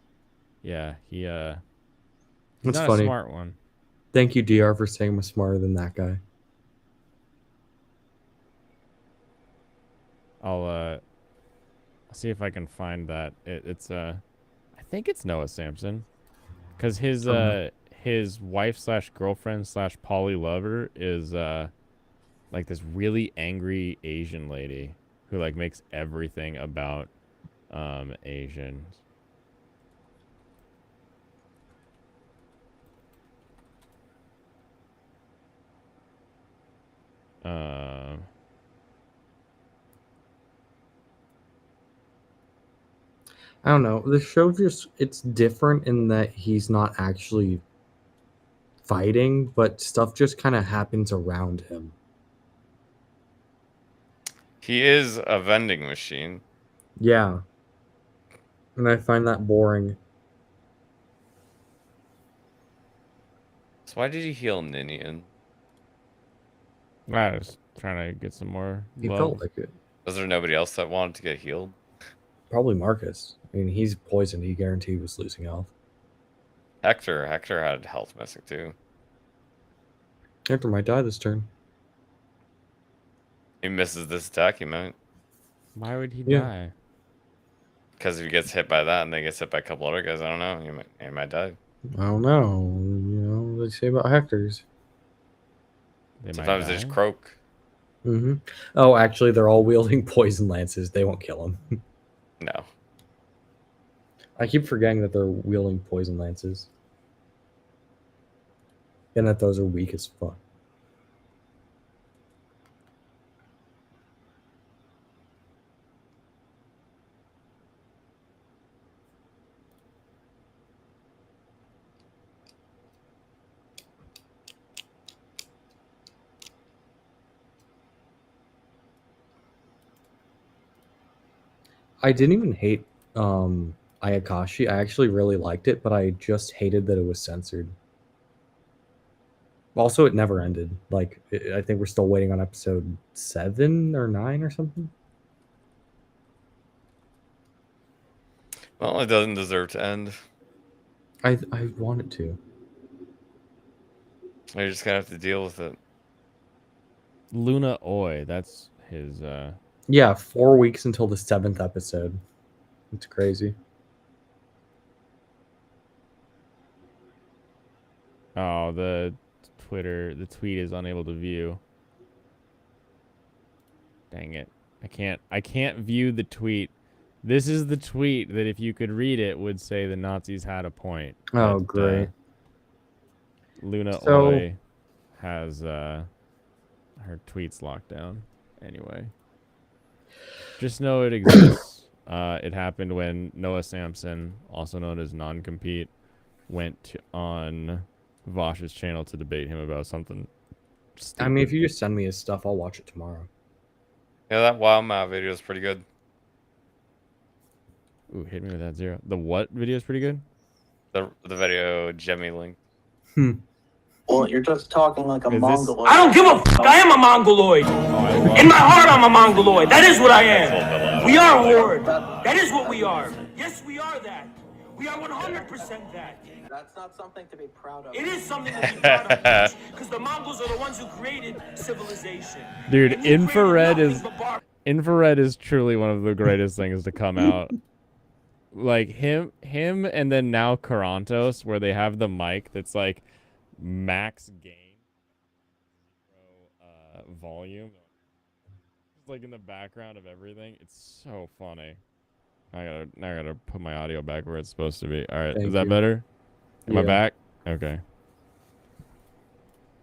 Yeah, he's That's not funny. a smart one. Thank you, DR, for saying I'm smarter than that guy. I'll see if I can find that. It's I think it's Noah Samson, because his wife / girlfriend / poly lover is like this really angry Asian lady who like makes everything about Asians. I don't know. The show it's different in that he's not actually fighting, but stuff just kind of happens around him. He is a vending machine. Yeah. And I find that boring. So why did you heal Ninian? I was trying to get some more He love. felt like it. Was there nobody else that wanted to get healed? Probably Marcus. I mean, he's poisoned. He guaranteed was losing health. Hector had health missing too. Hector might die this turn. He misses this attack, he might. Why would he Yeah. die? Because if he gets hit by that and then gets hit by a couple other guys, I don't know. He might die. I don't know. You know what they say about Hectors. Sometimes they just croak. Mm-hmm. Oh, actually, they're all wielding poison lances. They won't kill him. No. I keep forgetting that they're wielding poison lances. And that those are weak as fuck. I didn't even hate Ayakashi. I actually really liked it, but I just hated that it was censored. Also, it never ended. Like, I think we're still waiting on episode 7 or 9 or something. Well, it doesn't deserve to end. I want it to. You're just gonna have to deal with it. Luna Oi, that's his Yeah, 4 weeks until the 7th episode. It's crazy. Oh, the tweet is unable to view. Dang it. I can't view the tweet. This is the tweet that if you could read it would say the Nazis had a point. Oh, But, great. Luna So- Oi has her tweets locked down. Anyway. Just know it exists. It happened when Noah Samson, also known as Non-Compete, went on Vosh's channel to debate him about something. I mean, if you just send me his stuff, I'll watch it tomorrow. Yeah, that Wild Map video is pretty good. Ooh, hit me with that 0. The what video is pretty good? The video Jemmy linked. Well, you're just talking like a Is this- mongoloid. I don't give a fuck. I am a mongoloid. In my heart, I'm a mongoloid. That is what I am. We are Ward. That is what we are. Yes, we are that. We are 100% that. That's not something to be proud of. It is something to be proud of, because the Mongols are the ones who created civilization. Dude, And you created infrared nothing is but bar- infrared is truly one of the greatest things to come out. Like him, and then now Karantos, where they have the mic that's like max gain, volume, it's like in the background of everything. It's so funny. I gotta put my audio back where it's supposed to be. All right, Thank is that you. better? Am I Yeah. back? Okay.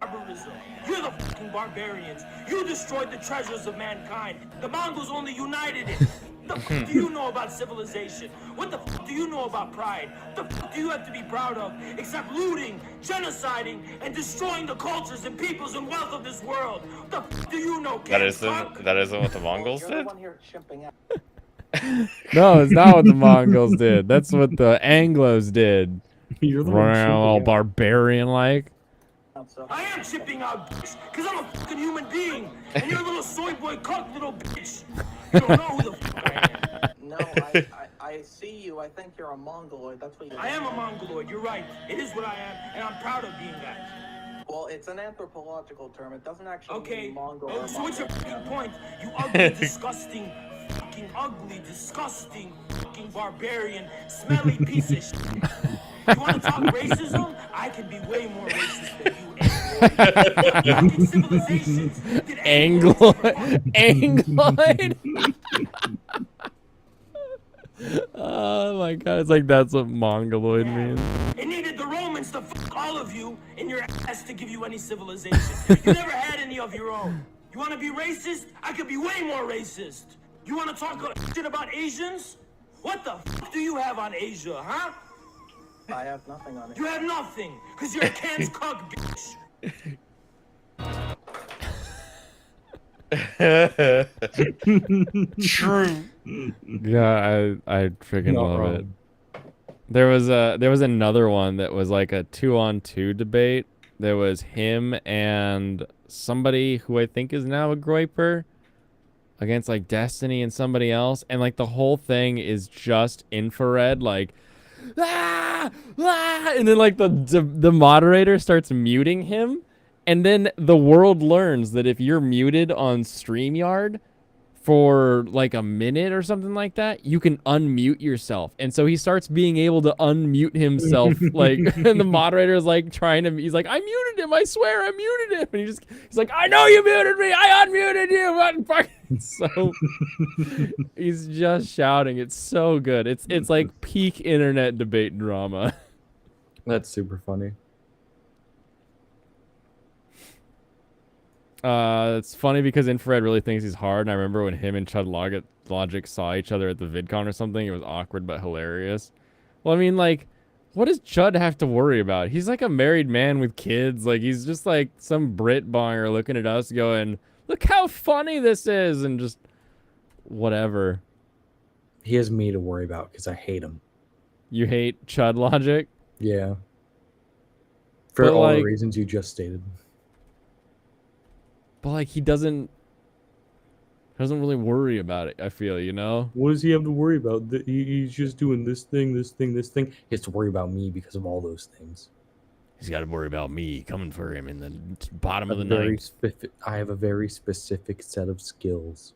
barbarism. You're the fucking barbarians. You destroyed the treasures of mankind. The Mongols only united it. What the fuck do you know about civilization? What the fuck do you know about pride? What the fuck do you have to be proud of? Except looting, genociding, and destroying the cultures and peoples and wealth of this world. What the fuck do you know, That Ken Tuck? isn't what the Mongols You're did. the one here chimping out. No, it's not what the Mongols did. That's what the Anglos did. You're the one Running all chipping out. barbarian-like. I am chipping out, bitch, because I'm a fucking human being, and you're a little soy boy cuck, little bitch. You don't know who the fuck I am. No, I see you. I think you're a mongoloid. That's what you I am a mongoloid, you're right. It is what I am, and I'm proud of being that. Well, it's an anthropological term. It doesn't actually Okay, mean Mongol. oh, or so what's your Mongol. fucking point? You ugly, disgusting, fucking ugly, disgusting, fucking barbarian, smelly piece of shit. You want to talk racism? I can be way more racist than you. Fucking civilizations did Angloid. Oh my god, it's like that's what Mongoloid means. It needed the Romans to fuck all of you in your ass to give you any civilization. You never had any of your own. You want to be racist? I could be way more racist. You want to talk shit about Asians? What the fuck do you have on Asia, huh? I have nothing on it. You have nothing, because you're a Ken's cuck, bitch. True. Yeah, I freaking Not love wrong. it. There was another one that was like a 2-on-2 debate. There was him and somebody who I think is now a Groiper against like Destiny and somebody else, and like the whole thing is just infrared, like ah, ah, and then like the moderator starts muting him, and then the world learns that if you're muted on StreamYard for like a minute or something like that, you can unmute yourself. And so he starts being able to unmute himself, like, and the moderator is like he's like, I muted him, I swear I muted him. And he's like, I know you muted me, I unmuted you. What fucking so he's just shouting. It's so good. It's like peak internet debate drama. That's super funny. It's funny because Infrared really thinks he's hard, and I remember when him and Chud Logic saw each other at the VidCon or something, it was awkward but hilarious. Well, I mean, like, what does Chud have to worry about? He's like a married man with kids. Like, he's just like some Brit bonger looking at us going, look how funny this is, and just whatever. He has me to worry about because I hate him. You hate Chud Logic? Yeah. For But, all the like- reasons you just stated. But, like, he doesn't really worry about it, I feel, you know? What does he have to worry about? He's just doing this thing, this thing, this thing. He has to worry about me because of all those things. He's got to worry about me coming for him in the bottom of the Very night. I have a very specific set of skills.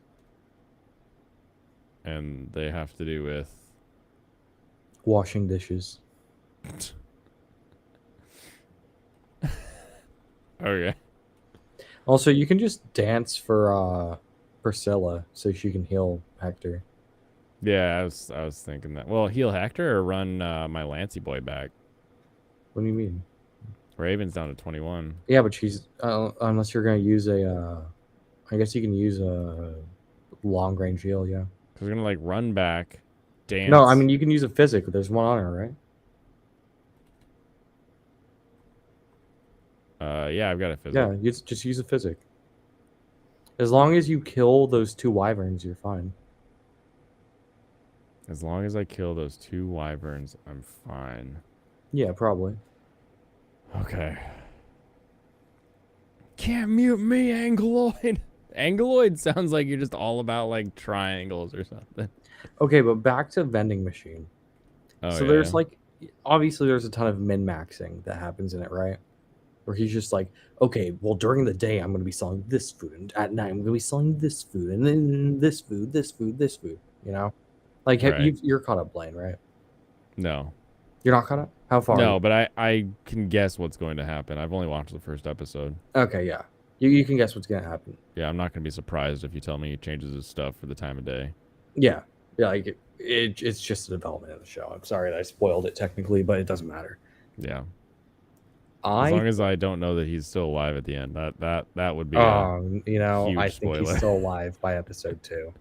And they have to do with... Washing dishes. Okay. Also, you can just dance for Priscilla so she can heal Hector. Yeah, I was thinking that. Well, heal Hector or run my Lancey boy back. What do you mean? Raven's down to 21. Yeah, but she's unless you're gonna use a, I guess you can use a long range heal. Yeah. Cause we're gonna like run back, dance. No, I mean you can use a physic. There's one on her, right? Yeah, I've got a physic. Yeah, you just use a physic. As long as you kill those 2 wyverns, you're fine. As long as I kill those 2 wyverns, I'm fine. Yeah, probably. Okay. Can't mute me, Angeloid. Angeloid sounds like you're just all about like triangles or something. Okay, but back to vending machine. Oh, So yeah, there's yeah. like, obviously there's a ton of min-maxing that happens in it, right? Where he's just like, okay, well during the day I'm going to be selling this food, and at night I'm going to be selling this food, and then this food, this food, this food. You know, like Right. you're caught up, Blaine, right? No. You're not caught up. How far? No, but I can guess what's going to happen. I've only watched the first episode. Okay, yeah. You can guess what's going to happen. Yeah, I'm not going to be surprised if you tell me he changes his stuff for the time of day. Yeah, yeah. Like it's just a development of the show. I'm sorry that I spoiled it technically, but it doesn't matter. Yeah. As long as I don't know that he's still alive at the end, that would be. You know, huge I think he's spoiler. still alive by episode 2.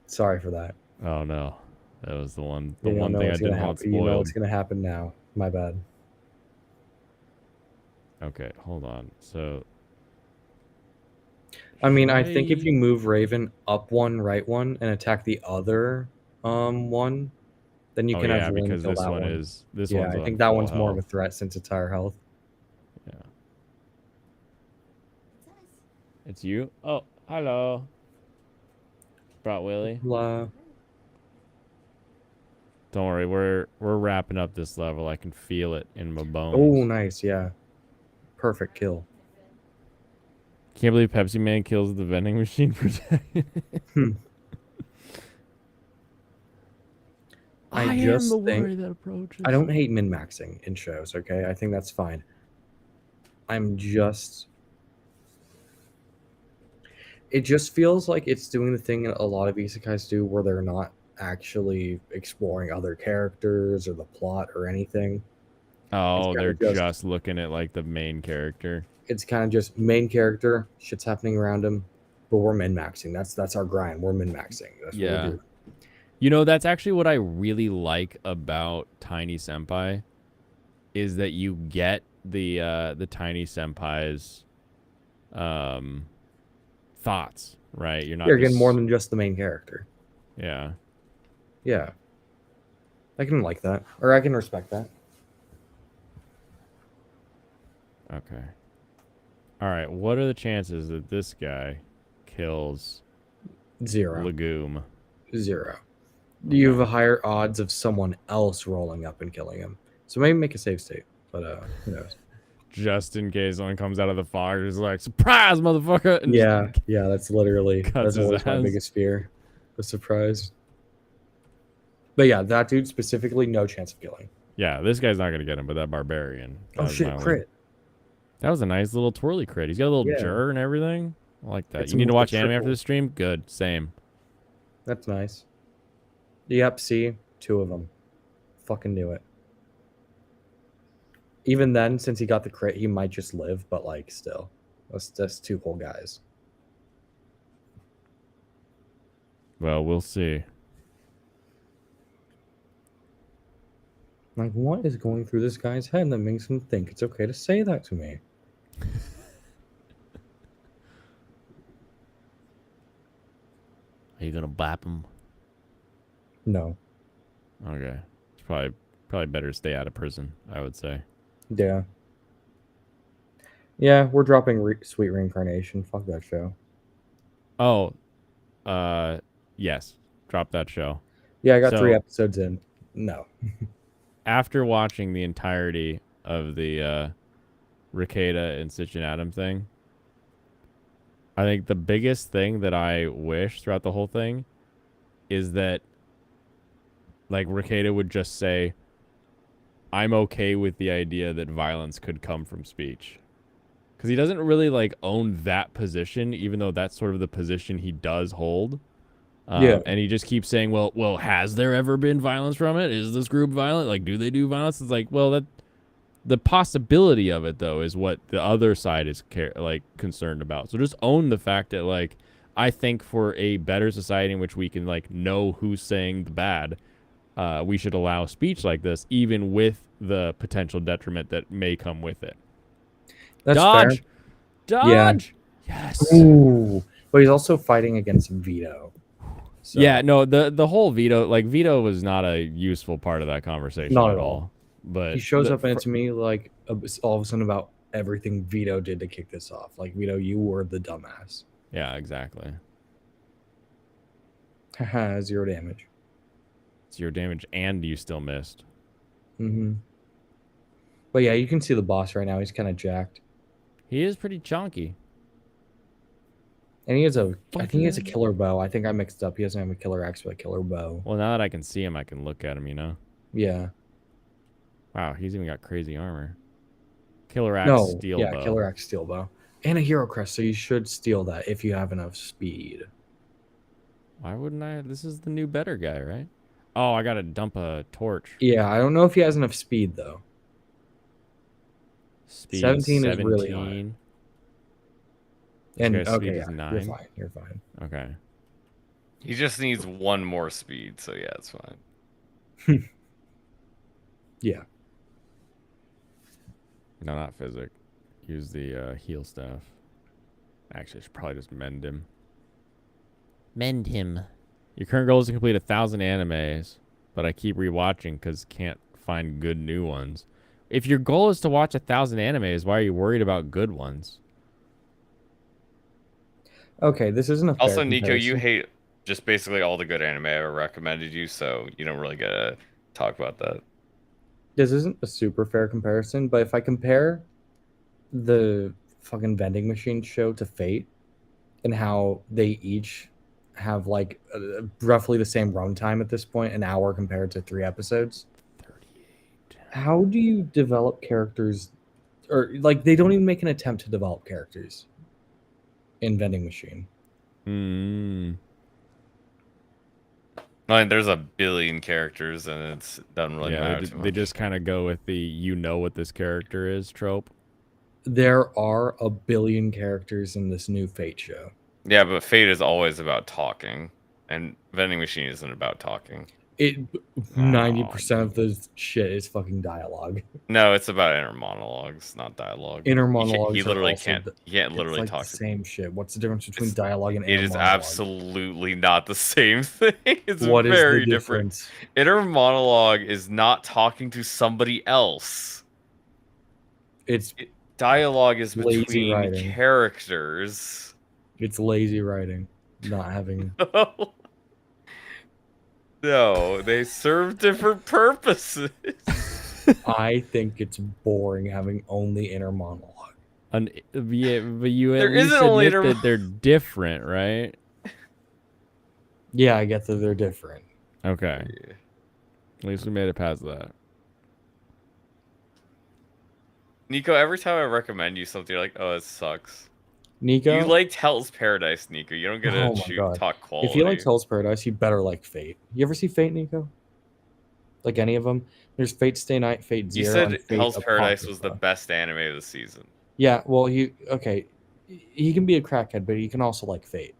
Sorry for that. Oh no, that was the one. The You don't one know thing I what's gonna didn't want happen. You know spoiled. what's gonna happen now. My bad. Okay, hold on. So. I mean, I think if you move Raven up one, right one, and attack the other one, then you Oh, can yeah, have Lynn because kill this that one one. is- this yeah, one's I on think that full one's more of a health. threat since it's higher health. Yeah. It's you? Oh, hello. Brought Willie. Hello. Don't worry, we're wrapping up this level. I can feel it in my bones. Oh, nice. Yeah. Perfect kill. Can't believe Pepsi Man kills the vending machine protagonist. I am just the think worry that approaches. I don't hate min-maxing in shows, okay? I think that's fine. It just feels like it's doing the thing a lot of isekais do where they're not actually exploring other characters or the plot or anything. Oh, It's they're kinda just looking at like the main character. It's kind of just main character, shit's happening around him, but we're min-maxing. That's our grind. We're min-maxing. That's what Yeah. we do. You know, that's actually what I really like about Tiny Senpai is that you get the Tiny Senpai's thoughts, right? You're not You're getting just- more than just the main character. Yeah. Yeah. I can like that. Or I can respect that. Okay. All right, what are the chances that this guy kills 0. Legume? 0. You have a higher odds of someone else rolling up and killing him. So maybe make a save state, but who knows? Just in case someone comes out of the fog, is like, surprise, motherfucker! And Yeah, yeah, that's literally cuts that's his always my ass. biggest fear. The surprise. But yeah, that dude specifically, no chance of killing. Yeah, this guy's not gonna get him, but that barbarian. that Oh was shit, my only- crit. That was a nice little twirly crit. He's got a little Yeah. jur and everything. I like that. It's You need to a watch anime after triple. this stream? Good. Same. That's nice. Yep, see? 2 of them. Fucking knew it. Even then, since he got the crit, he might just live, but like still. That's 2 whole guys. Well, we'll see. Like, what is going through this guy's head that makes him think it's okay to say that to me? Are you gonna bap him? No. Okay. It's probably better to stay out of prison, I would say. Yeah. Yeah, we're dropping Sweet Reincarnation. Fuck that show. Oh, yes. Drop that show. Yeah, I got 3 So, episodes in. No. after watching the entirety of the Ricada and Stitch and Adam thing, I think the biggest thing that I wish throughout the whole thing is that like Ricada would just say, I'm okay with the idea that violence could come from speech. Because he doesn't really like own that position, even though that's sort of the position he does hold. Yeah. And he just keeps saying, well, has there ever been violence from it? Is this group violent? Like, do they do violence? It's like, well, that the possibility of it, though, is what the other side is concerned about. So just own the fact that, like, I think for a better society in which we can, like, know who's saying the bad, we should allow speech like this, even with the potential detriment that may come with it. That's Dodge! fair. Yeah. Dodge! Yes! Ooh. But he's also fighting against Vito. So, Yeah, no, the whole Vito, like, Vito was not a useful part of that conversation Not at at all. all. But He shows the- up and it's me like all of a sudden about everything Vito did to kick this off. Like, Vito, you were the dumbass. Yeah, exactly. Haha, 0 damage. 0 damage, and you still missed. Mm-hmm. But yeah, you can see the boss right now. He's kind of jacked. He is pretty chunky. And he has I think he has a killer bow. I think I mixed up. He doesn't have a killer axe, but a killer bow. Well, now that I can see him, I can look at him, you know? Yeah. Wow, he's even got crazy armor. Killer axe, No, steel yeah, bow. killer axe, steel bow. And a hero crest, so you should steal that if you have enough speed. Why wouldn't I? This is the new better guy, right? Oh, I gotta dump a torch. Yeah, I don't know if he has enough speed, though. Speed 17 is really high. 17. And This guy's okay, speed yeah, is you're 9. fine. You're fine. Okay. He just needs 1 more speed, so yeah, it's fine. Yeah. No, not physic. Use the heal staff. Actually, I should probably just mend him. Mend him. Your current goal is to complete 1,000 animes, but I keep rewatching because can't find good new ones. If your goal is to watch 1,000 animes, why are you worried about good ones? Okay, this isn't a fair Also, Nico, you comparison. hate just basically all the good anime I ever recommended you, so you don't really get to talk about that. This isn't a super fair comparison, but if I compare the fucking vending machine show to Fate and how they each have like roughly the same runtime at this point, an hour compared to 3 episodes. 38. How do you develop characters, or like they don't even make an attempt to develop characters in vending machine? I mean, there's a billion characters, and it doesn't really Yeah, matter they, too they much. just kind of go with the you know what this character is trope. There are a billion characters in this new Fate show. Yeah, but Fate is always about talking, and Vending Machine isn't about talking. 90% of the shit is fucking dialogue. No, it's about inner monologues, not dialogue. Inner He can't- monologues. He are literally also can't. the- He can't it's literally like talk. the same shit. What's the difference between dialogue and It inner is monologue? absolutely not the same thing. It's What is the very different. difference? Inner monologue is not talking to somebody else. Dialogue is lazy between writing. characters. It's lazy writing, not having. No, they serve different purposes. I think it's boring having only inner monologue. Yeah, but you at There least isn't only admit inter- that they're different, right? Yeah, I get that they're different. Okay. At least we made it past that. Nico, every time I recommend you something, you're like, "Oh, it sucks." Nico, You liked Hell's Paradise, Nico. You don't get to Oh my God. talk quality. If he likes Hell's Paradise, he better like Fate. You ever see Fate, Nico? Like any of them? There's Fate Stay Night, Fate You Zero. and said Fate Hell's Paradise was the Apocrypha. best anime of the season. Yeah, well, he can be a crackhead, but he can also like Fate.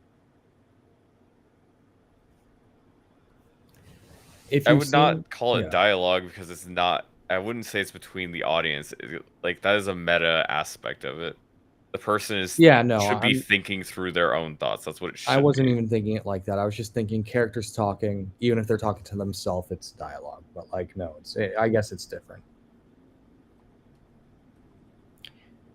If I you've would not seen- call it yeah. dialogue because it's not. I wouldn't say it's between the audience. Like that is a meta aspect of it. The person is Yeah, no, should be I'm- thinking through their own thoughts. That's what it should. I wasn't be. even thinking it like that. I was just thinking characters talking, even if they're talking to themselves, it's dialogue. But like, no, I guess it's different.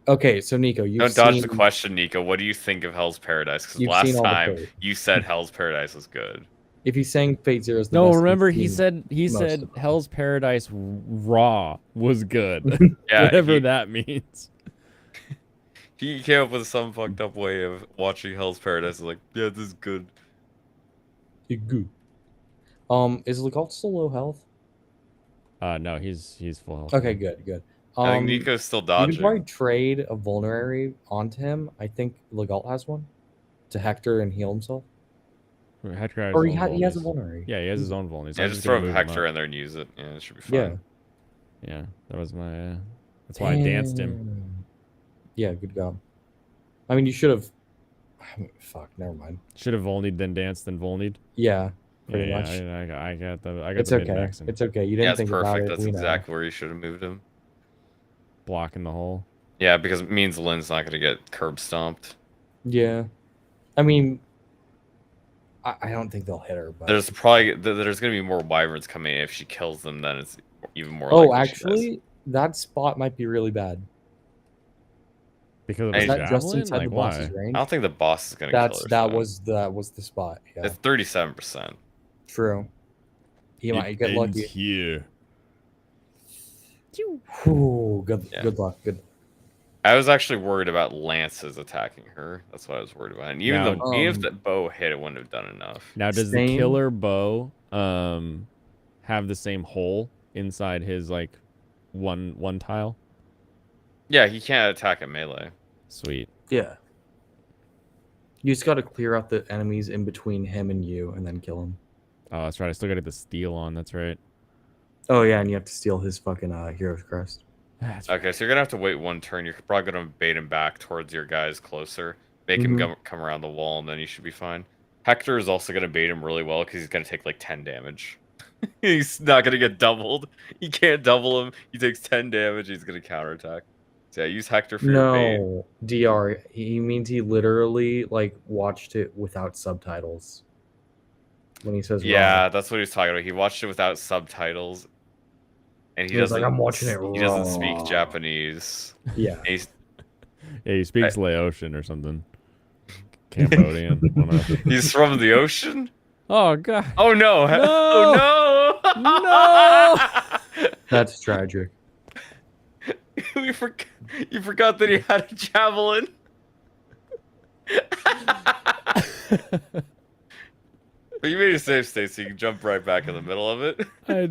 Okay, so Nico, you've Don't dodge seen, the question, Nico. What do you think of Hell's Paradise? Because You've last seen all the time Fate. you said Hell's Paradise was good. If he's saying Fate Zero is the No, best, remember you've he seen said most of Hell's Paradise Raw was good. Yeah, Whatever he- that means. He came up with some fucked up way of watching Hell's Paradise. Like, yeah, this is good. Good. Is Legault still low health? No, he's full health. Okay, good. I think Nico's still You dodging. can probably trade a vulnerary onto him. I think Legault has one to Hector and heal himself. Hector has Or his he, own he has a vulnies. vulnerary. Yeah, he has his own vulnies. Yeah, I'm just gonna throw move him Hector up. in there and use it. Yeah, it should be Yeah. fine. Yeah, that was my. That's why I danced him. Damn. Yeah, good job. I mean, you should have. Fuck, never mind. Should have vulnied, then danced, then vulnied. Yeah, pretty Yeah, much. I got the. I got It's the okay. mid-max and It's okay. You didn't Yeah, it's think about perfect. it. That's we know. exactly where you should have moved him. blocking the hole. Yeah, because it means Lynn's not going to get curb stomped. Yeah, I mean, I don't think they'll hit her, but There's probably there's going to be more wyverns coming in. If she kills them, then it's even more. Oh, likely she does. actually, that spot might be really bad. Because of Is the that just javelin? inside Like, the why? boss's range? I don't think the boss is gonna kill her. That was the spot. Yeah, It's 37%. true. He might get ends lucky. here. Ooh, good Yeah. good luck. Good. I was actually worried about lances attacking her. That's what I was worried about. And even, Now, even if the bow hit, it wouldn't have done enough. Now, does the killer bow have the same hole inside his like one tile? Yeah, he can't attack at melee. Sweet. Yeah. You just got to clear out the enemies in between him and you, and then kill him. Oh, that's right. I still got to get the steel on. That's right. Oh yeah, and you have to steal his fucking hero's crest. Okay, so you're gonna have to wait one turn. You're probably gonna bait him back towards your guys closer, make him come around the wall, and then you should be fine. Hector is also gonna bait him really well because he's gonna take like 10 damage. He's not gonna get doubled. You can't double him. He takes 10 damage. He's gonna counterattack. So yeah, use Hector for your bait. No, DR. He means he literally like watched it without subtitles. When he says Yeah, that's what he was talking about. He watched it without subtitles, and he He was doesn't. like, "I'm watching it He doesn't speak raw." Japanese. Yeah. He's, Yeah, he speaks Laotian or something. Cambodian. one of them. he's from the ocean. Oh god. Oh no! No! Oh no! No! That's tragic. You forgot that he had a javelin. But you made a safe state, so you can jump right back in the middle of it. I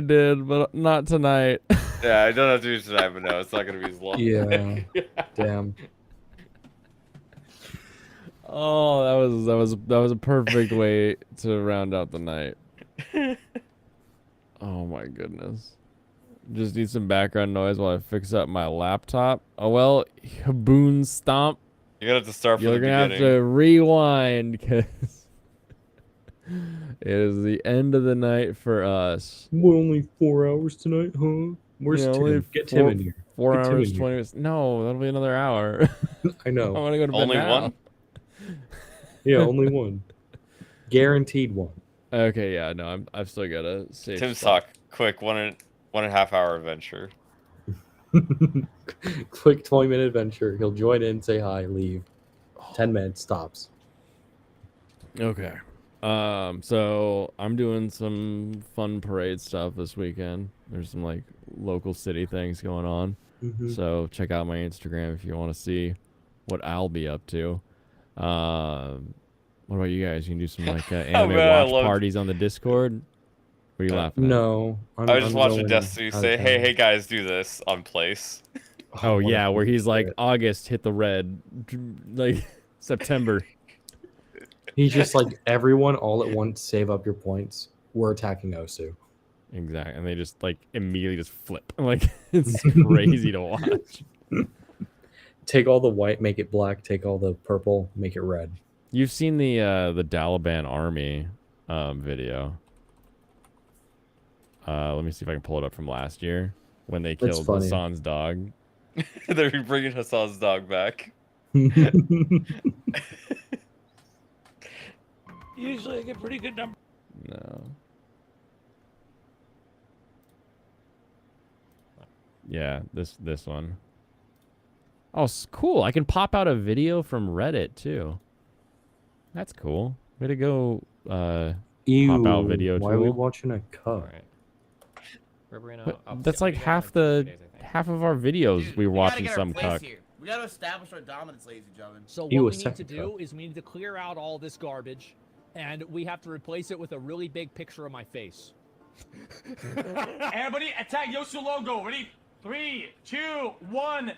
did, but not tonight. Yeah, I don't have to do it tonight, but no, it's not gonna be as long. Yeah. Damn. Oh, that was a perfect way to round out the night. Oh my goodness. Just need some background noise while I fix up my laptop. Oh well, Haboon Stomp. You're gonna have to start from You're the gonna beginning. have to rewind because it is the end of the night for us. What, only 4 hours tonight, huh? Where's Yeah, Tim? only Get Tim in here. 4 Get Tim hours, in here. 20 minutes. No, that'll be another hour. I know. I want to go to bed Only now. one? Yeah, only one. Guaranteed one. Okay, yeah, no, I've still got a save. Tim spot. Sock, quick 1.5 hour adventure. Quick 20-minute adventure. He'll join in, say hi, leave. 10 minutes, stops. Okay. So I'm doing some fun parade stuff this weekend. There's some like local city things going on. Mhm. So check out my Instagram if you want to see what I'll be up to. What about you guys? You can do some like anime man, I watch loved- parties on the Discord. What are you laughing at? No. I was just watching Destiny say, hey guys, do this on place. Oh yeah, where he's like August hit the red, like September. He's just like, everyone all at once, save up your points. We're attacking Osu. Exactly, and they just like immediately just flip. Like it's crazy to watch. Take all the white, make it black. Take all the purple, make it red. You've seen the Taliban army video. Let me see if I can pull it up from last year when they That's killed funny. Hassan's dog. They're bringing Hassan's dog back. Usually I get pretty good numbers. No. Yeah, this one. Oh, cool. I can pop out a video from Reddit too. That's cool. Way to go, pop out video Why are we tool. watching a cup? But that's like half of our videos we were watching some cuck. We gotta establish our dominance, ladies and gentlemen. So what You we a need to second do is we need to clear out all this garbage, and we have to replace it with a really big picture of my face. Everybody attack Yosu logo. Ready? 3, 2, 1.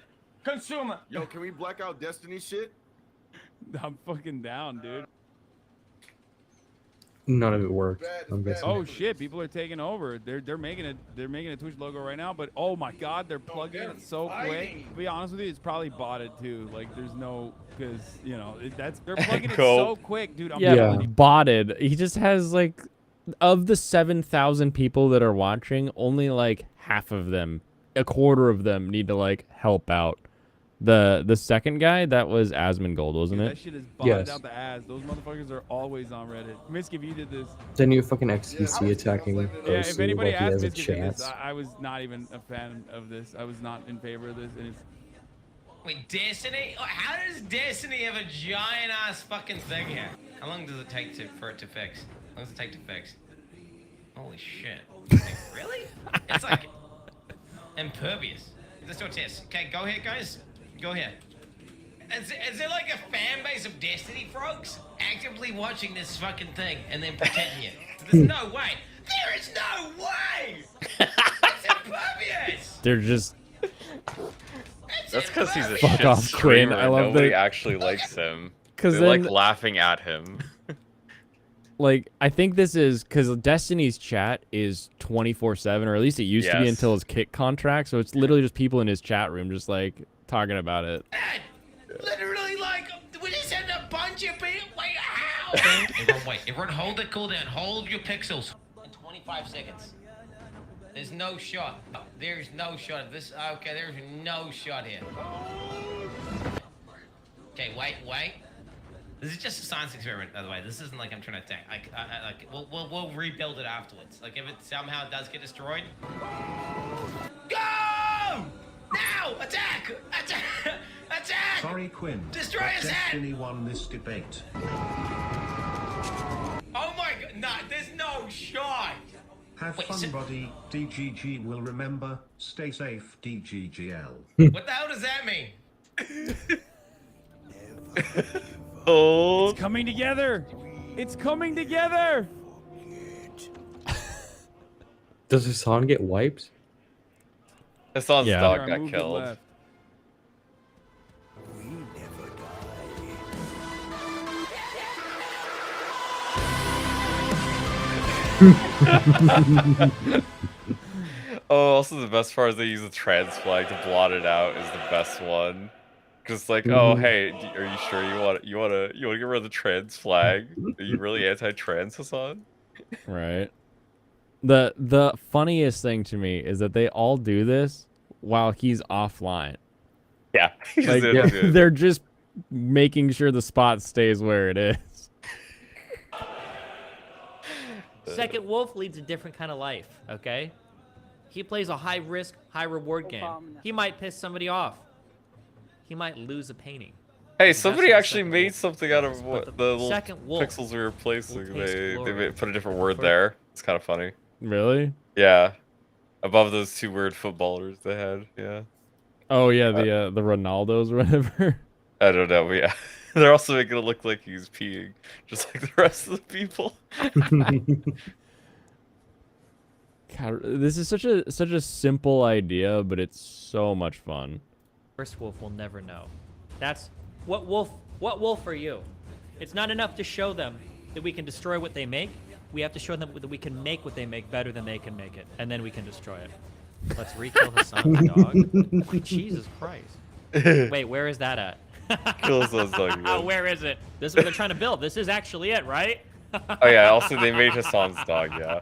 Consume. Yo, can we black out Destiny shit? I'm fucking down, dude. None of it worked. I'm guessing. Oh shit, people are taking over. They're making a Twitch logo right now, but oh my god, they're plugging it so quick. To be honest with you, it's probably botted too. Like there's no, because you know they're plugging it so quick, dude. I'm telling you. Botted. He just has like, of the 7,000 people that are watching, only like half of them, a quarter of them need to like help out The second guy, that was Asmongold, wasn't That it? shit is botted out the ass. Those motherfuckers are always on Reddit. Misk, if you did this. Then you fucking XQC attacking Yeah, if OC anybody like he asked has a Misk if he did this, chance. I was not even a fan of this. I was not in favor of this, and it's. Wait, Destiny? How does Destiny have a giant ass fucking thing here? How long does it take for it to fix? How long does it take to fix? Holy shit. Like, really? It's like impervious. Let's do a test. Okay, go here, guys. Go here. Is there like a fan base of Destiny frogs actively watching this fucking thing and then protecting it? There's no way. There is no way! It's impervious! They're just That's because he's a Fuck shit off, Quinn. streamer. I love Nobody that- actually likes him. 'Cause They like then- laughing at him. like I think this is because Destiny's chat is 24/7, or at least it used to be Yes. until his kick contract. So it's literally just people in his chat room just like talking about it. Literally, like, we just had a bunch of people. Wait, how? Everyone, wait. Everyone, hold it cool down. Hold your pixels. In 25 seconds. There's no shot. There's no shot of this. Okay, there's no shot here. Okay, wait. This is just a science experiment, by the way. This isn't like I'm trying to attack. Like, we'll rebuild it afterwards. Like, if it somehow does get destroyed. Go! Now! Attack! Attack! Attack! Sorry, Quinn. Destroy but his head! Destiny won this debate. Oh my god, nah, there's no shot! Have fun, buddy. DGG will remember. Stay safe, DGGL. What the hell does that mean? Oh, It's coming together! It's coming together! Does Hassan get wiped? Hassan's Yeah. dog Here, I got moved it killed. left. Oh, also the best part is they use the trans flag to blot it out is the best one. Cause it's like, oh hey, are you sure you want to get rid of the trans flag? Are you really anti-trans, Hassan? Right. The funniest thing to me is that they all do this while he's offline. Yeah, he's Like, in it. they're just making sure the spot stays where it is. Second Wolf leads a different kind of life, okay? He plays a high-risk, high-reward game. He might piss somebody off. He might lose a painting. Hey, That's somebody what actually Second made Wolf something out of is, what but the little Second Wolf pixels we were replacing. will taste They glory. put a different word For- there. It's kind of funny. Really? Yeah, above those two weird footballers they had. Yeah. Oh yeah, the Ronaldos or whatever. I don't know, but yeah. They're also making it look like he's peeing, just like the rest of the people. God, this is such a simple idea, but it's so much fun. First Wolf will never know. That's what wolf are you? It's not enough to show them that we can destroy what they make. We have to show them that we can make what they make better than they can make it, and then we can destroy it. Let's re-kill Hassan's dog. Jesus Christ. Wait, where is that at? Kill Hassan's dog again. Where is it? This is what they're trying to build. This is actually it, right? Oh yeah, also they made Hassan's dog, yeah.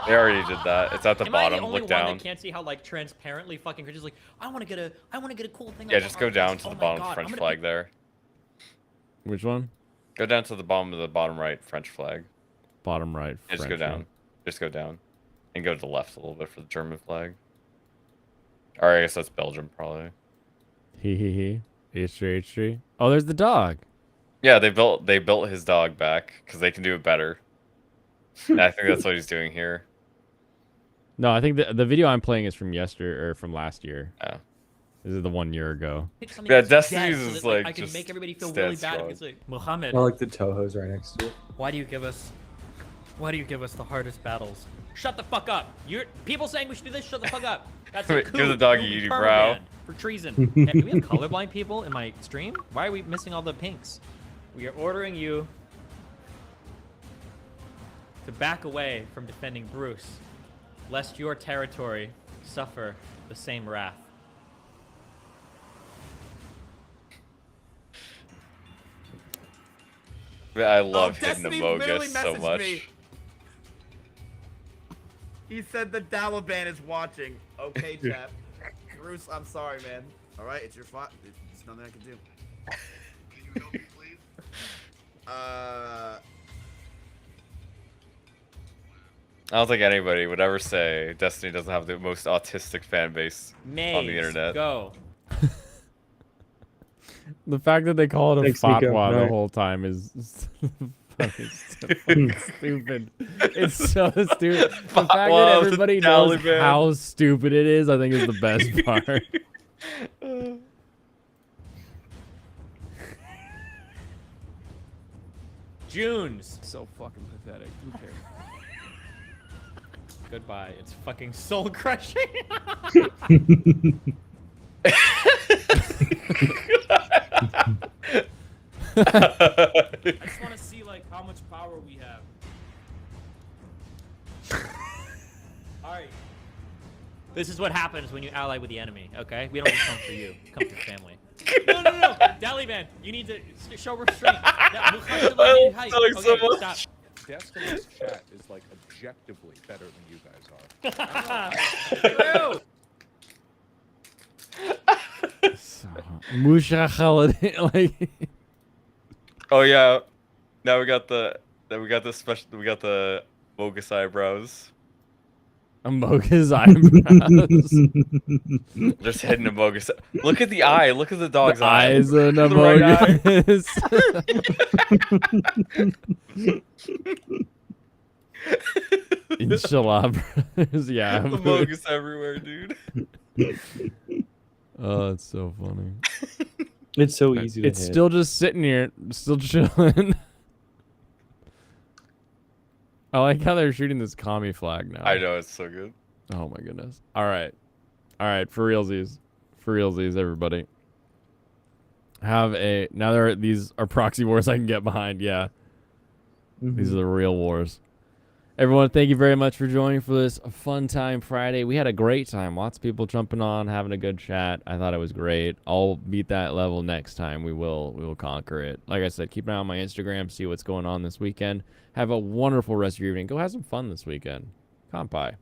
They already did that. It's at the Am bottom. I the only Look one down. that can't see how like transparently fucking Chris is like, I want to get a cool thing. Yeah, on just my go arm. down to Oh the my bottom God, French I'm gonna flag be- there. Which one? Go down to the bottom of the bottom right French flag. Bottom right. Yeah, just go French down. one. Just go down. And go to the left a little bit for the German flag. Or I guess that's Belgium probably. He. H3. Oh, there's the dog. Yeah, they built his dog back because they can do it better. And I think that's what he's doing here. No, I think the video I'm playing is from from last year. Yeah. This is the 1 year ago. Pick something Yeah, that's Destiny's dead so is that, like I can just make everybody feel stand really bad. strong. It's like Muhammad. I like the Toho's right next to it. Why do you give us the hardest battles? Shut the fuck up! You're people saying we should do this. Shut the fuck up. That's a Wait, coup. give the dog a You'll be unibrow. permabanned for treason. Hey, do we have colorblind people in my stream? Why are we missing all the pinks? We are ordering you to back away from defending Bruce, lest your territory suffer the same wrath. Man, I love Hidden Destiny literally Amogus so messaged much. me. He said the Dalaban is watching. Okay, chap. Roos, I'm sorry, man. All right, it's your fault. There's nothing I can do. Can you help me, please? I don't think anybody would ever say Destiny doesn't have the most autistic fan base on the Maze, internet. go. The fact that they call it a Thanks, Nico. fatwa the Right. whole time is fucking stupid. It's so stupid. The fact that Fatwa of the everybody knows Taliban. how stupid it is, I think, is the best part. Junes. So fucking pathetic. Who cares? Goodbye. It's fucking soul crushing. I just want to see like how much power we have. All right. This is what happens when you ally with the enemy. Okay, we don't just come for you. We come for family. No. Daliban, you need to show restraint. so much. Stop. Destiny's chat is like objectively better than you guys are. Musha Khalid, like. Oh yeah, now we got the bogus eyebrows. Bogus eyebrows. Just hitting a bogus. Look at the eye. Look at the dog's The eye. eyes are The right eye. bogus. Inshallah, bros. Yeah. The bogus everywhere, dude. Oh, it's so funny. It's so easy to It's hit. still just sitting here, still chilling. I like how they're shooting this commie flag now. I know, it's so good. Oh my goodness. All right, for realsies, everybody. Now these are proxy wars I can get behind. Yeah, these are the real wars. Everyone, thank you very much for joining for this Fun Time Friday. We had a great time. Lots of people jumping on, having a good chat. I thought it was great. I'll beat that level next time. We will conquer it. Like I said, keep an eye on my Instagram, see what's going on this weekend. Have a wonderful rest of your evening. Go have some fun this weekend. Kampai.